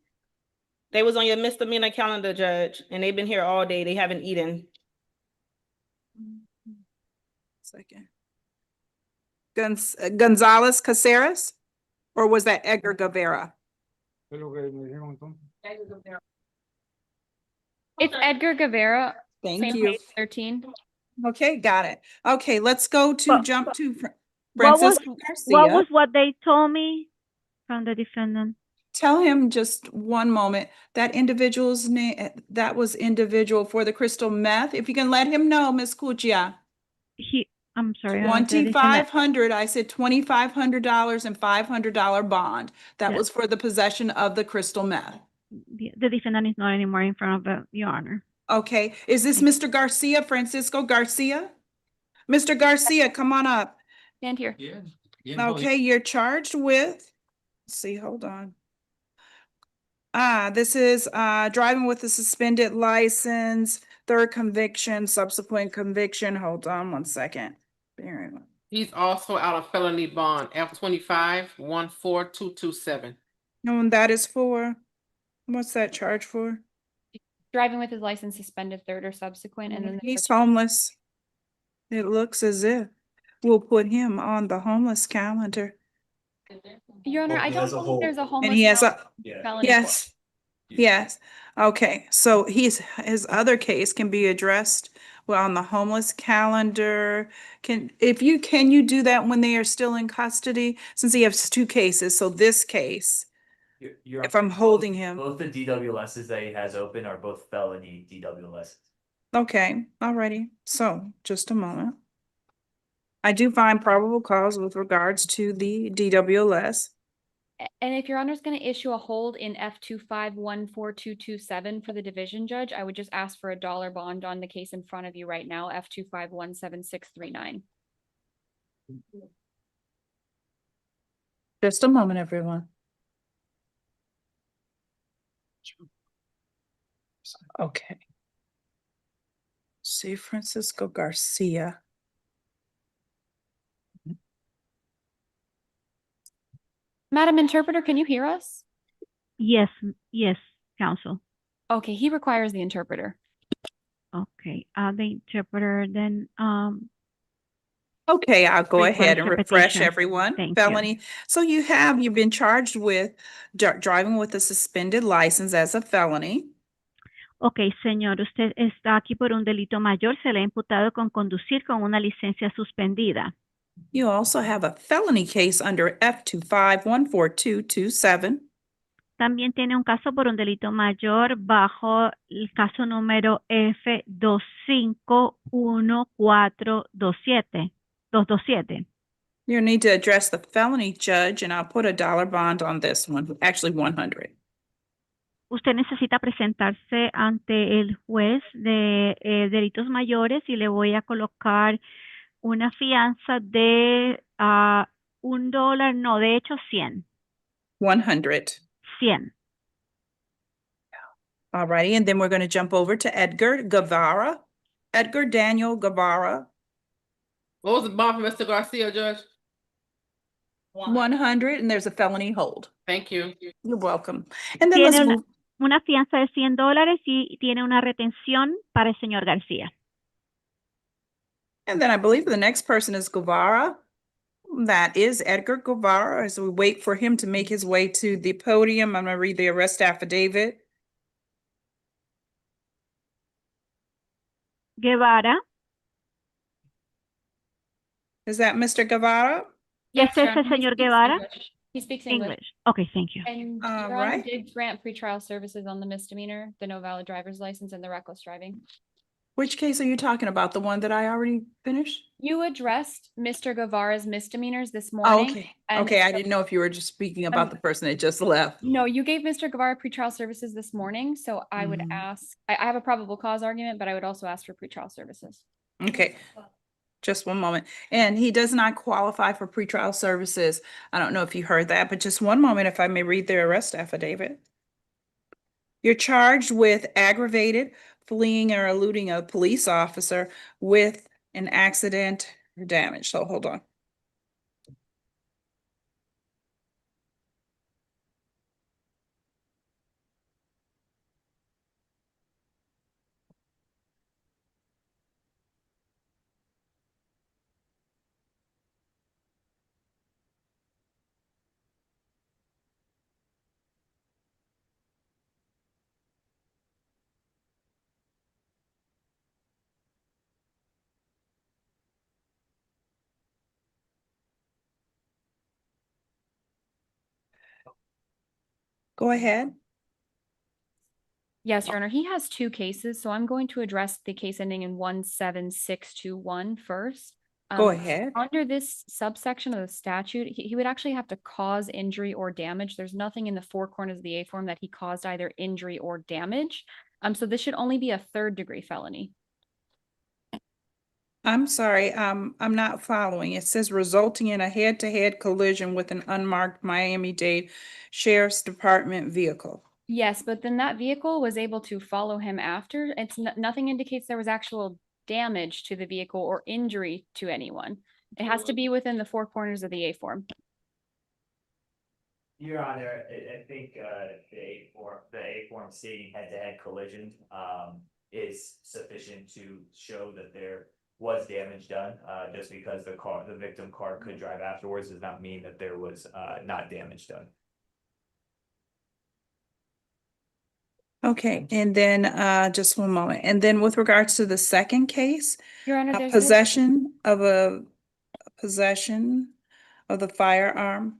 They was on your misdemeanor calendar, Judge, and they've been here all day. They haven't eaten. Second. Gonzalez Caceres? Or was that Edgar Guevara? It's Edgar Guevara. Thank same you. page 13. Okay, got it. Okay, let's go to But- jump to What Francisco Garcia. was what they told me from the defendant? Tell him just one moment, that individual's name, that was individual for the crystal meth. If you can let him know, Ms. Cuccia. I'm sorry. I don't understand that. 2,500, I said $2,500 and $500 bond. That Yeah. was for the possession of the crystal meth. The defendant is not anymore in front of Your Honor. Okay, is this Mr. Garcia, Francisco Garcia? Mr. Garcia, come on up. Stand here. Okay, you're charged with, let's see, hold on. This is driving with a suspended license, third conviction, subsequent conviction. Hold on one second. He's also out of felony bond, F25-14227. No, and that is for, what's that charge for? Driving with his license suspended third or subsequent, and then He's homeless. It looks as if we'll put him on the homeless calendar. Your Honor, I don't believe there's a homeless. And he has a, felony yes, yes. Okay, so his other case can be addressed well on the homeless calendar. Can you do that when they are still in custody? Since he has two cases, so this case, if I'm holding him. Both the DWLSs that he has open are both felony DWLSs. Okay, alrighty. So just a moment. I do find probable cause with regards to the DWLS. And if Your Honor is going to issue a hold in F2514227 for the division judge, I would just ask for a dollar bond on the case in front of you right now, F2517639. Just a moment, everyone. Okay. See Francisco Garcia. Madam Interpreter, can you hear us? Yes, counsel. Okay, he requires the interpreter. Okay, the interpreter then, Okay, I'll go Request ahead and refresh repetition. everyone. Thank you. Felony. So you've been charged with driving with a suspended license as a felony. Ok, señor, usted está aquí por un delito mayor, se le ha imputado con conducir con una licencia suspendida. You also have a felony case under F2514227. También tiene un caso por un delito mayor bajo el caso número F2514227. You need to address the felony judge, and I'll put a dollar bond on this one, actually 100. Usted necesita presentarse ante el juez de delitos mayores y le voy a colocar una fianza de $1, no, de hecho 100. 100. 100. All righty, and then we're going to jump over to Edgar Guevara. Edgar Daniel Guevara. What was the bond for Mr. Garcia, Judge? 100, and there's a felony hold. Thank you. You're welcome. And then let's Tiene move. una fianza de $100 y tiene una retención para el señor García. And then I believe the next person is Guevara. That is Edgar Guevara. As we wait for him to make his way to the podium, I'm going to read the arrest affidavit. Guevara. Is that Mr. Guevara? Yes, Your es Honor, el he señor speaks Guevara. English. He speaks English. English. Okay, thank you. And All Your Honor right. did grant pretrial services on the misdemeanor, the no valid driver's license, and the reckless driving. Which case are you talking about? The one that I already finished? You addressed Mr. Guevara's misdemeanors this Oh, morning. okay. and Okay, I so- didn't know if you were just speaking about the person that just left. No, you gave Mr. Guevara pretrial services this morning, so I would Mhm. ask, I have a probable cause argument, but I would also ask for pretrial services. Okay. Just one moment. And he does not qualify for pretrial services. I don't know if you heard that, but just one moment, if I may read the arrest affidavit. You're charged with aggravated fleeing or eluding a police officer with an accident or damage. So hold on. Go ahead. Yes, Your Honor, he has two cases, so I'm going to address the case ending in 17621 first. Go ahead. Under this subsection of the statute, he would actually have to cause injury or damage. There's nothing in the four corners of the A form that he caused either injury or damage. So this should only be a third-degree felony. I'm sorry, I'm not following. It says resulting in a head-to-head collision with an unmarked Miami-Dade Sheriff's Department vehicle. Yes, but then that vehicle was able to follow him after. Nothing indicates there was actual damage to the vehicle or injury to anyone. It has to be within the four corners of the A form. Your Honor, I think the A form stating head-to-head collision is sufficient to show that there was damage done. Just because the victim car could drive afterwards does not mean that there was not damage done. Okay, and then just one moment. And then with regards to the second case, Your Honor, there's possession of the firearm.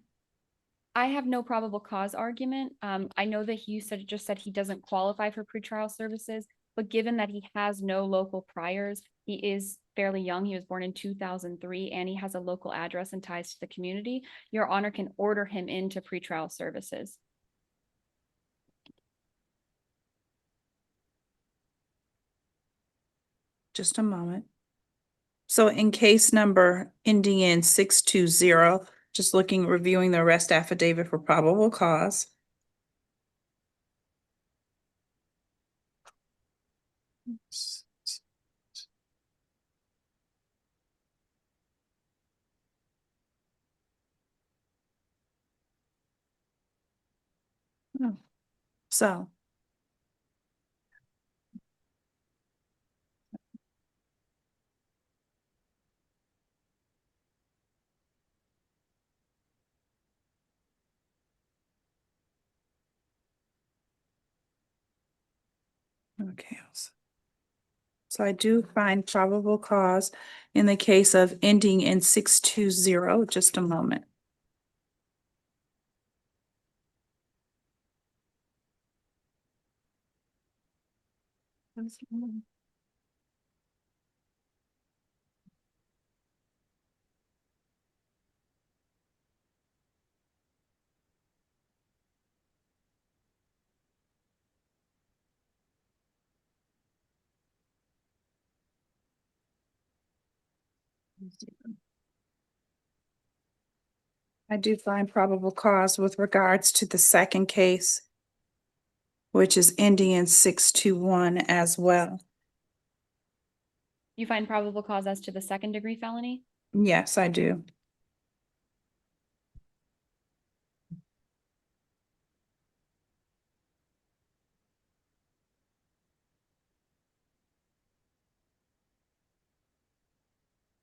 I have no probable cause argument. I know that you just said he doesn't qualify for pretrial services, but given that he has no local priors, he is fairly young. He was born in 2003, and he has a local address and ties to the community. Your Honor can order him into pretrial services. Just a moment. So in case number ending in 620, just reviewing the arrest affidavit for probable cause. Oh, so. Okay. So I do find probable cause in the case of ending in 620. Just a moment. I do find probable cause with regards to the second case, which is ending in 621 as well. You find probable cause as to the second-degree felony? Yes, I do.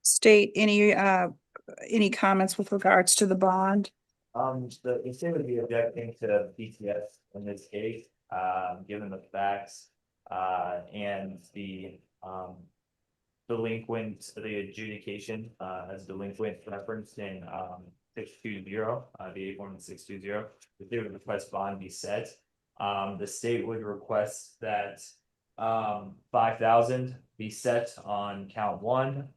State, any comments with regards to the bond? The state would be objecting to PTS in this case, given the facts, and the, delinquent, the adjudication, as delinquent referenced in, 620, the A form 620, if they would request bond be set. The state would request that, 5,000 be set on count 1,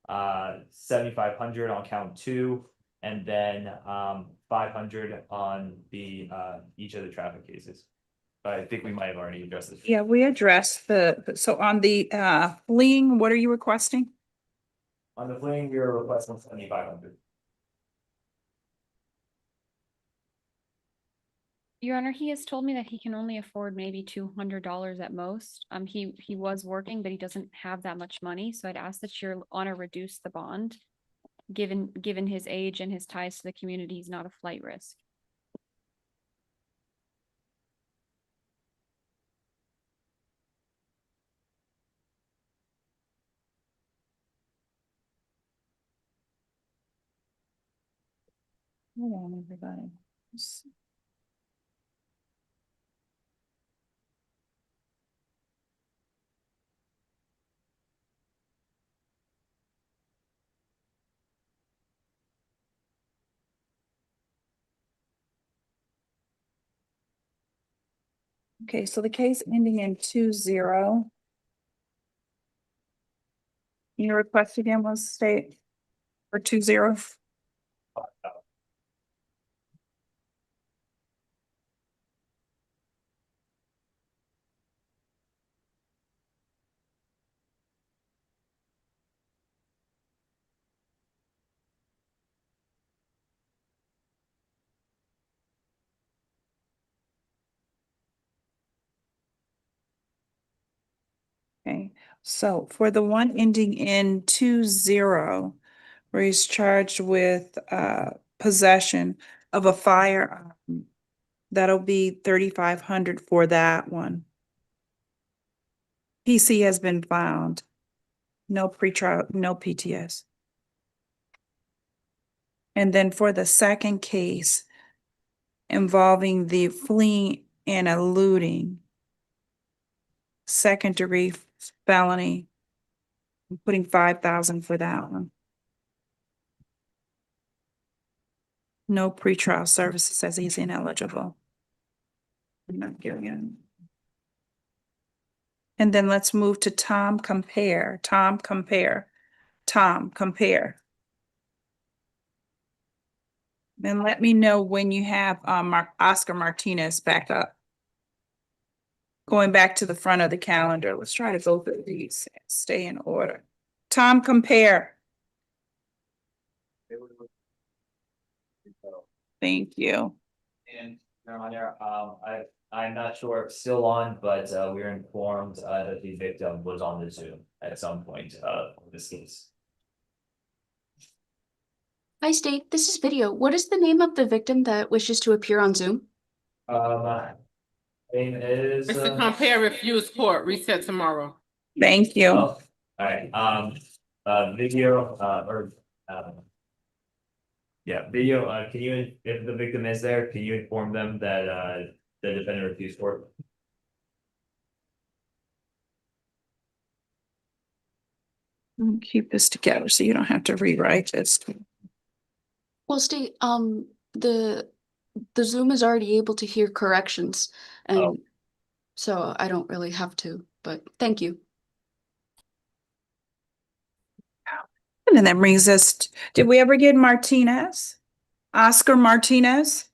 7,500 on count 2, and then 500 on the each of the traffic cases. But I think we might have already addressed this. Yeah, we addressed so on the fleeing, what are you requesting? On the fleeing, we are requesting 7,500. Your Honor, he has told me that he can only afford maybe $200 at most. He was working, but he doesn't have that much money, so I'd ask that Your Honor reduce the bond. Given his age and his ties to the community, he's not a flight risk. Hold on, everybody. Okay, so the case ending in 2-0. Your request again was state for 2-0. Okay, so for the one ending in 2-0, where he's charged with possession of a firearm, that'll be 3,500 for that one. PC has been found. No pretrial, no PTS. And then for the second case involving the fleeing and eluding, second-degree felony, I'm putting 5,000 for that one. No pretrial services, says he's ineligible. I'm not giving it. And then let's move to Tom Compare. Tom Compare. Tom Compare. Then let me know when you have Oscar Martinez back up. Going back to the front of the calendar. Let's try to go through these and stay in order. Tom Compare. Thank you. And Your Honor, I'm not sure if it's still on, but we're informed that the victim was on the Zoom at some point of this case. Hi, State. This is Video. What is the name of the victim that wishes to appear on Zoom? Name is Mr. Compare refused court, reset tomorrow. Thank you. All right, video, yeah, video, can you, if the victim is there, can you inform them that the defendant refused court? Keep this together so you don't have to rewrite this. Well, State, the Zoom is already able to hear corrections, and so I don't really have to, but thank you. And then that brings us, did we ever get Martinez? Oscar Martinez?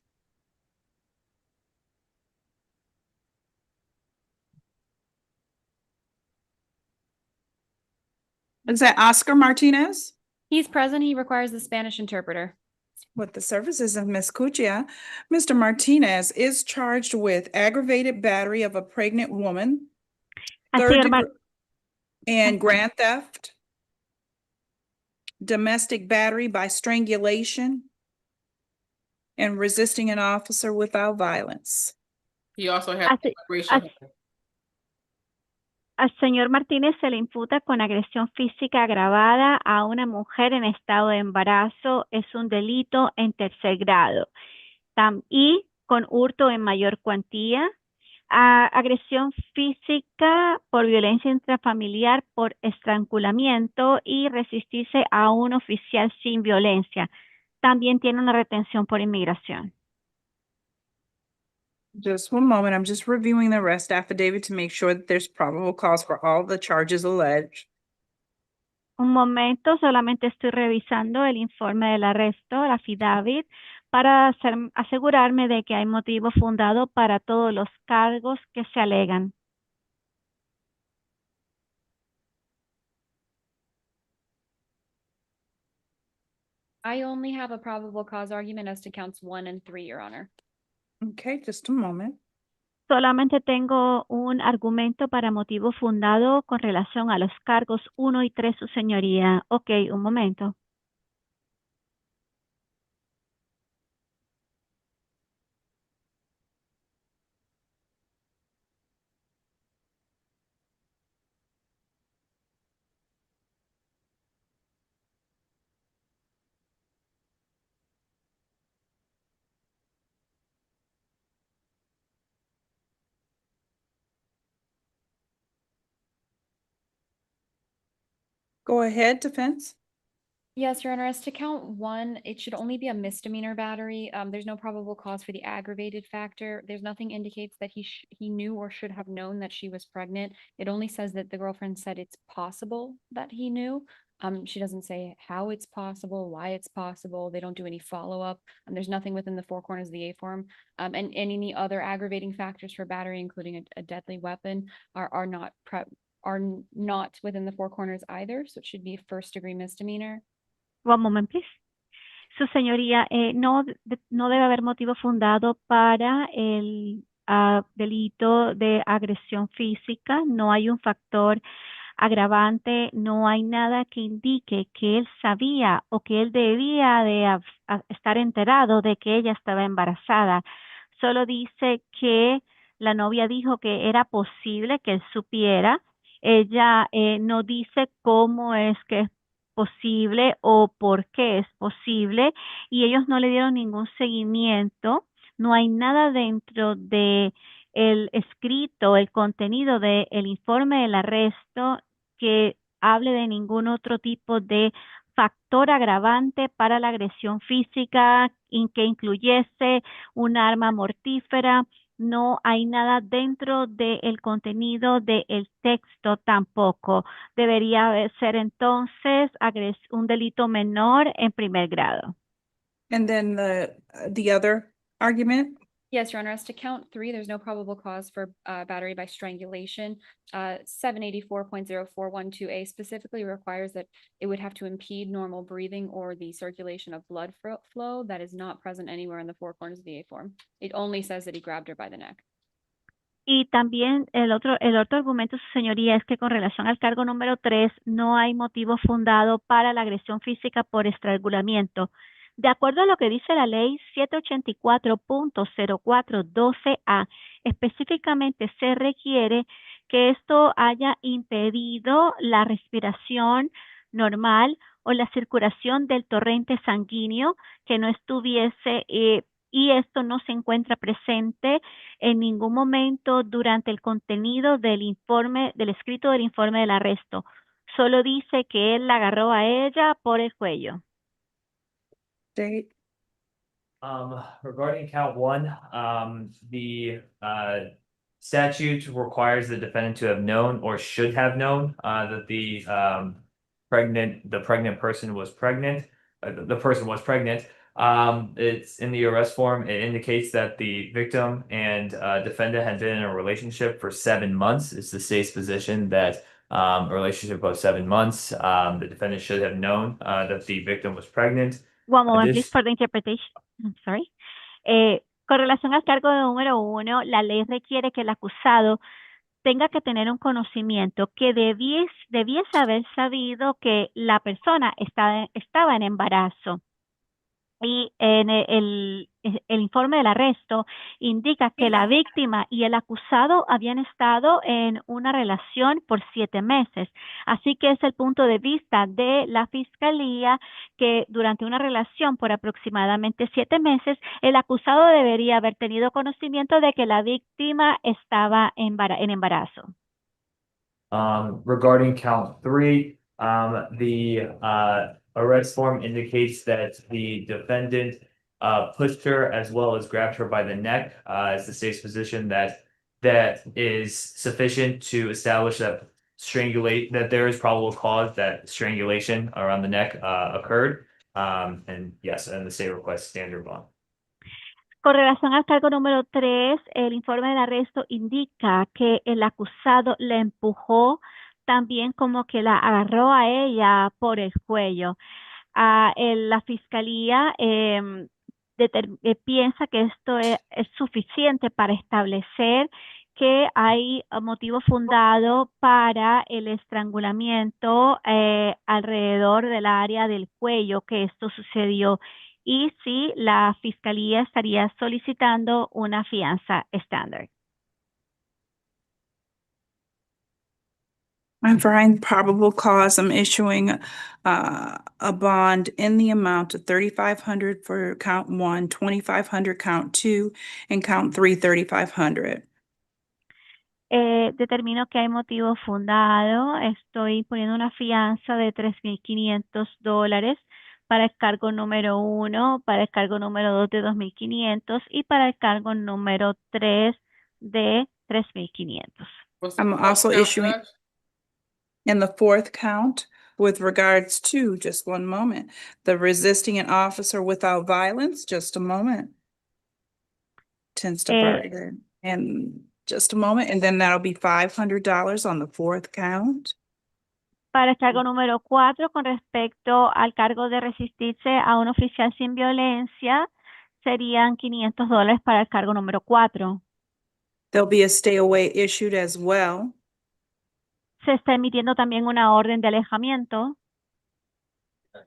Is that Oscar Martinez? He's present. He requires the Spanish interpreter. With the services of Ms. Cuccia, Mr. Martinez is charged with aggravated battery of a pregnant woman, and grand theft, domestic battery by strangulation, and resisting an officer without violence. He also has Al señor Martínez se le imputa con agresión física agravada a una mujer en estado de embarazo. Es un delito en tercer grado. Y con hurto en mayor cuantía. Agresión física por violencia intrafamiliar, por estrangulamiento y resistirse a un oficial sin violencia. También tiene una retención por inmigración. Just one moment, I'm just reviewing the arrest affidavit to make sure that there's probable cause for all the charges alleged. Un momento, solamente estoy revisando el informe del arresto, la affidavit, para asegurarme de que hay motivo fundado para todos los cargos que se alegan. I only have a probable cause argument as to counts 1 and 3, Your Honor. Okay, just a moment. Solamente tengo un argumento para motivo fundado con relación a los cargos 1 y 3, su señoría. Ok, un momento. Go ahead, defense. Yes, Your Honor, as to count 1, it should only be a misdemeanor battery. There's no probable cause for the aggravated factor. There's nothing indicates that he knew or should have known that she was pregnant. It only says that the girlfriend said it's possible that he knew. She doesn't say how it's possible, why it's possible. They don't do any follow-up. There's nothing within the 4 corners of the A form. And any other aggravating factors for battery, including a deadly weapon, are not within the 4 corners either. So it should be a first-degree misdemeanor. One moment, please. Su señoría, no debe haber motivo fundado para el delito de agresión física. No hay un factor agravante, no hay nada que indique que él sabía o que él debía de estar enterado de que ella estaba embarazada. Solo dice que la novia dijo que era posible que él supiera. Ella no dice cómo es que es posible o por qué es posible, y ellos no le dieron ningún seguimiento. No hay nada dentro de el escrito, el contenido del informe del arresto que hable de ningún otro tipo de factor agravante para la agresión física que incluyese un arma mortífera. No hay nada dentro del contenido del texto tampoco. Debería ser entonces un delito menor en primer grado. And then the other argument? Yes, Your Honor, as to count 3, there's no probable cause for battery by strangulation. 784.0412A specifically requires that it would have to impede normal breathing or the circulation of blood flow. That is not present anywhere in the 4 corners of the A form. It only says that he grabbed her by the neck. Y también el otro argumento, su señoría, es que con relación al cargo número 3 no hay motivo fundado para la agresión física por estrangulamiento. De acuerdo a lo que dice la ley 784.0412A, específicamente se requiere que esto haya impedido la respiración normal o la circulación del torrente sanguíneo, que no estuviese y esto no se encuentra presente en ningún momento durante el contenido del informe, del escrito del informe del arresto. Solo dice que él la agarró a ella por el cuello. Date. Regarding count 1, the statute requires the defendant to have known or should have known that the pregnant person was pregnant. The person was pregnant. It's in the arrest form. It indicates that the victim and defendant had been in a relationship for 7 months. It's the state's position that a relationship of 7 months. The defendant should have known that the victim was pregnant. One moment, please, for the interpretation. I'm sorry. Con relación al cargo número 1, la ley requiere que el acusado tenga que tener un conocimiento que debiese haber sabido que la persona estaba en embarazo. Y en el informe del arresto indica que la víctima y el acusado habían estado en una relación por 7 meses. Así que es el punto de vista de la fiscalía que durante una relación por aproximadamente 7 meses, el acusado debería haber tenido conocimiento de que la víctima estaba en embarazo. Regarding count 3, the arrest form indicates that the defendant pushed her as well as grabbed her by the neck. It's the state's position that is sufficient to establish that there is probable cause that strangulation around the neck occurred. And yes, and the state requests standard bond. Con relación al cargo número 3, el informe del arresto indica que el acusado la empujó, también como que la agarró a ella por el cuello. La fiscalía piensa que esto es suficiente para establecer que hay motivo fundado para el estrangulamiento alrededor del área del cuello que esto sucedió. Y sí, la fiscalía estaría solicitando una fianza estándar. I'm find probable cause. I'm issuing a bond in the amount of $3,500 for count 1, $2,500 count 2, and count 3, $3,500. Determino que hay motivo fundado. Estoy poniendo una fianza de $3,500 para el cargo número 1, para el cargo número 2 de $2,500 y para el cargo número 3 de $3,500. I'm also issuing in the 4th count with regards to, just one moment, the resisting an officer without violence, just a moment. Tends to further, and just a moment, and then that'll be $500 on the 4th count. Para el cargo número 4, con respecto al cargo de resistirse a un oficial sin violencia, serían $500 para el cargo número 4. There'll be a stay away issued as well. Se está emitiendo también una orden de alejamiento.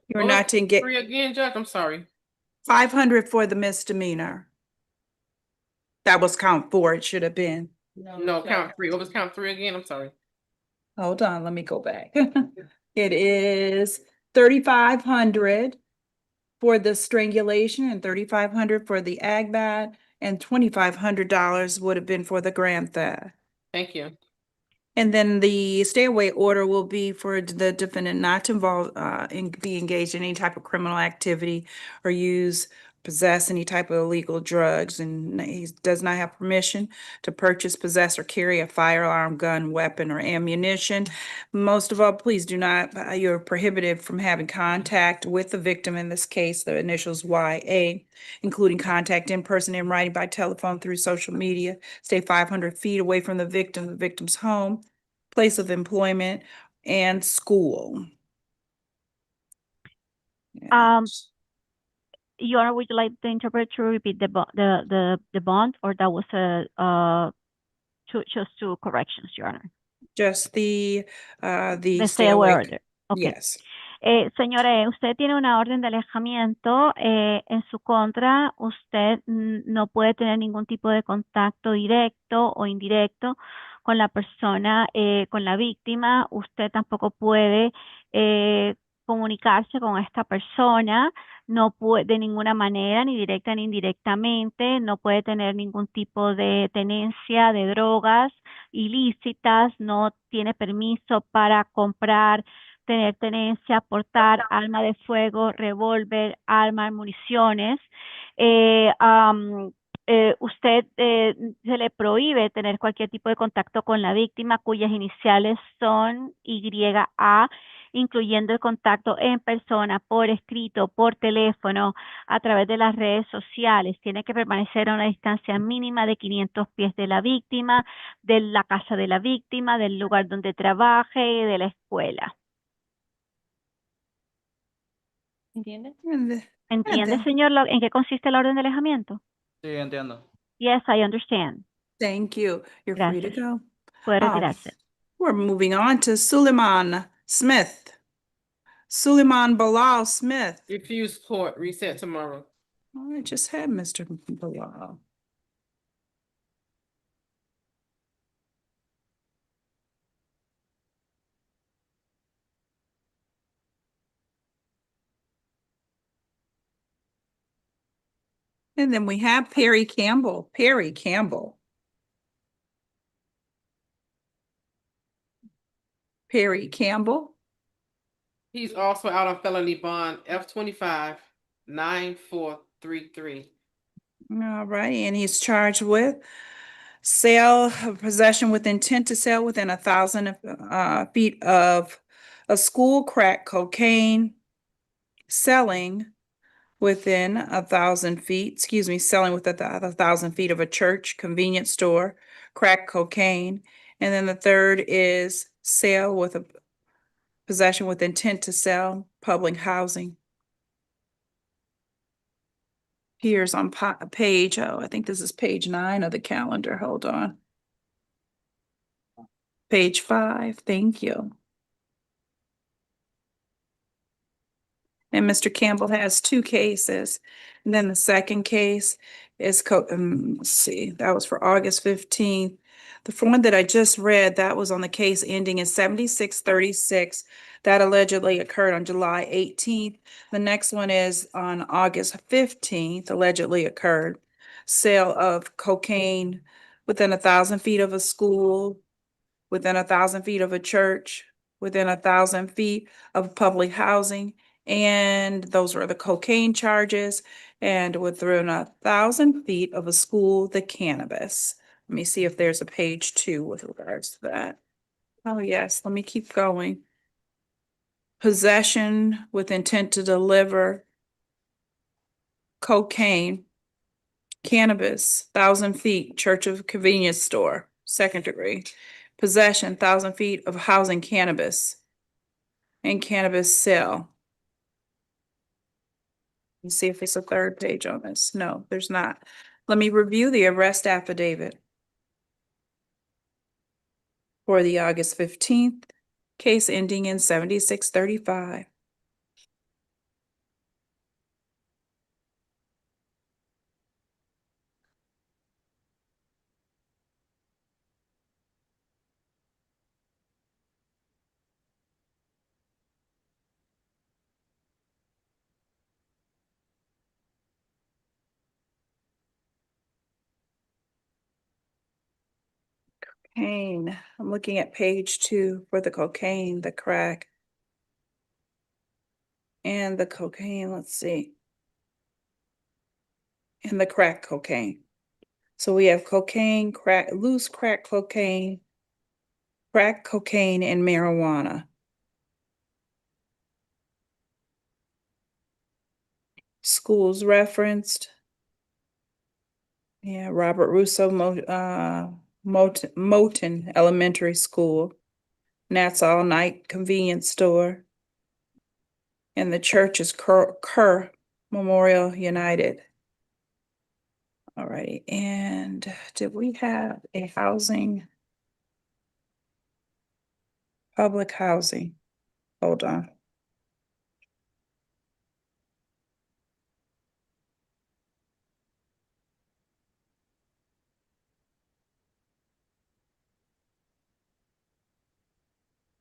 You're not to get 3 again, Judge, I'm sorry. $500 for the misdemeanor. That was count 4, it should have been. No, count 3. What was count 3 again? I'm sorry. Hold on, let me go back. It is $3,500 for the strangulation and $3,500 for the agbat, and $2,500 would have been for the grand theft. Thank you. And then the stay away order will be for the defendant not to be engaged in any type of criminal activity or possess any type of illegal drugs, and he does not have permission to purchase, possess, or carry a firearm, gun, weapon, or ammunition. Most of all, please do not, you're prohibited from having contact with the victim, in this case, the initials YA, including contact in person, in writing, by telephone, through social media. Stay 500 feet away from the victim's home, place of employment, and school. Your Honor, would you like the interpreter to repeat the bond, or that was just 2 corrections, Your Honor? Just the stay away order. Okay. Yes. Señora, usted tiene una orden de alejamiento en su contra. Usted no puede tener ningún tipo de contacto directo o indirecto con la persona, con la víctima. Usted tampoco puede comunicarse con esta persona. No puede de ninguna manera, ni directa ni indirectamente. No puede tener ningún tipo de tenencia de drogas ilícitas. No tiene permiso para comprar, tener tenencia, portar arma de fuego, revólver, armas, municiones. Usted se le prohíbe tener cualquier tipo de contacto con la víctima cuyas iniciales son YA, incluyendo el contacto en persona, por escrito, por teléfono, a través de las redes sociales. Tiene que permanecer a una distancia mínima de 500 pies de la víctima, de la casa de la víctima, del lugar donde trabaje y de la escuela. ¿Entiende? ¿Entiende, señor, en qué consiste la orden de alejamiento? Sí, entiendo. Yes, I understand. Thank you. You're free to Gracias. go. Puede retirarse. We're moving on to Suleiman Smith. Suleiman Bilal Smith. Refuse court, reset tomorrow. Oh, I just had Mr. Bilal. And then we have Perry Campbell. Perry Campbell. Perry Campbell. He's also out on felony bond F 25-9433. All right, and he's charged with sale, possession with intent to sell within 1,000 feet of a school, crack cocaine, selling within 1,000 feet, selling within 1,000 feet of a church, convenience store, crack cocaine. And then the third is sale with a possession with intent to sell, public housing. Here's on page, I think this is page 9 of the calendar. Hold on. Page 5, thank you. And Mr. Campbell has 2 cases. And then the second case is, let's see, that was for August 15th. The one that I just read, that was on the case ending in 7636. That allegedly occurred on July 18th. The next one is on August 15th, allegedly occurred. Sale of cocaine within 1,000 feet of a school, within 1,000 feet of a church, within 1,000 feet of public housing. And those were the cocaine charges. And within 1,000 feet of a school, the cannabis. Let me see if there's a page 2 with regards to that. Oh, yes, let me keep going. Possession with intent to deliver cocaine, cannabis, 1,000 feet, church of convenience store, 2nd degree. Possession, 1,000 feet of housing cannabis and cannabis sale. Let's see if there's a 3rd page on this. No, there's not. Let me review the arrest affidavit for the August 15th case ending in 7635. Cocaine. I'm looking at page 2 for the cocaine, the crack. And the cocaine, let's see. And the crack cocaine. So we have cocaine, crack, loose crack cocaine, and marijuana. Schools referenced. Yeah, Robert Russo, Moton Elementary School, Nassau Night Convenience Store, and the church is Kerr Memorial United. All right, and did we have a housing? Public housing. Hold on.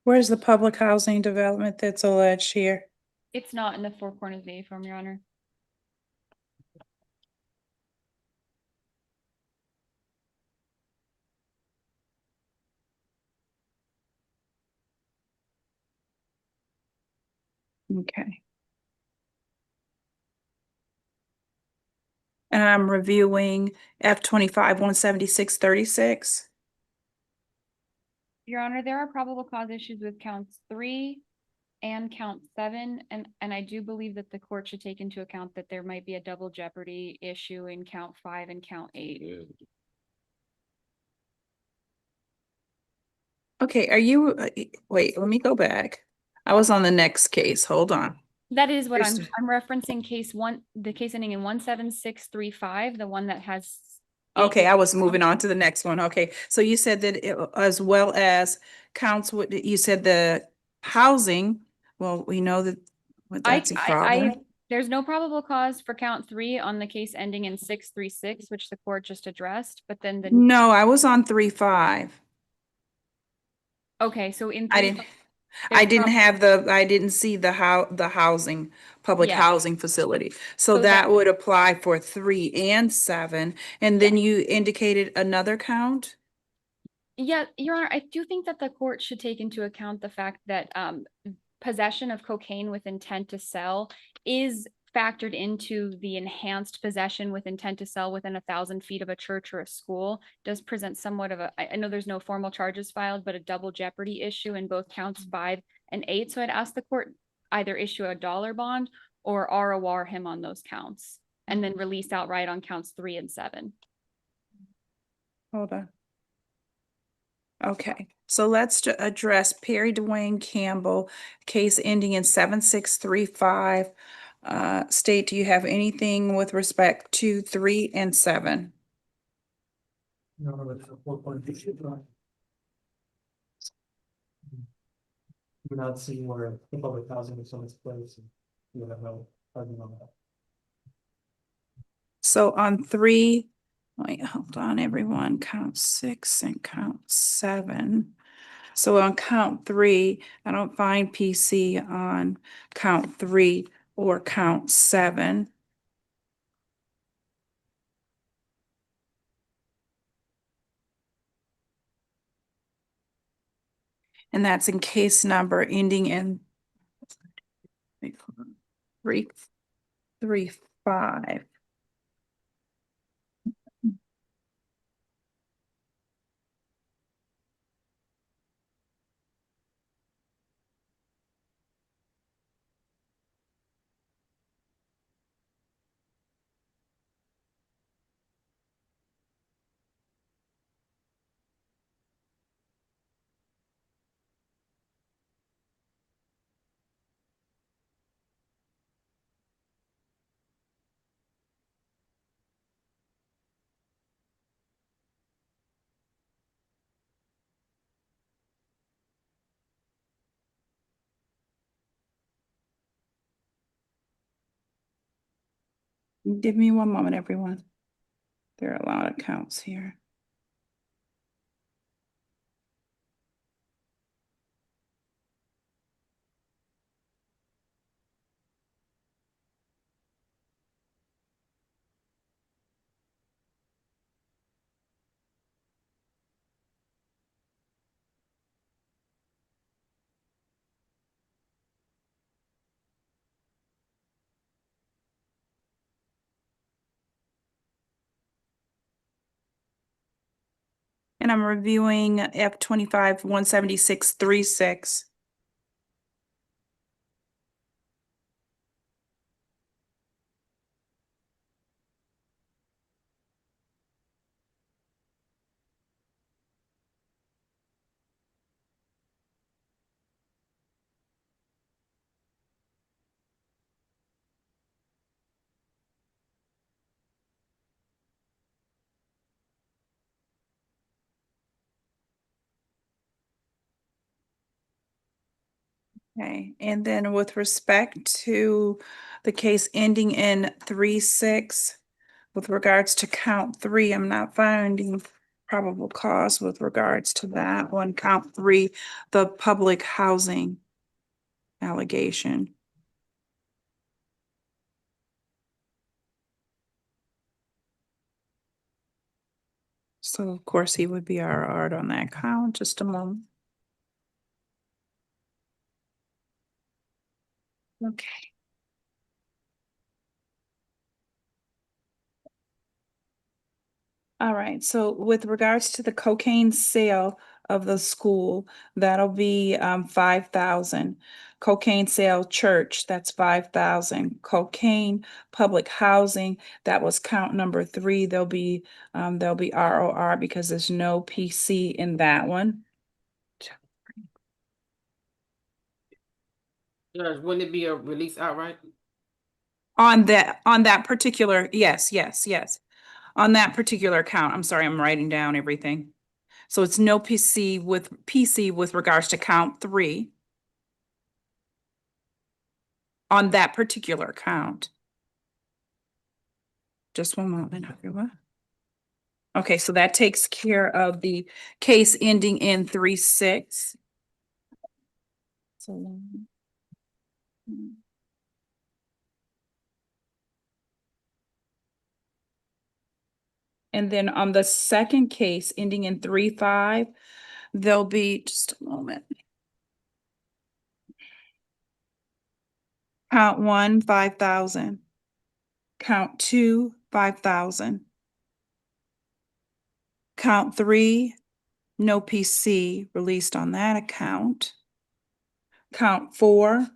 Where's the public housing development that's alleged here? It's not in the 4 corners of the A form, Your Honor. Okay. And I'm reviewing F-25-176-36. Your Honor, there are probable cause issues with counts 3 and count 7, and I do believe that the court should take into account that there might be a double jeopardy issue in count 5 and count 8. Okay, are you, wait, let me go back. I was on the next case. Hold on. That is what Here's- I'm referencing case 1, the case ending in 17635, the one that has. Okay, I was moving on to the next one. Okay, so you said that as well as counts, you said the housing, well, we know that that's a problem. There's no probable cause for count 3 on the case ending in 636, which the court just addressed, but then the, No, I was on 3-5. okay, so in I 3, didn't, I didn't have I didn't see the housing, public Yeah. housing facility. So So that that- would apply for 3 and 7. And then you indicated another count? Yeah, Your Honor, I do think that the court should take into account the fact that possession of cocaine with intent to sell is factored into the enhanced possession with intent to sell within 1,000 feet of a church or a school. Does present somewhat of a, I know there's no formal charges filed, but a double jeopardy issue in both counts 5 and 8. So I'd ask the court either issue a dollar bond or ROR him on those counts and then release outright on counts 3 and 7. Hold on. Okay, so let's address Perry Dwayne Campbell, case ending in 7635. State, do you have anything with respect to 3 and 7? No, it's a 4.2. We're not seeing where the public housing is on its place. And we have no argument on that. So on 3, wait, hold on, everyone, count 6 and count 7. So on count 3, I don't find PC on count 3 or count 7. And that's in case number ending in 335. Give me one moment, everyone. There are a lot of counts here. And I'm reviewing F 17636. Okay, and then with respect to the case ending in 3-6, with regards to count 3, I'm not finding probable cause with regards to that one. Count 3, the public housing allegation. So of course he would be our art on that count. Just a moment. Okay. All right, so with regards to the cocaine sale of the school, that'll be 5,000. Cocaine sale church, that's 5,000. Cocaine public housing, that was count number 3. There'll be ROR because there's no PC in that one. Judge, wouldn't it be a release outright? On that particular, yes. On that particular count, I'm sorry, I'm writing down everything. So it's no PC with regards to count 3. on that particular count. Just one moment, everyone. Okay, so that takes care of the case ending in 3-6. So, and then on the second case ending in 3-5, there'll be, just a moment. Count 1, 5,000. Count 2, 5,000. Count 3, no PC released on that account. Count 4,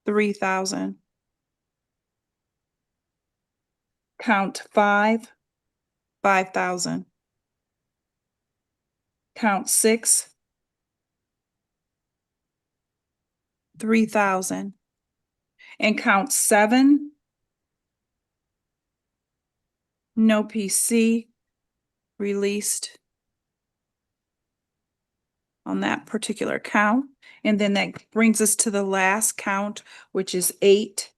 $3,000. Count 5, 5,000. Count 6, 3,000. And count 7, no PC released on that particular count. And then that brings us to the last count, which is 8,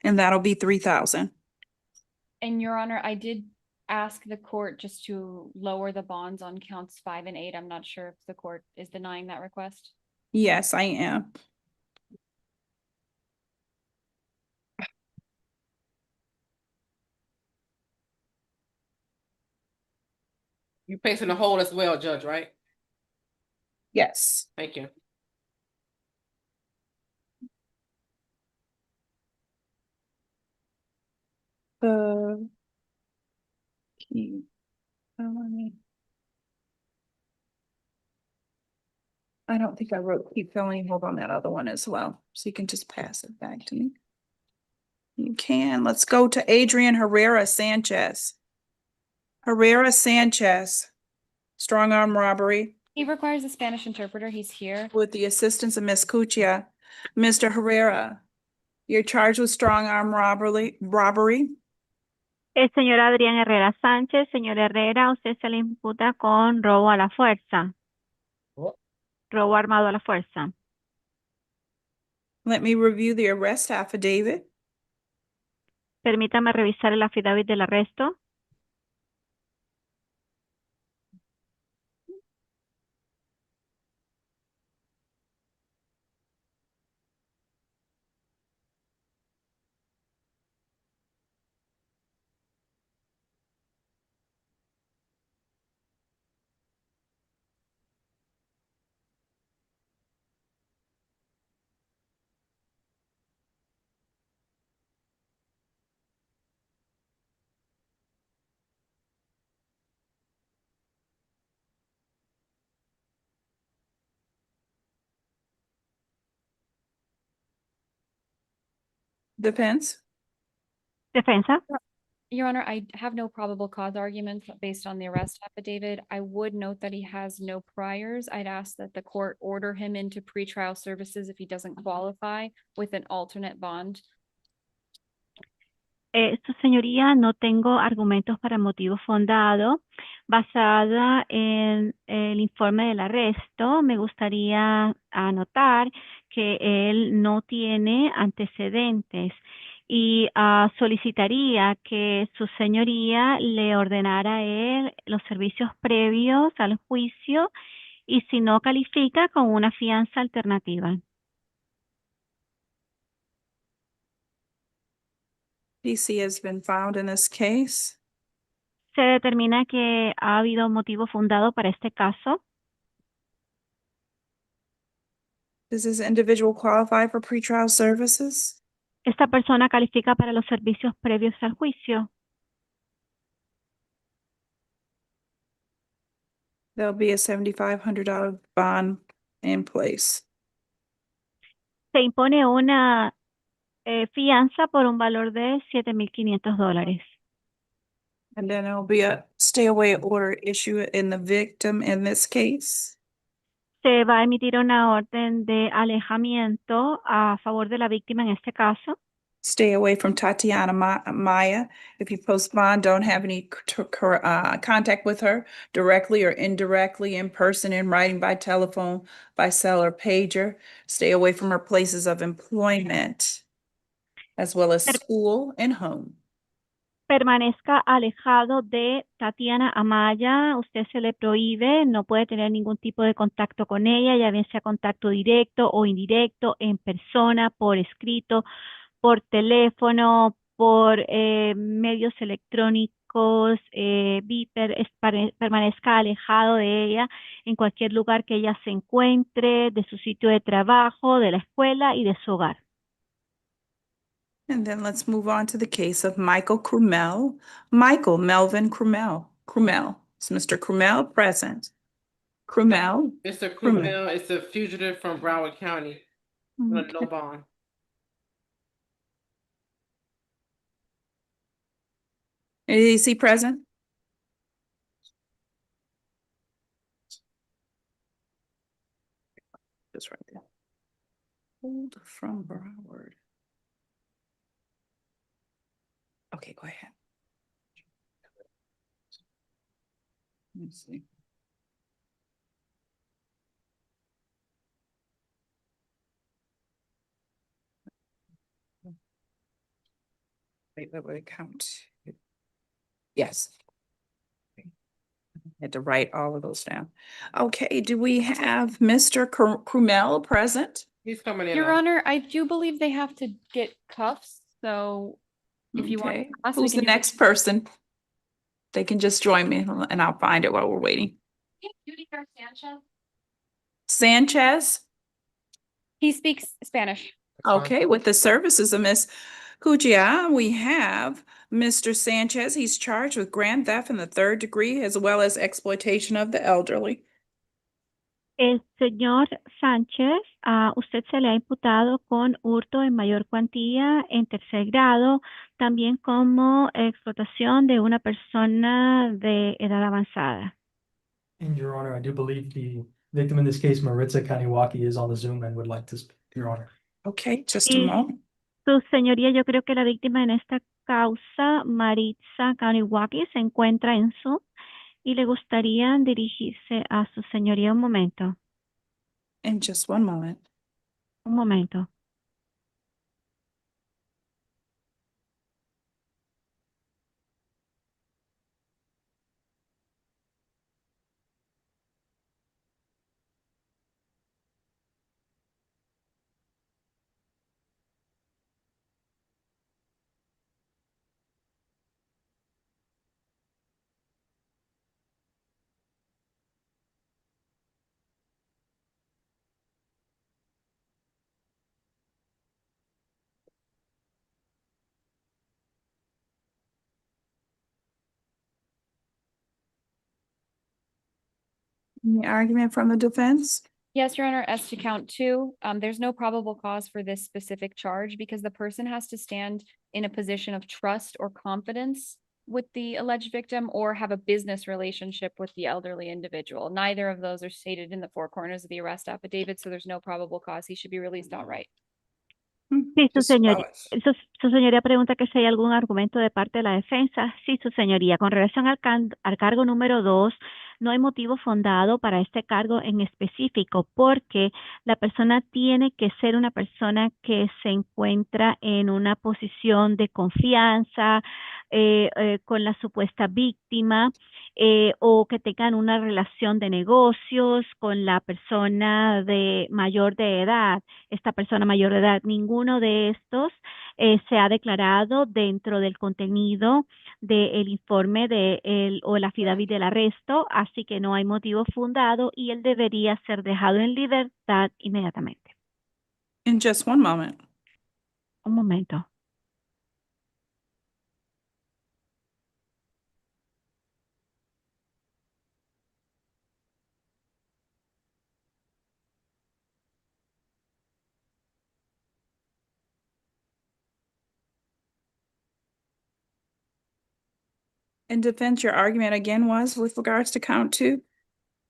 and that'll be 3,000. And Your Honor, I did ask the court just to lower the bonds on counts 5 and 8. I'm not sure if the court is denying that request. Yes, I am. You placing the hold as well, Judge, right? Yes. Thank you. I don't think I wrote keep felony hold on that other one as well, so you can just pass it back to me. You can. Let's go to Adrian Herrera Sanchez. Herrera Sanchez, strong arm robbery. He requires a Spanish interpreter. He's here. With the assistance of Miss Cuccia. Mr. Herrera, you're charged with strong arm robbery. El señor Adrián Herrera Sánchez, señor Herrera, usted se le imputa con robo a la fuerza. Robo armado a la fuerza. Let me review the arrest affidavit. Permítame revisar el affidavit del arresto. Defense. Defensa. Your Honor, I have no probable cause arguments based on the arrest affidavit. I would note that he has no priors. I'd ask that the court order him into pretrial services if he doesn't qualify with an alternate bond. Su señoría, no tengo argumentos para motivo fundado. Basada en el informe del arresto, me gustaría anotar que él no tiene antecedentes y solicitaría que su señoría le ordenara a él los servicios previos al juicio y si no califica con una fianza alternativa. PC has been found in this case. Se determina que ha habido motivo fundado para este caso. Does this individual qualify for pretrial services? Esta persona califica para los servicios previos al juicio. There'll be a $7,500 bond in place. Se impone una fianza por un valor de $7,500. And then there'll be a stay away order issued in the victim in this case. Se va a emitir una orden de alejamiento a favor de la víctima en este caso. Stay away from Tatiana Maya. If you post bond, don't have any contact with her directly or indirectly, in person, in writing, by telephone, by cell or pager. Stay away from her places of employment, as well as school and home. Permanezca alejado de Tatiana Amaya, usted se le prohíbe, no puede tener ningún tipo de contacto con ella, ya bien sea contacto directo o indirecto, en persona, por escrito, por teléfono, por medios electrónicos, beeper, permanezca alejado de ella en cualquier lugar que ella se encuentre, de su sitio de trabajo, de la escuela y de su hogar. And then let's move on to the case of Michael Krumel. Michael Melvin Krumel. Krumel. Is Mr. Krumel present? Krumel? Mr. Krumel is a fugitive from Broward County. Okay. No bond. Is he present? Just right there. Hold from Broward. Okay, go ahead. Let me see. Wait, count. Yes. Had to write all of those down. Okay, do we have Mr. Krumel present? He's coming in. Your Honor, I do believe they have to get cuffs, so if you want. Okay, us, we who's can the do it. next person? They can just join me and I'll find it while we're waiting. Sanchez? He speaks Spanish. Okay, with the services of Miss Cugia, we have Mr. Sanchez. He's charged with grand theft in the 3rd degree, as well as exploitation of the elderly. El señor Sánchez, usted se le ha imputado con hurto en mayor cuantía en 3er grado, también como explotación de una persona de edad avanzada. And Your Honor, I do believe the victim in this case, Maritza Kaniwaki, is on the Zoom and would like to speak, Your Honor. Okay, just a Y moment. su señoría, yo creo que la víctima en esta causa, Maritza Kaniwaki, se encuentra en Zoom y le gustaría dirigirse a su señoría un momento. In just one moment. Un momento. Any argument from the defense? Yes, Your Honor, as to count 2, there's no probable cause for this specific charge because the person has to stand in a position of trust or confidence with the alleged victim or have a business relationship with the elderly individual. Neither of those are stated in the 4 corners of the arrest affidavit, so there's no probable cause. He should be released outright. Sí, su señoría. Su señoría pregunta que si hay algún argumento de parte de la defensa. Sí, su señoría. Con relación al cargo número 2, no hay motivo fundado para este cargo en específico porque la persona tiene que ser una persona que se encuentra en una posición de confianza con la supuesta víctima o que tengan una relación de negocios con la persona mayor de edad. Esta persona mayor de edad, ninguno de estos se ha declarado dentro del contenido del informe o el affidavit del arresto, así que no hay motivo fundado y él debería ser dejado en libertad inmediatamente. In just one moment. Un momento. In defense, your argument again was with regards to count 2?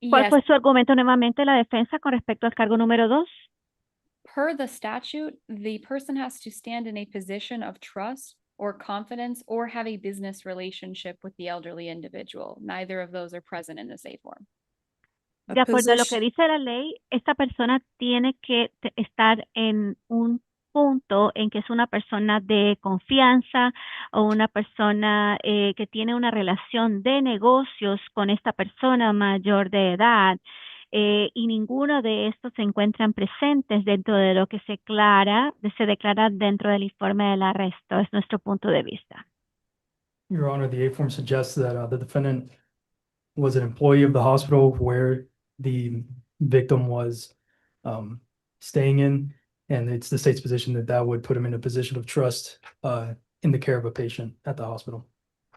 ¿Cuál fue su argumento nuevamente la defensa con respecto al cargo número 2? per the statute, the person has to stand in a position of trust or confidence or have a business relationship with the elderly individual. Neither of those are present in this A form. De acuerdo a lo que dice la ley, esta persona tiene que estar en un punto en que es una persona de confianza o una persona que tiene una relación de negocios con esta persona mayor de edad. Y ninguno de estos se encuentran presentes dentro de lo que se declara dentro del informe del arresto. Es nuestro punto de vista. Your Honor, the A form suggests that the defendant was an employee of the hospital where the victim was staying in, and it's the state's position that that would put him in a position of trust in the care of a patient at the hospital.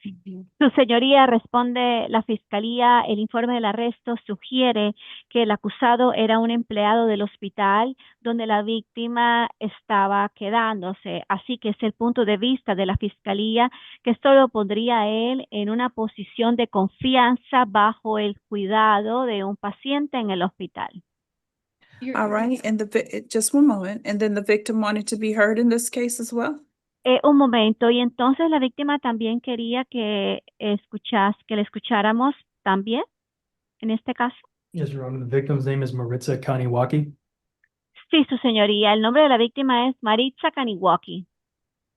Su señoría, responde la fiscalía, el informe del arresto sugiere que el acusado era un empleado del hospital donde la víctima estaba quedándose. Así que es el punto de vista de la fiscalía que esto lo pondría a él en una posición de confianza bajo el cuidado de un paciente en el hospital. All right, and just one moment, and then the victim wanted to be heard in this case as well? Un momento, y entonces la víctima también quería que le escucháramos también, en este caso. Yes, Your Honor, the victim's name is Maritza Kaniwaki. Sí, su señoría, el nombre de la víctima es Maritza Kaniwaki.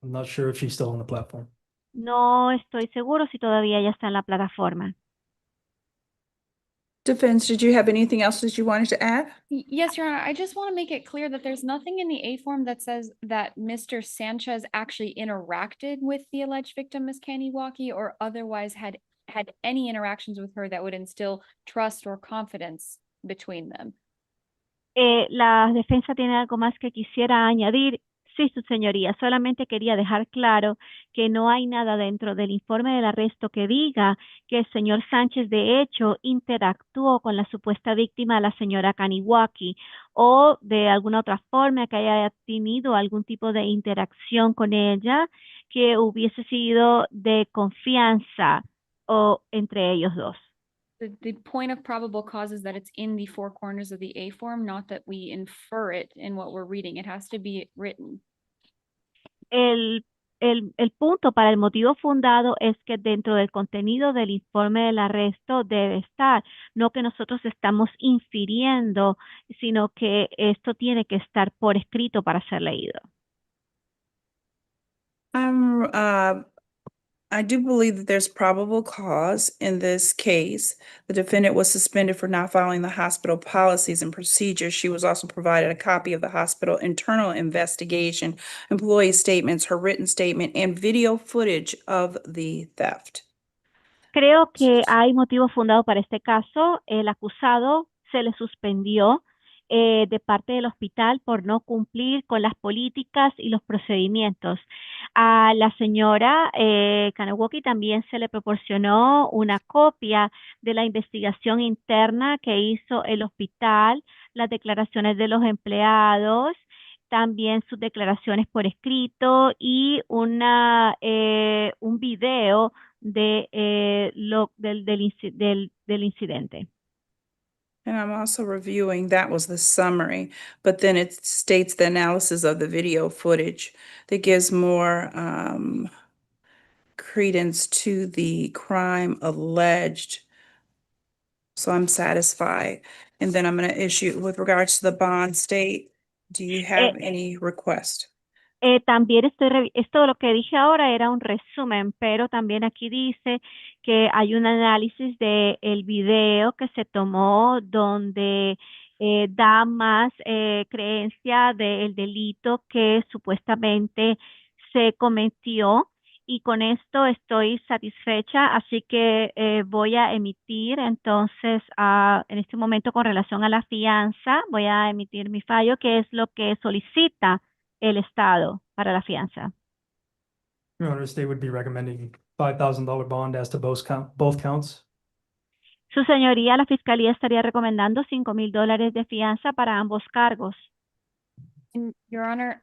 I'm not sure if she's still on the platform. No estoy seguro si todavía ella está en la plataforma. Defense, did you have anything else that you wanted to add? Yes, Your Honor, I just want to make it clear that there's nothing in the A form that says that Mr. Sanchez actually interacted with the alleged victim, Ms. Kaniwaki, or otherwise had any interactions with her that would instill trust or confidence between them. La defensa tiene algo más que quisiera añadir. Sí, su señoría, solamente quería dejar claro que no hay nada dentro del informe del arresto que diga que el señor Sánchez de hecho interactuó con la supuesta víctima, la señora Kaniwaki, o de alguna otra forma que haya tenido algún tipo de interacción con ella que hubiese sido de confianza o entre ellos dos. The point of probable cause is that it's in the four corners of the A form, not that we infer it in what we're reading. It has to be written. El punto para el motivo fundado es que dentro del contenido del informe del arresto debe estar, no que nosotros estamos infiriendo, sino que esto tiene que estar por escrito para ser leído. I do believe that there's probable cause in this case. The defendant was suspended for not following the hospital policies and procedures. She was also provided a copy of the hospital internal investigation, employee statements, her written statement, and video footage of the theft. Creo que hay motivo fundado para este caso. El acusado se le suspendió de parte del hospital por no cumplir con las políticas y los procedimientos. A la señora Kaniwaki también se le proporcionó una copia de la investigación interna que hizo el hospital, las declaraciones de los empleados, también sus declaraciones por escrito y un video del incidente. And I'm also reviewing, that was the summary, but then it states the analysis of the video footage that gives more credence to the crime alleged. So I'm satisfied. And then I'm going to issue, with regards to the bond state, do you have any request? También esto lo que dije ahora era un resumen, pero también aquí dice que hay un análisis de el video que se tomó donde da más creencia del delito que supuestamente se cometió, y con esto estoy satisfecha, así que voy a emitir entonces en este momento con relación a la fianza, voy a emitir mi fallo, que es lo que solicita el Estado para la fianza. Your Honor, the state would be recommending $5,000 bond as to both counts. Su señoría, la fiscalía estaría recomendando $5,000 de fianza para ambos cargos. Your Honor,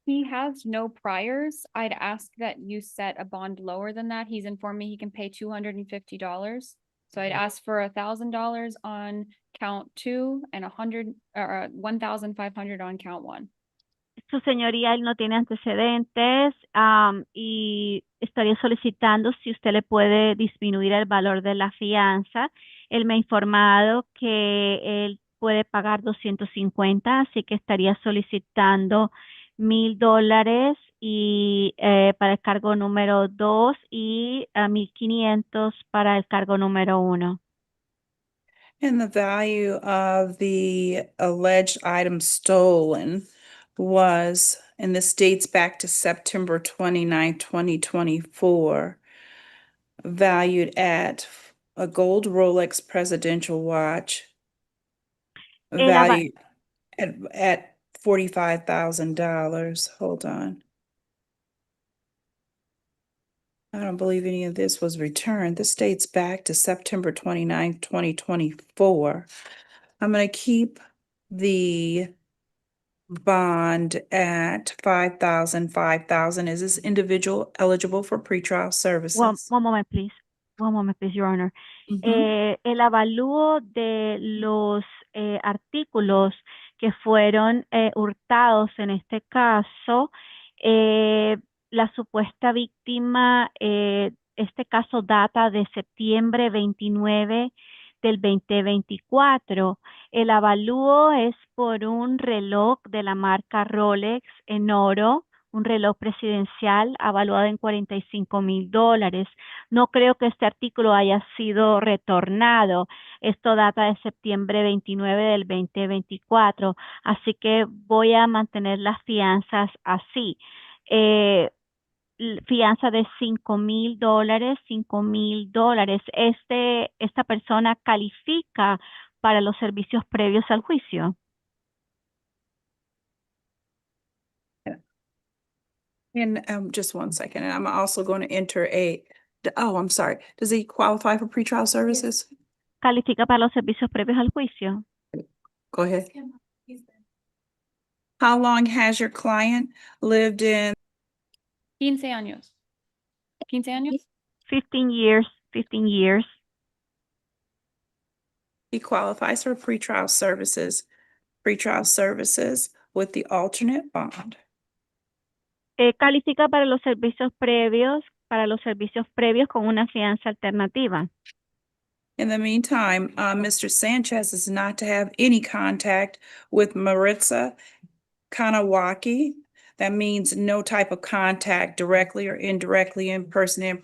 he has no priors. I'd ask that you set a bond lower than that. He's informed me he can pay $250. So I'd ask for $1,000 on count 2 and $1,500 on count 1. Su señoría, él no tiene antecedentes, y estaría solicitando si usted le puede disminuir el valor de la fianza. Él me ha informado que él puede pagar 250, así que estaría solicitando $1,000 y para el cargo número 2 y 1,500 para el cargo número 1. And the value of the alleged item stolen was, and this dates back to September 29, 2024, valued at a gold Rolex presidential watch, valued at $45,000. Hold on. I don't believe any of this was returned. This dates back to September 29, 2024. I'm going to keep the bond at 5,000. Is this individual eligible for pretrial services? One moment, please. One moment, please, Your Honor. Mhm. El avalúo de los artículos que fueron hurtados en este caso, la supuesta víctima, este caso data de septiembre 29 del 2024. El avalúo es por un reloj de la marca Rolex en oro, un reloj presidencial avaluado en $45,000. No creo que este artículo haya sido retornado. Esto data de septiembre 29 del 2024, así que voy a mantener las fianzas así. Fianza de $5,000, $5,000. Esta persona califica para los servicios previos al juicio. And just one second, and I'm also going to enter I'm sorry. Does he qualify for pretrial services? Califica para los servicios previos al juicio. Go ahead. How long has your client lived in? 15 años. 15 años. 15 years. 15 years. He qualifies for pretrial services with the alternate bond. Califica para los servicios previos con una fianza alternativa. In the meantime, Mr. Sanchez is not to have any contact with Maritza Kanawaki. That means no type of contact directly or indirectly, in person,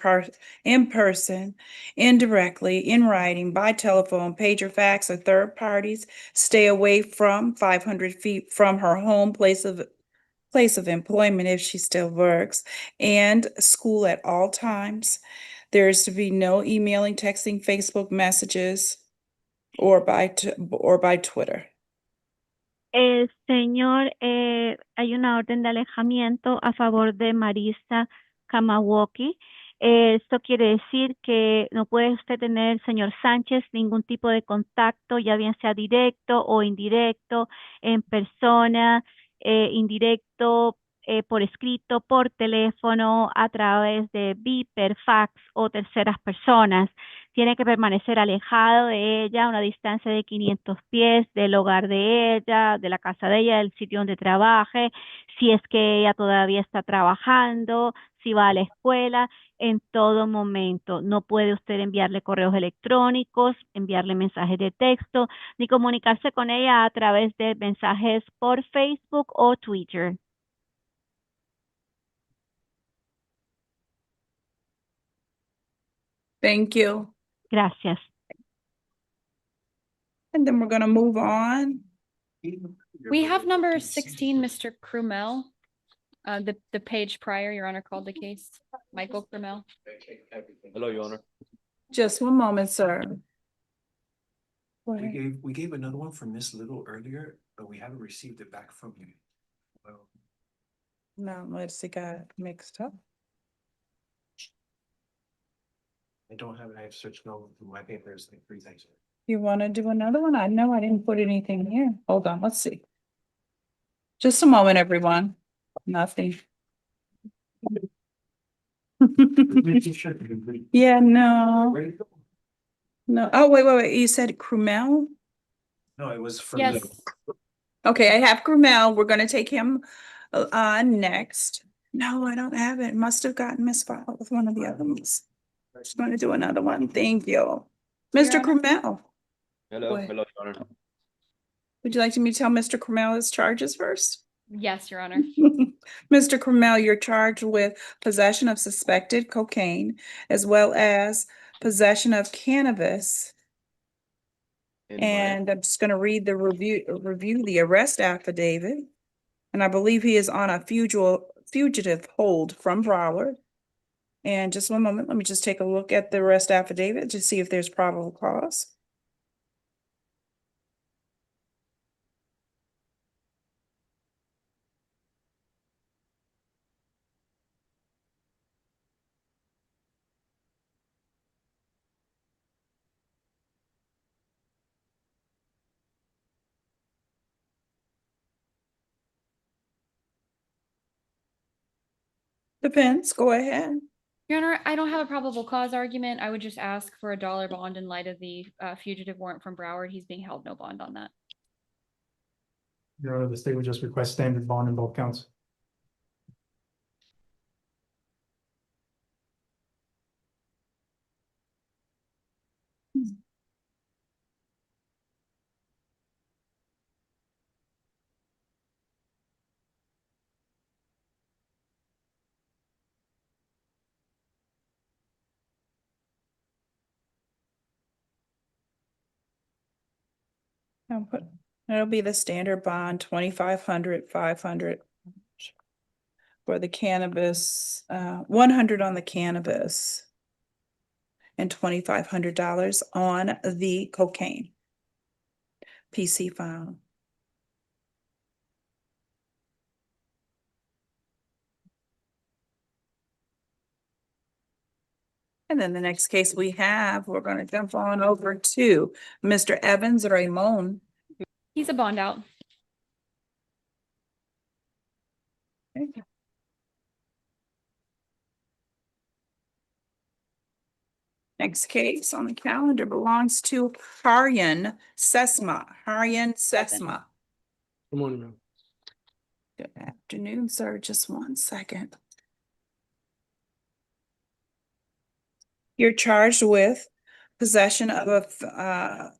indirectly, in writing, by telephone, pager, fax, or third parties. Stay away from 500 feet from her home place of employment if she still works, and school at all times. There is to be no emailing, texting, Facebook messages, or by Twitter. Señor, hay una orden de alejamiento a favor de Marisa Kamawaki. Esto quiere decir que no puede usted tener, señor Sánchez, ningún tipo de contacto, ya bien sea directo o indirecto, en persona, indirecto, por escrito, por teléfono, a través de beeper, fax o terceras personas. Tiene que permanecer alejado de ella a una distancia de 500 pies del hogar de ella, de la casa de ella, del sitio donde trabaje, si es que ella todavía está trabajando, si va a la escuela, en todo momento. No puede usted enviarle correos electrónicos, enviarle mensajes de texto, ni comunicarse con ella a través de mensajes por Facebook o Twitter. Thank you. Gracias. And then we're going to move on. We have number 16, Mr. Krumel. The page prior, Your Honor, called the case. Michael Krumel. Hello, Your Honor. Just one moment, sir. We gave another one for Miss Little earlier, but we haven't received it back from you. Well, No, let's see, got mixed up. I don't have it. I have searched all through my papers like 3 things. You want to do another one? I know I didn't put anything here. Hold on, let's see. Just a moment, everyone. Nothing. Yeah, no. No, oh, wait. You said Krumel? No, it was for Yes. Little. Okay, I have Krumel. We're gonna take him Next, no, I don't have it. Must have gotten misfiled with one of the other ones. Just going to do another one. Thank you. Mr. Honor. Crumell, Hello, Go ahead. hello, Your Honor. would you like me to tell Mr. Crumell his charges first? Yes, Your Honor. Mr. Crumell, you're charged with possession of suspected cocaine as well as possession of cannabis. And I'm just gonna read the review the arrest affidavit. And I believe he is on a fugitive hold from Broward. And just one moment, let me just take a look at the arrest affidavit to see if there's probable cause. Depends, go ahead. Your Honor, I don't have a probable cause argument. I would just ask for a dollar bond in light of the fugitive warrant from Broward. He's being held no bond on that. Your Honor, the state would just request standard bond in both counts. It'll be the standard bond, 2,500, 500 for the cannabis, 100 on the cannabis and $2,500 on the cocaine. PC file. And then the next case we have, we're going to jump on over to Mr. Evans Ramon. He's a bond out. Okay. Next case on the calendar belongs to Haryan Sesma. Good morning, ma'am. Good afternoon, sir. Just one second. You're charged with possession of a,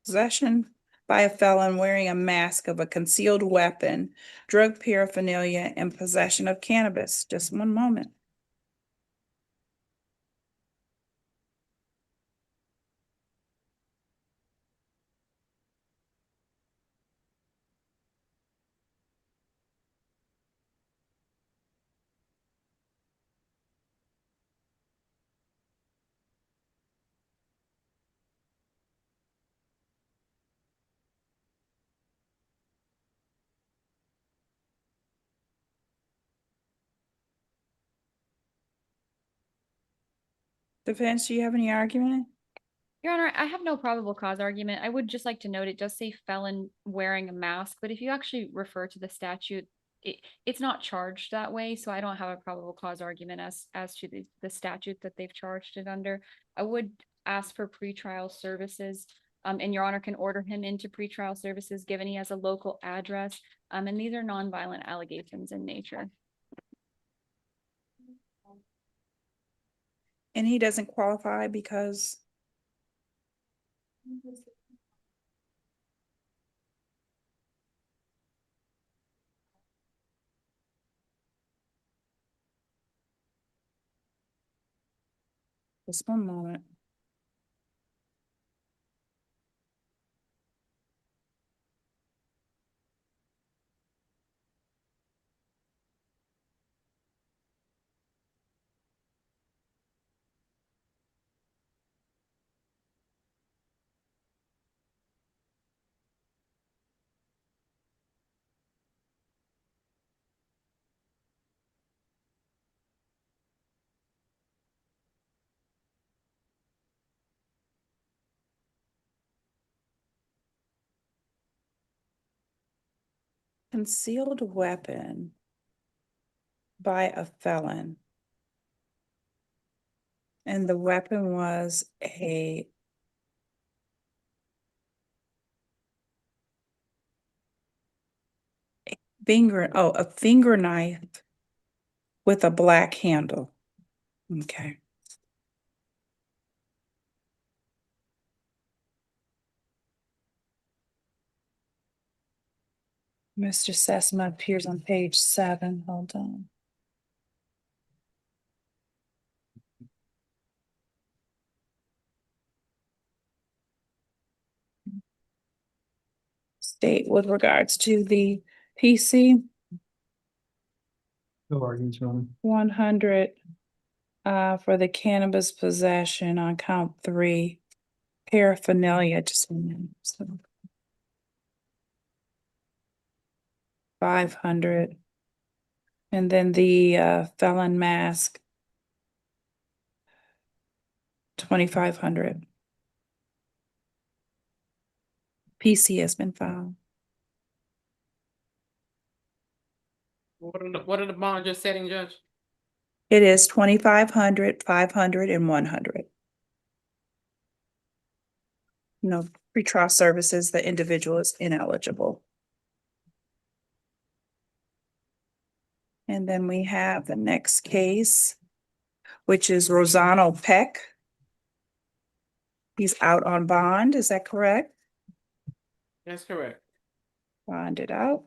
possession by a felon wearing a mask of a concealed weapon, drug paraphernalia, and possession of cannabis. Just one moment. Defense, do you have any argument? Your Honor, I have no probable cause argument. I would just like to note it does say felon wearing a mask, but if you actually refer to the statute, it's not charged that way, so I don't have a probable cause argument as to the statute that they've charged it under. I would ask for pretrial services, and Your Honor can order him into pretrial services given he has a local address, and these are nonviolent allegations in nature. And he doesn't qualify because just one moment. Concealed weapon by a felon. And the weapon was a a finger knife with a black handle. Okay. Mr. Sesma appears on page 7. Hold on. State with regards to the PC. No arguments, Your Honor. 100 for the cannabis possession on count 3. Paraphernalia, just a minute. So 500. And then the felon mask, 2,500. PC has been filed. What are the bonds you're setting, Judge? It is 2,500, 500, and 100. No pretrial services, the individual is ineligible. And then we have the next case, which is Rosano Peck. He's out on bond, is that correct? That's correct. Bonded out.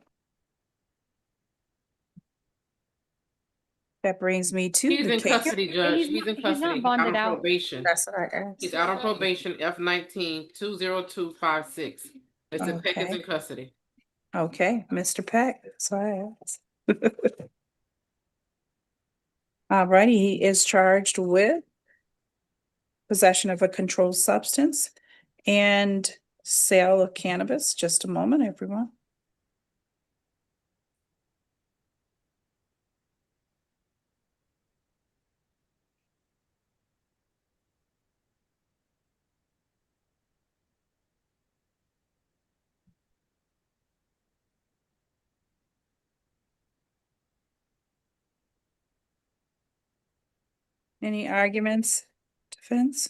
That brings me to He's the in case. custody, Judge. He's in custody. He's out bonded on out. probation. That's what I asked. He's out on probation, F-19 20256. Mr. Peck is Okay. in custody. Okay, Mr. Peck, that's what I asked. All righty, he is charged with possession of a controlled substance and sale of cannabis. Just a moment, everyone. Any arguments, defense?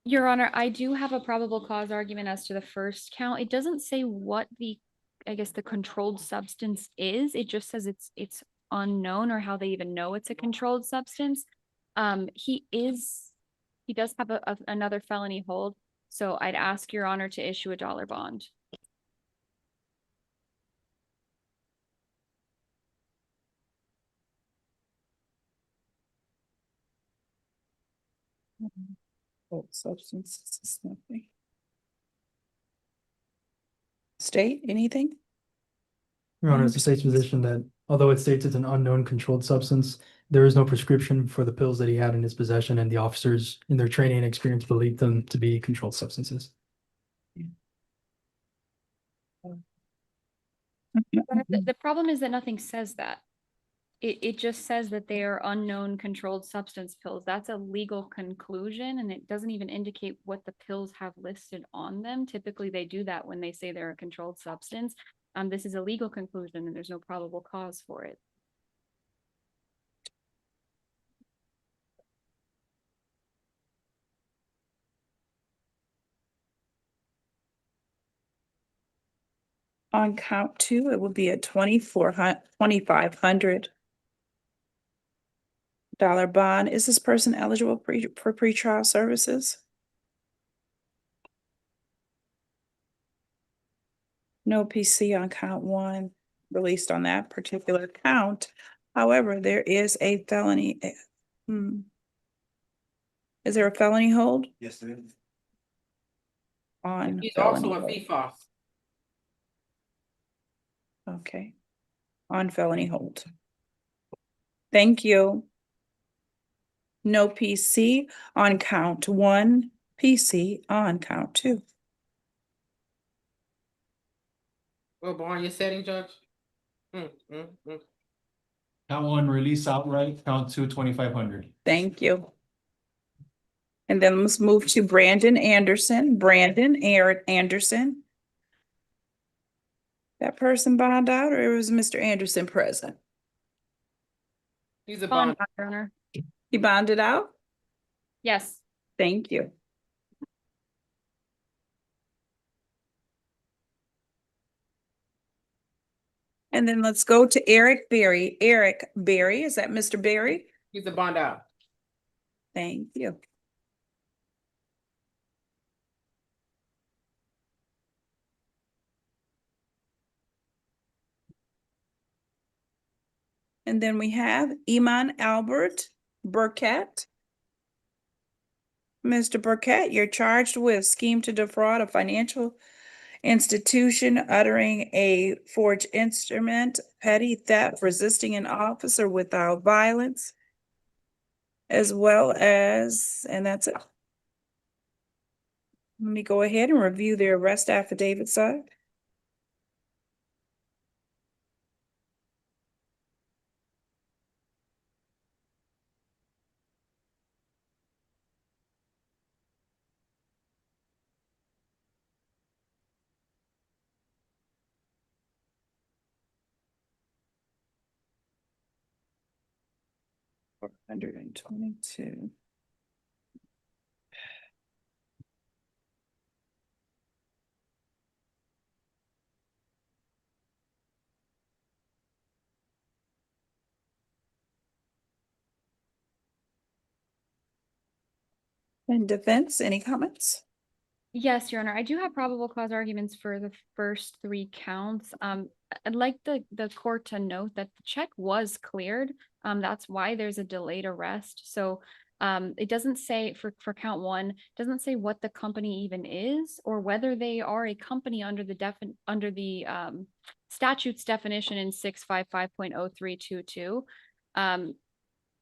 Your Honor, I do have a probable cause argument as to the first count. It doesn't say what I guess the controlled substance is. It just says it's unknown or how they even know it's a controlled substance. He does have another felony hold. So I'd ask Your Honor to issue a dollar bond. Substance is nothing. State, anything? Your Honor, it's the state's position that although it states it's an unknown controlled substance, there is no prescription for the pills that he had in his possession, and the officers in their training and experience believed them to be controlled substances. The problem is that nothing says that. It just says that they are unknown controlled substance pills. That's a legal conclusion, and it doesn't even indicate what the pills have listed on them. Typically, they do that when they say they're a controlled substance. This is a legal conclusion, and there's no probable cause for it. On count 2, it would be a $2,500 bond. Is this person eligible for pretrial services? No PC on count 1 released on that particular count. However, there is a felony. Is there a felony hold? Yes, there is. On He's felony also a hold. FIFOS. Okay. On felony hold. Thank you. No PC on count 1, PC on count 2. What bond you're setting, Judge? Count 1, release outright. Count 2, 2,500. Thank you. And then let's move to Brandon Anderson. Anderson. That person bond out, or was Mr. Anderson present? He's a Bond, bond. Your Honor. He bonded out? Yes. Thank you. And then let's go to Eric Berry. Eric Berry, is that Mr. Berry? He's a bond out. Thank you. And then we have Iman Albert Burkett. Mr. Burkett, you're charged with scheme to defraud a financial institution, uttering a forged instrument, petty theft, resisting an officer without violence, as well as, and that's it. Let me go ahead and review the arrest affidavit, sir. $422. And defense, any comments? Yes, Your Honor, I do have probable cause arguments for the first 3 counts. I'd like the court to note that the check was cleared. That's why there's a delayed arrest. So it doesn't say for count 1, doesn't say what the company even is or whether they are a company under the statute's definition in 655.0322.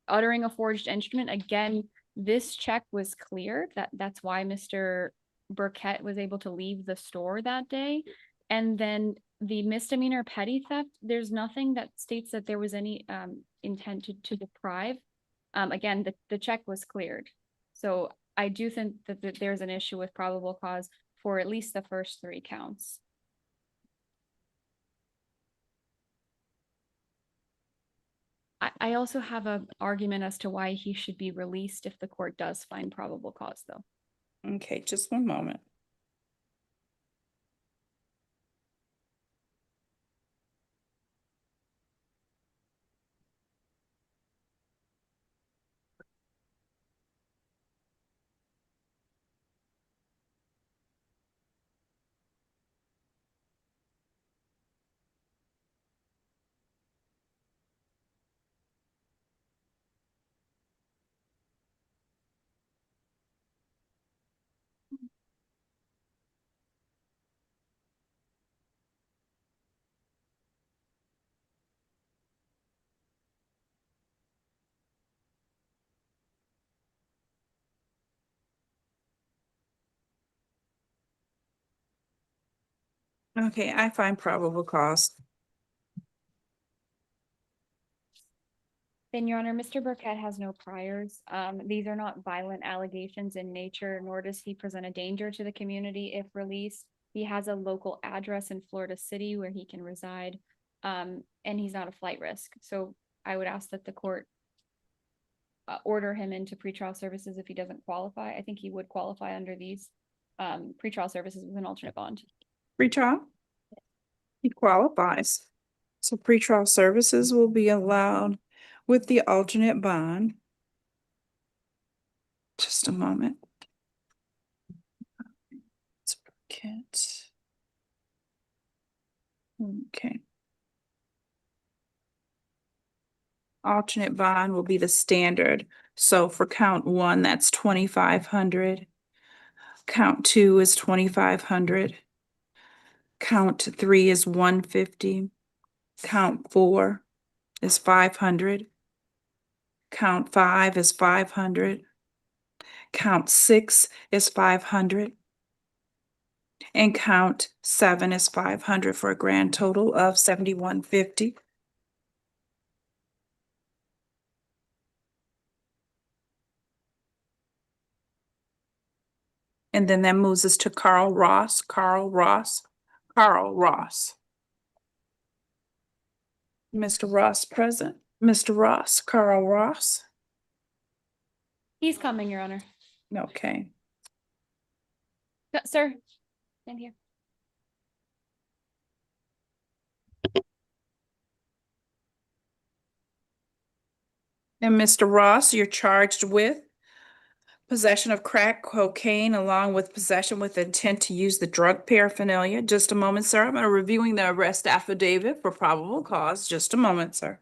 Uttering a forged instrument, again, this check was cleared. That's why Mr. Burkett was able to leave the store that day. And then the misdemeanor petty theft, there's nothing that states that there was any intent to deprive. Again, the check was cleared. So I do think that there's an issue with probable cause for at least the first 3 counts. I also have an argument as to why he should be released if the court does find probable cause, though. Okay, just one moment. Okay, I find probable cause. Then, Your Honor, Mr. Burkett has no priors. These are not violent allegations in nature, nor does he present a danger to the community if released. He has a local address in Florida City where he can reside, and he's not a flight risk. So I would ask that the court order him into pretrial services if he doesn't qualify. I think he would qualify under these pretrial services with an alternate bond. Pretrial? He qualifies. So pretrial services will be allowed with the alternate bond. Just a moment. Okay. Alternate bond will be the standard. So for count 1, that's 2,500. Count 2 is 2,500. Count 3 is 150. Count 4 is 500. Count 5 is 500. Count 6 is 500. And count 7 is 500 for a grand total of 7,150. And then that moves us to Carl Ross. Mr. Ross present. Mr. Ross, Carl Ross. He's coming, Your Honor. Okay. Sir, stand here. And Mr. Ross, you're charged with possession of crack cocaine along with possession with intent to use the drug paraphernalia. Just a moment, sir. I'm reviewing the arrest affidavit for probable cause. Just a moment, sir.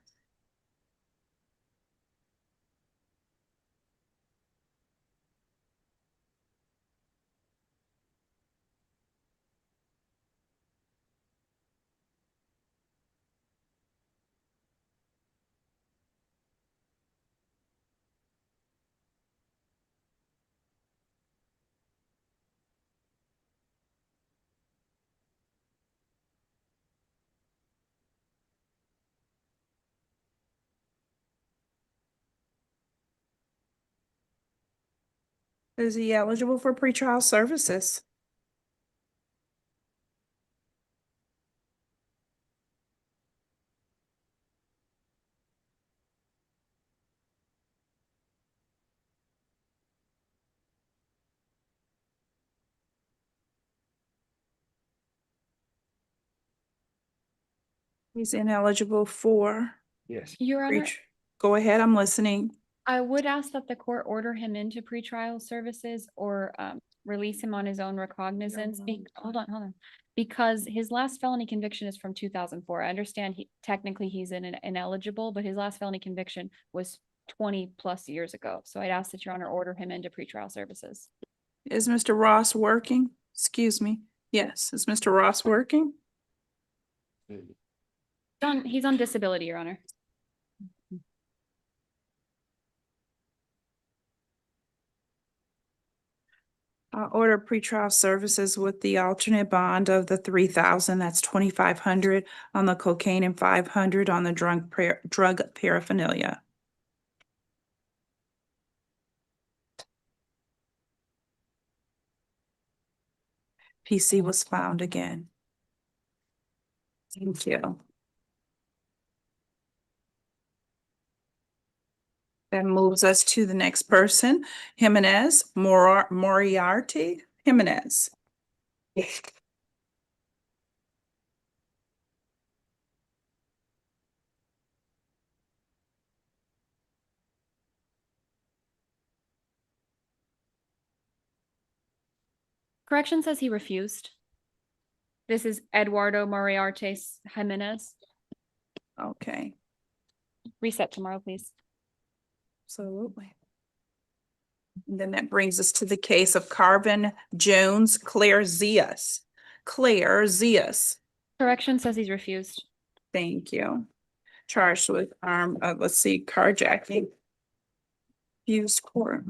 Is he eligible for pretrial services? He's ineligible for. Yes. Your Honor, Go ahead, I'm listening. I would ask that the court order him into pretrial services or release him on his own recognizance. Hold on. Because his last felony conviction is from 2004. I understand technically he's ineligible, but his last felony conviction was 20 plus years ago. So I'd ask that Your Honor order him into pretrial services. Is Mr. Ross working? Excuse me. Yes, is Mr. Ross working? He's on disability, Your Honor. Order pretrial services with the alternate bond of the 3,000, that's 2,500 on the cocaine and 500 on the drug paraphernalia. PC was found again. Thank you. That moves us to the next person, Jimenez, Moriarty, Jimenez. Correction says he refused. This is Eduardo Moriarty Jimenez. Okay. Reset tomorrow, please. Absolutely. And then that brings us to the case of Carvin Jones, Claire Zias. Claire Zias. Correction says he's refused. Thank you. Charged with carjacking. Use court.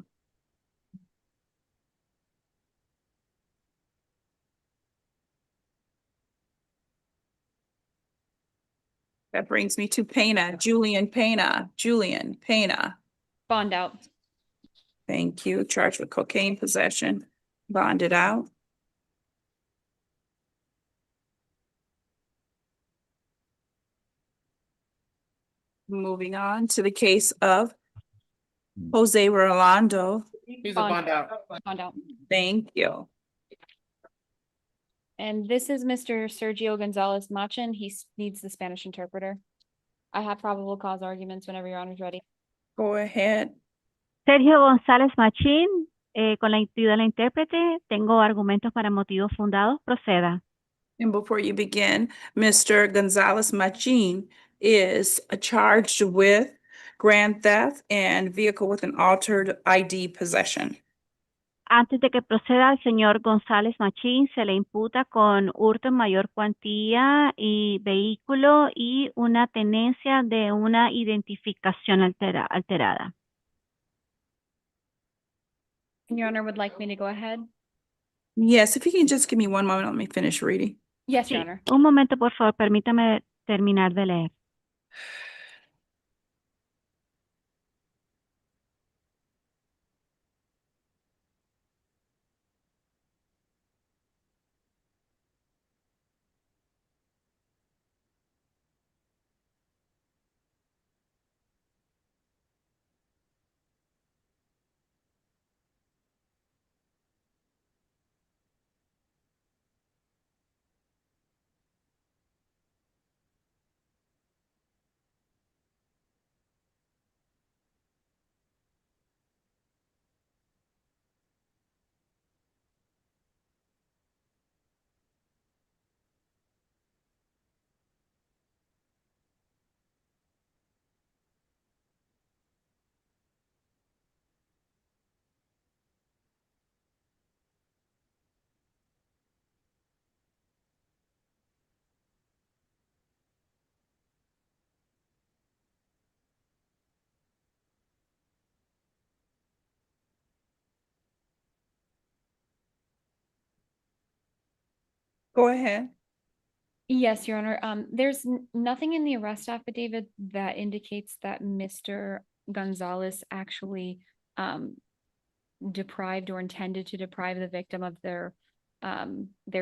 That brings me to Pena, Julian Pena. Bond out. Thank you. Charged with cocaine possession. Bonded out. Moving on to the case of Jose Rolando. He's a bond out. Bond out. Thank you. And this is Mr. Sergio Gonzalez Machin. He needs the Spanish interpreter. I have probable cause arguments whenever Your Honor's ready. Go ahead. Sergio González Machín, con la ayuda de la intérprete, tengo argumentos para motivos fundados. Proceda. And before you begin, Mr. Gonzalez Machin is charged with grand theft and vehicle with an altered ID possession. Antes de que proceda, al señor González Machín se le imputa con hurto en mayor cuantía y vehículo y una tenencia de una identificación alterada. Your Honor would like me to go ahead? Yes, if you can just give me one moment, let me finish reading. Yes, Your Honor. Un momento, por favor, permítame terminar de leer. Go ahead. Yes, Your Honor. There's nothing in the arrest affidavit that indicates that Mr. Gonzalez actually deprived or intended to deprive the victim of their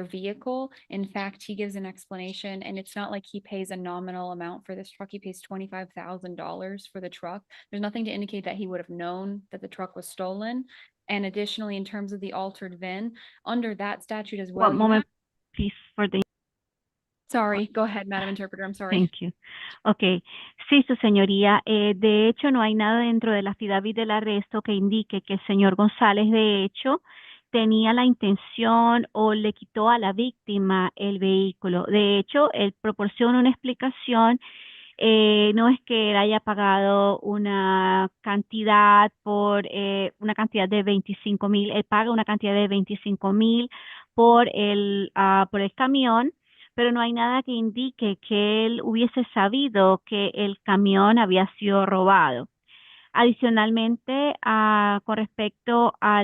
vehicle. In fact, he gives an explanation, and it's not like he pays a nominal amount for this truck. He pays $25,000 for the truck. There's nothing to indicate that he would have known that the truck was stolen. And additionally, in terms of the altered VIN, under that statute as well. One you moment, have- please, for the Sorry, go ahead, Madam Interpreter. I'm sorry. Thank you. Okay. Sí, su señoría. De hecho, no hay nada dentro de la affidavit del arresto que indique que el señor González, de hecho, tenía la intención o le quitó a la víctima el vehículo. De hecho, él proporciona una explicación. No es que él haya pagado una cantidad una cantidad de 25,000. Él paga una cantidad de 25,000 por por el camión, pero no hay nada que indique que él hubiese sabido que el camión había sido robado. Adicionalmente, con respecto a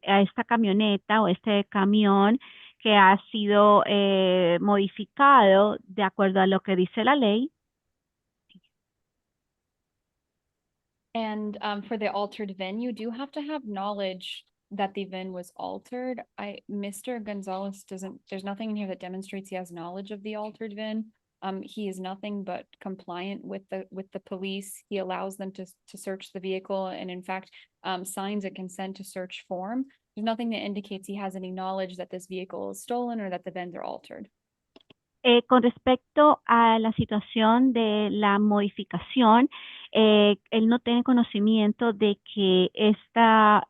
esta camioneta o este camión que ha sido modificado de acuerdo a lo que dice la ley. And for the altered VIN, you do have to have knowledge that the VIN was altered. Mr. Gonzalez there's nothing in here that demonstrates he has knowledge of the altered VIN. He is nothing but compliant with the police. He allows them to search the vehicle, and in fact, signs a consent to search form. There's nothing that indicates he has any knowledge that this vehicle is stolen or that the VINs are altered. Con respecto a la situación de la modificación, él no tiene conocimiento de que esta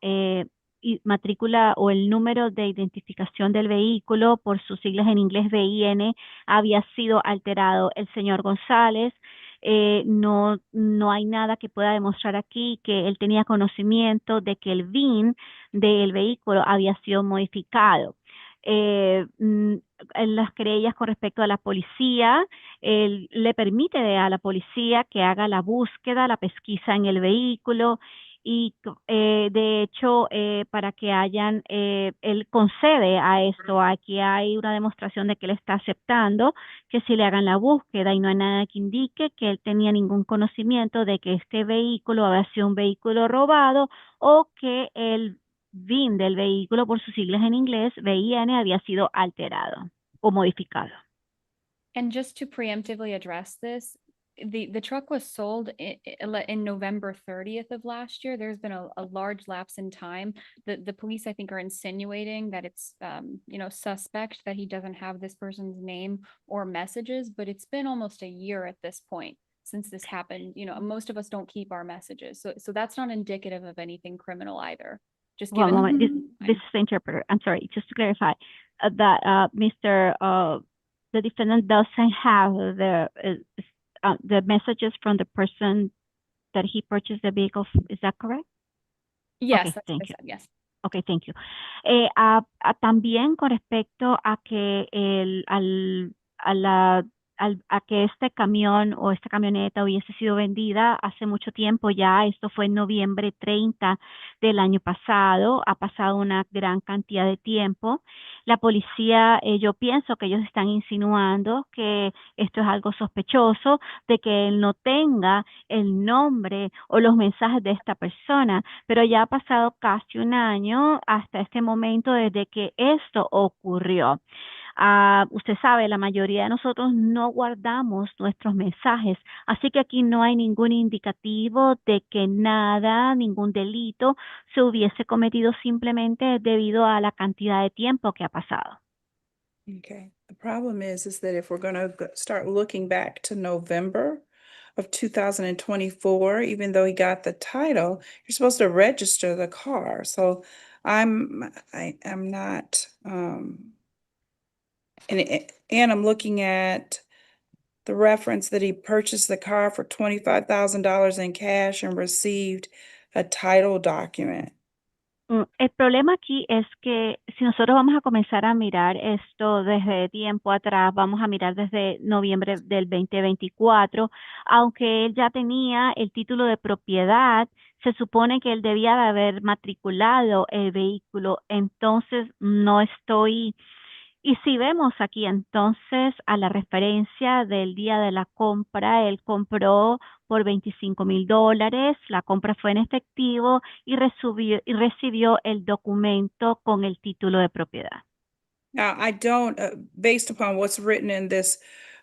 matrícula o el número de identificación del vehículo, por sus siglas en inglés VIN, había sido alterado. El señor González, no hay nada que pueda demostrar aquí que él tenía conocimiento de que el VIN del vehículo había sido modificado. En las querellas con respecto a la policía, él le permite a la policía que haga la búsqueda, la pesquisa en el vehículo y de hecho para que él concede a esto. Aquí hay una demostración de que él está aceptando que si le hagan la búsqueda y no hay nada que indique que él tenía ningún conocimiento de que este vehículo había sido un vehículo robado o que el VIN del vehículo, por sus siglas en inglés, VIN, había sido alterado o modificado. And just to preemptively address this, the truck was sold in November 30th of last year. There's been a large lapse in time. The police, I think, are insinuating that it's suspect that he doesn't have this person's name or messages, but it's been almost a year at this point since this happened. Most of us don't keep our messages, so that's not indicative of anything criminal either. Just One given moment. This is the interpreter. I'm sorry, just to clarify that the defendant doesn't have the messages from the person that he purchased the vehicle. Is that correct? Yes, Okay, that's what thank I you. said, yes. Okay, thank you. También con respecto a que a que este camión o esta camioneta hubiese sido vendida hace mucho tiempo ya, esto fue en noviembre 30 del año pasado, ha pasado una gran cantidad de tiempo. La policía, yo pienso que ellos están insinuando que esto es algo sospechoso, de que él no tenga el nombre o los mensajes de esta persona, pero ya ha pasado casi un año hasta este momento desde que esto ocurrió. Usted sabe, la mayoría de nosotros no guardamos nuestros mensajes, así que aquí no hay ningún indicativo de que ningún delito se hubiese cometido simplemente debido a la cantidad de tiempo que ha pasado. Okay, the problem is that if we're gonna start looking back to November of 2024, even though he got the title, you're supposed to register the car. So I am not, and I'm looking at the reference that he purchased the car for $25,000 in cash and received a title document. El problema aquí es que si nosotros vamos a comenzar a mirar esto desde tiempo atrás, vamos a mirar desde noviembre del 2024, aunque él ya tenía el título de propiedad, se supone que él debía de haber matriculado el vehículo, entonces no estoy Y si vemos aquí entonces a la referencia del día de la compra, él compró por $25,000, la compra fue en efectivo y recibió el documento con el título de propiedad. Now, I don't, based upon what's written in this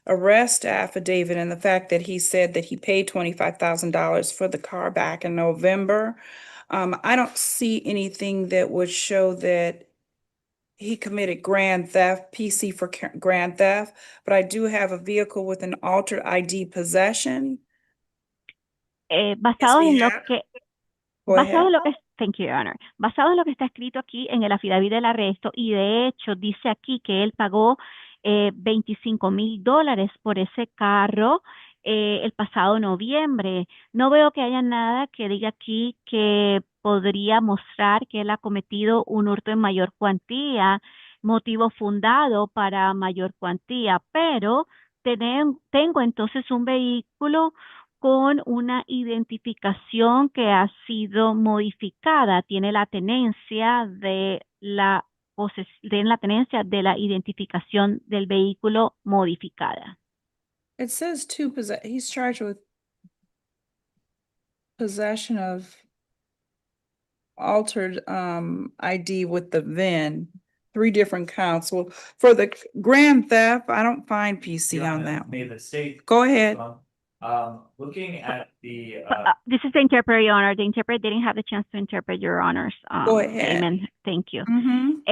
arrest affidavit and the fact that he said that he paid $25,000 for the car back in November, I don't see anything that would show that he committed grand theft, PC for grand theft, but I do have a vehicle with an altered ID possession. Basado en lo que Go ahead. Thank you, Your Honor. Basado en lo que está escrito aquí en el affidavit del arresto, y de hecho dice aquí que él pagó $25,000 por ese carro el pasado noviembre. No veo que haya nada que diga aquí que podría mostrar que él ha cometido un hurto en mayor cuantía, motivo fundado para mayor cuantía, pero tengo entonces un vehículo con una identificación que ha sido modificada, tiene la tenencia de la tenencia de la identificación del vehículo modificada. It says he's charged with possession of altered ID with the VIN, 3 different counts. Well, for the grand theft, I don't find PC Your on Honor, that. may the state. Go ahead. Looking at the, This is the interpreter, Your Honor. The interpreter didn't have the chance to interpret Your Honor's Go ahead. statement. Thank you. Mhm.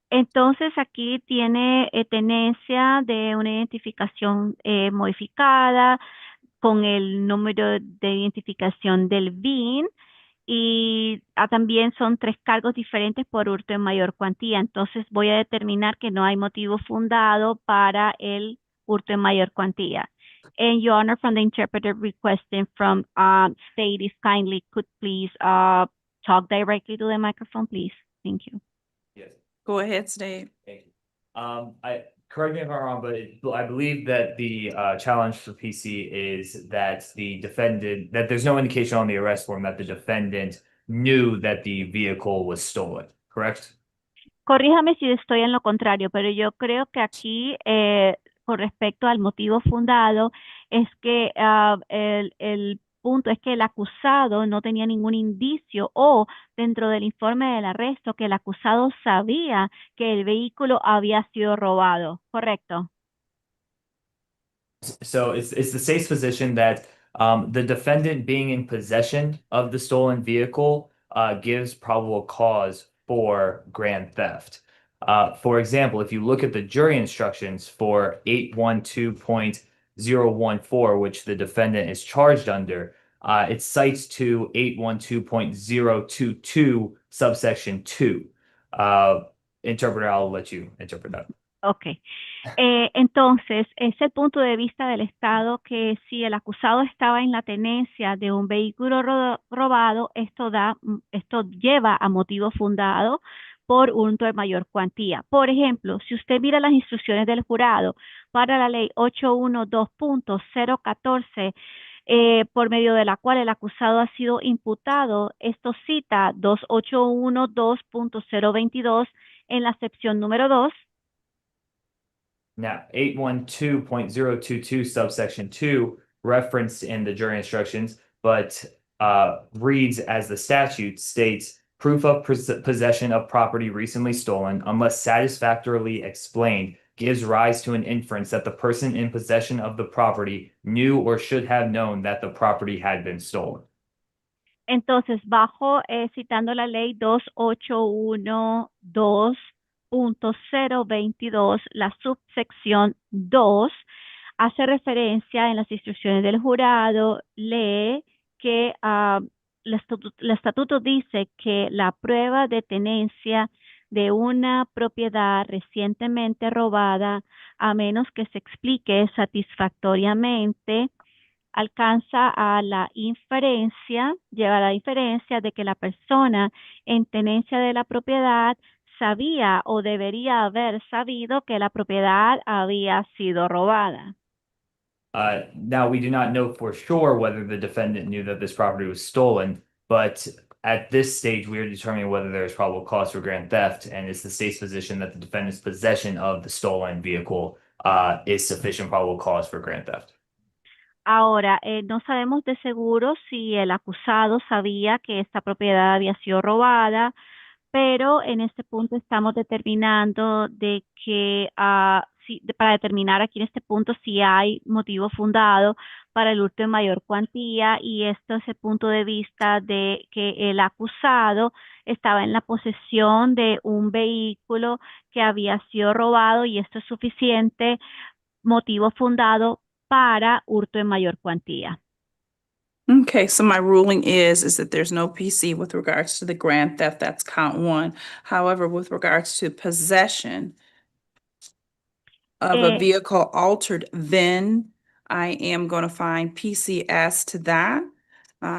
Entonces aquí tiene tenencia de una identificación modificada con el número de identificación del VIN y también son 3 cargos diferentes por hurto en mayor cuantía. Entonces voy a determinar que no hay motivo fundado para el hurto en mayor cuantía. And Your Honor, from the interpreter requesting from state, if kindly could please talk directly to the microphone, please. Thank you. yes. Go ahead, Steve. Thank you. Correct me if I'm wrong, but I believe that the challenge for PC is that that there's no indication on the arrest form that the defendant knew that the vehicle was stolen, correct? Corríjame si estoy en lo contrario, pero yo creo que aquí, con respecto al motivo fundado, es que el punto es que el acusado no tenía ningún indicio o dentro del informe del arresto que el acusado sabía que el vehículo había sido robado, ¿correcto? So it's the state's position that the defendant being in possession of the stolen vehicle gives probable cause for grand theft. For example, if you look at the jury instructions for 812.014, which the defendant is charged under, it cites to 812.022 subsection 2. Interpreter, I'll let you interpret that. Okay. Entonces, es el punto de vista del Estado que si el acusado estaba en la tenencia de un vehículo robado, esto lleva a motivo fundado por hurto de mayor cuantía. Por ejemplo, si usted mira las instrucciones del jurado para la ley 812.014, por medio de la cual el acusado ha sido imputado, esto cita 2812.022 en la sección número 2. Now, 812.022 subsection 2 referenced in the jury instructions, but reads as the statute states proof of possession of property recently stolen, unless satisfactorily explained, gives rise to an inference that the person in possession of the property knew or should have known that the property had been stolen. Entonces, citando la ley 2812.022, la subsección 2 hace referencia en las instrucciones del jurado, lee que el estatuto dice que la prueba de tenencia de una propiedad recientemente robada, a menos que se explique satisfactoriamente, alcanza a la inferencia, lleva a la inferencia de que la persona en tenencia de la propiedad sabía o debería haber sabido que la propiedad había sido robada. Now, we do not know for sure whether the defendant knew that this property was stolen, but at this stage, we are determining whether there is probable cause for grand theft, and it's the state's position that the defendant's possession of the stolen vehicle is sufficient probable cause for grand theft. Ahora, no sabemos de seguro si el acusado sabía que esta propiedad había sido robada, pero en este punto estamos determinando de que, para determinar aquí en este punto si hay motivo fundado para el hurto en mayor cuantía, y esto es el punto de vista de que el acusado estaba en la posesión de un vehículo que había sido robado, y esto es suficiente motivo fundado para hurto en mayor cuantía. Okay, so my ruling is that there's no PC with regards to the grand theft, that's count 1. However, with regards to possession of a vehicle altered, then I am going to find PC as to that.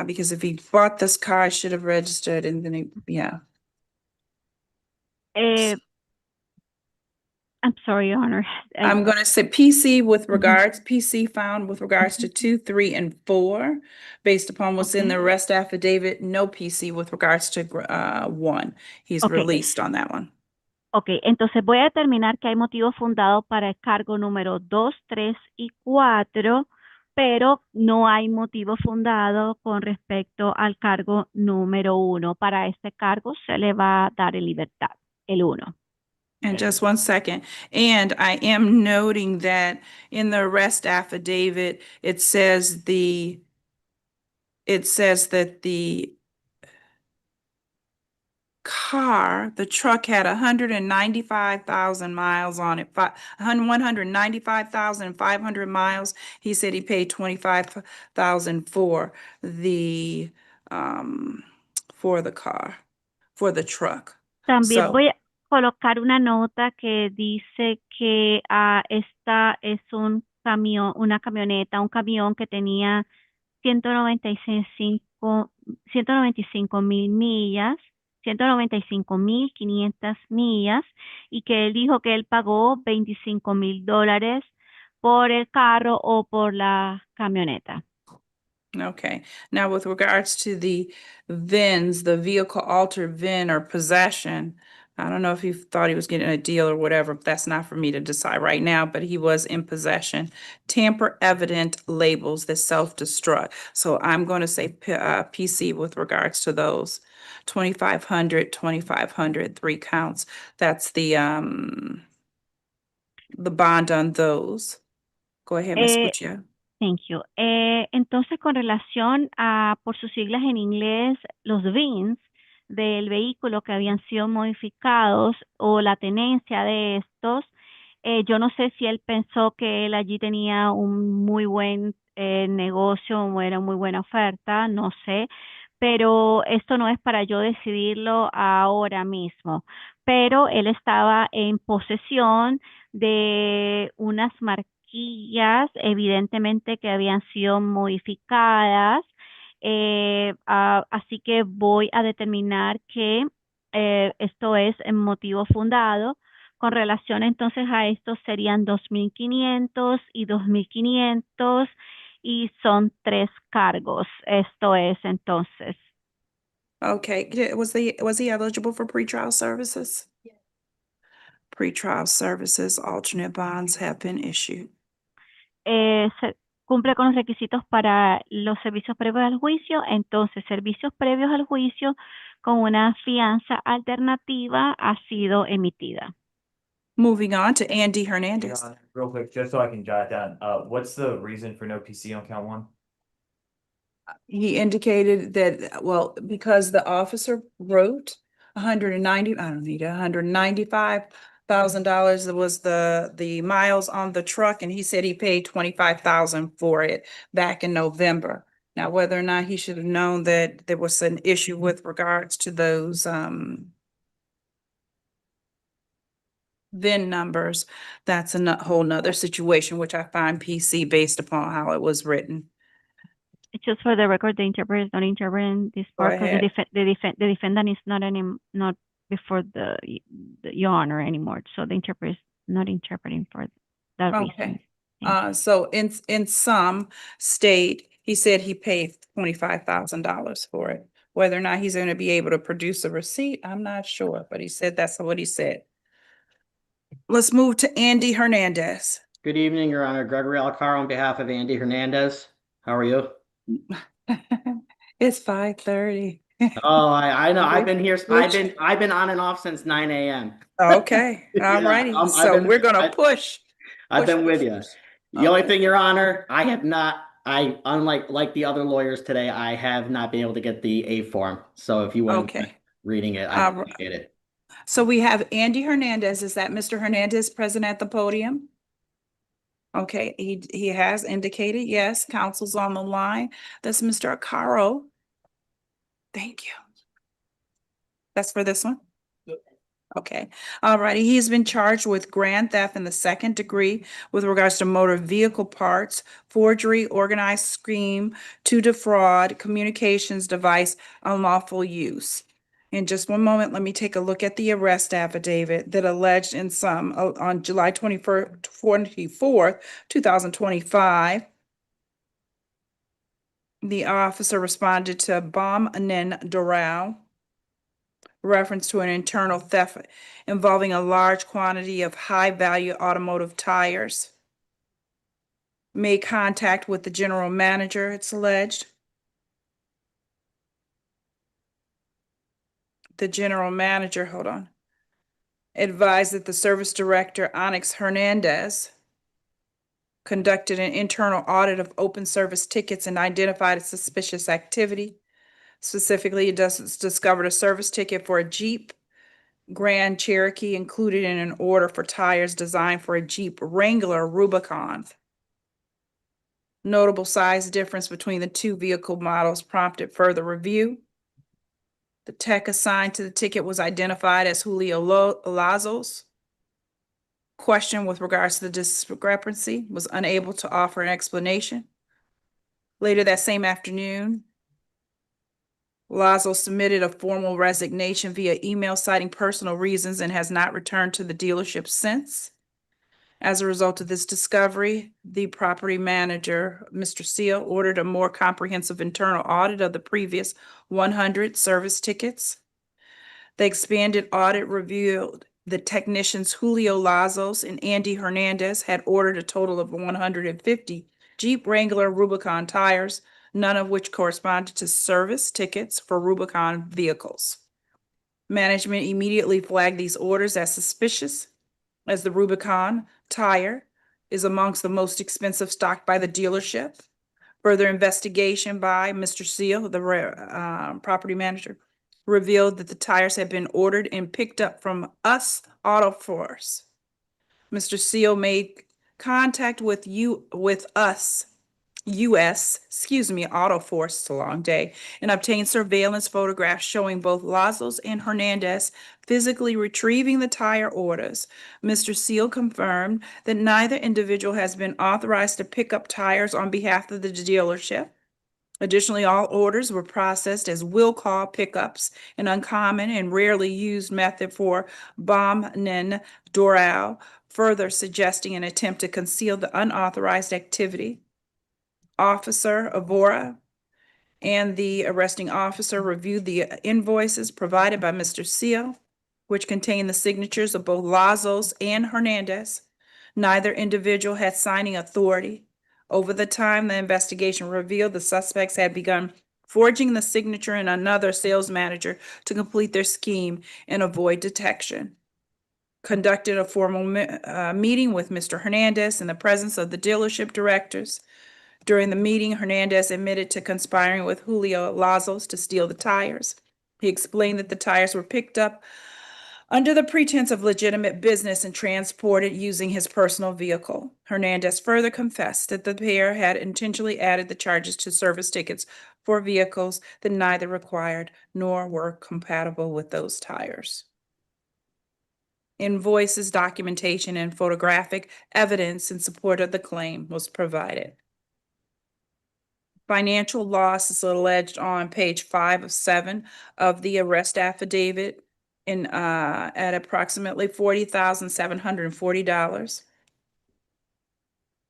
Because if he bought this car, I should have registered, and then yeah. I'm sorry, Your Honor. I'm going to say PC with regards, PC found with regards to 2, 3, and 4, based upon what's in the arrest affidavit. No PC with regards to 1. He's released on that one. Ok, entonces voy a determinar que hay motivo fundado para el cargo número 2, 3 y 4, pero no hay motivo fundado con respecto al cargo número 1. Para este cargo se le va a dar en libertad, el 1. And just 1 second. And I am noting that in the arrest affidavit, it says that the car, the truck had 195,000 miles on it, 195,500 miles. He said he paid 25,000 for the car, for the truck. También So, voy a colocar una nota que dice que esta es un camión, una camioneta, un camión que tenía 195,000 millas, 195,500 millas, y que él dijo que él pagó $25,000 por el carro o por la camioneta. okay. Now with regards to the VINs, the vehicle altered VIN or possession, I don't know if he thought he was getting a deal or whatever. That's not for me to decide right now, but he was in possession. Tamper evident labels that self-destruct. So I'm going to say PC with regards to those. 2,500, 2,500, 3 counts. That's the bond on those. Go ahead, Ms. Gutierrez. Thank you. Entonces, con relación a, por sus siglas en inglés, los VINs del vehículo que habían sido modificados o la tenencia de estos, yo no sé si él pensó que él allí tenía un muy buen negocio o era muy buena oferta, no sé, pero esto no es para yo decidirlo ahora mismo. Pero él estaba en posesión de unas marquillas, evidentemente que habían sido modificadas, así que voy a determinar que esto es en motivo fundado. Con relación entonces a esto serían 2,500 y 2,500, y son 3 cargos. Esto es entonces. Okay, was he eligible for pretrial services? Yes. Pretrial services, alternate bonds have been issued. Cumple con los requisitos para los servicios previos al juicio, entonces servicios previos al juicio con una fianza alternativa ha sido emitida. Moving on to Andy Hernandez. Your Honor, real quick, just so I can jot it down, what's the reason for no PC on count 1? He indicated that, well, because the officer wrote $195,000 was the miles on the truck, and he said he paid 25,000 for it back in November. Now, whether or not he should have known that there was an issue with regards to those VIN numbers, that's a whole nother situation, which I find PC based upon how it was written. Just for the record, the interpreter is not interpreting this Go part because ahead. the defendant is not before the Your Honor anymore. So the interpreter is not interpreting for that reason. Okay. So in some state, he said he paid $25,000 for it. Whether or not he's going to be able to produce a receipt, I'm not sure, but he said that's what he said. Let's move to Andy Hernandez. Good evening, Your Honor. Gregory Alcaro on behalf of Andy Hernandez. How are you? It's 5:30. Oh, I know. I've been here. I've been on and off since 9 a.m. Okay, all Yeah, righty. I've So been- we're gonna I- push. I've been with you. The only Okay. thing, Your Honor, I have not. Unlike the other lawyers today, I have not been able to get the A form. So if you wouldn't Okay. mind reading it, I appreciate it. So we have Andy Hernandez. Is that Mr. Hernandez present at the podium? Okay, he has indicated, yes, counsel's on the line. That's Mr. Acaro. Thank you. That's for this one? Okay, all righty. He has been charged with grand theft in the second degree with regards to motor vehicle parts, forgery, organized scheme to defraud, communications device, unlawful use. In just one moment, let me take a look at the arrest affidavit that alleged in some on July 24th, 2025. The officer responded to Bom Nen Doral, reference to an internal theft involving a large quantity of high-value automotive tires. Made contact with the general manager, it's alleged. The general manager, hold on, advised that the service director, Onyx Hernandez, conducted an internal audit of open service tickets and identified a suspicious activity. Specifically, it discovered a service ticket for a Jeep Grand Cherokee included in an order for tires designed for a Jeep Wrangler Rubicon. Notable size difference between the two vehicle models prompted further review. The tech assigned to the ticket was identified as Julio Lazos. Question with regards to the discrepancy was unable to offer an explanation. Later that same afternoon, Lazo submitted a formal resignation via email citing personal reasons and has not returned to the dealership since. As a result of this discovery, the property manager, Mr. Seal, ordered a more comprehensive internal audit of the previous 100 service tickets. The expanded audit revealed the technicians Julio Lazos and Andy Hernandez had ordered a total of 150 Jeep Wrangler Rubicon tires, none of which corresponded to service tickets for Rubicon vehicles. Management immediately flagged these orders as suspicious, as the Rubicon tire is amongst the most expensive stocked by the dealership. Further investigation by Mr. Seal, the property manager, revealed that the tires had been ordered and picked up from US Auto Force. Mr. Seal made contact with US Auto Force, it's a long day, and obtained surveillance photographs showing both Lazos and Hernandez physically retrieving the tire orders. Mr. Seal confirmed that neither individual has been authorized to pick up tires on behalf of the dealership. Additionally, all orders were processed as will call pickups, an uncommon and rarely used method for Bom Nen Doral, further suggesting an attempt to conceal the unauthorized activity. Officer Avora and the arresting officer reviewed the invoices provided by Mr. Seal, which contained the signatures of both Lazos and Hernandez. Neither individual had signing authority. Over the time the investigation revealed the suspects had begun forging the signature in another sales manager to complete their scheme and avoid detection. Conducted a formal meeting with Mr. Hernandez in the presence of the dealership directors. During the meeting, Hernandez admitted to conspiring with Julio Lazos to steal the tires. He explained that the tires were picked up under the pretense of legitimate business and transported using his personal vehicle. Hernandez further confessed that the pair had intentionally added the charges to service tickets for vehicles that neither required nor were compatible with those tires. Invoices, documentation, and photographic evidence in support of the claim was provided. Financial loss is alleged on page 5 of 7 of the arrest affidavit at approximately $40,740.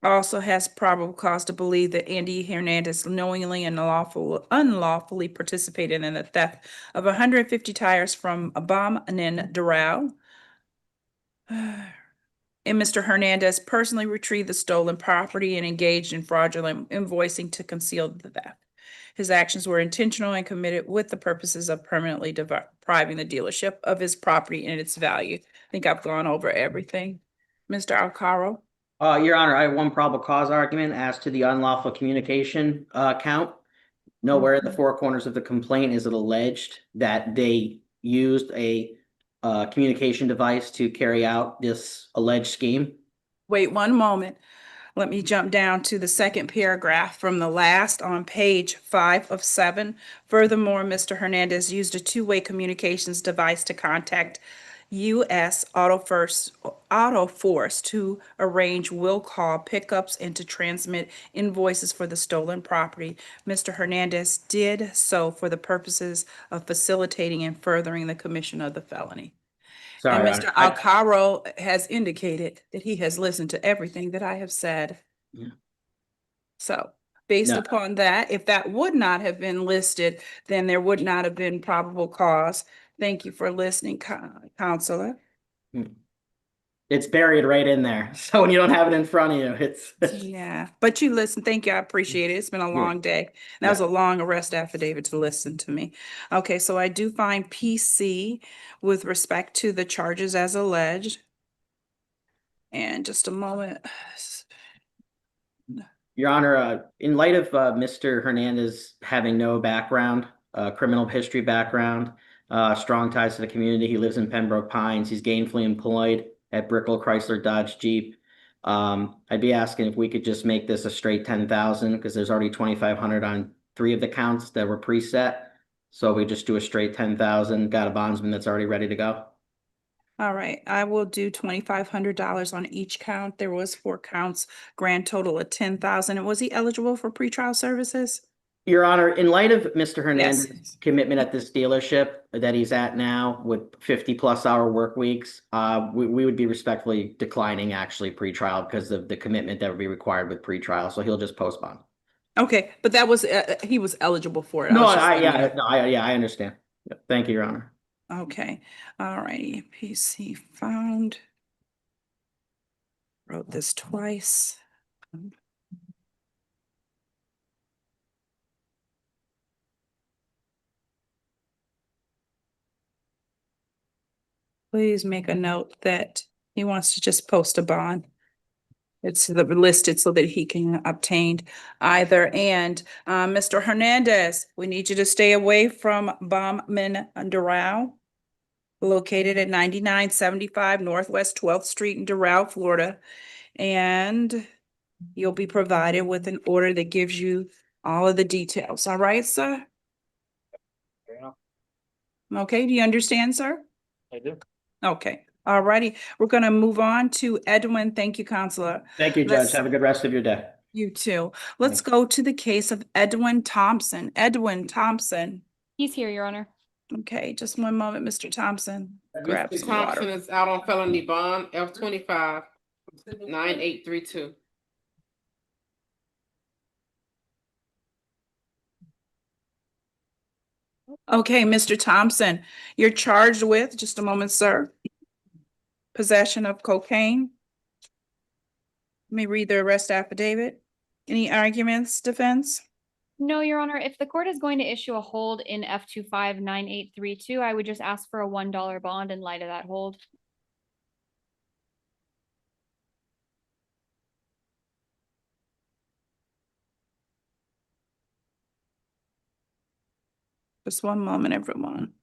also has probable cause to believe that Andy Hernandez knowingly and unlawfully participated in the theft of 150 tires from Abam Nin Doral. And Mr. Hernandez personally retrieved the stolen property and engaged in fraudulent invoicing to conceal the theft. His actions were intentional and committed with the purposes of permanently depriving the dealership of his property and its value. I think I've gone over everything. Mr. Alcaro? Your Honor, I have one probable cause argument as to the unlawful communication count. Nowhere in the four corners of the complaint is it alleged that they used a communication device to carry out this alleged scheme. Wait one moment. Let me jump down to the second paragraph from the last on page 5 of 7. Furthermore, Mr. Hernandez used a two-way communications device to contact U.S. Auto Force to arrange will call pickups and to transmit invoices for the stolen property. Mr. Hernandez did so for the purposes of facilitating and furthering the commission of the felony. Sorry, And Mr. Alcaro has indicated that he has listened to everything that I have said. Yeah. So based No. upon that, if that would not have been listed, then there would not have been probable cause. Thank you for listening, Counselor. It's buried right in there. So when you don't have it in front of you, it's Yeah, but you listen. Thank you. I appreciate it. It's been a long day. That was a long arrest affidavit to listen to me. Okay, so I do find PC with respect to the charges as alleged. And just a moment. Your Honor, in light of Mr. Hernandez having no background, criminal history background, strong ties to the community, he lives in Pembroke Pines, he's gainfully employed at Brickell Chrysler Dodge Jeep. I'd be asking if we could just make this a straight 10,000 because there's already 2,500 on 3 of the counts that were preset. So we just do a straight 10,000, got a bondsman that's already ready to go. All right, I will do $2,500 on each count. There was 4 counts, grand total of 10,000. And was he eligible for pretrial services? Your Honor, in light of Mr. Hernandez's commitment at this dealership that he's at now with 50+ hour work weeks, we would be respectfully declining actually pretrial because of the commitment that would be required with pretrial. So he'll just postpone. Okay, but that was, he was eligible for it. No, I I understand. Thank you, Your Honor. Okay, all righty, PC found. Wrote this twice. Please make a note that he wants to just post a bond. It's listed so that he can obtain either. And Mr. Hernandez, we need you to stay away from Bauman Doral, located at 9975 Northwest 12th Street in Doral, Florida. And you'll be provided with an order that gives you all of the details. All right, sir? Okay, do you understand, sir? I do. Okay, all righty. We're gonna move on to Edwin. Thank you, Counselor. Thank you, Judge. Have a good rest of your day. You too. Let's go to the case of Edwin Thompson. Edwin Thompson. He's here, Your Honor. Okay, just one moment, Mr. Thompson. Grab Mr. some Thompson water. is out on felony bond, F 25-9832. Okay, Mr. Thompson, you're charged with, just a moment, sir. Possession of cocaine. Let me read the arrest affidavit. Any arguments, defense? No, Your Honor, if the court is going to issue a hold in F 25-9832, I would just ask for a $1 bond in light of that hold. Just one moment, everyone.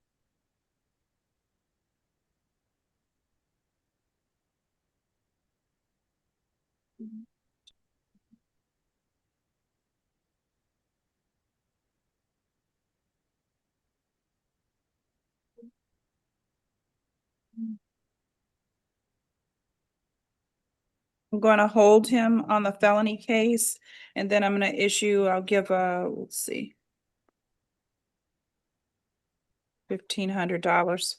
I'm going to hold him on the felony case, and then I'm going to issue, I'll give let's see. $1,500.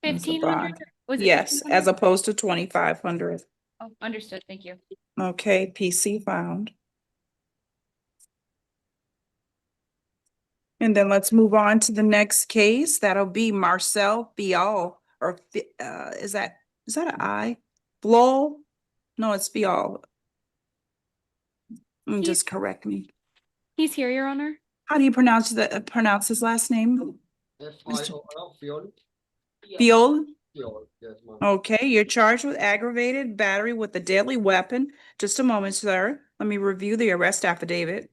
$1,500? Was it Yes, 1,500? as opposed to 2,500. Oh, understood. Thank you. Okay, PC found. And then let's move on to the next case. That'll be Marcel Fial, or is that an I? Flol? No, it's Fial. Just correct me. He's here, Your Honor. How do you pronounce his last name? Fiol. Fiol? Yes, ma'am. Okay, you're charged with aggravated battery with a deadly weapon. Just a moment, sir. Let me review the arrest affidavit.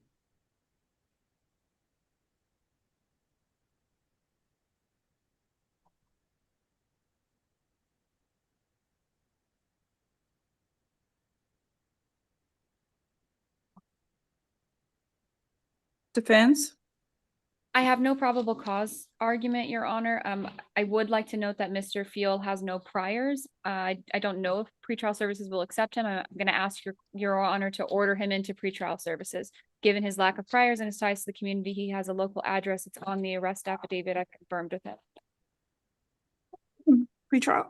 Defense? I have no probable cause argument, Your Honor. I would like to note that Mr. Field has no priors. I don't know if pretrial services will accept him. I'm going to ask Your Honor to order him into pretrial services. Given his lack of priors and his ties to the community, he has a local address. It's on the arrest affidavit I confirmed with him. Pretrial?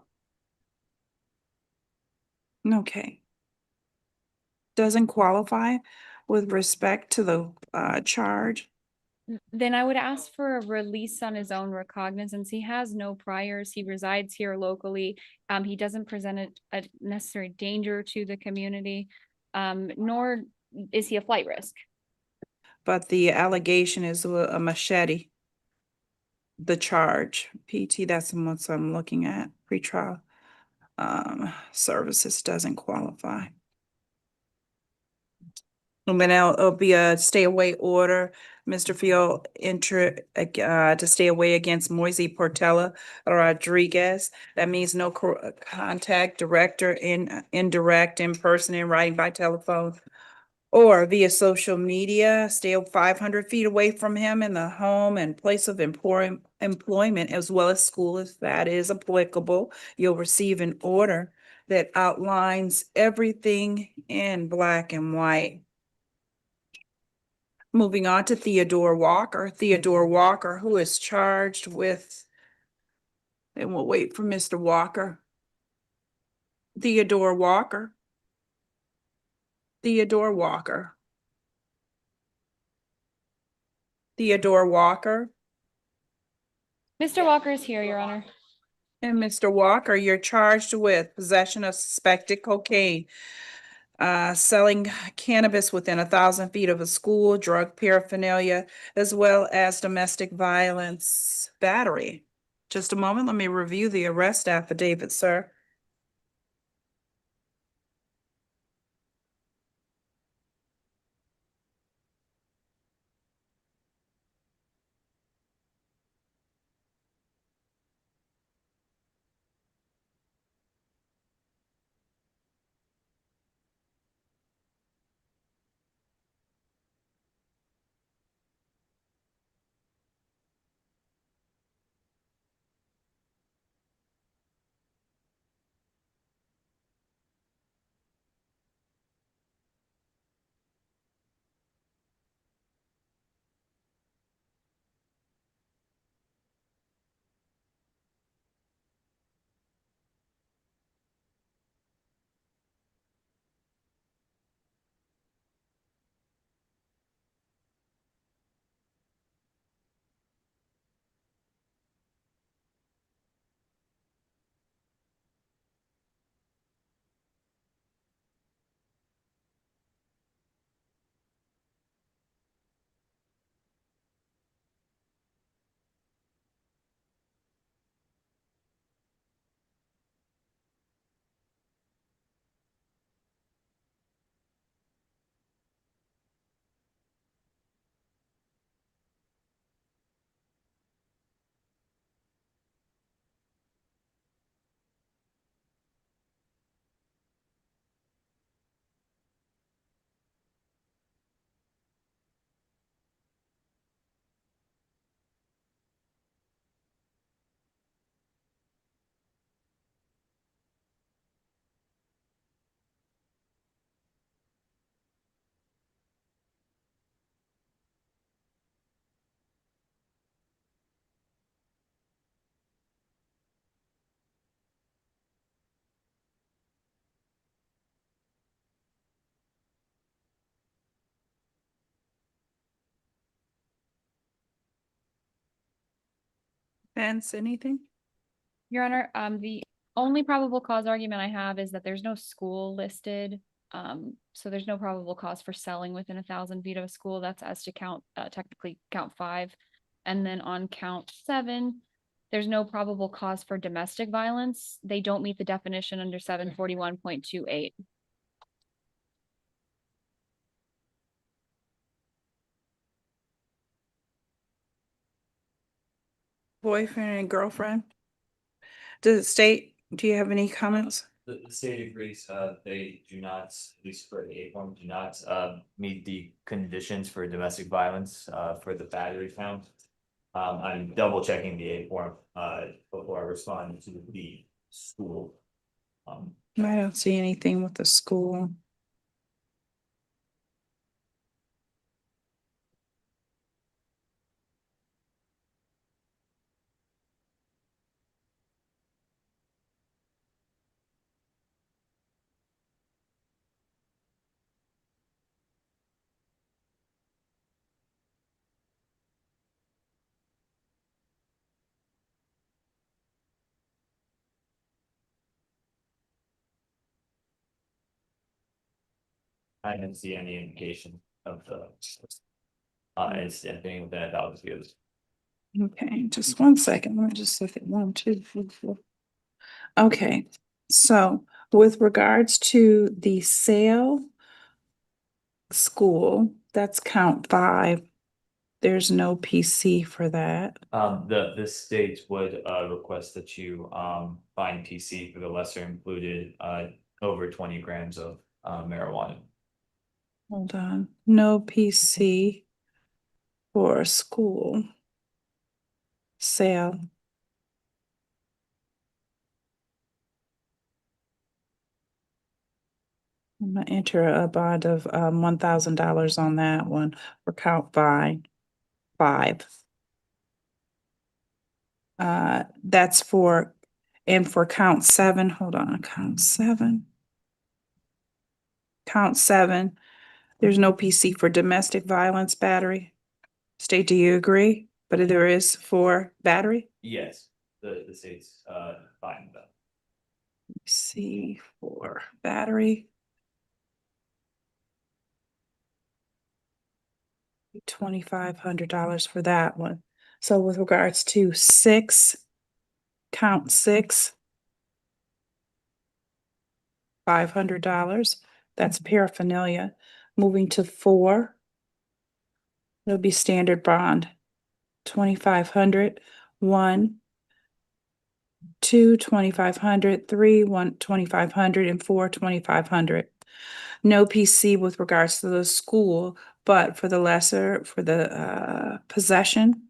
Okay. Doesn't qualify with respect to the charge. Then I would ask for a release on his own recognizance. He has no priors. He resides here locally. He doesn't present a necessary danger to the community, nor is he a flight risk. But the allegation is a machete. The charge, PT, that's what I'm looking at, pretrial services doesn't qualify. And then it'll be a stay away order. Mr. Field to stay away against Moisey Portela Rodriguez. That means no contact, direct or indirect, in person, in writing, by telephone, or via social media. Stay 500 feet away from him in the home and place of employment, as well as school, if that is applicable. You'll receive an order that outlines everything in black and white. Moving on to Theodore Walker. Theodore Walker, who is charged with, and we'll wait for Mr. Walker. Theodore Walker. Theodore Walker. Theodore Walker. Mr. Walker is here, Your Honor. And Mr. Walker, you're charged with possession of suspected cocaine, selling cannabis within 1,000 feet of a school, drug paraphernalia, as well as domestic violence battery. Just a moment, let me review the arrest affidavit, sir. Defense, anything? Your Honor, the only probable cause argument I have is that there's no school listed. So there's no probable cause for selling within 1,000 feet of a school. That's as to count, technically count 5. And then on count 7, there's no probable cause for domestic violence. They don't meet the definition under 741.28. Boyfriend and girlfriend? Does it state, do you have any comments? The state agrees, they do not, at least for the A form, do not, meet the conditions for domestic violence, for the battery count. I'm double checking the A form, before I respond to the school. I don't see anything with the school. I didn't see any indication of the, incident being within 1,000 feet. Okay, just one second. Let me just look at 1, 2, 3, 4. Okay, so with regards to the sale school, that's count 5. There's no PC for that. The state would, request that you, find PC for the lesser included, over 20 grams of, marijuana. Hold on, no PC for school sale. I'm gonna enter a bond of $1,000 on that one for count 5. That's for, and for count 7, hold on, count 7. Count 7, there's no PC for domestic violence battery. State, do you agree? But there is for battery? Yes, the state's, fine with that. C for battery. $2,500 for that one. So with regards to 6, count 6, $500. That's paraphernalia. Moving to 4, it'll be standard bond. 2,500. 1, 2, 2,500. 3, 1, 2,500, and 4, 2,500. No PC with regards to the school, but for the lesser, for the possession,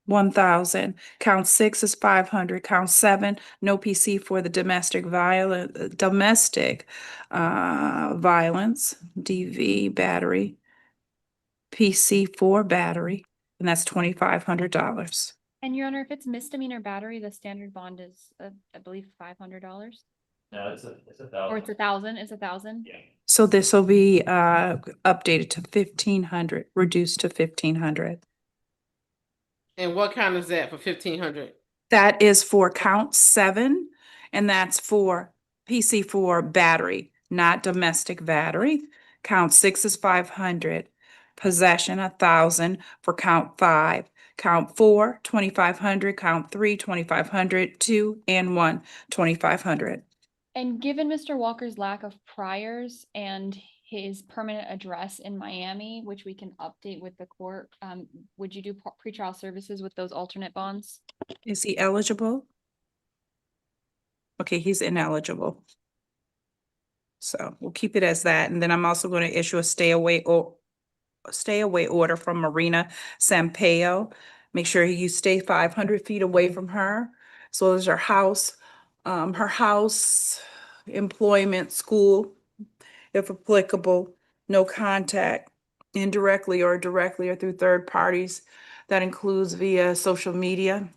1,000. Count 6 is 500. Count 7, no PC for the domestic violence, violence, DV battery, PC for battery, and that's $2,500. And Your Honor, if it's misdemeanor battery, the standard bond is, I believe, $500. No, it's a Or it's 1,000. 1,000, it's 1,000. Yeah. So this will be updated to 1,500, reduced to 1,500. And what kind is that for 1,500? That is for count 7, and that's for PC for battery, not domestic battery. Count 6 is 500. Possession, 1,000 for count 5. Count 4, 2,500. Count 3, 2,500. 2 and 1, 2,500. And given Mr. Walker's lack of priors and his permanent address in Miami, which we can update with the court, would you do pretrial services with those alternate bonds? Is he eligible? Okay, he's ineligible. So we'll keep it as that. And then I'm also going to issue a stay away order from Marina Sampaio. Make sure you stay 500 feet away from her. So as her house, employment, school, if applicable, no contact, indirectly or directly or through third parties. That includes via social media.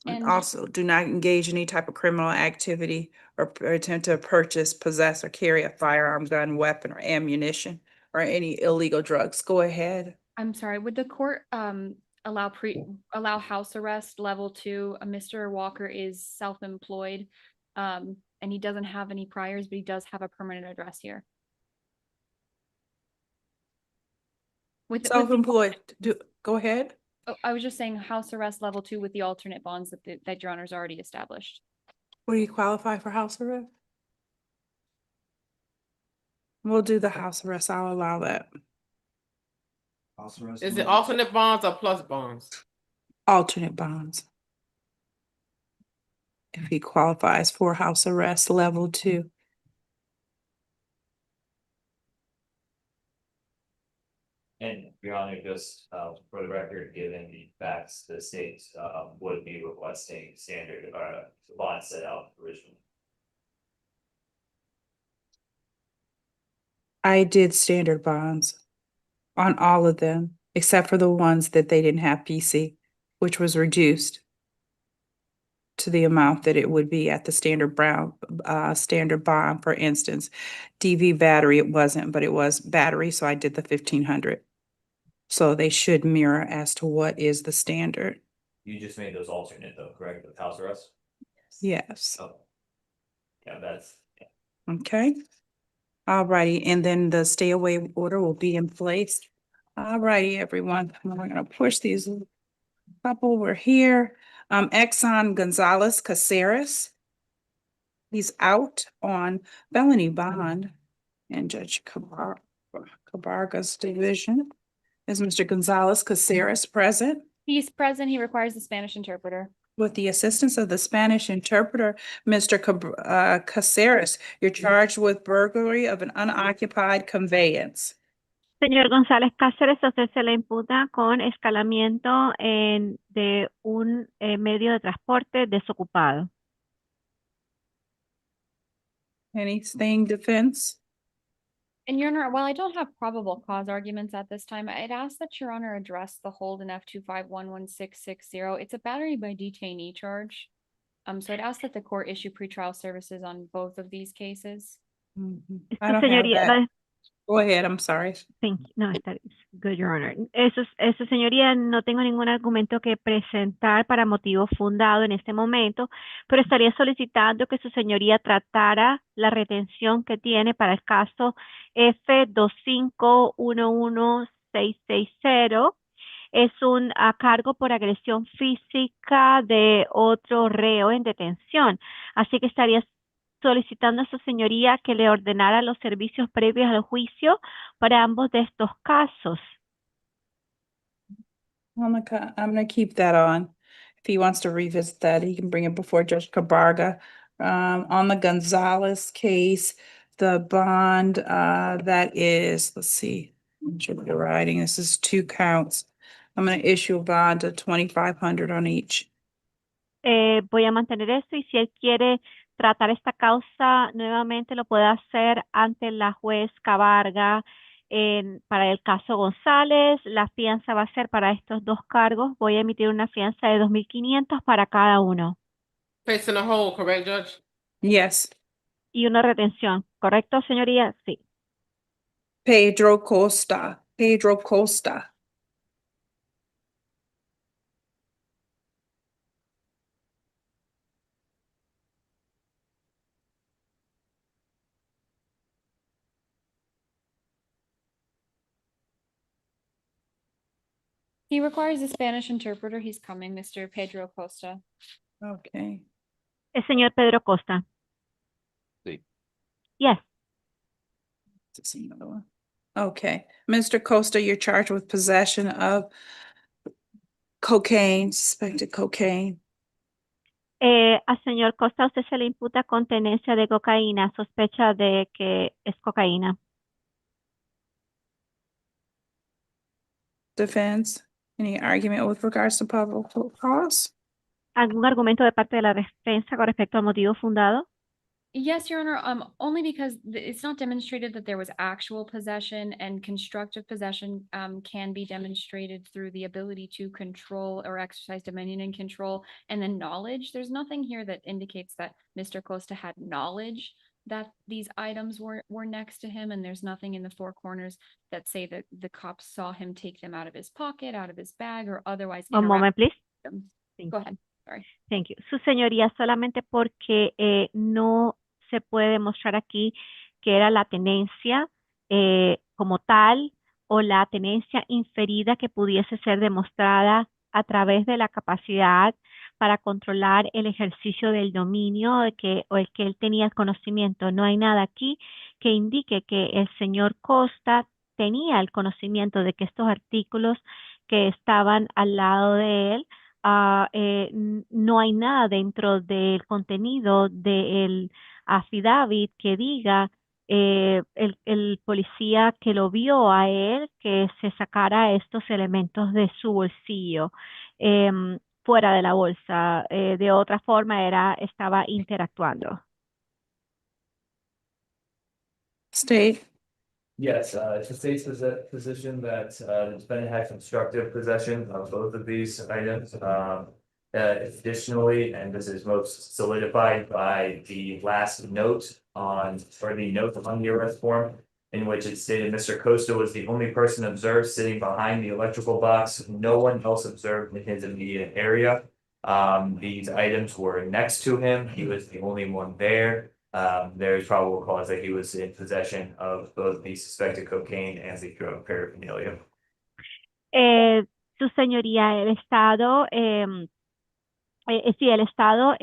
And also do not engage in any type of criminal activity or attempt to purchase, possess, or carry a firearm, gun, weapon, or ammunition, or any illegal drugs. Go ahead. I'm sorry, would the court allow house arrest level 2. Mr. Walker is self-employed. And he doesn't have any priors, but he does have a permanent address here. Self-employed, go ahead. Oh, I was just saying house arrest level 2 with the alternate bonds that your honor's already established. Will you qualify for house arrest? We'll do the house arrest. I'll allow that. Is it alternate bonds or plus bonds? Alternate bonds. If he qualifies for house arrest level 2. And Your Honor, just for the record, given the facts, the state would be requesting standard bond set out originally. I did standard bonds on all of them, except for the ones that they didn't have PC, which was reduced to the amount that it would be at the standard standard bond. For instance, DV battery, it wasn't, but it was battery, so I did the 1,500. So they should mirror as to what is the standard. You just made those alternate though, correct, with house arrest? Yes. Oh. Yeah, that's. Okay. All righty, and then the stay away order will be in place. All righty, everyone. We're gonna push these couple. We're here. Exxon Gonzalez Caceres. He's out on felony bond. And Judge Cabarga's division. Is Mr. Gonzalez Caceres present? He's present. He requires the Spanish interpreter. With the assistance of the Spanish interpreter, Mr. Caceres, you're charged with burglary of an unoccupied conveyance. Señor González Cáceres, usted se le imputa con escalamiento de un medio de transporte desocupado. Anything, defense? And Your Honor, while I don't have probable cause arguments at this time, I'd ask that Your Honor address the hold in F2511660. It's a battery by detainee charge. So I'd ask that the court issue pretrial services on both of these cases. I don't have that. Go ahead, I'm sorry. Thank you. No, está good, Your Honor. Eso, señoría, no tengo ningún argumento que presentar para motivo fundado en este momento, pero estaría solicitando que su señoría tratara la retención que tiene para el caso F2511660. Es un cargo por agresión física de otro reo en detención. Así que estaría solicitando a su señoría que le ordenara los servicios previos al juicio para ambos de estos casos. I'm gonna keep that on. If he wants to revisit that, he can bring it before Judge Cabarga. On the Gonzalez case, the bond that is, let's see, should be writing. This is 2 counts. I'm gonna issue a bond of 2,500 on each. Voy a mantener eso y si él quiere tratar esta causa nuevamente lo puede hacer ante la juez Cabarga para el caso González. La fianza va a ser para estos 2 cargos. Voy a emitir una fianza de 2,500 para cada uno. Facing a hold, correct, Judge? Yes. Y una retención, ¿correcto, señoría? Sí. Pedro Costa. He requires a Spanish interpreter. He's coming, Mr. Pedro Costa. Okay. El señor Pedro Costa. Sí. Yes. This is another one. Okay, Mr. Costa, you're charged with possession of cocaine, suspected cocaine. Al señor Costa usted se le imputa con tenencia de cocaína, sospecha de que es cocaína. Defense, any argument with regards to probable cause? ¿Algún argumento de parte de la defensa con respecto al motivo fundado? Yes, Your Honor, only because it's not demonstrated that there was actual possession, and constructive possession can be demonstrated through the ability to control or exercise dominion and control, and then knowledge. There's nothing here that indicates that Mr. Costa had knowledge that these items were next to him, and there's nothing in the four corners that say that the cops saw him take them out of his pocket, out of his bag, or otherwise One moment, please. interact with them. Go ahead, sorry. Thank you. Su señoría, solamente porque no se puede mostrar aquí que era la tenencia como tal o la tenencia inferida que pudiese ser demostrada a través de la capacidad para controlar el ejercicio del dominio o el que él tenía el conocimiento. No hay nada aquí que indique que el señor Costa tenía el conocimiento de que estos artículos que estaban al lado de él no hay nada dentro del contenido del affidavit que diga el policía que lo vio a él que se sacara estos elementos de su bolsillo fuera de la bolsa. De otra forma estaba interactuando. State. Yes, it's the state's position that the defendant had constructive possession of both of these items. Additionally, and this is most solidified by the last note on the arrest form, in which it stated Mr. Costa was the only person observed sitting behind the electrical box. No one else observed in his immediate area. These items were next to him. He was the only one there. There is probable cause that he was in possession of both the suspected cocaine and the drug paraphernalia. Su señoría, el Estado, sí, el Estado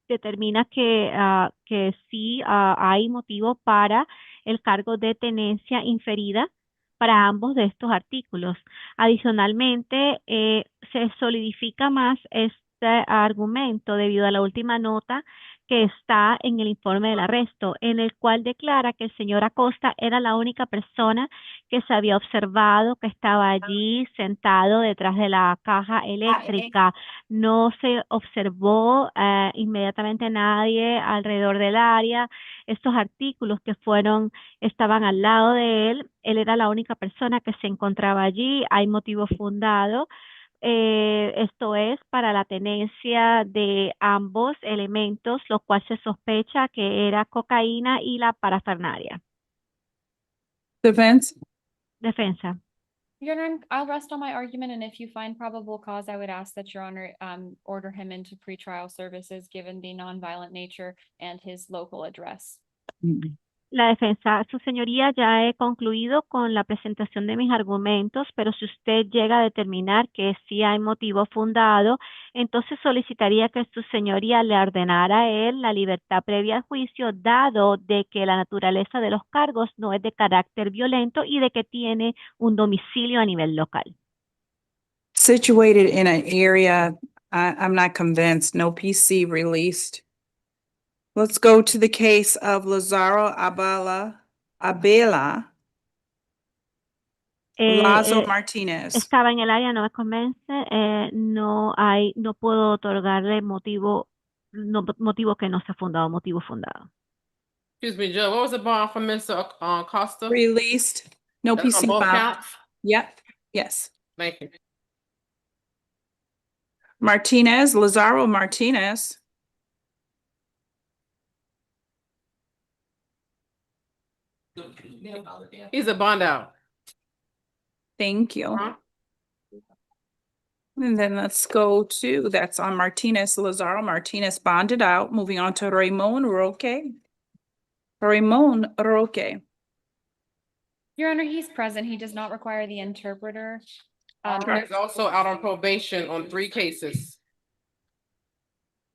determina que sí hay motivo para el cargo de tenencia inferida para ambos de estos artículos. Adicionalmente, se solidifica más este argumento debido a la última nota que está en el informe del arresto, en el cual declara que el señor Acosta era la única persona que se había observado que estaba allí sentado detrás de la caja eléctrica. No se observó inmediatamente nadie alrededor del área. Estos artículos que estaban al lado de él era la única persona que se encontraba allí. Hay motivo fundado. Esto es para la tenencia de ambos elementos, lo cual se sospecha que era cocaína y la parafernalia. Defense. Defensa. Your Honor, I'll rest on my argument, and if you find probable cause, I would ask that Your Honor order him into pretrial services given the nonviolent nature and his local address. La defensa, su señoría, ya he concluido con la presentación de mis argumentos, pero si usted llega a determinar que sí hay motivo fundado, entonces solicitaría que su señoría le ordenara a él la libertad previa al juicio, dado de que la naturaleza de los cargos no es de carácter violento y de que tiene un domicilio a nivel local. Situated in an area, I'm not convinced, no PC released. Let's go to the case of Lazaro Abela Lazo Martinez. Estaba en el área, no me convence, no puedo otorgarle motivo que no sea fundado, motivo fundado. Excuse me, Joe, what was the bond for Mr. Costa? Released, no That's PC on both filed. counts? Yep, yes. Thank you. Martinez, Lazaro Martinez. He's a bond out. Thank you. And then let's go to, that's on Martinez, Lazaro Martinez bonded out. Moving on to Ramon Roque. Ramon Roque. Your Honor, he's present. He does not require the interpreter. He's also out on probation on 3 cases.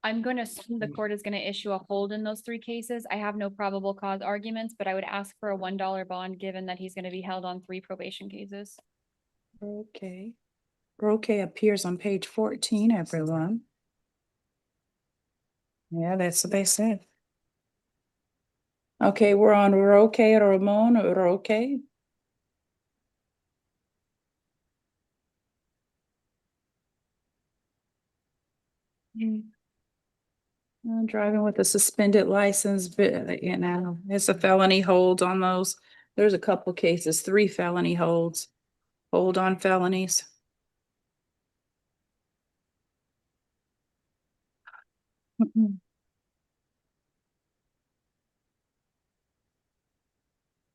I'm going to assume the court is going to issue a hold in those 3 cases. I have no probable cause arguments, but I would ask for a $1 bond given that he's going to be held on 3 probation cases. Okay. Roque appears on page 14, everyone. Yeah, that's what they said. Okay, we're on Roque, Ramon Roque. Driving with a suspended license, but it's a felony hold on those. There's a couple cases, 3 felony holds, hold on felonies.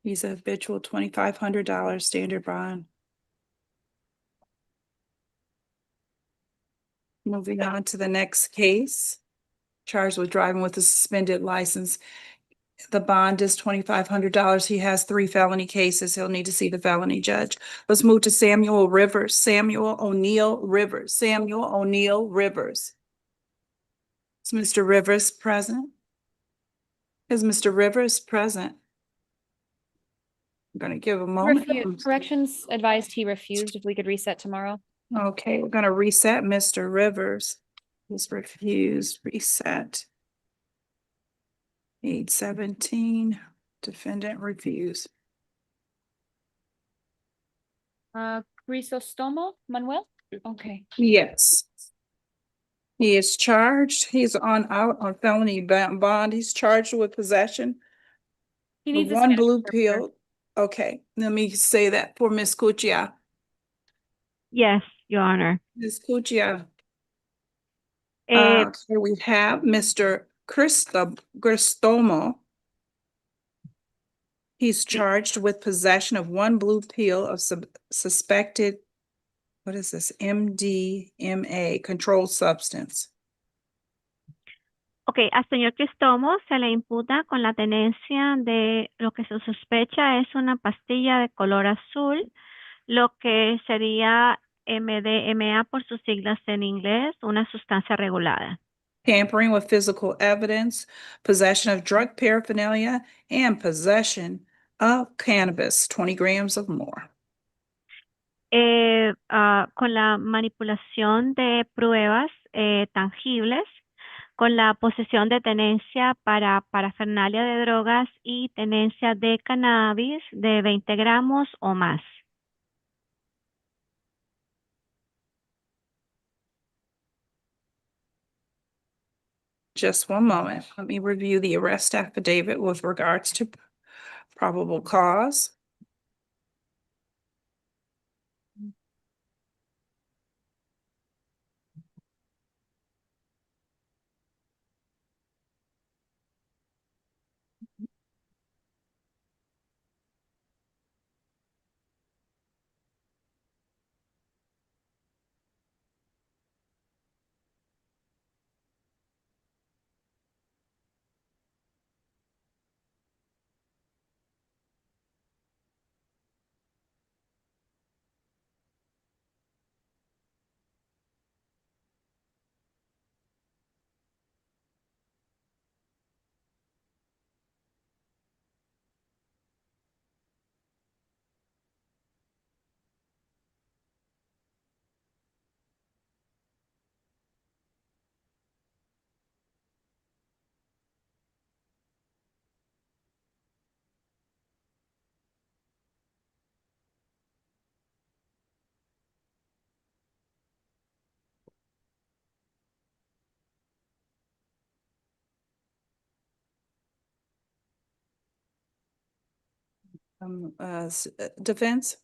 He's a habitual $2,500 standard bond. Moving on to the next case. Charged with driving with a suspended license. The bond is $2,500. He has 3 felony cases. He'll need to see the felony judge. Let's move to Samuel Rivers, Samuel O'Neill Rivers, Samuel O'Neill Rivers. Is Mr. Rivers present? Is Mr. Rivers present? I'm gonna give a moment. Corrections advised he refused. If we could reset tomorrow. Okay, we're gonna reset Mr. Rivers. He's refused, reset. 817, defendant refused. Crisostomo Manuel? Okay. Yes. He is charged. He's out on felony bond. He's charged with possession He of needs a one Spanish blue interpreter. pill. Okay, let me say that for Miss Cuccia. Yes, Your Honor. Miss Cuccia. Eh, Here we have Mr. Cristomo. He's charged with possession of one blue pill of suspected, what is this, MDMA, controlled substance. Ok, al señor Cristomo se le imputa con la tenencia de lo que se sospecha es una pastilla de color azul, lo que sería MDMA por sus siglas en inglés, una sustancia regulada. Tampering with physical evidence, possession of drug paraphernalia, and possession of cannabis, 20 grams or more. Con la manipulación de pruebas tangibles, con la posesión de tenencia para parafernalia de drogas y tenencia de cannabis de 20 gramos o más. Just one moment. Let me review the arrest affidavit with regards to probable cause. Defense?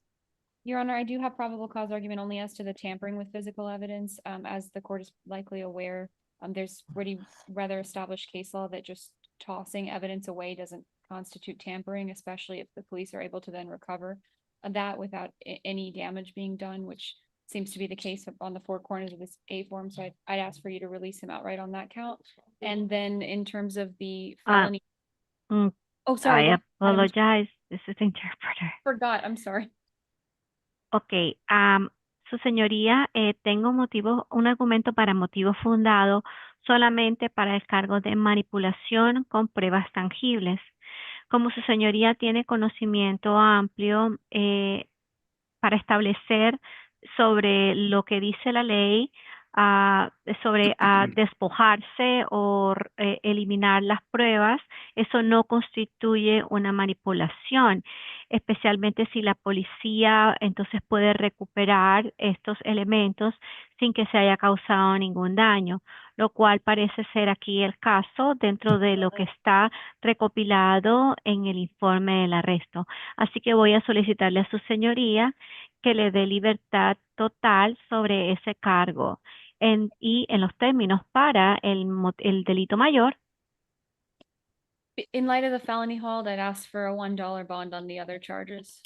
Your Honor, I do have probable cause argument only as to the tampering with physical evidence. As the court is likely aware, there's pretty rather established case law that just tossing evidence away doesn't constitute tampering, especially if the police are able to then recover that without any damage being done, which seems to be the case on the 4 corners of this A form. So I'd ask for you to release him outright on that count. And then in terms of the felony. Oh, sorry. I apologize. This is the interpreter. Forgot. I'm sorry. Ok, su señoría, tengo un argumento para motivo fundado solamente para el cargo de manipulación con pruebas tangibles. Como su señoría tiene conocimiento amplio para establecer sobre lo que dice la ley, sobre despojarse o eliminar las pruebas, eso no constituye una manipulación, especialmente si la policía entonces puede recuperar estos elementos sin que se haya causado ningún daño, lo cual parece ser aquí el caso dentro de lo que está recopilado en el informe del arresto. Así que voy a solicitarle a su señoría que le dé libertad total sobre ese cargo y en los términos para el delito mayor. In light of the felony hold, I'd ask for a $1 bond on the other charges.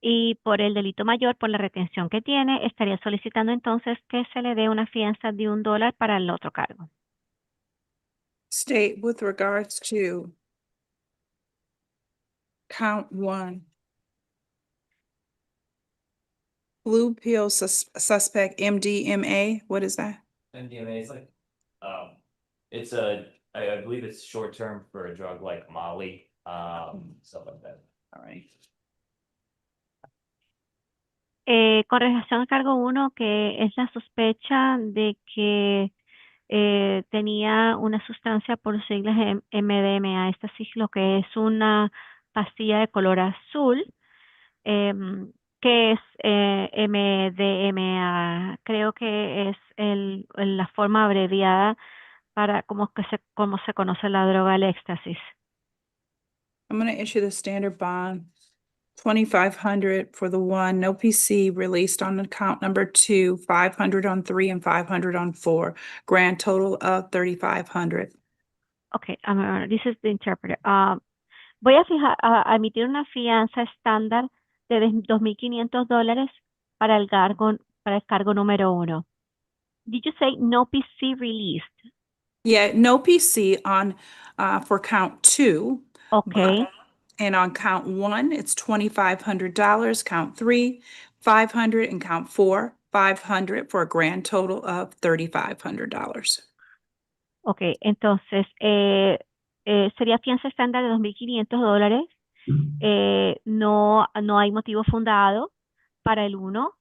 Y por el delito mayor, por la retención que tiene, estaría solicitando entonces que se le dé una fianza de $1 para el otro cargo. State with regards to count 1. Blue pill suspect MDMA, what is that? MDMA is like, it's I believe it's short term for a drug like Molly, stuff like that. All right. Con relación al cargo 1, que es la sospecha de que tenía una sustancia por siglas MDMA, esta sí lo que es una pastilla de color azul, que es MDMA, creo que es la forma abreviada para cómo se conoce la droga, el éxtasis. I'm going to issue the standard bond, 2,500 for the 1, no PC, released on account number 2, 500 on 3 and 500 on 4, grand total of 3,500. Okay, this is the interpreter. Voy a emitir una fianza estándar de $2,500 para el cargo número 1. Did you say no PC released? Yeah, no PC on for count 2. Okay. And on count 1, it's $2,500. Count 3, 500, and count 4, 500 for a grand total of $3,500. Okay, entonces sería fianza estándar de $2,500. No hay motivo fundado para el 1.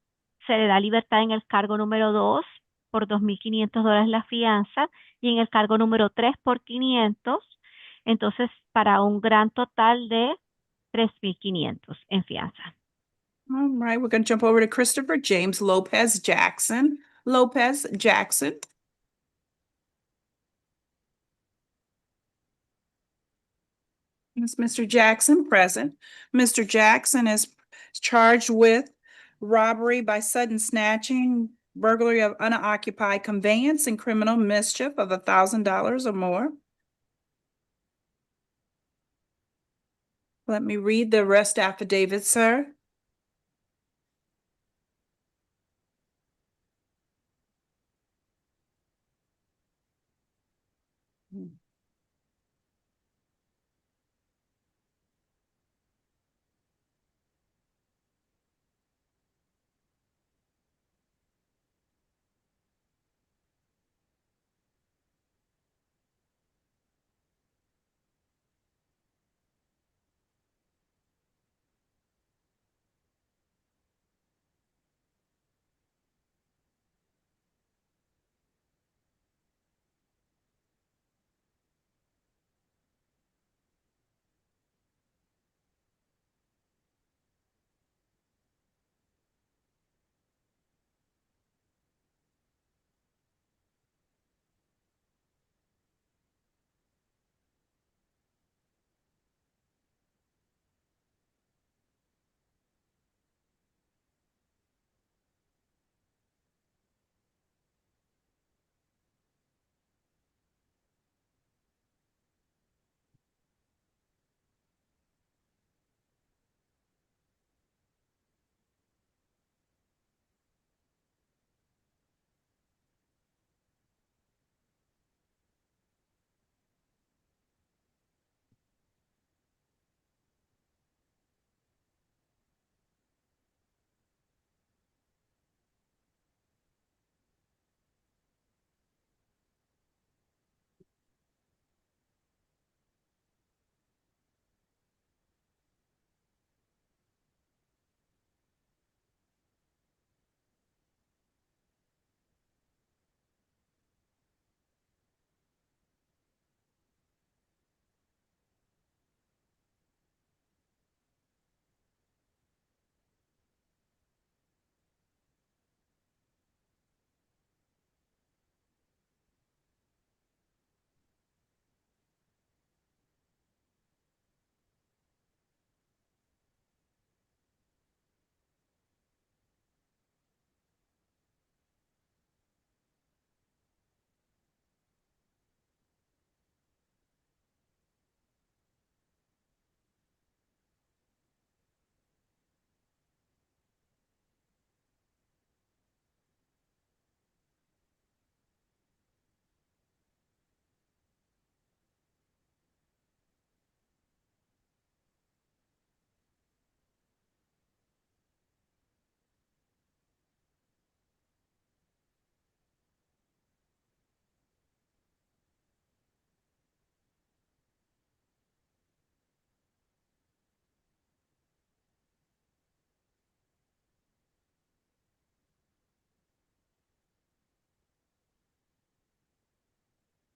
Se le da libertad en el cargo número 2 por $2,500 la fianza y en el cargo número 3 por 500. Entonces, para un gran total de $3,500 en fianza. All right, we're going to jump over to Christopher James Lopez Jackson. Lopez Jackson. Is Mr. Jackson present? Mr. Jackson is charged with robbery by sudden snatching, burglary of unoccupied conveyance, and criminal mischief of $1,000 or more. Let me read the arrest affidavit, sir.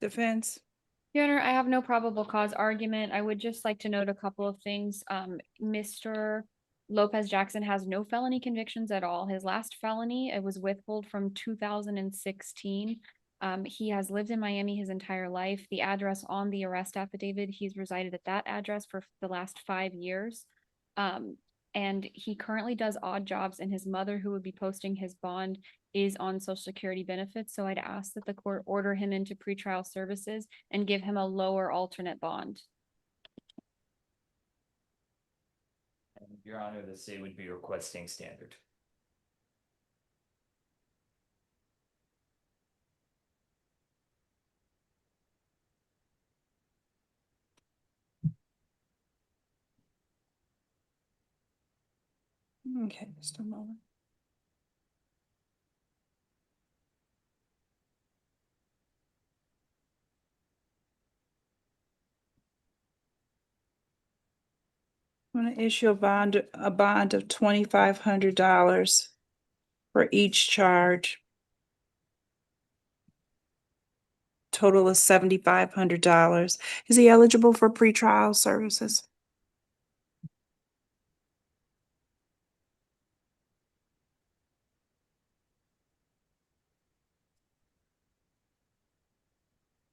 Defense? Your Honor, I have no probable cause argument. I would just like to note a couple of things. Mr. Lopez Jackson has no felony convictions at all. His last felony, it was withhold from 2016. He has lived in Miami his entire life. The address on the arrest affidavit, he's resided at that address for the last 5 years. And he currently does odd jobs, and his mother, who would be posting his bond, is on Social Security benefits. So I'd ask that the court order him into pretrial services and give him a lower alternate bond. And Your Honor, the state would be requesting standard. Okay, just a moment. I'm gonna issue a bond of $2,500 for each charge. Total is $7,500. Is he eligible for pretrial services?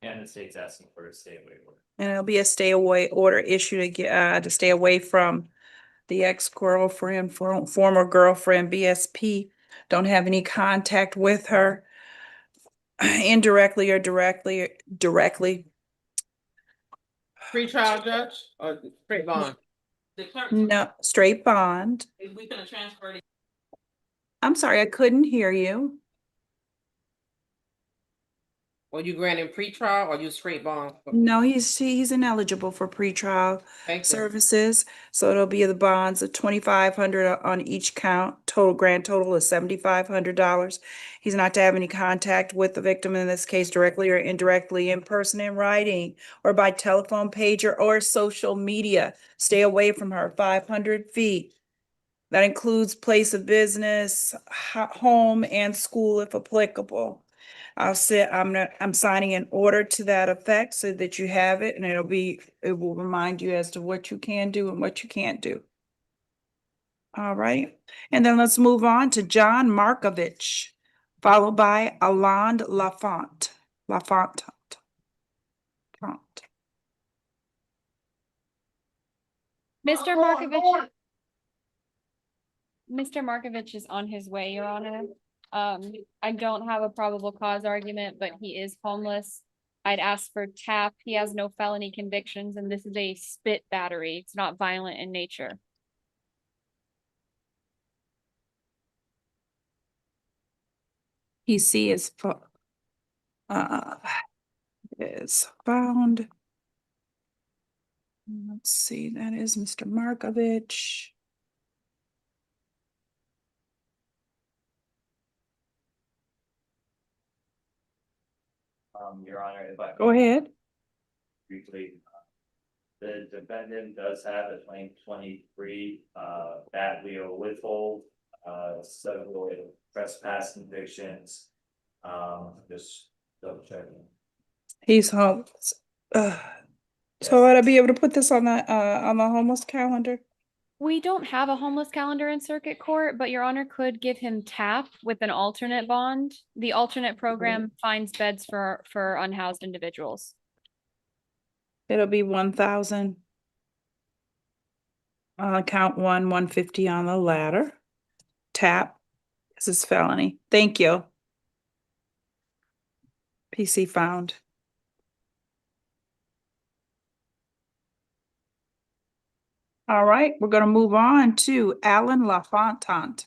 And the state's asking for a stay away order. And it'll be a stay away order issued to stay away from the ex-girlfriend, former girlfriend, BSP. Don't have any contact with her indirectly or directly. Pretrial judge or straight bond? No, straight bond. If we gonna transfer. I'm sorry, I couldn't hear you. Or you granting pretrial or you straight bond? No, he's ineligible for pretrial Thank you. services. So it'll be the bonds of $2,500 on each count. Grand total is $7,500. He's not to have any contact with the victim in this case directly or indirectly, in person, in writing, or by telephone, pager, or social media. Stay away from her 500 feet. That includes place of business, home, and school if applicable. I'm signing an order to that effect so that you have it, and it will remind you as to what you can do and what you can't do. All right, and then let's move on to John Markovich, followed by Alond Lafont. Mr. Markovich. Mr. Markovich is on his way, Your Honor. I don't have a probable cause argument, but he is homeless. I'd ask for TAP. He has no felony convictions, and this is a spit battery. It's not violent in nature. PC is found. Let's see, that is Mr. Markovich. Your Honor, if I. Go ahead. Briefly, the defendant does have a 2023 bad Leo withhold, several trespass convictions. Just double checking. He's homeless. So I'd be able to put this on the homeless calendar? We don't have a homeless calendar in circuit court, but Your Honor could give him TAP with an alternate bond. The alternate program finds beds for unhoused individuals. It'll be 1,000. Count 150 on the ladder. TAP. This is felony. Thank you. PC found. All right, we're going to move on to Alan LaFontant.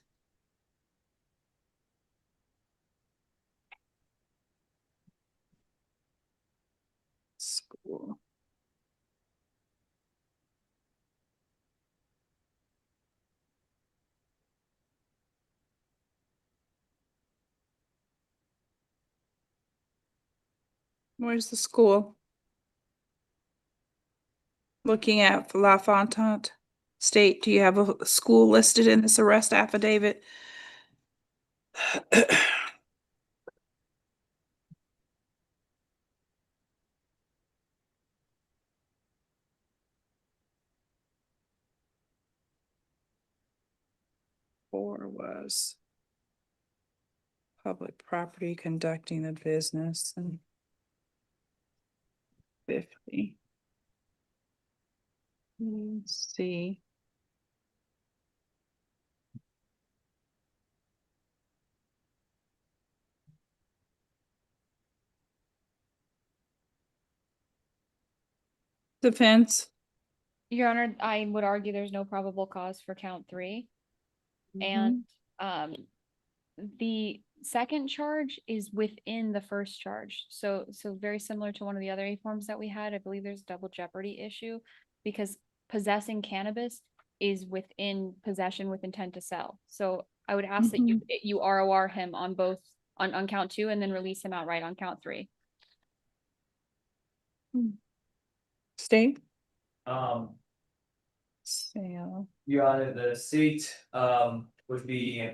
School. Where's the school? Looking at LaFontant State, do you have a school listed in this arrest affidavit? 4 was public property conducting the business and 50. C. Defense. Your Honor, I would argue there's no probable cause for count 3. And the second charge is within the first charge. So very similar to one of the other A forms that we had. I believe there's a double jeopardy issue because possessing cannabis is within possession with intent to sell. So I would ask that you ROR him on both on count 2 and then release him outright on count 3. State. Sale. Your Honor, the state would be,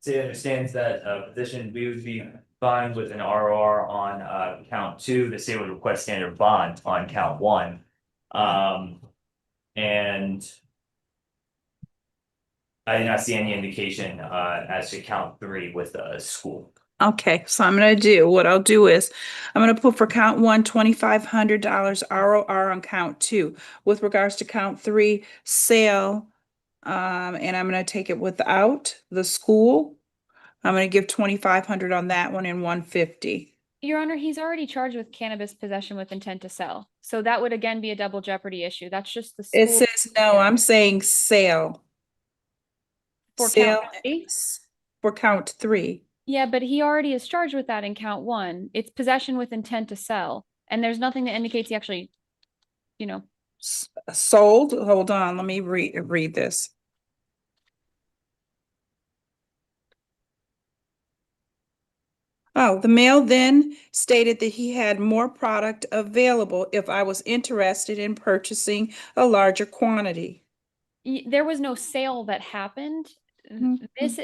state understands that position, we would be fine with an ROR on count 2. The state would request standard bond on count 1. And I did not see any indication as to count 3 with the school. Okay, so what I'll do is, I'm gonna put for count 1, $2,500 ROR on count 2. With regards to count 3, sale, and I'm gonna take it without the school. I'm gonna give $2,500 on that one and $150. Your Honor, he's already charged with cannabis possession with intent to sell. So that would again be a double jeopardy issue. That's just the school. It says, no, I'm saying sale. For Sale count 3? For count 3. Yeah, but he already is charged with that in count 1. It's possession with intent to sell. And there's nothing that indicates he actually, Sold, hold on, let me read this. Oh, the mail then stated that he had more product available if I was interested in purchasing a larger quantity. There was no sale that happened. This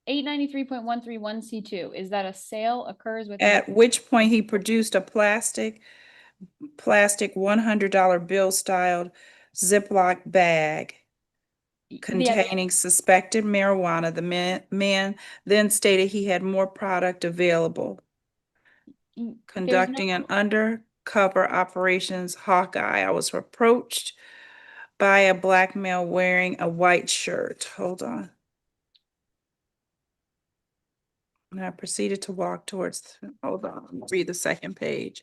893.131C2, is that a sale occurs with? At which point he produced a plastic $100 bill styled Ziploc bag containing suspected marijuana. The man then stated he had more product available. Conducting an undercover operations Hawkeye. I was approached by a black male wearing a white shirt. Hold on. And I proceeded to walk towards, hold on, read the second page.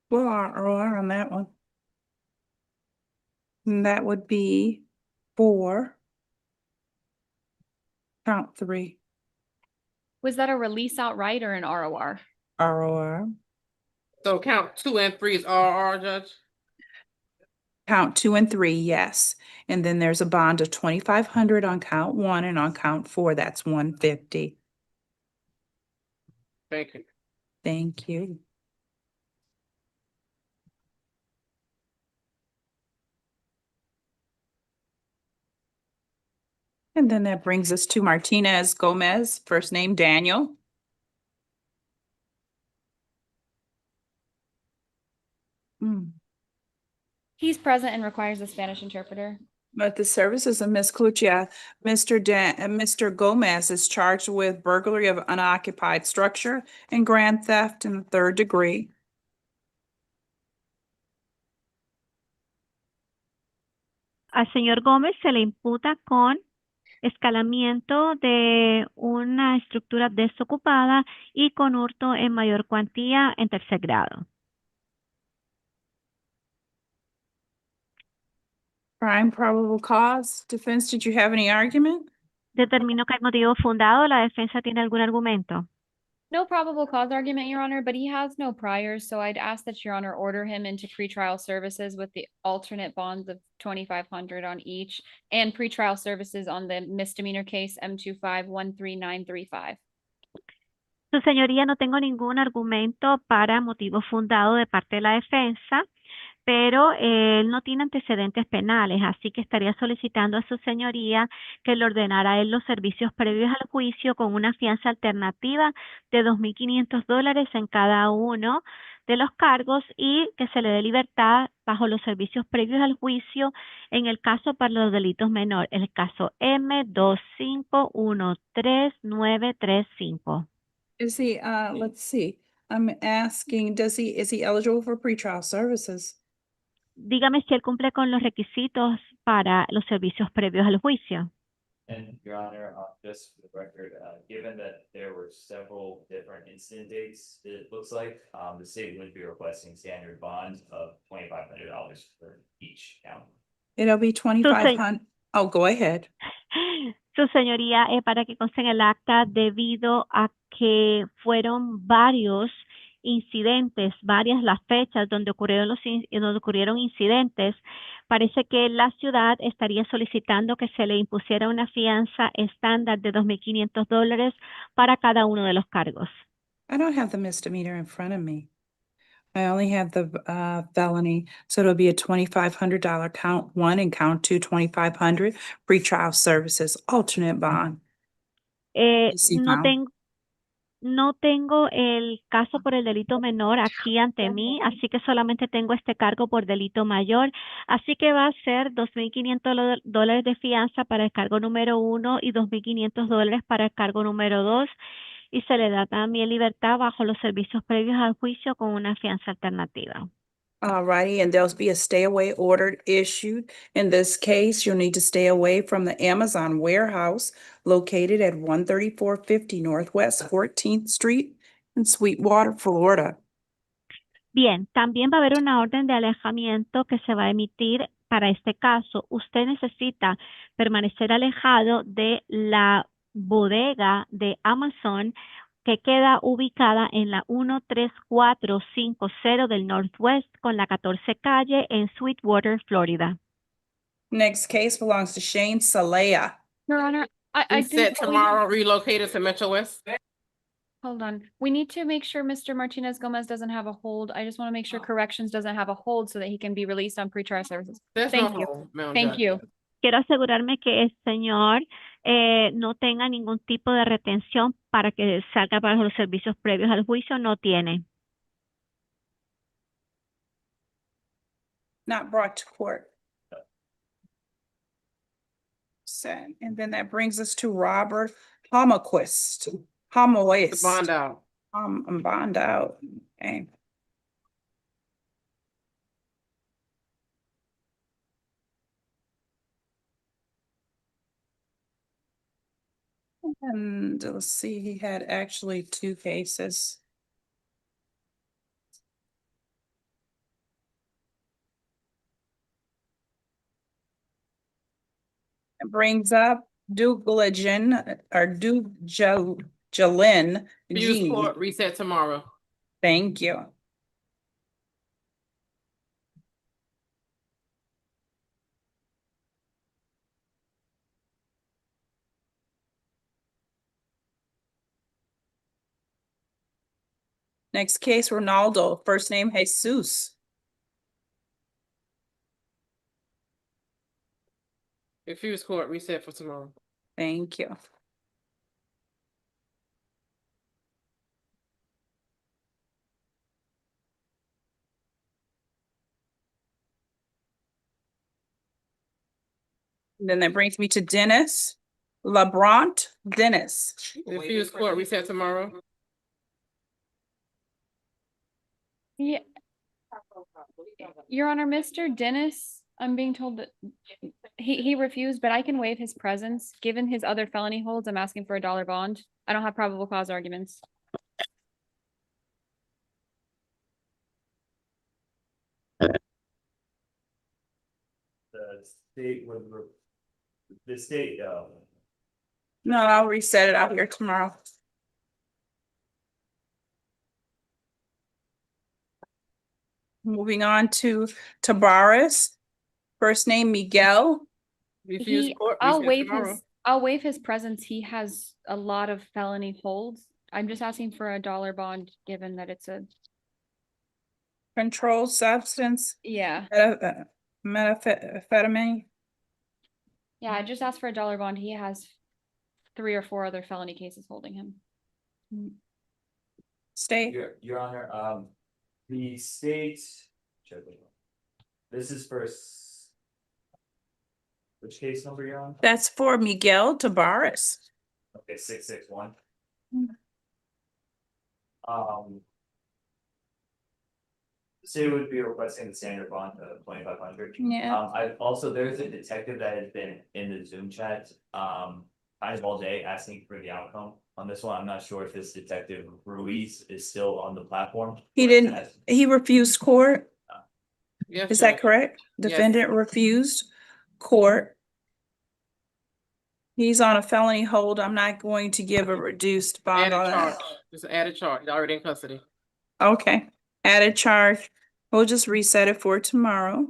Well, ROR on that one. And that would be for count 3. Was that a release outright or an ROR? ROR. So count 2 and 3 is RR, Judge? Count 2 and 3, yes. And then there's a bond of $2,500 on count 1, and on count 4, that's $150. Thank you. Thank you. And then that brings us to Martinez Gomez, first name Daniel. He's present and requires a Spanish interpreter. But the services of Ms. Clucia, Mr. Gomez is charged with burglary of unoccupied structure and grand theft in the 3rd degree. Al señor Gómez se le imputa con escalamiento de una estructura desocupada y con hurto en mayor cuantía en 3er grado. Crime probable cause. Defense, did you have any argument? Determino que hay motivo fundado. ¿La defensa tiene algún argumento? No probable cause argument, Your Honor, but he has no priors, so I'd ask that Your Honor order him into pretrial services with the alternate bonds of $2,500 on each and pretrial services on the misdemeanor case M2513935. Su señoría, no tengo ningún argumento para motivo fundado de parte de la defensa, pero él no tiene antecedentes penales, así que estaría solicitando a su señoría que le ordenara a él los servicios previos al juicio con una fianza alternativa de $2,500 en cada uno de los cargos y que se le dé libertad bajo los servicios previos al juicio en el caso para los delitos menores, el caso M2513935. Is he, let's see, I'm asking, is he eligible for pretrial services? Dígame si él cumple con los requisitos para los servicios previos al juicio. And Your Honor, just for the record, given that there were several different incident dates, it looks like, the state would be requesting standard bond of $2,500 for each count. It'll be 2,500. Oh, go ahead. Su señoría, para que conste en el acta, debido a que fueron varios incidentes, varias las fechas donde ocurrieron incidentes, parece que la ciudad estaría solicitando que se le impusiera una fianza estándar de $2,500 para cada uno de los cargos. I don't have the misdemeanor in front of me. I only have the felony, so it'll be a $2,500 count one and count two, 2,500 pretrial services, alternate bond. No tengo el caso por el delito menor aquí ante mí, así que solamente tengo este cargo por delito mayor. Así que va a ser $2,500 de fianza para el cargo número 1 y $2,500 para el cargo número 2. Y se le da también libertad bajo los servicios previos al juicio con una fianza alternativa. Alrighty, and there'll be a stay away order issued. In this case, you'll need to stay away from the Amazon warehouse located at 13450 Northwest 14th Street in Sweetwater, Florida. Bien, también va a haber una orden de alejamiento que se va a emitir para este caso. Usted necesita permanecer alejado de la bodega de Amazon que queda ubicada en la 13450 del Northwest con la 14 calle en Sweetwater, Florida. Next case belongs to Shane Salea. Your Honor, I Set tomorrow, relocated to Metro West. Hold on. We need to make sure Mr. Martinez Gomez doesn't have a hold. I just want to make sure corrections doesn't have a hold so that he can be released on pretrial services. There's Thank no you. hold, Madam Thank Judge. you. Quiero asegurarme que el señor no tenga ningún tipo de retención para que salga para los servicios previos al juicio. No tiene. Not brought to court. Sent. And then that brings us to Robert Homoquist. Homoist. Bond out. Bond out. Okay. And let's see, he had actually two cases. It brings up Duglin or Dujalin Use G. court, reset tomorrow. Thank you. Next case, Ronaldo, first name Jesus. Refuse court, reset for tomorrow. Thank you. And then that brings me to Dennis LeBront Dennis. Refuse court, reset tomorrow. Yeah. Your Honor, Mr. Dennis, I'm being told that he refused, but I can waive his presence. Given his other felony holds, I'm asking for a $1 bond. I don't have probable cause arguments. The state would, the state, No, I'll reset it out here tomorrow. Moving on to Tabaris, first name Miguel. Refuse court, I'll reset waive tomorrow. I'll waive his presence. He has a lot of felony holds. I'm just asking for a $1 bond, given that it's a Controlled substance, Yeah, methamphetamine. yeah, I just asked for a dollar bond. He has 3 or 4 other felony cases holding him. State. Your Honor, the state. This is which case number you're on? That's for Miguel Tabares. Okay, 661. The city would be requesting the standard bond of 2,500. Yeah. There's a detective that has been in the Zoom chat, kind of all day asking for the outcome on this one. I'm not sure if this detective Ruiz is still on the platform. He refused court. Yes, Is that Judge. correct? Yes. Defendant refused court. He's on a felony hold. I'm not going to give a reduced bond Added on charge, that. just an added charge, he's already in custody. Okay, added charge. We'll just reset it for tomorrow.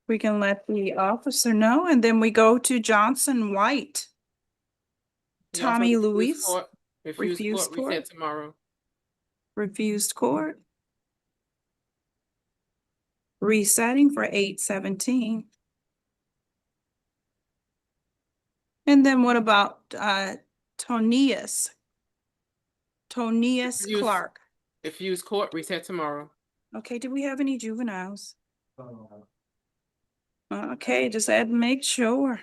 We can let the officer know, and then we go to Johnson White. He also Tommy refused Luis, court, refused court, reset tomorrow. refused court. Resetting for 8/17. And then what about Tonius? Tonius Refused- Clark. Refused court, reset tomorrow. Okay, do we have any juveniles? Okay, just add and make sure.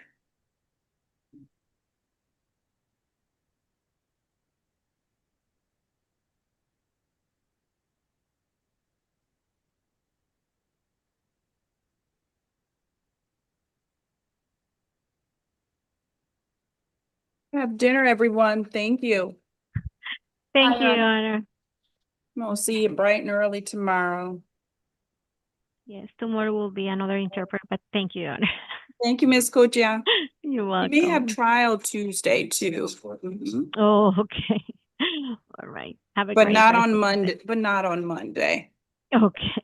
Have dinner, everyone. Thank you. Thank you, Your Honor. We'll see you bright and early tomorrow. Yes, tomorrow will be another interpreter, but thank you, Your Honor. Thank you, Ms. Kutia. You're We welcome. may have trial Tuesday too. Mhm. Oh, okay. All right. Have a But great not rest on of the Monday, day. but not on Monday. Okay.